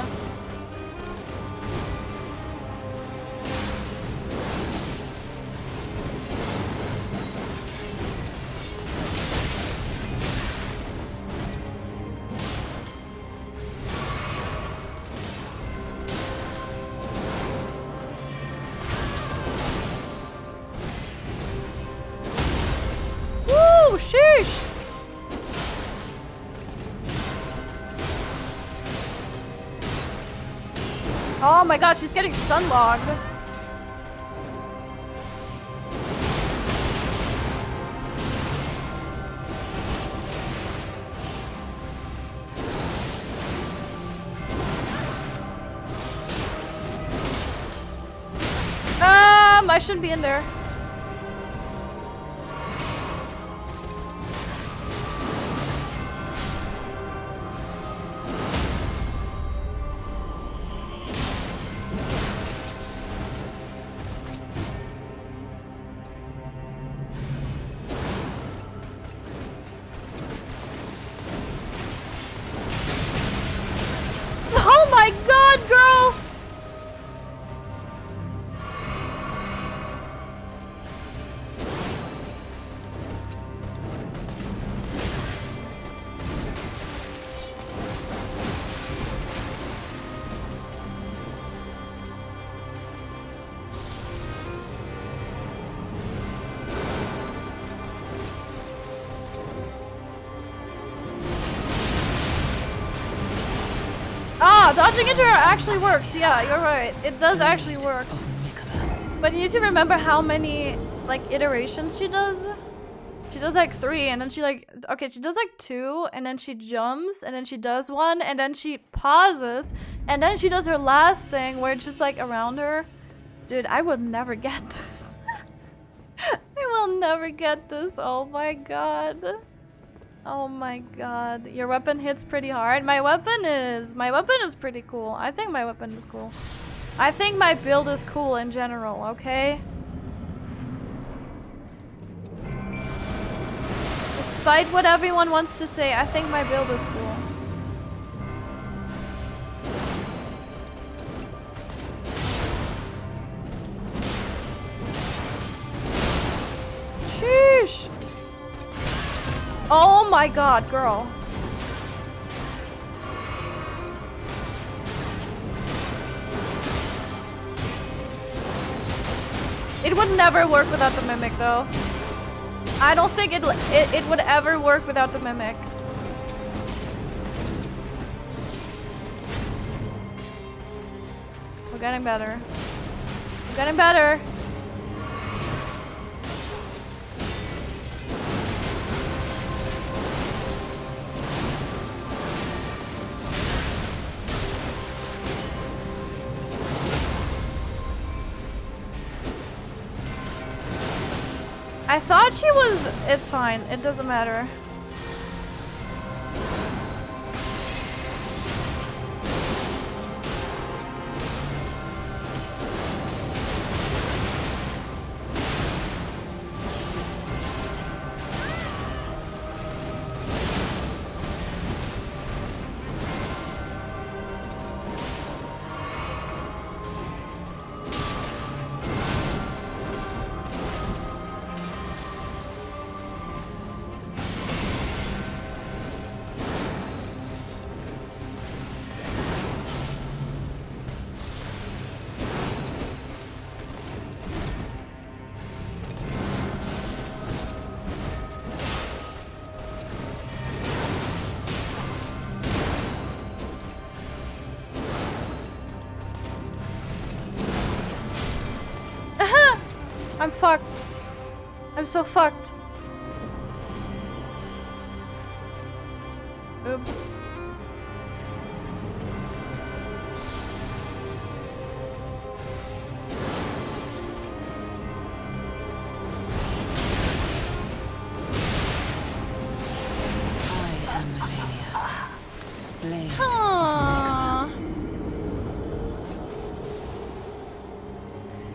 Woo, sheesh! Oh my god, she's getting stun logged. I shouldn't be in there. Oh my god, girl! Ah, dodging into her actually works. Yeah, you're right. It does actually work. But you need to remember how many, like, iterations she does. She does, like, 3, and then she, like... Okay, she does, like, 2, and then she jumps, and then she does 1, and then she pauses, and then she does her last thing, where it's just, like, around her. Dude, I would never get this. I will never get this. Oh my god. Oh my god. Your weapon hits pretty hard. My weapon is pretty cool. I think my weapon is cool. I think my build is cool in general, okay? Despite what everyone wants to say, I think my build is cool. Sheesh! Oh my god, girl. It would never work without the mimic, though. I don't think it would ever work without the mimic. We're getting better. We're getting better. I thought she was... It's fine. It doesn't matter. I'm fucked. I'm so fucked. Oops.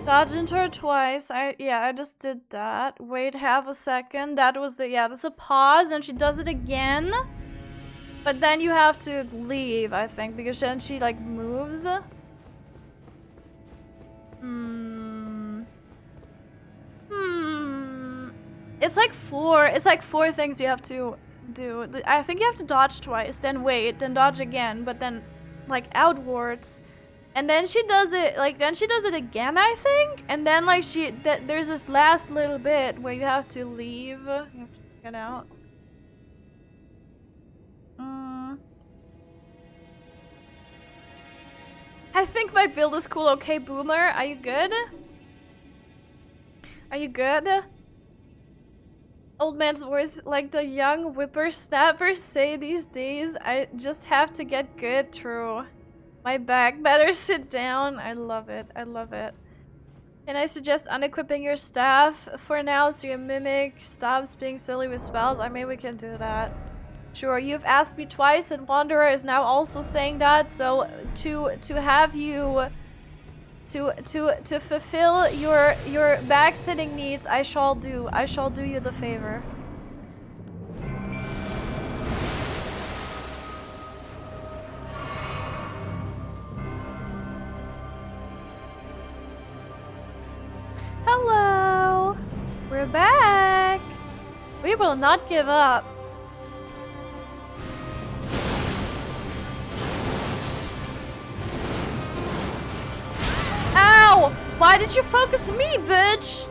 Dodge into her twice. I just did that. Wait half a second. That was the that's a pause, and she does it again. But then you have to leave, I think, because then she like moves. It's like four things you have to do. I think you have to dodge twice, then wait, then dodge again, but then like outwards. And then she does it, like, then she does it again, I think? And then, like, there's this last little bit where you have to leave. You have to get out. I think my build is cool. Okay, Boomer, are you good? Are you good? Old man's voice, like the young whippersnappers say these days. I just have to get good, true. My back better sit down. I love it. I love it. Can I suggest unequipping your staff for now so your mimic stops being silly with spells? I mean, we can do that. Sure, you've asked me twice and Wanderer is now also saying that, so to have you to fulfill your back sitting needs, I shall do you the favor. Hello! We're back! We will not give up. Ow! Why did you focus me, bitch?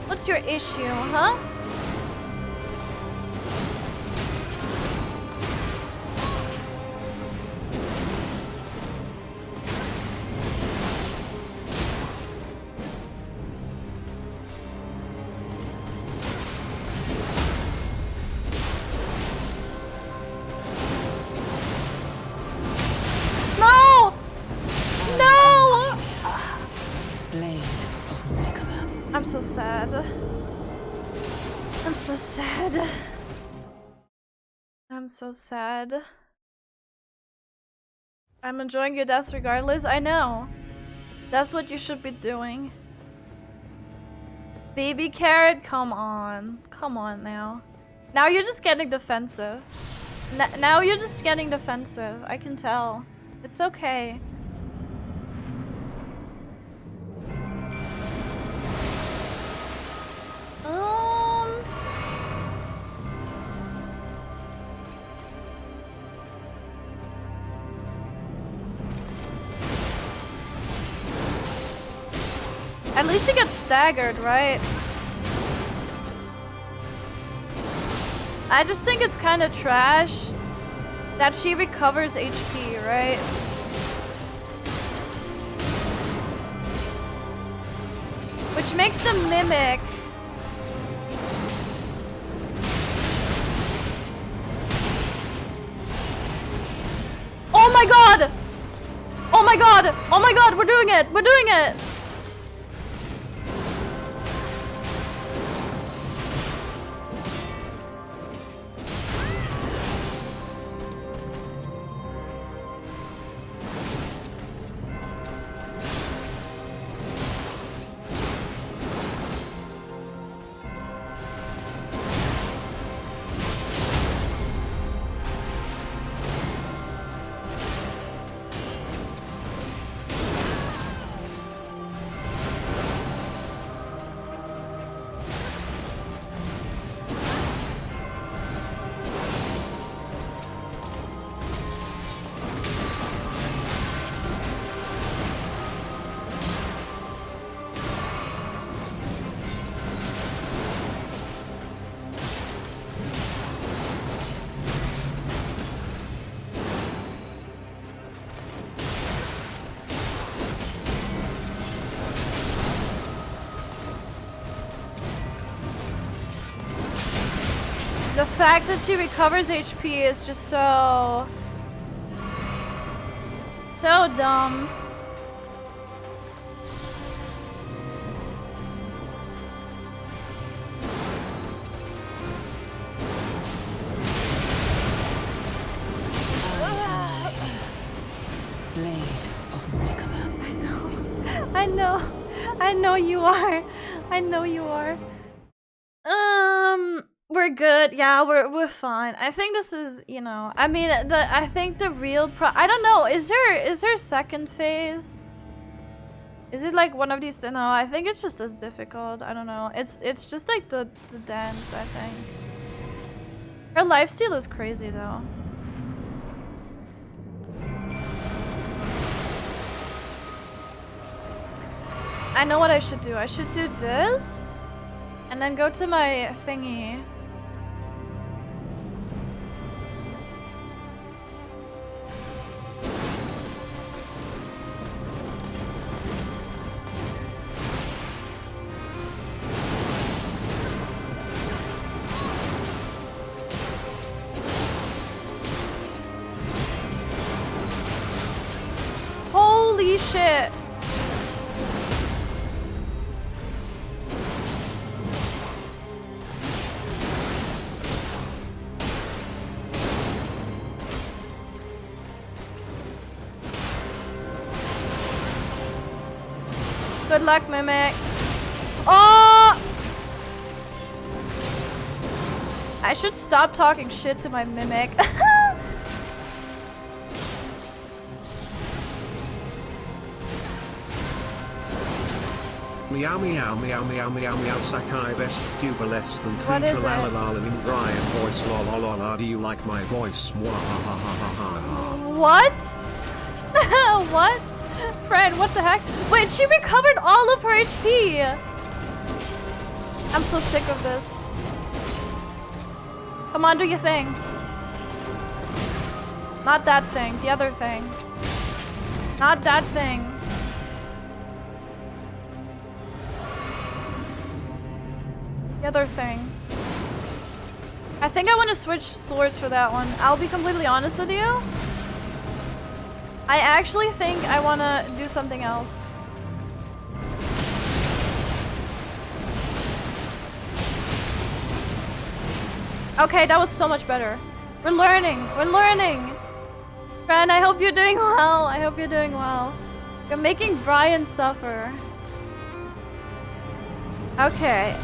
What's your issue, huh? I'm so sad. I'm so sad. so sad. I'm enjoying your death regardless. I know. That's what you should be doing. Baby carrot, come on. Come on now. Now you're just getting defensive. Now you're just getting defensive. I can tell. It's okay. At least she gets staggered, right? I just think it's kind of trash that she recovers HP, right? Which makes the mimic oh my god! Oh my god! Oh my god, we're doing it! We're doing it! The fact that she recovers HP is just so dumb. Blade of Mikola. I know you are. I know you are. We're good. Yeah, we're fine. I think this is, you know, I mean, I think the real I don't know. Is there a second phase? Is it like one of these? No, I think it's just as difficult. I don't know. It's just like the dance, I think. Her lifesteal is crazy though. I know what I should do. I should do this and then go to my thingy. Holy shit. Good luck, Mimic. Oh! I should stop talking shit to my Mimic. Meow meow meow meow meow meow Sakai best tuber less than 3 What is it? tralalala in Brian voice la la la la. Do you like my voice? Mwahahahaha. What? What? Fred, what the heck? Wait, she recovered all of her HP! I'm so sick of this. Come on, do your thing. Not that thing, the other thing. Not that thing. The other thing. I think I want to switch swords for that one. I'll be completely honest with you. I actually think I want to do something else. Okay, that was so much better. We're learning. We're learning. Friend, I hope you're doing well. I hope you're doing well. You're making Brian suffer. Okay.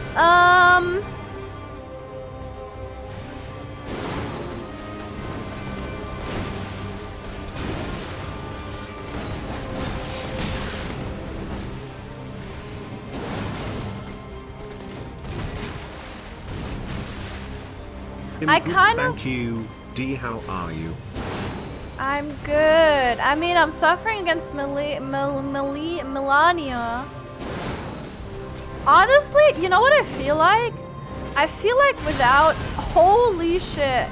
I kind of. Thank you, D. How are you? I'm good. I mean, I'm suffering against Melania. Honestly, you know what I feel like? I feel like without... Holy shit.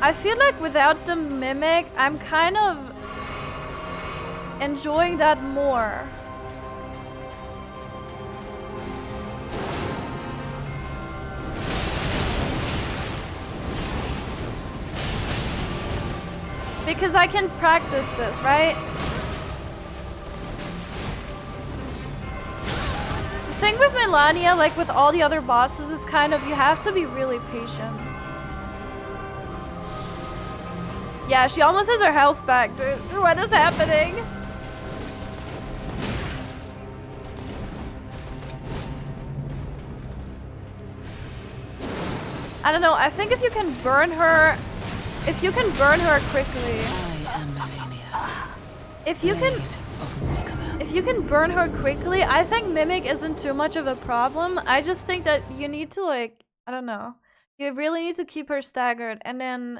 I feel like without the Mimic, I'm kind of enjoying that more. Because I can practice this, right? The thing with Melania, like with all the other bosses, is kind of you have to be really patient. Yeah, she almost has her health back, dude. What is happening? I don't know, I think if you can burn her... If you can burn her quickly... I am Melania. If you can... If you can burn her quickly, I think Mimic isn't too much of a problem. I just think that you need to, like... I don't know. You really need to keep her staggered. And then...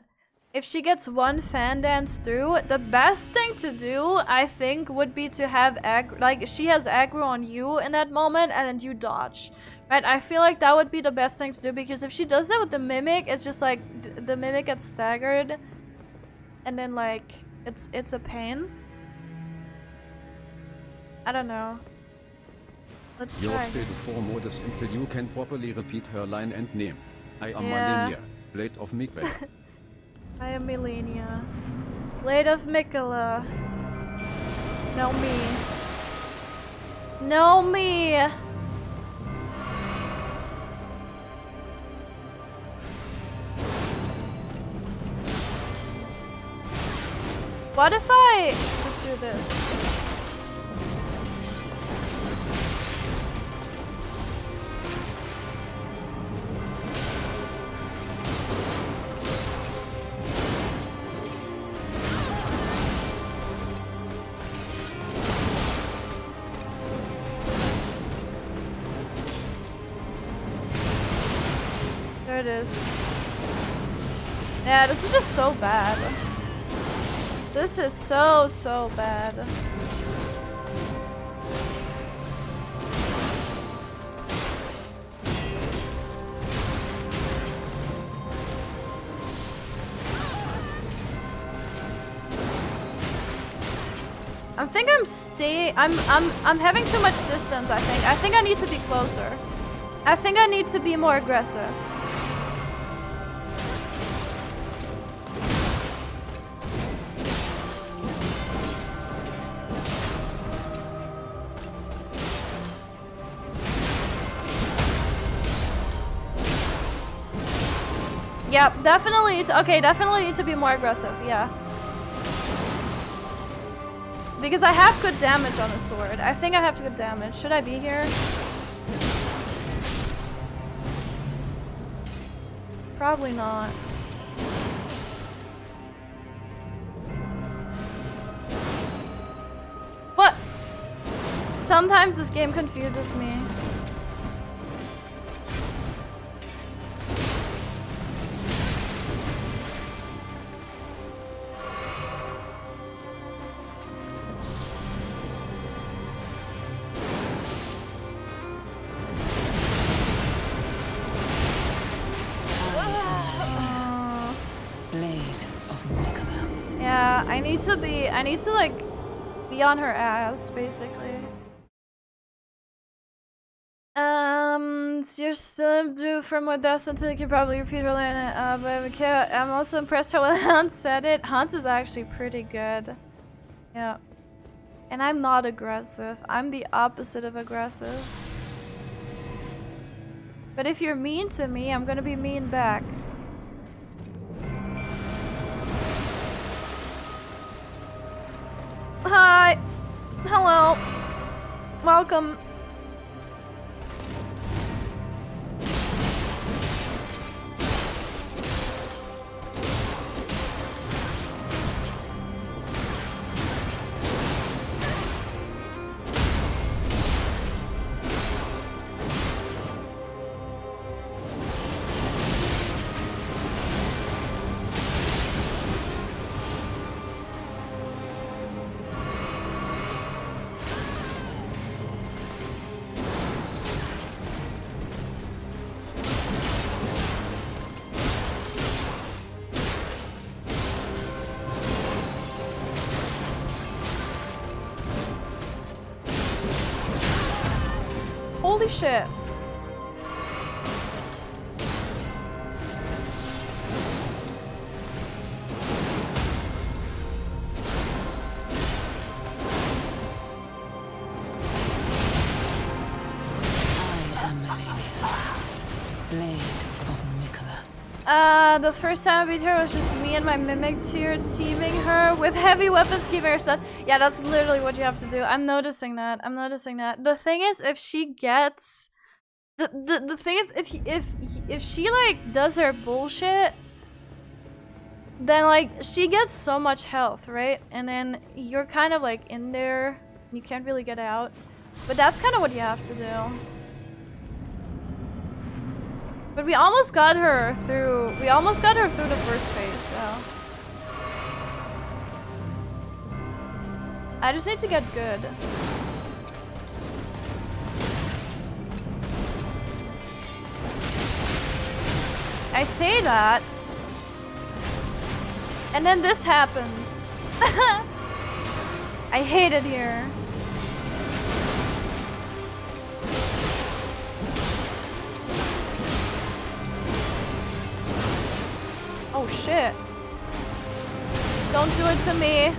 If she gets one fan dance through, the best thing to do, I think, would be to have aggro... Like, she has aggro on you in that moment, and then you dodge. Right? I feel like that would be the best thing to do, because if she does that with the Mimic, it's just like, the Mimic gets staggered. And then, like, it's a pain. I don't know. Let's Your try. state for modus until you can properly repeat her line and name. I am Yeah. Malenia, Blade of Migwell. I am Melania. Blade of Mikola. Know me. Know me! What if I just do this? There it is. Yeah, this is just so bad. This is so bad. I'm having too much distance, I think. I think I need to be closer. I think I need to be more aggressive. Yep, definitely need to, okay, definitely need to be more aggressive, yeah. Because I have good damage on a sword. I think I have good damage. Should I be here? Probably not. What? Sometimes this game confuses me. I need to like be on her ass, basically. So you're still due from what that's until you can probably repeat her line. But I'm also impressed how well Hans said it. Hans is actually pretty good. Yeah. And I'm not aggressive. I'm the opposite of aggressive. But if you're mean to me, I'm gonna be mean back. Hello. Welcome. Holy shit. The first time I beat her was just me and my mimic tier teaming her with heavy weapons, keeping her stunned. Yeah, that's literally what you have to do. I'm noticing that. I'm noticing that. The thing is, if she gets the thing is, if she like does her bullshit, then like she gets so much health, right? And then you're kind of like in there, you can't really get out. But that's kind of what you have to do. But we almost got her through. We almost got her through the first phase, so I just need to get good. I say that, and then this happens. I hate it here. Oh shit. Don't do it to me.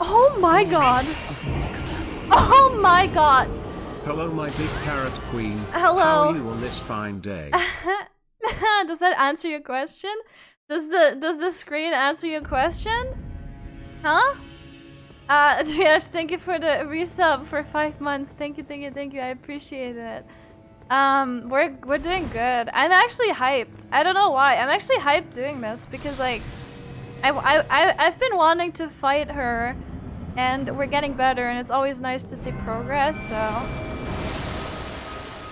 Oh my god. Oh my god. Hello, my big carrot queen. Hello. How are you on this fine day? Does that answer your question? Does the screen answer your question? Huh? Triash, thank you for the resub for 5 months. Thank you, thank you, thank you. I appreciate it. We're doing good. I'm actually hyped. I don't know why. I'm actually hyped doing this because like I've been wanting to fight her, and we're getting better, and it's always nice to see progress. So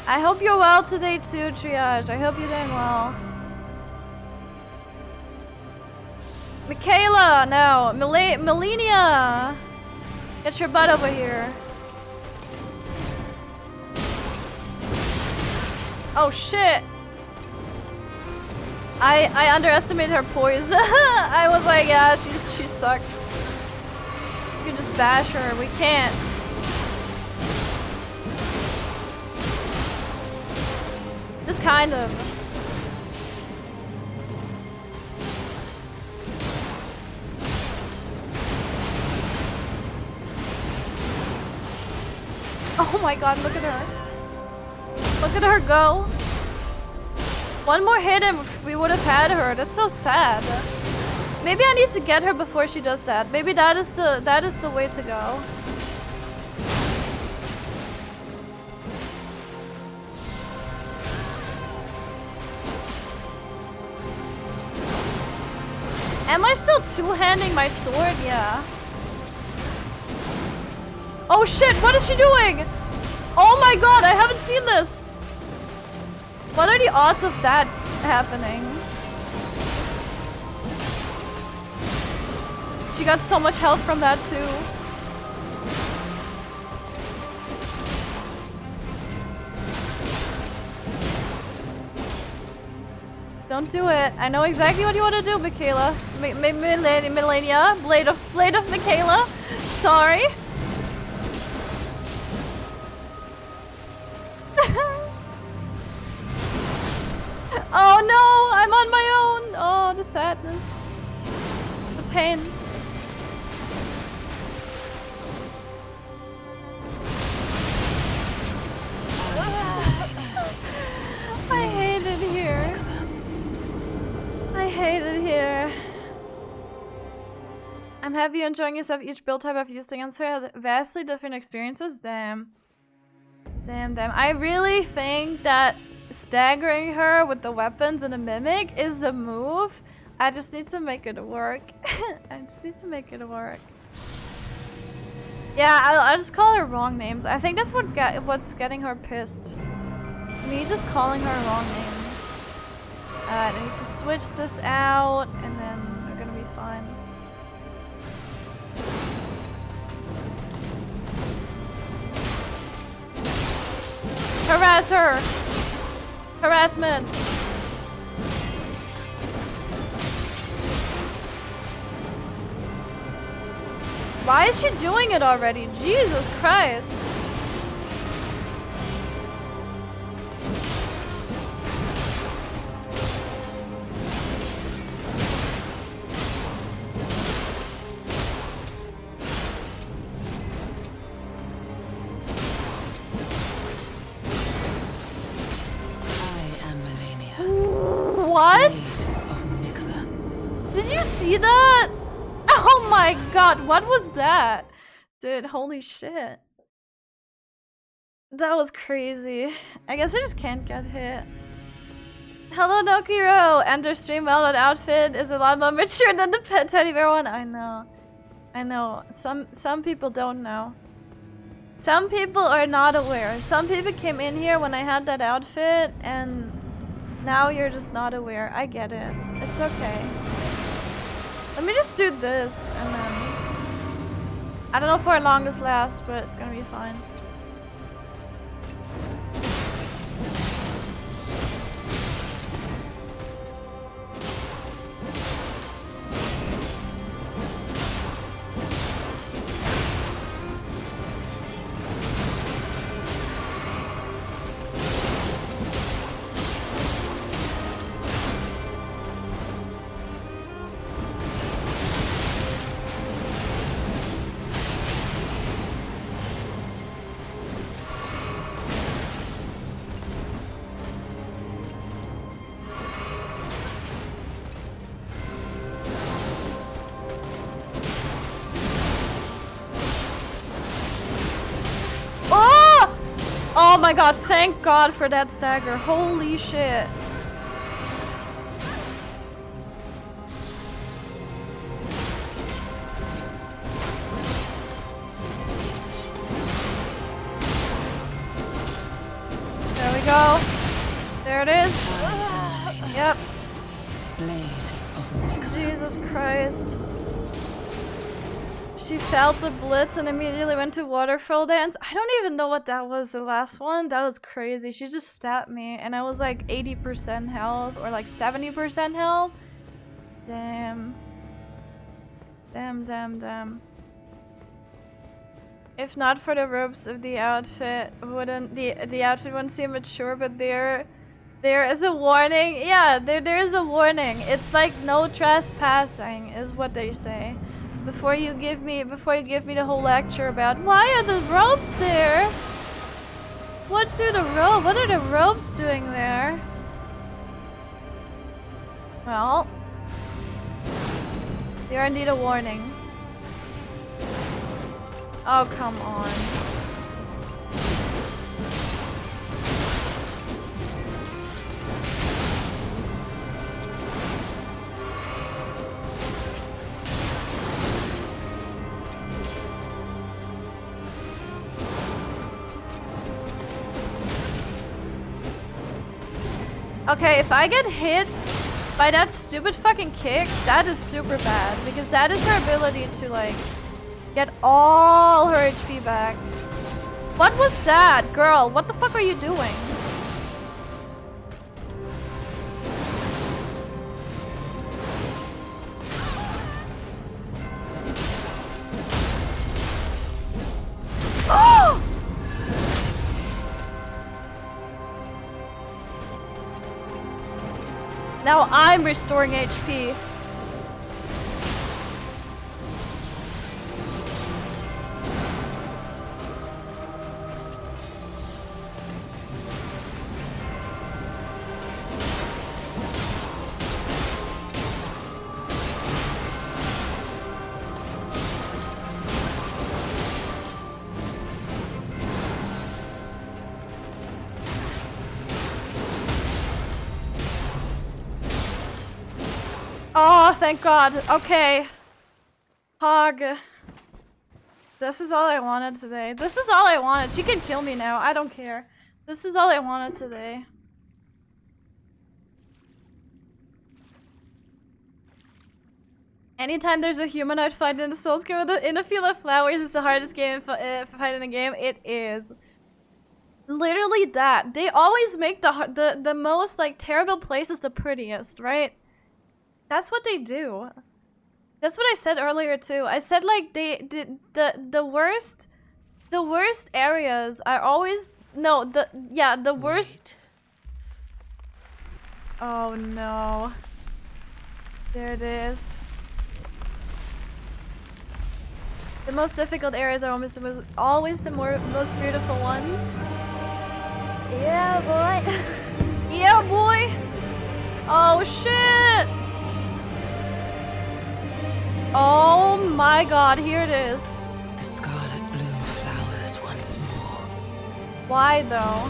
I hope you're well today too, Triage. I hope you're doing well. Michaela, no, Melania, get your butt over here. Oh shit. I underestimated her poise. I was like, yeah, she sucks. You can just bash her. We can't. Just kind of. Oh my god, look at her. Look at her go. One more hit and we would have had her. That's so sad. Maybe I need to get her before she does that. Maybe that is the way to go. Am I still two-handing my sword? Yeah. Oh shit, what is she doing? Oh my god, I haven't seen this. What are the odds of that happening? She got so much health from that too. Don't do it. I know exactly what you want to do, Michaela. Melania. Blade of Michaela. Sorry. Oh no, I'm on my own. Oh, the sadness. The pain. I hate it here. I hate it here. I'm happy you're enjoying yourself. Each build type I've used against her had vastly different experiences. Damn. Damn. I really think that staggering her with the weapons and the mimic is the move. I just need to make it work. I just need to make it work. Yeah, I'll just call her wrong names. I think that's what's getting her pissed. Me just calling her wrong names. I need to switch this out, and then we're gonna be fine. Harass her! Harassment! Why is she doing it already? Jesus Christ! What? Did you see that? Oh my god, what was that? Dude, holy shit. That was crazy. I guess I just can't get hit. Hello, Nokiro! Enter stream. Well, that outfit is a lot more mature than the pet teddy bear one. I know. I know. Some people don't know. Some people are not aware. Some people came in here when I had that outfit and now you're just not aware. I get it. It's okay. Let me just do this and then... I don't know for how long this lasts, but it's gonna be fine. Oh my god, thank god for that stagger. Holy shit. There we go. There it is. Yep. Jesus Christ. She felt the blitz and immediately went to waterfall dance. I don't even know what that was, the last one. That was crazy. She just stabbed me and I was like 80% health or like 70% health. Damn. Damn. If not for the ropes of the outfit, wouldn't the outfit wouldn't seem mature, but there is a warning. Yeah, there is a warning. It's like no trespassing is what they say. Before you give me the whole lecture about why are the ropes there? What are the ropes doing there? Well, they are indeed a warning. Oh, come on. Okay, if I get hit by that stupid fucking kick, that is super bad. Because that is her ability to, like, get all her HP back. What was that? Girl, what the fuck are you doing? I'm restoring HP. Oh, thank God. Okay. Hog. This is all I wanted today. This is all I wanted. She can kill me now. I don't care. This is all I wanted today. Anytime there's a humanoid fight in a Souls game in a field of flowers, it's the hardest game fight in a game. It is. Literally that. They always make the most like terrible places the prettiest, right? That's what they do. That's what I said earlier too. I said like the worst areas are always the worst. Wait. Oh no. There it is. The most difficult areas are always the most beautiful ones. Yeah, boy. Yeah, boy. Oh shit. Oh my God, here it is. The scarlet bloom flowers once more. Why though?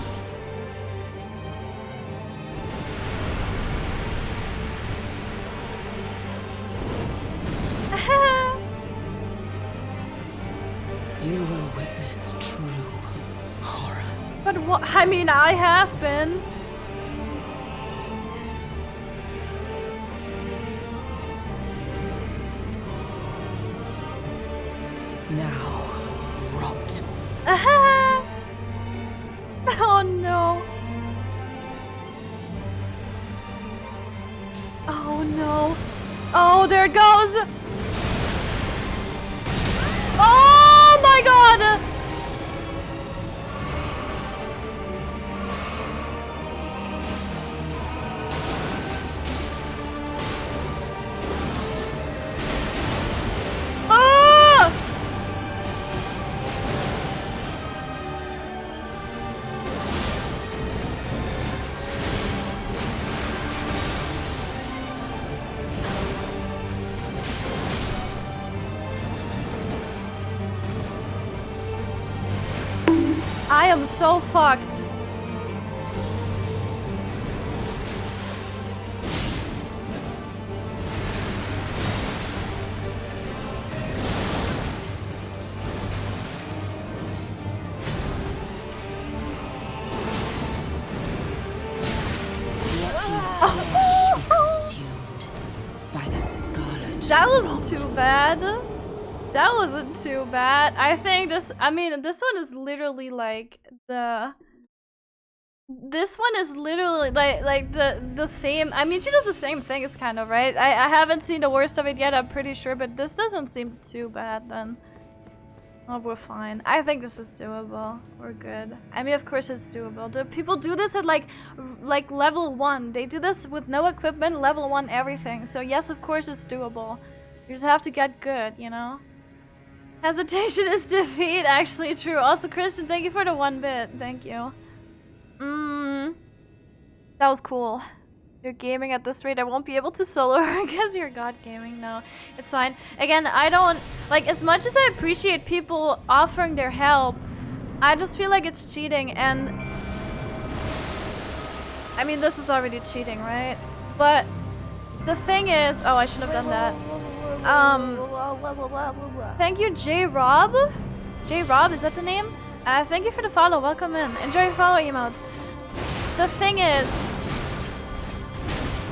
You will witness true horror. But what? I mean, I have been. Now, rot. Oh no. Oh no. Oh, there it goes. Oh my God. Ah! I am so fucked. Consumed by the scarlet. That wasn't too bad. That wasn't too bad. I think this one is literally like this one is literally like the same. I mean, she does the same thing, it's kind of, right? I haven't seen the worst of it yet, I'm pretty sure, but this doesn't seem too bad then. Oh, we're fine. I think this is doable. We're good. I mean, of course it's doable. Do people do this at like level 1? They do this with no equipment, level 1 everything. So yes, of course it's doable. You just have to get good, you know? Hesitation is defeat, actually true. Also, Christian, thank you for the 1 bit. Thank you. That was cool. You're gaming at this rate, I won't be able to solo her because you're god gaming. No, it's fine. Again, I don't, like, as much as I appreciate people offering their help, I just feel like it's cheating, and I mean, this is already cheating, right? But the thing is, oh, I shouldn't have done that. Thank you, J-Rob. J-Rob, is that the name? Thank you for the follow, welcome in. Enjoy your follow emotes. The thing is,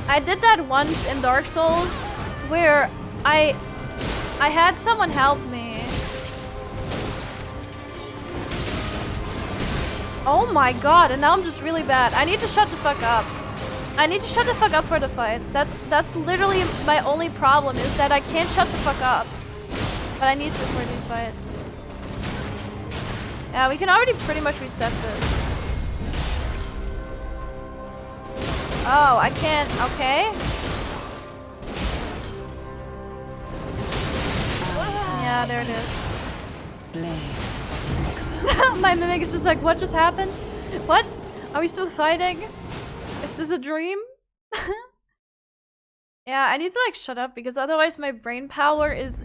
I did that once in Dark Souls, where I had someone help me. Oh my god, and now I'm just really bad. I need to shut the fuck up. I need to shut the fuck up for the fights. That's literally my only problem, is that I can't shut the fuck up. But I need to for these fights. Yeah, we can already pretty much reset this. Oh, I can't, okay. Yeah, there it is. Blade. My mimic is just like, what just happened? What? Are we still fighting? Is this a dream? Yeah, I need to like shut up because otherwise my brain power is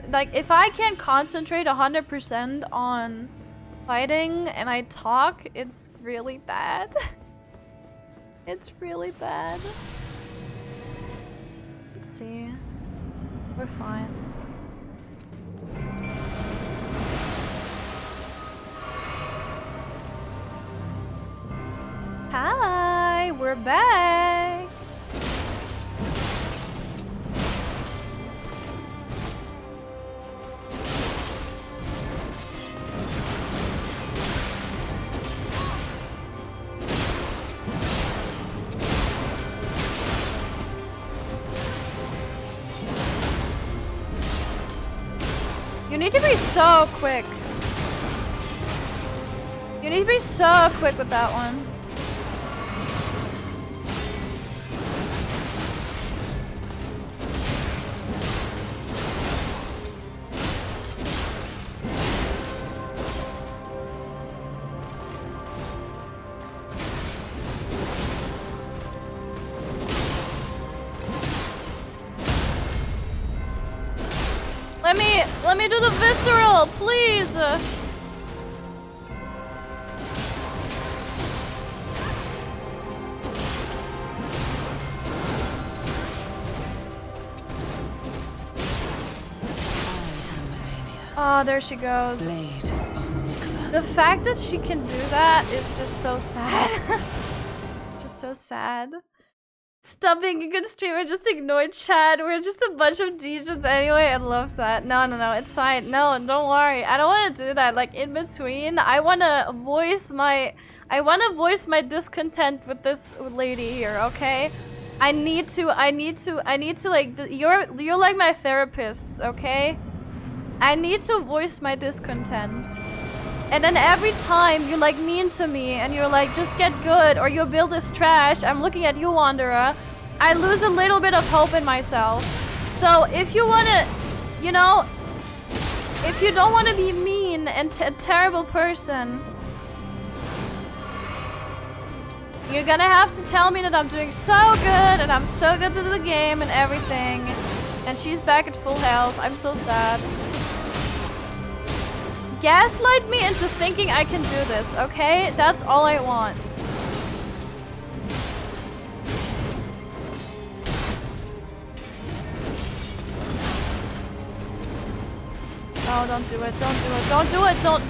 like, if I can't concentrate 100% on fighting and I talk, it's really bad. It's really bad. Let's see. We're fine. Hi, we're back. You need to be so quick. You need to be so quick with that one. Let me do the visceral, please. Oh, there she goes. Blade of Mikola. The fact that she can do that is just so sad. Just so sad. Stop being a good streamer, just ignore chat. We're just a bunch of degens anyway. I love that. No, it's fine. No, don't worry. I don't want to do that. Like in between, I want to voice my discontent with this lady here, okay? I need to like, you're like my therapists, okay? I need to voice my discontent. And then every time you're like mean to me and you're like, just get good or your build is trash, I'm looking at you, Wanderer, I lose a little bit of hope in myself. So if you wanna, you know, if you don't wanna be mean and a terrible person, you're gonna have to tell me that I'm doing so good and I'm so good at the game and everything. And she's back at full health. I'm so sad. Gaslight me into thinking I can do this, okay? That's all I want. Oh, don't do it, don't do it, don't do it, don't.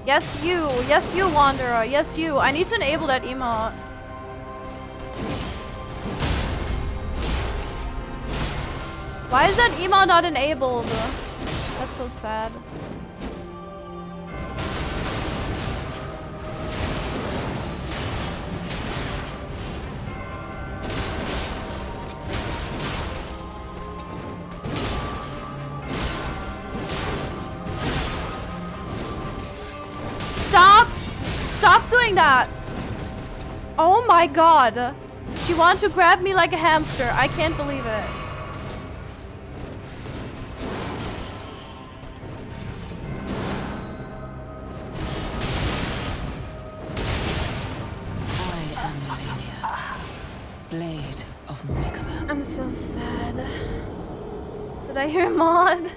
Yes you, Wanderer, yes you. I need to enable that emote. Why is that emote not enabled? That's so sad. Stop doing that! Oh my god! She wants to grab me like a hamster. I can't believe it. I am Melania, Blade of Mikola. I'm so sad. Did I hear Maud?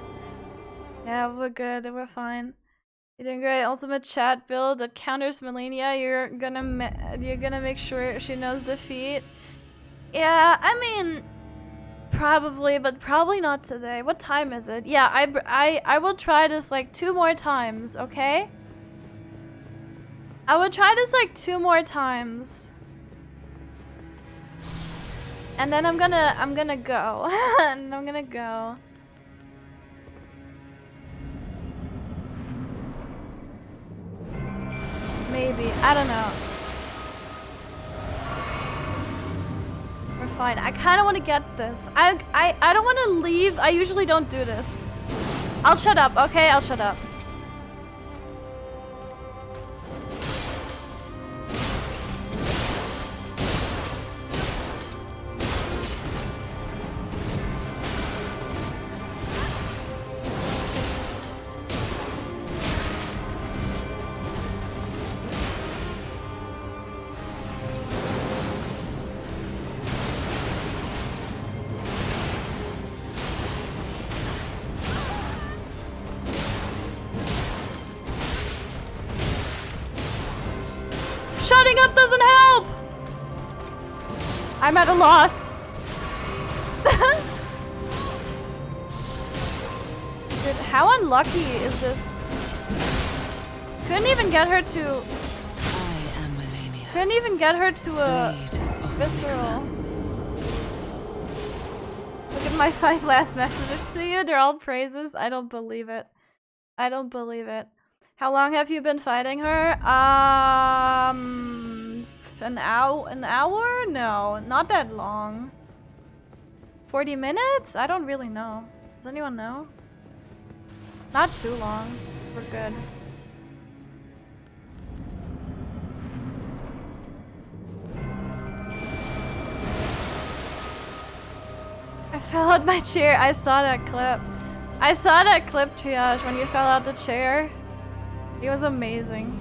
Yeah, we're good. We're fine. You're doing great. Ultimate chat build that counters Melania. You're gonna make sure she knows defeat. Yeah, I mean, probably, but probably not today. What time is it? Yeah, I will try this like 2 more times. Okay. I will try this like 2 more times, and then I'm gonna go. And I'm gonna go. Maybe. I don't know. We're fine. I kind of want to get this. I don't want to leave. I usually don't do this. I'll shut up, okay? I'll shut up. Shutting up doesn't help! I'm at a loss. Dude, how unlucky is this? Couldn't even get her to... I am Melania. Couldn't even get her to a Blade of visceral. Look at my 5 last messages to you. They're all praises. I don't believe it. I don't believe it. How long have you been fighting her? An hour? No, not that long. 40 minutes? I don't really know. Does anyone know? Not too long. We're good. I fell out my chair. I saw that clip. I saw that clip, Triage, when you fell out the chair. It was amazing.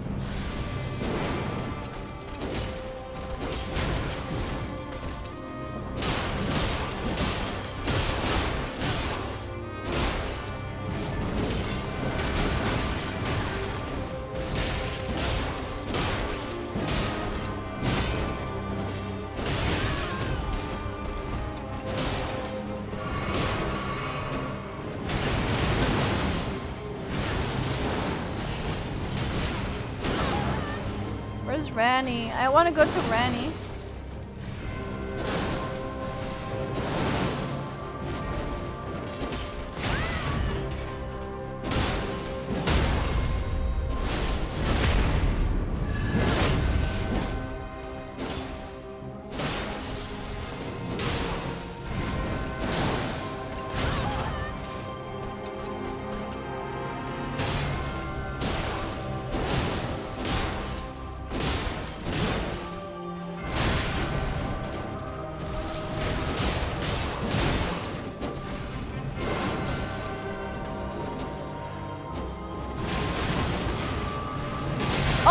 Where's Ranny? I want to go to Ranny.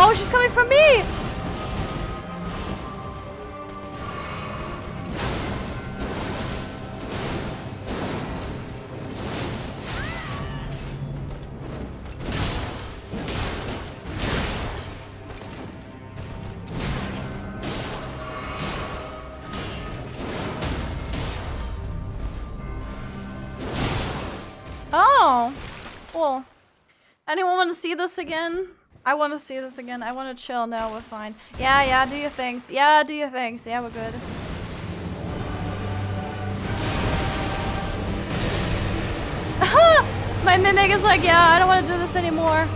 Oh, she's coming from me! Oh, cool. Anyone want to see this again? I want to see this again. I want to chill. No, we're fine. Yeah, do your things. Yeah, do your things. Yeah, we're good. My mimic is like, yeah, I don't want to do this anymore.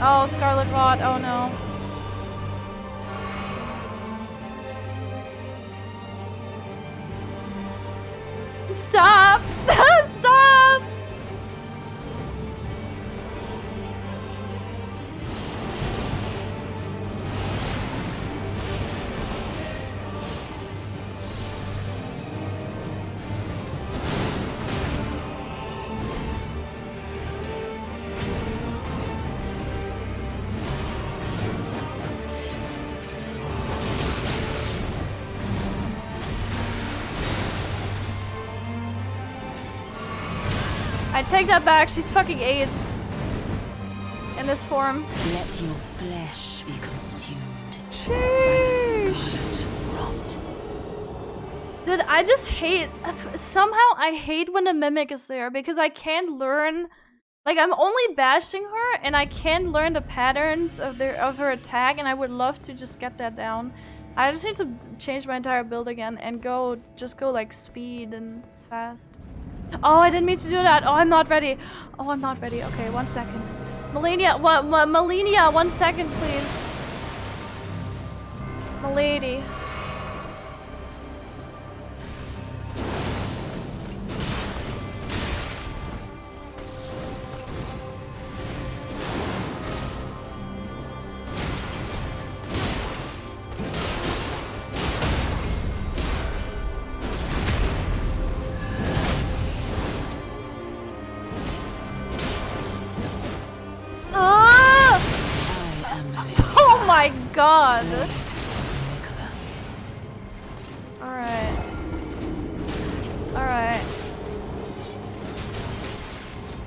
Oh, Scarlet Rot. Oh no. Stop! Stop! I take that back. She's fucking AIDS. In this form. Let your flesh be consumed by Sheesh. the scarlet rot. Dude, I just hate. Somehow I hate when the mimic is there because I can't learn. Like, I'm only bashing her and I can't learn the patterns of her attack, and I would love to just get that down. I just need to change my entire build again and just go like speed and fast. Oh, I didn't mean to do that. Oh, I'm not ready. Oh, I'm not ready. Okay, 1 second. Melania, Melania, 1 second, please. Milady. god. Alright. Alright.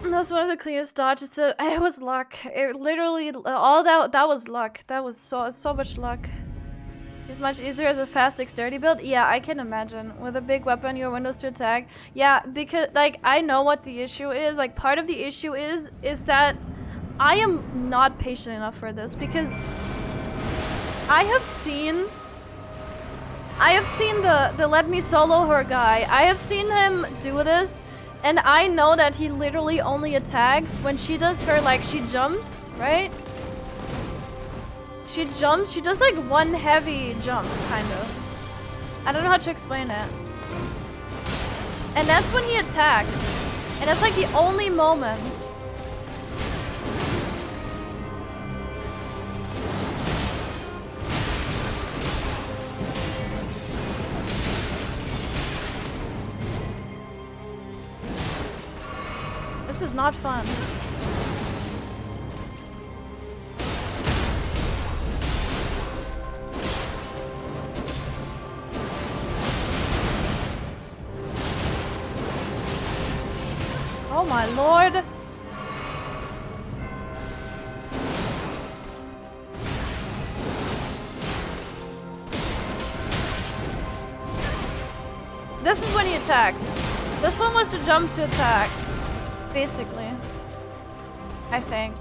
That's one of the cleanest dodges. It was luck. It literally, all that was luck. That was so much luck. It's much easier as a fast dexterity build. Yeah, I can imagine. With a big weapon, your windows to attack. Yeah, because like I know what the issue is. Like part of the issue is that I am not patient enough for this because I have seen the let me solo her guy. I have seen him do this, and I know that he literally only attacks when she does her, like, she jumps, right? She jumps, she does like one heavy jump, kind of. I don't know how to explain it. And that's when he attacks. And that's like the only moment. This is not fun. Oh my lord. This is when he attacks. This one was to jump to attack. Basically. I think.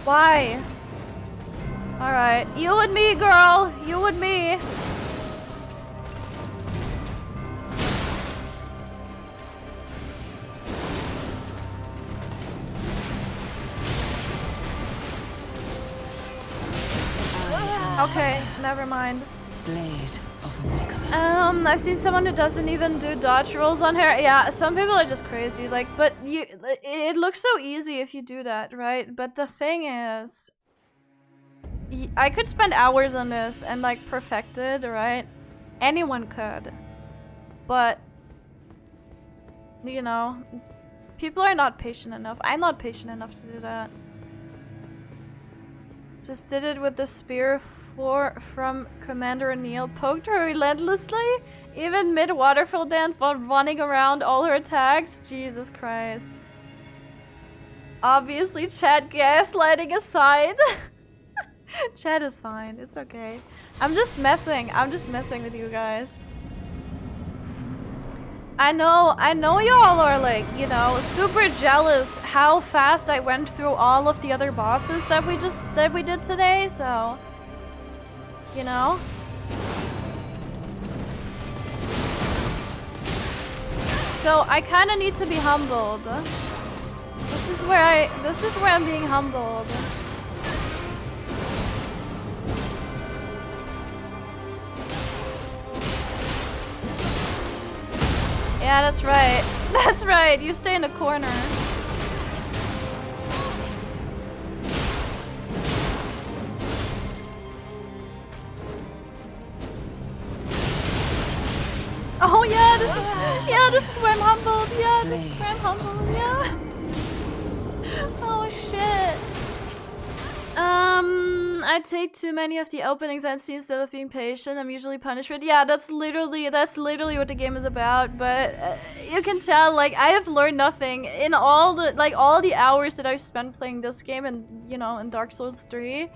Why? Alright. You and me, girl. You and me. Okay, never mind. Blade of Mikola. I've seen someone who doesn't even do dodge rolls on her. Yeah, some people are just crazy. Like, but it looks so easy if you do that, right? But the thing is, I could spend hours on this and like perfect it, right? Anyone could. But, you know, people are not patient enough. I'm not patient enough to do that. Just did it with the spear from Commander O'Neill. Poked her relentlessly, even mid-waterfall dance while running around all her attacks. Jesus Christ. Obviously, chat gaslighting aside. Chat is fine. It's okay. I'm just messing with you guys. I know y'all are like, you know, super jealous how fast I went through all of the other bosses that we did today, so you know. So I kind of need to be humbled. This is where I'm being humbled. Yeah, that's right. That's right. You stay in the corner. Oh yeah, this is where I'm humbled. Yeah, this is where I'm humbled. Yeah. Oh shit. I take too many of the openings and scenes instead of being patient. I'm usually punished for it. Yeah, that's literally what the game is about. But you can tell, like, I have learned nothing in all the hours that I've spent playing this game, and you know, in Dark Souls 3.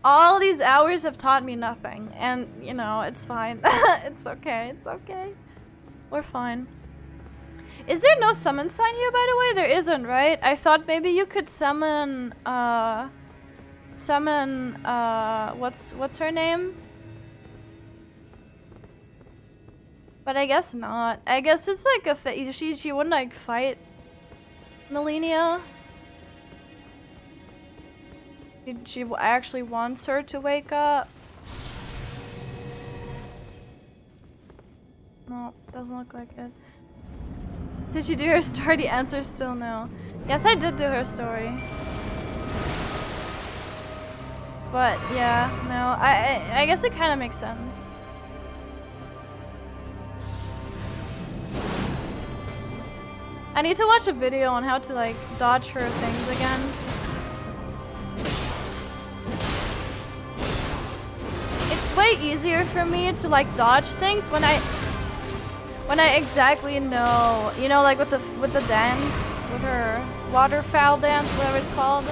All these hours have taught me nothing, and you know, it's fine. It's okay. It's okay. We're fine. Is there no summon sign here, by the way? There isn't, right? I thought maybe you could summon what's her name? But I guess not. I guess it's like a she wouldn't like fight Melania. She actually wants her to wake up. Doesn't look like it. Did you do her story? The answer is still no. Yes, I did do her story. But yeah, no, I guess it kind of makes sense. I need to watch a video on how to like dodge her things again. It's way easier for me to like dodge things when I exactly know, you know, like with the dance, with her waterfowl dance, whatever it's called.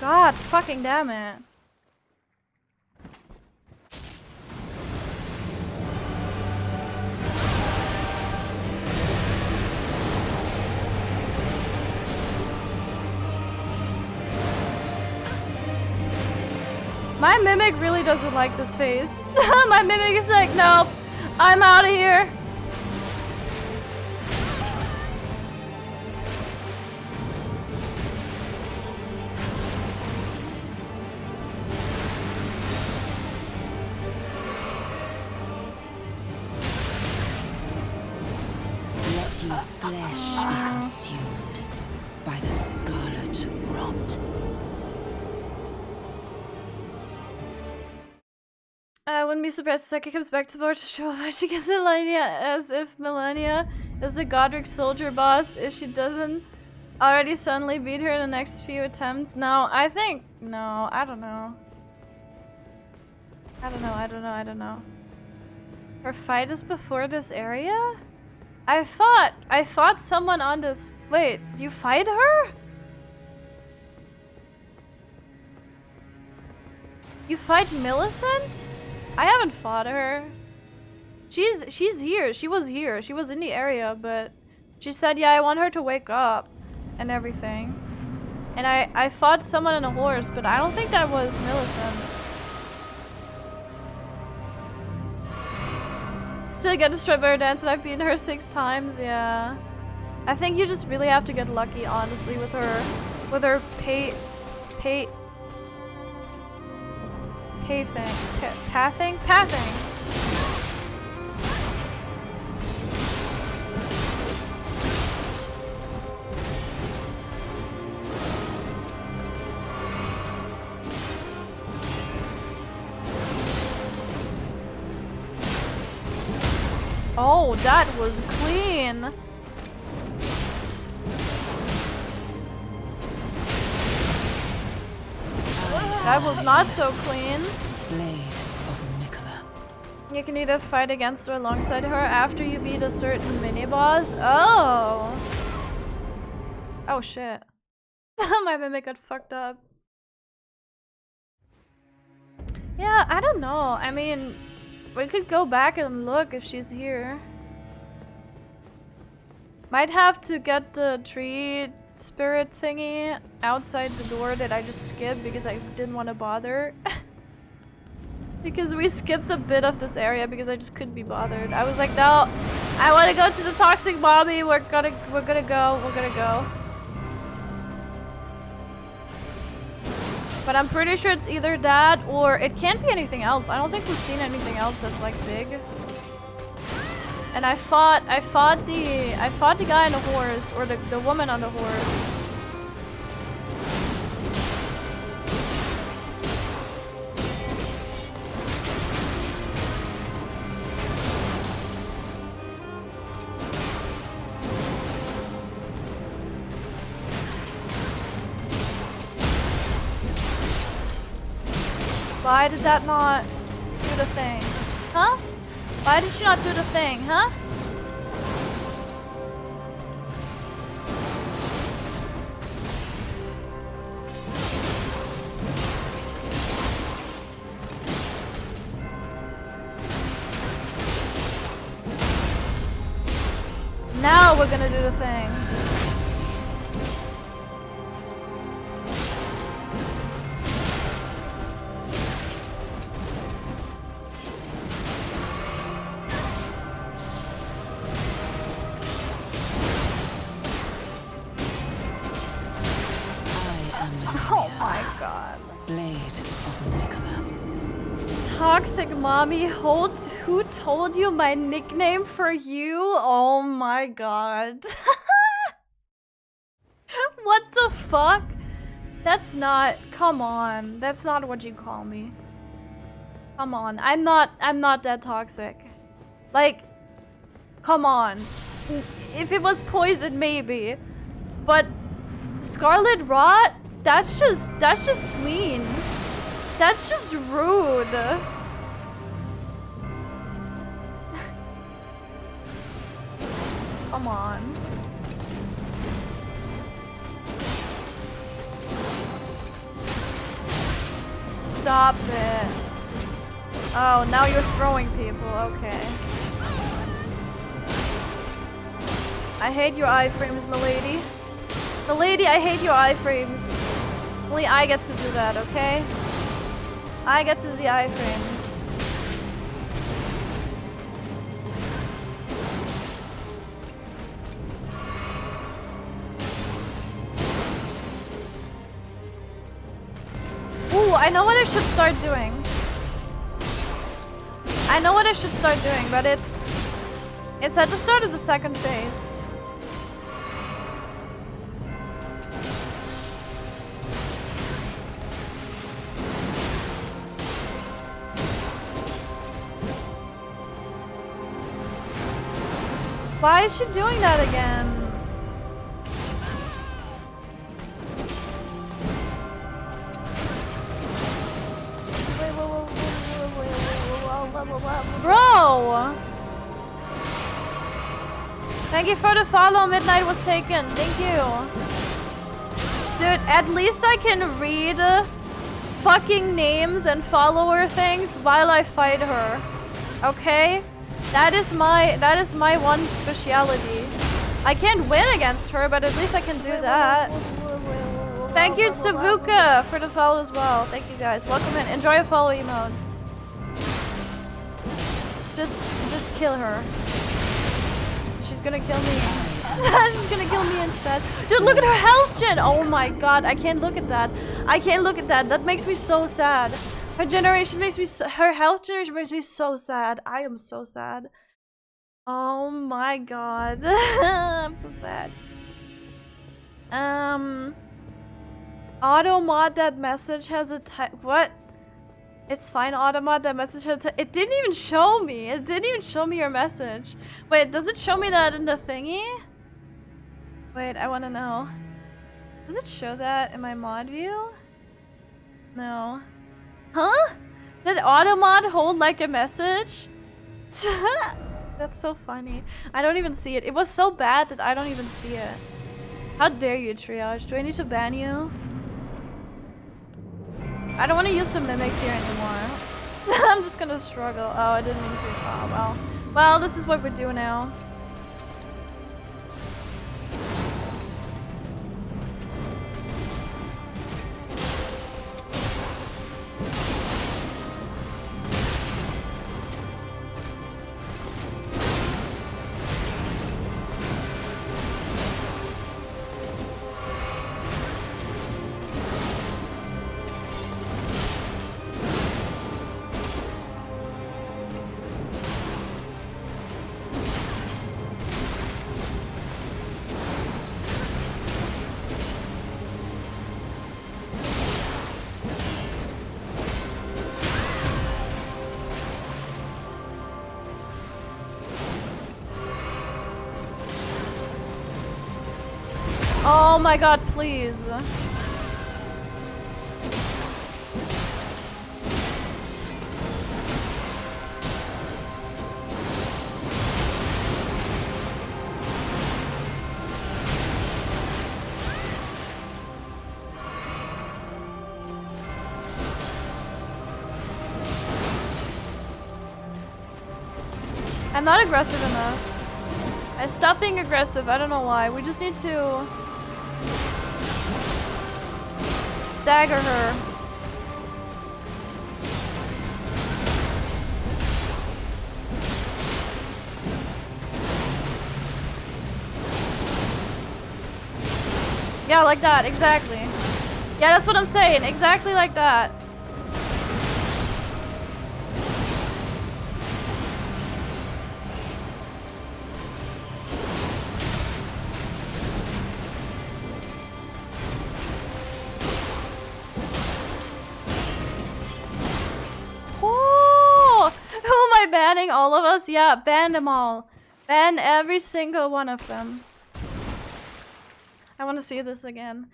God fucking damn it. My mimic really doesn't like this face. My mimic is like, nope, I'm out of here. Your flesh be consumed by the scarlet rot. I wouldn't be surprised if Seki comes back to Lord to show how she gets Melania, as if Melania is the Godric soldier boss if she doesn't already suddenly beat her in the next few attempts. No, I think... No, I don't know. I don't know. Her fight is before this area? I fought someone on this... Wait, do you fight her? You fight Millicent? I haven't fought her. She's here. She was here. She was in the area, but she said, yeah, I want her to wake up and everything. And I fought someone on a horse, but I don't think that was Millicent. Still get destroyed by her dance, and I've beaten her 6 times, yeah. I think you just really have to get lucky, honestly, with her pay thing. Pathing. Oh, that was clean. That was not so clean. Blade of Nicola. You can either fight against or alongside her after you beat a certain mini-boss. Oh! Oh shit. My mimic got fucked up. Yeah, I don't know. I mean, we could go back and look if she's here. Might have to get the tree spirit thingy outside the door that I just skipped because I didn't want to bother. Because we skipped a bit of this area because I just couldn't be bothered. I was like, no, I want to go to the toxic mommy. We're gonna go. But I'm pretty sure it's either that or it can't be anything else. I don't think we've seen anything else that's like big. And I fought the guy on the horse, or the woman on the horse. Why did that not do the thing? Huh? Why did you not do the thing, huh? Now we're gonna do the thing. Oh my god. Blade of Mikola. Toxic mommy, who told you my nickname for you? Oh my god. What the fuck? That's not, come on. That's not what you call me. Come on. I'm not that toxic. Like, come on. If it was poison, maybe. But Scarlet Rot? That's just mean. That's just rude. Come on. Stop it. Oh, now you're throwing people. Okay. I hate your iframes, milady. Milady, I hate your iframes. Only I get to do that, okay? I get to do the iframes. Ooh, I know what I should start doing. I know what I should start doing, but it's at the start of the second phase. Why is she doing that again? Bro! Thank you for the follow. Midnight was taken. Thank you. Dude, at least I can read fucking names and follower things while I fight her. Okay? That is my one speciality. I can't win against her, but at least I can do that. Thank you, Savuka, for the follow as well. Thank you guys. Welcome in. Enjoy your follow emotes. Just kill her. She's gonna kill me. She's gonna kill me instead. Dude, look at her health gen. Oh my god, I can't look at that. I can't look at that. That makes me so sad. Her generation makes me her health generation makes me so sad. I am so sad. Oh my god. I'm so sad. Automod, that message has a type. What? It's fine, Automod, that message has a it didn't even show me. It didn't even show me your message. Wait, does it show me that in the thingy? Wait, I wanna know. Does it show that in my mod view? No. Huh? Did Automod hold like a message? That's so funny. I don't even see it. It was so bad that I don't even see it. How dare you, Triage? Do I need to ban you? I don't want to use the mimic tier anymore. I'm just gonna struggle. Oh, I didn't mean to. Oh, well. Well, this is what we do now. Oh my god, please. I'm not aggressive enough. I stopped being aggressive, I don't know why. We just need to stagger her. Yeah, like that, exactly. Yeah, that's what I'm saying, exactly like that. Banning all of us? Yeah, ban them all. Ban every single one of them. I want to see this again.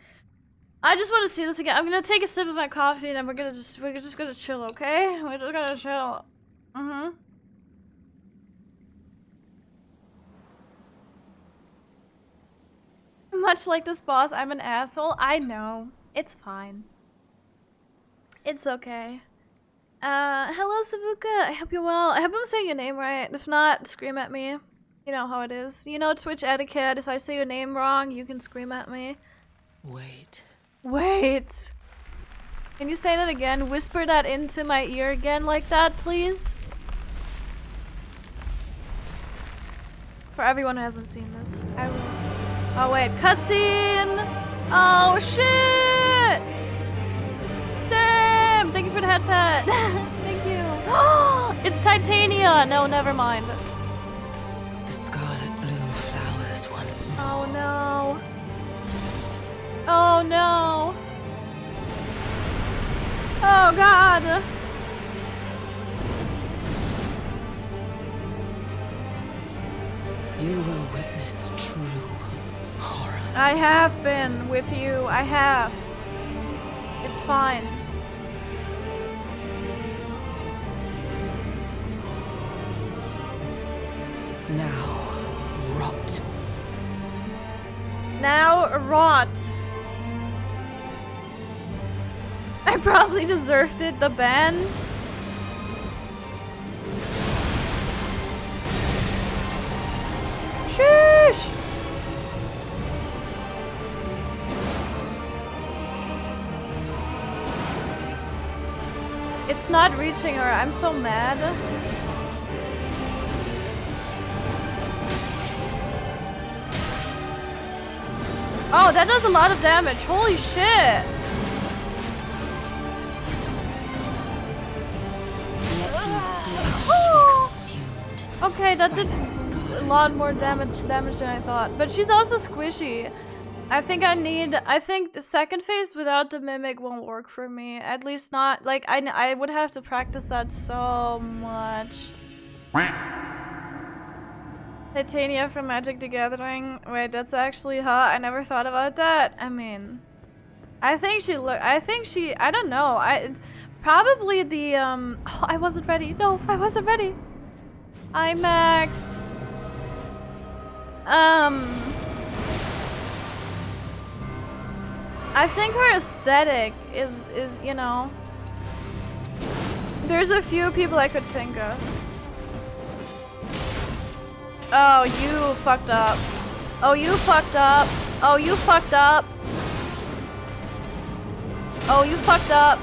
I just want to see this again. I'm gonna take a sip of my coffee and then we're just gonna chill, okay? We're just gonna chill. Much like this boss, I'm an asshole. I know. It's fine. It's okay. Hello Savuka, I hope you're well. I hope I'm saying your name right. If not, scream at me. You know how it is. You know Twitch etiquette. If I say your name wrong, you can scream at me. Wait. Wait. Can you say that again? Whisper that into my ear again like that, please? For everyone who hasn't seen this. I will. Oh wait, cutscene! Oh shit! Damn! Thank you for the head pet. Thank you. It's Titania! No, never mind. The scarlet bloom flowers once more. Oh no. Oh no. Oh god. You will witness true horror. I have been with you. I have. It's fine. Now, rot. Now, rot. I probably deserved it, the ban. Sheesh! It's not reaching her. I'm so mad. Oh, that does a lot of damage. Holy shit! Okay, that did a lot more damage than I thought. But she's also squishy. I think the second phase without the mimic won't work for me. At least not, like, I would have to practice that so much. Titania from Magic the Gathering. Wait, that's actually hot. I never thought about that. I mean, I don't know. Probably the, oh, I wasn't ready. No, I wasn't ready. IMAX. I think her aesthetic is, you know, there's a few people I could think of. Oh, you fucked up. Oh, you fucked up. Oh, you fucked up. Oh, you fucked up.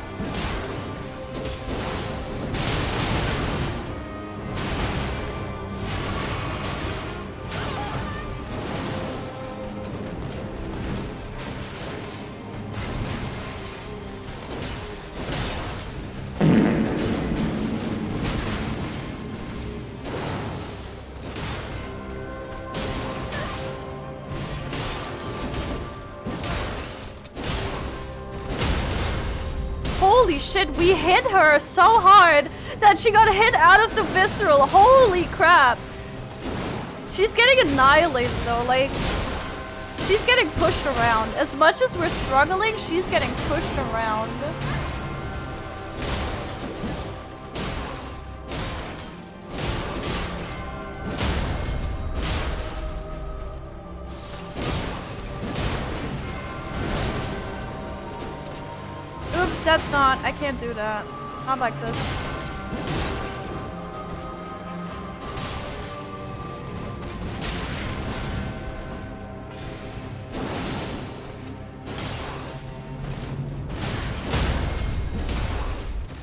Holy shit, we hit her so hard that she got hit out of the visceral. Holy crap. She's getting annihilated though, like, She's getting pushed around. As much as we're struggling, she's getting pushed around. Oops, that's not. I can't do that. Not like this.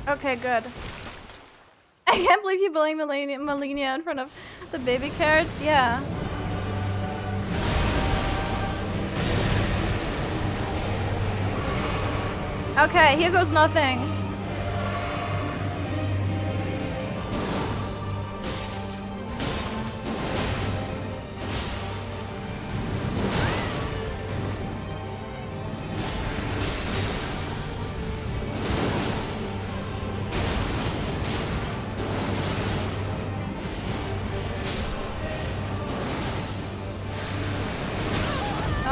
Okay, good. I can't believe you bullying Melania in front of the baby carrots. Yeah. Okay, here goes nothing.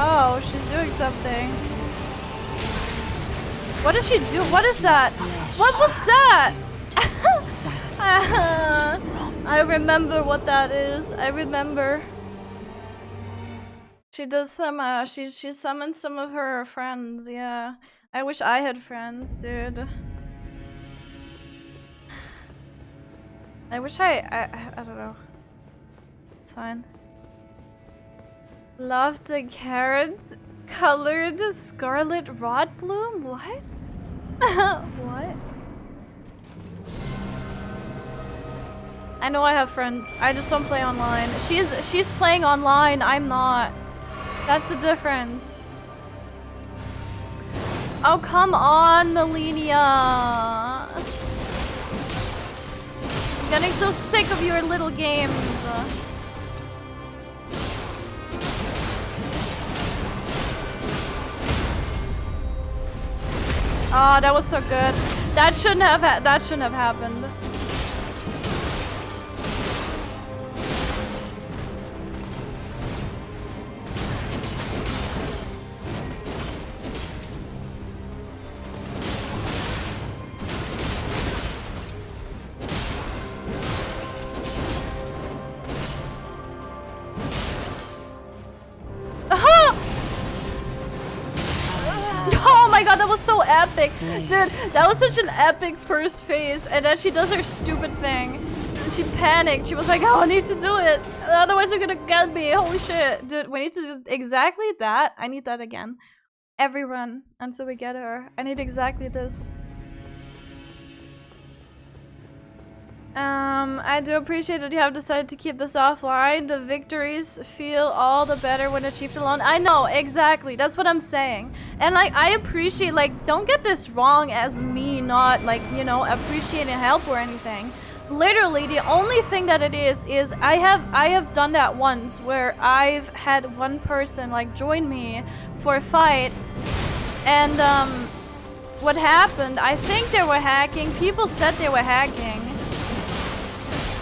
Oh, she's doing something. What does she do? What is that? What was that? I remember what that is. I remember. She does some, she summons some of her friends, yeah. I wish I had friends, dude. I wish I don't know. It's fine. Love the carrots colored scarlet rod bloom? What? What? I know I have friends. I just don't play online. She's playing online. I'm not. That's the difference. Oh, come on, Melania. I'm getting so sick of your little games. Oh, that was so good. That shouldn't have happened. That was so epic. Dude, that was such an epic first phase, and then she does her stupid thing. And she panicked. She was like, oh, I need to do it. Otherwise they're gonna get me. Holy shit. Dude, we need to do exactly that. I need that again. Every run until we get her. I need exactly this. I do appreciate that you have decided to keep this offline. The victories feel all the better when achieved alone. I know, exactly. That's what I'm saying. And like, I appreciate, like, don't get this wrong as me not, like, you know, appreciating help or anything. Literally, the only thing that it is I have done that once where I've had one person like join me for a fight, and what happened? I think they were hacking. People said they were hacking.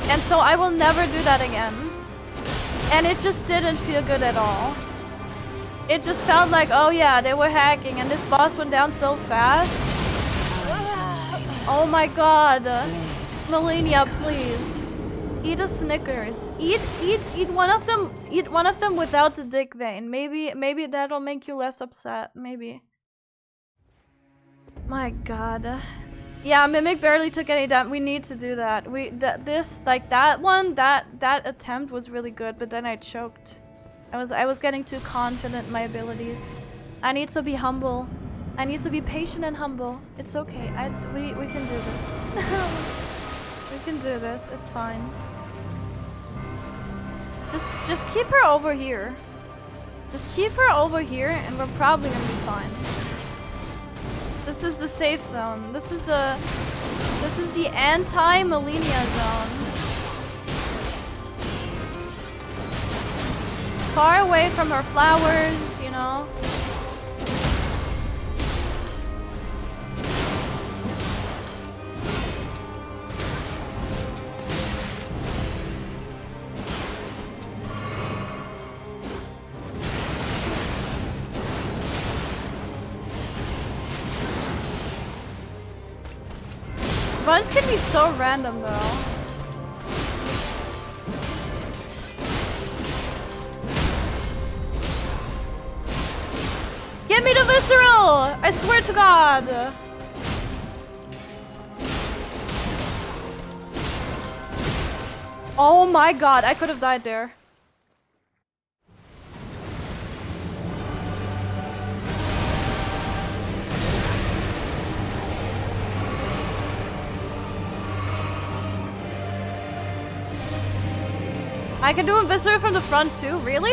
And so I will never do that again. And it just didn't feel good at all. It just felt like, oh yeah, they were hacking and this boss went down so fast. Oh my god. Melania, please. Eat a Snickers. Eat one of them. Eat one of them without the dick vein. Maybe that'll make you less upset. Maybe. My god. Yeah, Mimic barely took any damage. We need to do that. That attempt was really good, but then I choked. I was getting too confident in my abilities. I need to be humble. I need to be patient and humble. It's okay. We can do this. We can do this. It's fine. Just keep her over here. Just keep her over here, and we're probably gonna be fine. This is the safe zone. This is the anti-Melania zone. Far away from her flowers, you know. Runs can be so random though. Give me the visceral! I swear to God! Oh my God, I could have died there. I can do a viscera from the front too, really?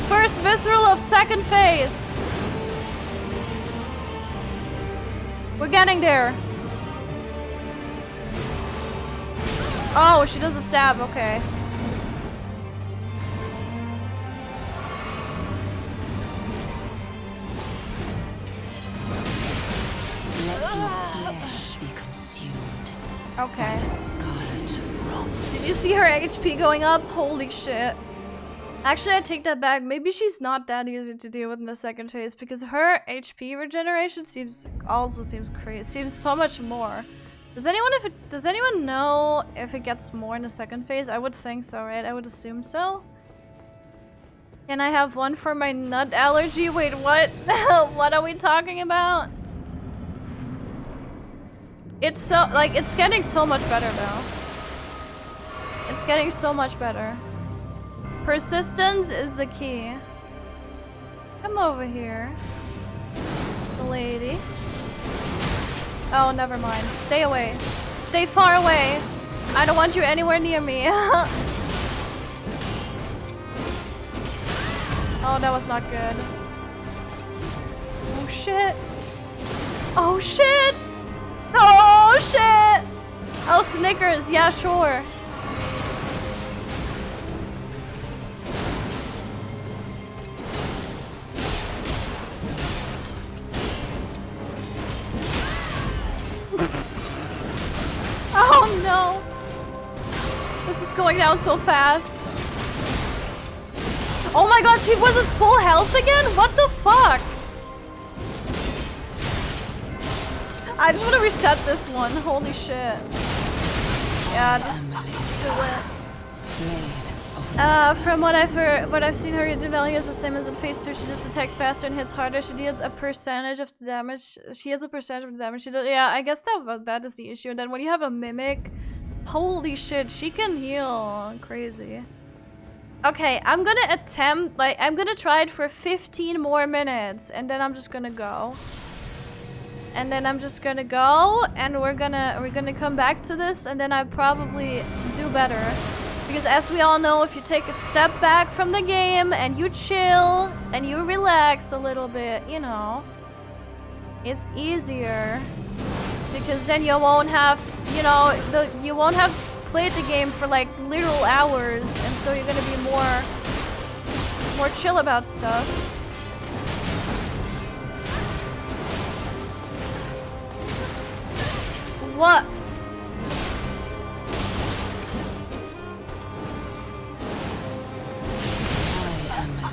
First visceral of second phase. We're getting there. Oh, she does a stab, okay. Let your flesh be consumed. Okay. By the scarlet rot. Did you see her HP going up? Holy shit. Actually, I take that back. Maybe she's not that easy to deal with in the second phase because her HP regeneration seems crazy. Seems so much more. Does anyone know if it gets more in the second phase? I would think so, right? I would assume so. Can I have one for my nut allergy? Wait, what? What are we talking about? It's so, like, it's getting so much better though. It's getting so much better. Persistence is the key. Come over here, lady. Oh, never mind. Stay away. Stay far away. I don't want you anywhere near me. Oh, that was not good. Oh shit. Oh shit. Oh shit. Oh, Snickers. Yeah, sure. Oh no! This is going down so fast. Oh my god, she was at full health again? What the fuck? I just want to reset this one. Holy shit. Yeah, just do it. From what I've seen, her regen value is the same as in phase 2. She just attacks faster and hits harder. She deals a percentage of the damage. She has a percentage of the damage she does. Yeah, I guess that is the issue. And then when you have a mimic, holy shit, she can heal crazy. Okay, I'm gonna attempt, like, I'm gonna try it for 15 more minutes, and then I'm just gonna go. And then I'm just gonna go, and we're gonna come back to this, and then I probably do better. Because as we all know, if you take a step back from the game and you chill and you relax a little bit, you know, it's easier. Because then you won't have, you know, you won't have played the game for like literal hours, and so you're gonna be more chill about stuff. What?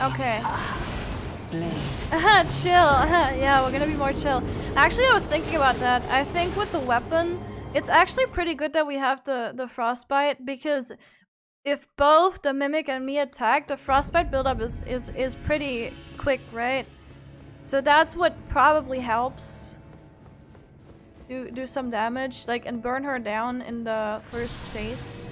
Okay. Chill. Yeah, we're gonna be more chill. Actually, I was thinking about that. I think with the weapon, it's actually pretty good that we have the frostbite, because if both the mimic and me attack, the frostbite buildup is pretty quick, right? So that's what probably helps do some damage, like, and burn her down in the first phase.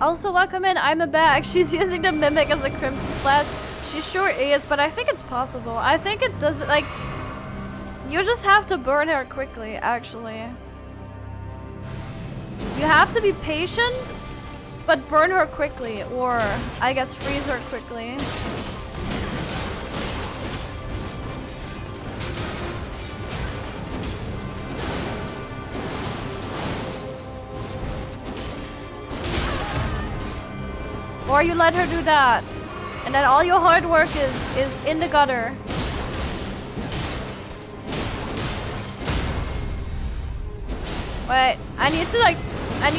Also, welcome in. I'm a bag. She's using the mimic as a crimson flash. She sure is, but I think it's possible. I think it does, like, you just have to burn her quickly, actually. You have to be patient, but burn her quickly, or I guess freeze her quickly. Or you let her do that. And then all your hard work is in the gutter. Wait, I need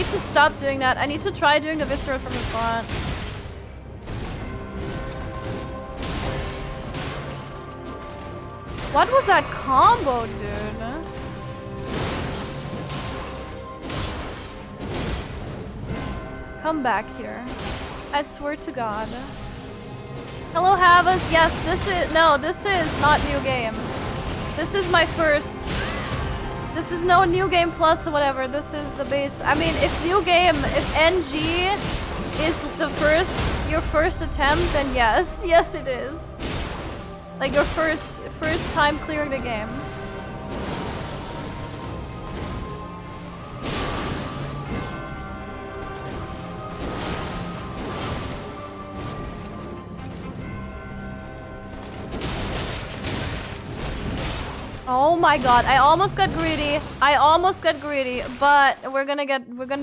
to stop doing that. I need to try doing the viscera from the front. What was that combo, dude? Come back here. I swear to God. Hello, Havas. Yes, this is not new game. This is my first. This is no new game plus or whatever. This is the base. I mean, if NG is your first attempt, then yes, yes it is. Like your first time clearing the game. Oh my god, I almost got greedy. But we're gonna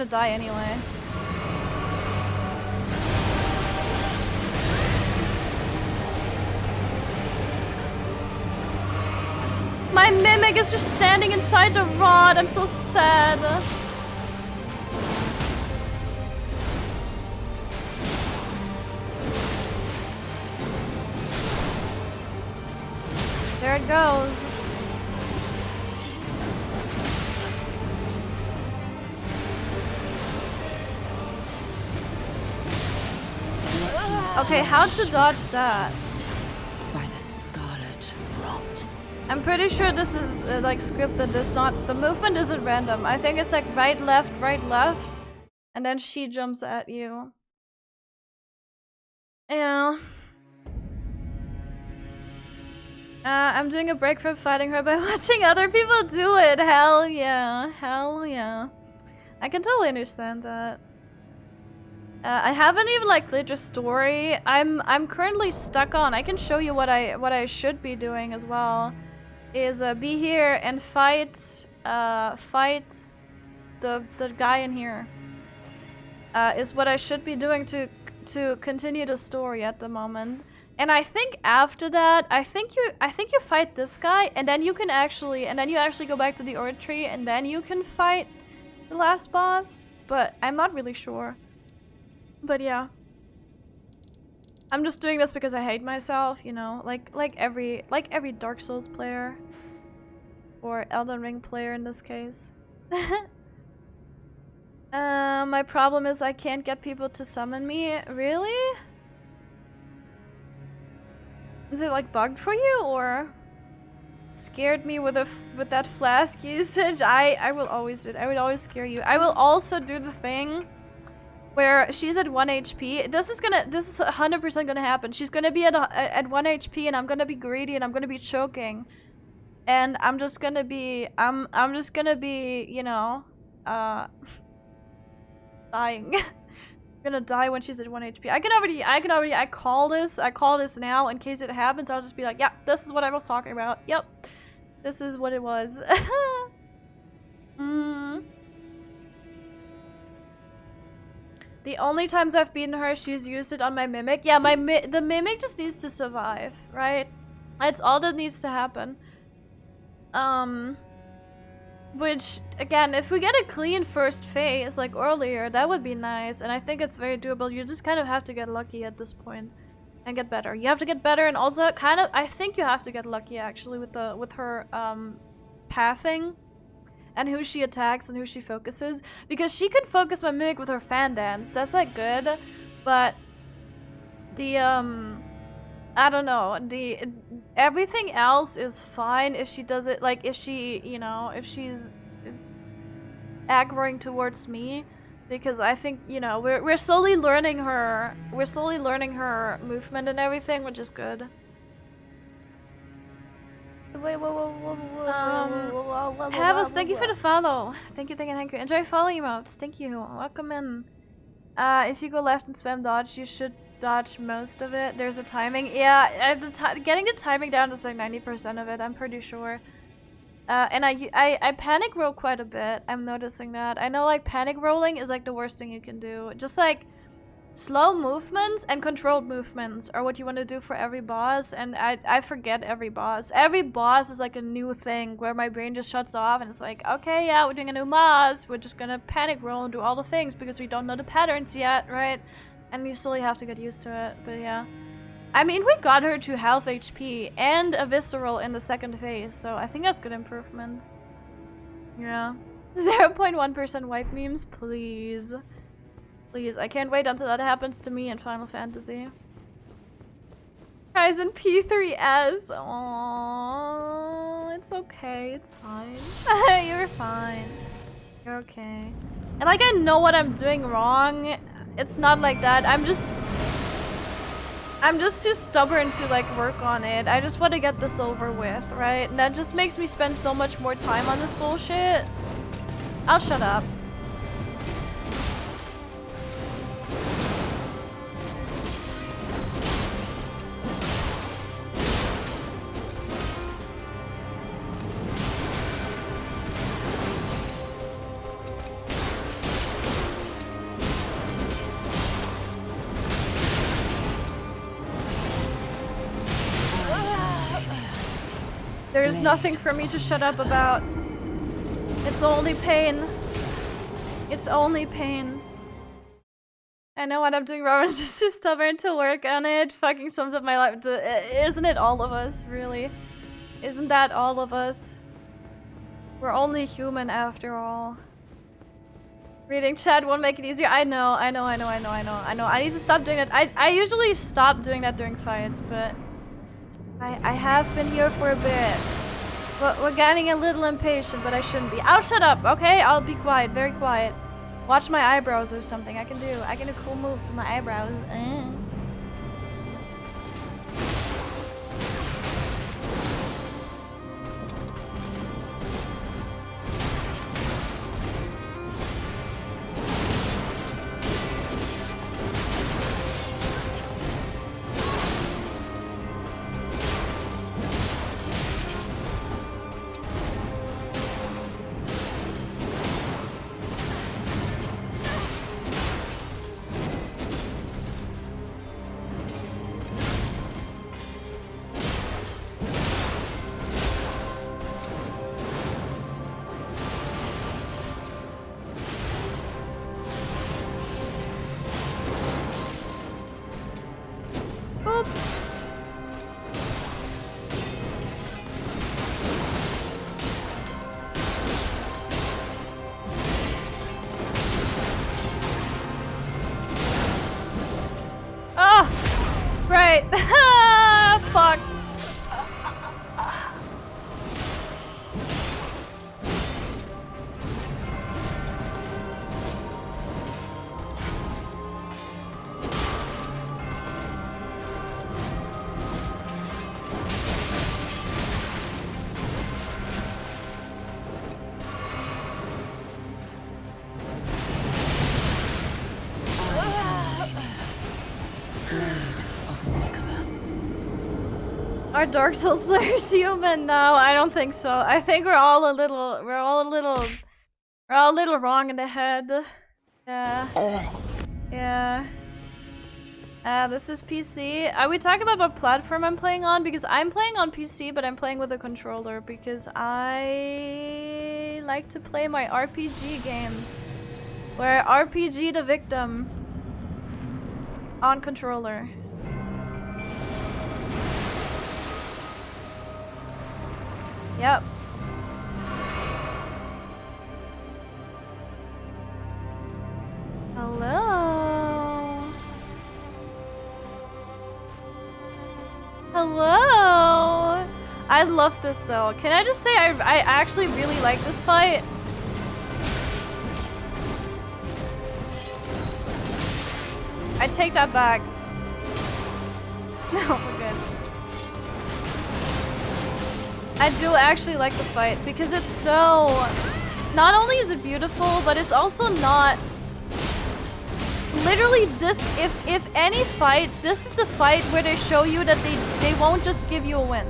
die anyway. My mimic is just standing inside the rod. I'm so sad. There it goes. Okay, how to dodge that? By the scarlet rot. I'm pretty sure this is like scripted. The movement isn't random. I think it's like right, left, and then she jumps at you. Yeah. I'm doing a break from fighting her by watching other people do it. Hell yeah, hell yeah. I can totally understand that. I haven't even like cleared your story. I'm currently stuck on. I can show you what I should be doing as well. Is be here and fight the guy in here. Is what I should be doing to continue the story at the moment. And I think after that, I think you fight this guy, and then you actually go back to the Ord tree, and then you can fight the last boss. But I'm not really sure. But yeah, I'm just doing this because I hate myself, you know, like every Dark Souls player or Elden Ring player in this case. My problem is I can't get people to summon me. Really? Is it like bugged for you or scared me with that flask usage? I will always do it. I would always scare you. I will also do the thing where she's at 1 HP. This is 100% gonna happen. She's gonna be at 1 HP, and I'm gonna be greedy, and I'm gonna be choking, and I'm just gonna be, you know, dying. I'm gonna die when she's at 1 HP. I call this now in case it happens. I'll just be like, yeah, this is what I was talking about. Yep, this is what it was. The only times I've beaten her, she's used it on my mimic. Yeah, the mimic just needs to survive, right? That's all that needs to happen. Which, again, if we get a clean first phase, like earlier, that would be nice. And I think it's very doable. You just kind of have to get lucky at this point and get better. You have to get better, and also kind of, I think you have to get lucky, actually, with her, pathing. And who she attacks and who she focuses. Because she can focus my mimic with her fan dance. That's like good. But the I don't know. Everything else is fine if she does it, like if she, you know, if she's aggroing towards me. Because I think, you know, we're slowly learning her movement and everything, which is good. Havas, thank you for the follow. Thank you. Enjoy follow emotes. Thank you. Welcome in. If you go left and spam dodge, you should dodge most of it. There's a timing. Yeah, getting the timing down is like 90% of it, I'm pretty sure. And I panic roll quite a bit. I'm noticing that. I know like panic rolling is like the worst thing you can do. Just like Slow movements and controlled movements are what you want to do for every boss, and I forget every boss. Every boss is like a new thing where my brain just shuts off and it's like, okay, yeah, we're doing a new boss. We're just gonna panic roll and do all the things because we don't know the patterns yet, right? And you slowly have to get used to it, but yeah. I mean, we got her to half HP and a visceral in the second phase, so I think that's good improvement. Yeah. 0.1% wipe memes, please. Please, I can't wait until that happens to me in Final Fantasy. Ryzen P3S. Aww, it's okay, it's fine. You're fine. You're okay. And like, I know what I'm doing wrong. It's not like that. I'm just too stubborn to like work on it. I just want to get this over with, right? And that just makes me spend so much more time on this bullshit. I'll shut up. There's nothing for me to shut up about. It's only pain. It's only pain. I know what I'm doing wrong. I'm just too stubborn to work on it. Fucking sums up my life. Isn't it all of us, really? Isn't that all of us? We're only human after all. Reading chat won't make it easier. I know. I need to stop doing it. I usually stop doing that during fights, but I have been here for a bit. But we're getting a little impatient, but I shouldn't be. I'll shut up, okay? I'll be quiet, very quiet. Watch my eyebrows or something. I can do cool moves with my eyebrows. Oops. Oh! Right. Fuck. Are Dark Souls players human? No, I don't think so. I think we're all a little wrong in the head. Yeah. Yeah. This is PC. Are we talking about what platform I'm playing on? Because I'm playing on PC, but I'm playing with a controller because I like to play my RPG games. Where RPG the victim on controller. Yep. Hello. Hello. I love this though. Can I just say I actually really like this fight? I take that back. No, we're good. I do actually like the fight because it's so... Not only is it beautiful, but it's also not... Literally this, if any fight, this is the fight where they show you that they won't just give you a win.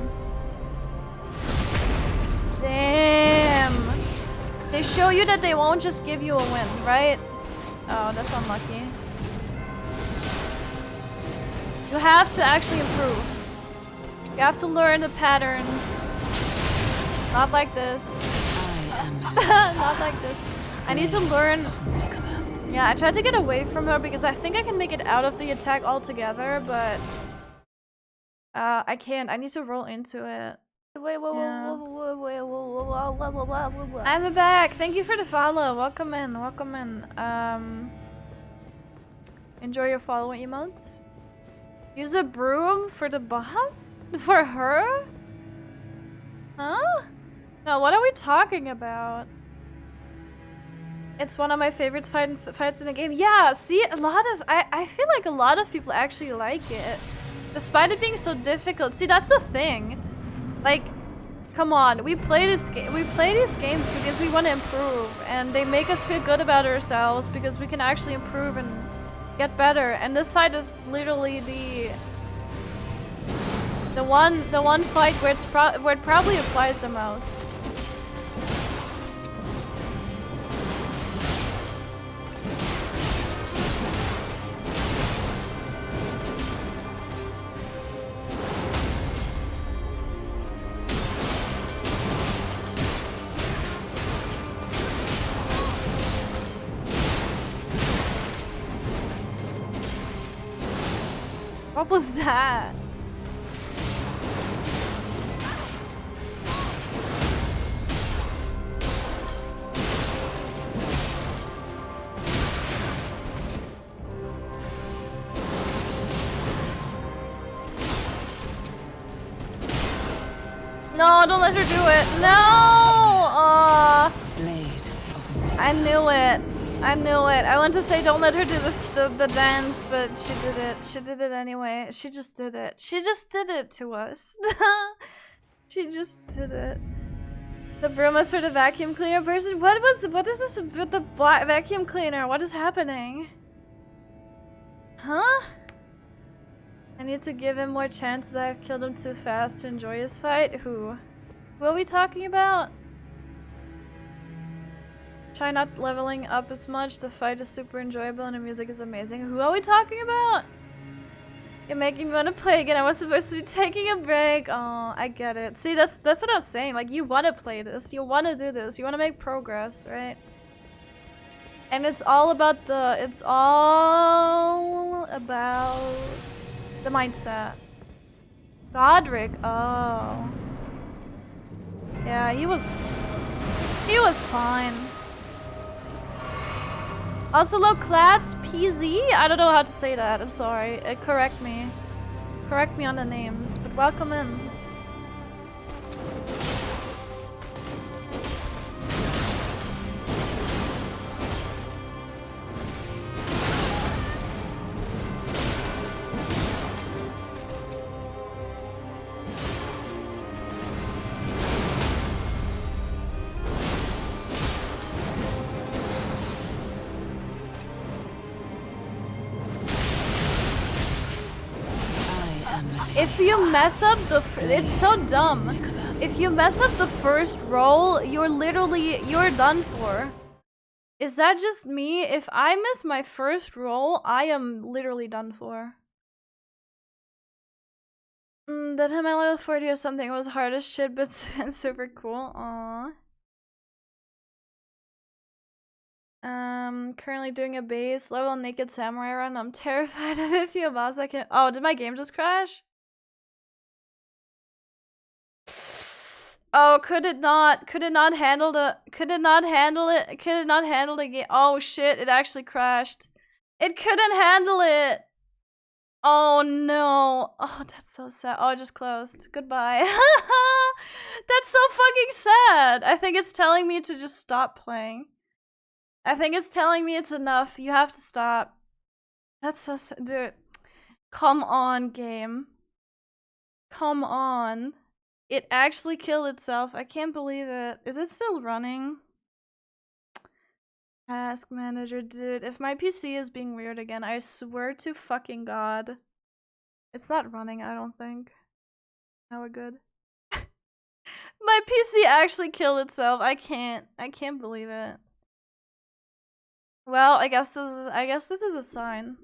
Damn. They show you that they won't just give you a win, right? Oh, that's unlucky. You have to actually improve. You have to learn the patterns. Not like this. Not like this. I need to learn. Yeah, I tried to get away from her because I think I can make it out of the attack altogether, but I can't. I need to roll into it. I'm back. Thank you for the follow. Welcome in. Welcome in. Enjoy your follow emotes. Use a broom for the boss? For her? Huh? No, what are we talking about? It's one of my favorite fights in the game. Yeah, see, I feel like a lot of people actually like it. Despite it being so difficult. See, that's the thing. Like, come on, we play these games because we want to improve, and they make us feel good about ourselves because we can actually improve and get better. And this fight is literally the one fight where it probably applies the most. What was that? No, don't let her do it. No! I knew it. I knew it. I want to say don't let her do the dance, but she did it. She did it anyway. She just did it. She just did it to us. She just did it. The broom is for the vacuum cleaner person. What is this with the vacuum cleaner? What is happening? Huh? I need to give him more chances. I've killed him too fast to enjoy his fight. Who? Who are we talking about? Try not leveling up as much. The fight is super enjoyable and the music is amazing. Who are we talking about? You're making me want to play again. I was supposed to be taking a break. Oh, I get it. See, that's what I was saying. Like, you want to play this. You want to do this. You want to make progress, right? And it's all about the mindset. Godric. Oh. Yeah, he was fine. Also, look, Clads PZ? I don't know how to say that. I'm sorry. Correct me. Correct me on the names, but welcome in. If you mess up it's so dumb. If you mess up the first roll, you're done for. Is that just me? If I miss my first roll, I am literally done for. That time I level 40 or something was hard as shit, but super cool. Aww. Currently doing a base level naked samurai run. I'm terrified of if you boss I can. Oh, did my game just crash? Oh, could it not handle the game? Oh shit, it actually crashed. It couldn't handle it. Oh no. Oh, that's so sad. Oh, it just closed. Goodbye. That's so fucking sad. I think it's telling me to just stop playing. I think it's telling me it's enough. You have to stop. That's so sad. Dude. Come on, game. Come on. It actually killed itself. I can't believe it. Is it still running? Task manager, dude. If my PC is being weird again, I swear to fucking God. It's not running, I don't think. Now we're good. My PC actually killed itself. I can't believe it. Well, I guess this is a sign.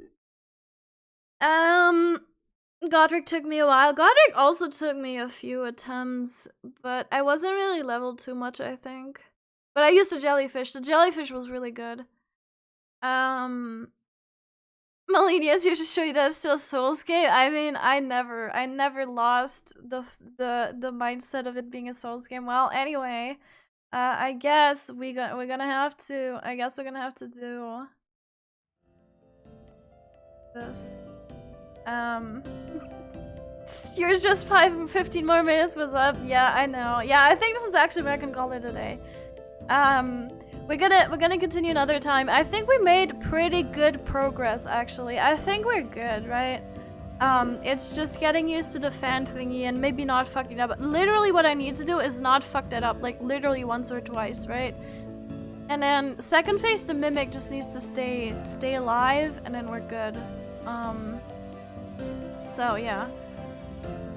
Godric took me a while. Godric also took me a few attempts, but I wasn't really leveled too much, I think. But I used the jellyfish. The jellyfish was really good. Malinius, you should show you that it's still Soulscape. I mean, I never lost the mindset of it being a Souls game. Well, anyway, I guess we're gonna have to. I guess we're gonna have to do this. Yours just 15 more minutes was up. Yeah, I know. Yeah, I think this is actually where I can call it a day. We're gonna continue another time. I think we made pretty good progress, actually. I think we're good, right? It's just getting used to the fan thingy and maybe not fucking up. Literally what I need to do is not fuck that up, like literally once or twice, right? And then second phase, the mimic just needs to stay alive, and then we're good. So yeah.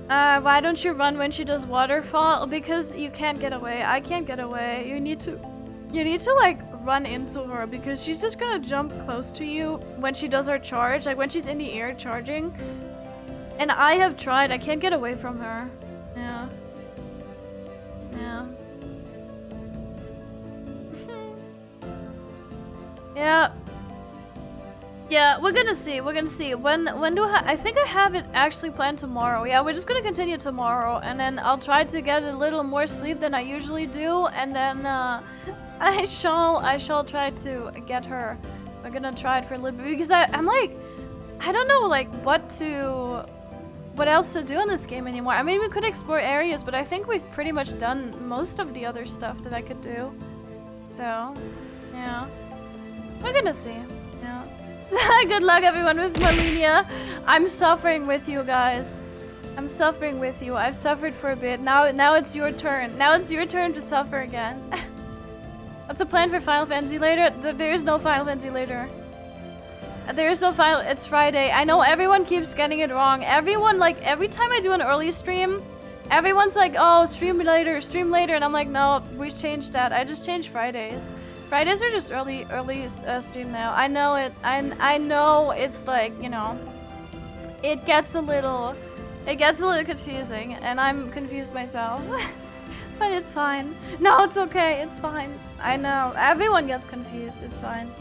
Why don't you run when she does waterfall? Because you can't get away. I can't get away. You need to like run into her because she's just gonna jump close to you when she does her charge, like when she's in the air charging. And I have tried. I can't get away from her. Yeah. Yeah. Yeah. Yeah, we're gonna see. We're gonna see. When do I think I have it actually planned tomorrow. Yeah, we're just gonna continue tomorrow, and then I'll try to get a little more sleep than I usually do, and then I shall try to get her. We're gonna try it for a little bit because I'm like, I don't know like what else to do in this game anymore. I mean, we could explore areas, but I think we've pretty much done most of the other stuff that I could do. So, yeah, we're gonna see. Yeah. Good luck, everyone, with Malinia. I'm suffering with you guys. I'm suffering with you. I've suffered for a bit. Now it's your turn. Now it's your turn to suffer again. What's the plan for Final Fantasy later? There is no Final Fantasy later. There is no Final. It's Friday. I know everyone keeps getting it wrong. Everyone, like, every time I do an early stream, everyone's like, oh, stream later. And I'm like, no, we changed that. I just changed Fridays. Fridays are just early stream now. I know it. I know it's like, you know, it gets a little confusing, and I'm confused myself. But it's fine. No, it's okay. It's fine. I know everyone gets confused. It's fine.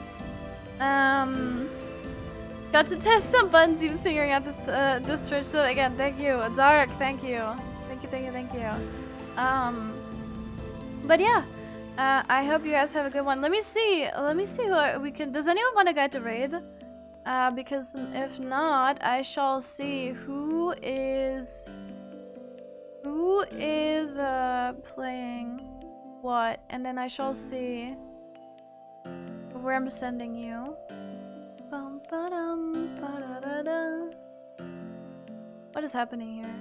Got to test some buttons even figuring out this Twitch. So again, thank you, Zarek. Thank you. Thank you. But yeah. I hope you guys have a good one. Let me see who we can. Does anyone want to guide the raid? Because if not, I shall see who is playing what, and then I shall see where I'm sending you. What is happening here?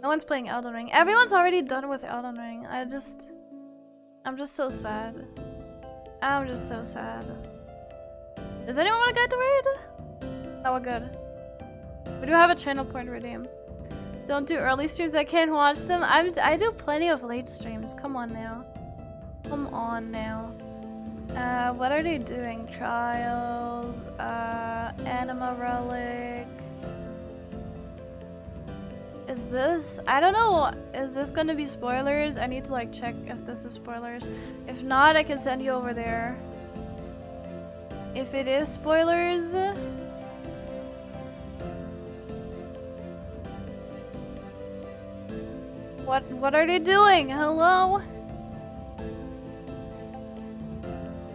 No one's playing Elden Ring. Everyone's already done with Elden Ring. I'm just so sad. I'm just so sad. Does anyone want to guide the raid? Oh, we're good. We do have a channel point redeem. Don't do early streams. I can't watch them. I do plenty of late streams. Come on now. Come on now. What are they doing? Trials. Anima Relic. Is this? I don't know. Is this gonna be spoilers? I need to like check if this is spoilers. If not, I can send you over there. If it is spoilers. What are they doing? Hello?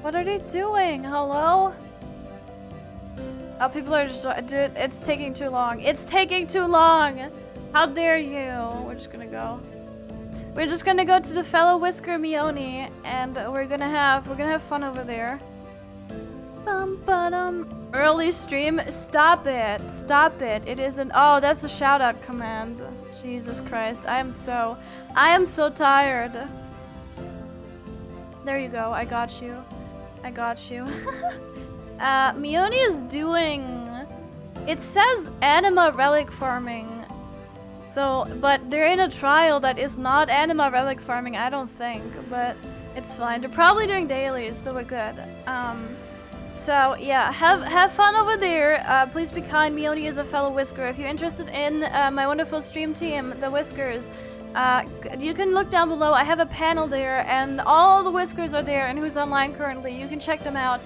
What are they doing? Hello? Oh, people are just, dude, it's taking too long. It's taking too long! How dare you? We're just gonna go. We're just gonna go to the fellow Whisker Mione, and we're gonna have fun over there. Early stream? Stop it. Stop it. It isn't. Oh, that's a shout out command. Jesus Christ. I am so tired. There you go. I got you. Mione is doing, it says anima relic farming. So, but they're in a trial that is not anima relic farming, I don't think, but it's fine. They're probably doing dailies, so we're good. So yeah, have fun over there. Please be kind. Mioni is a fellow Whisker. If you're interested in my wonderful stream team, the Whiskers, you can look down below. I have a panel there, and all the Whiskers are there, and who's online currently. You can check them out.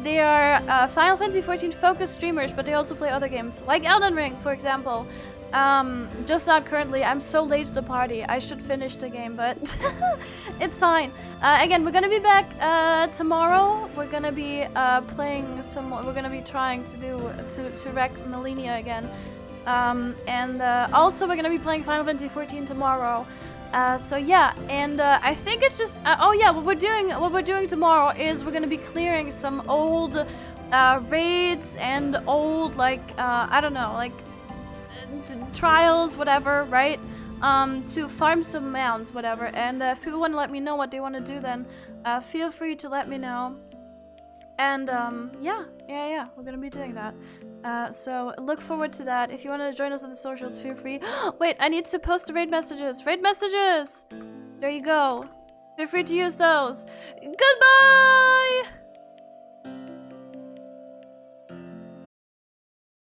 They are Final Fantasy XIV focused streamers, but they also play other games, like Elden Ring, for example. Just not currently. I'm so late to the party. I should finish the game, but it's fine. Again, we're gonna be back tomorrow. We're gonna be playing some more. We're gonna be trying to wreck Melania again. And also we're gonna be playing Final Fantasy XIV tomorrow. So yeah, and I think it's just oh yeah, what we're doing tomorrow is we're gonna be clearing some old raids and old I don't know, like trials, whatever, right? To farm some mounds, whatever. And if people want to let me know what they want to do, then feel free to let me know. And yeah, we're gonna be doing that. So look forward to that. If you want to join us on the socials, feel free. Wait, I need to post the raid messages. Raid messages! There you go. Feel free to use those. Goodbye!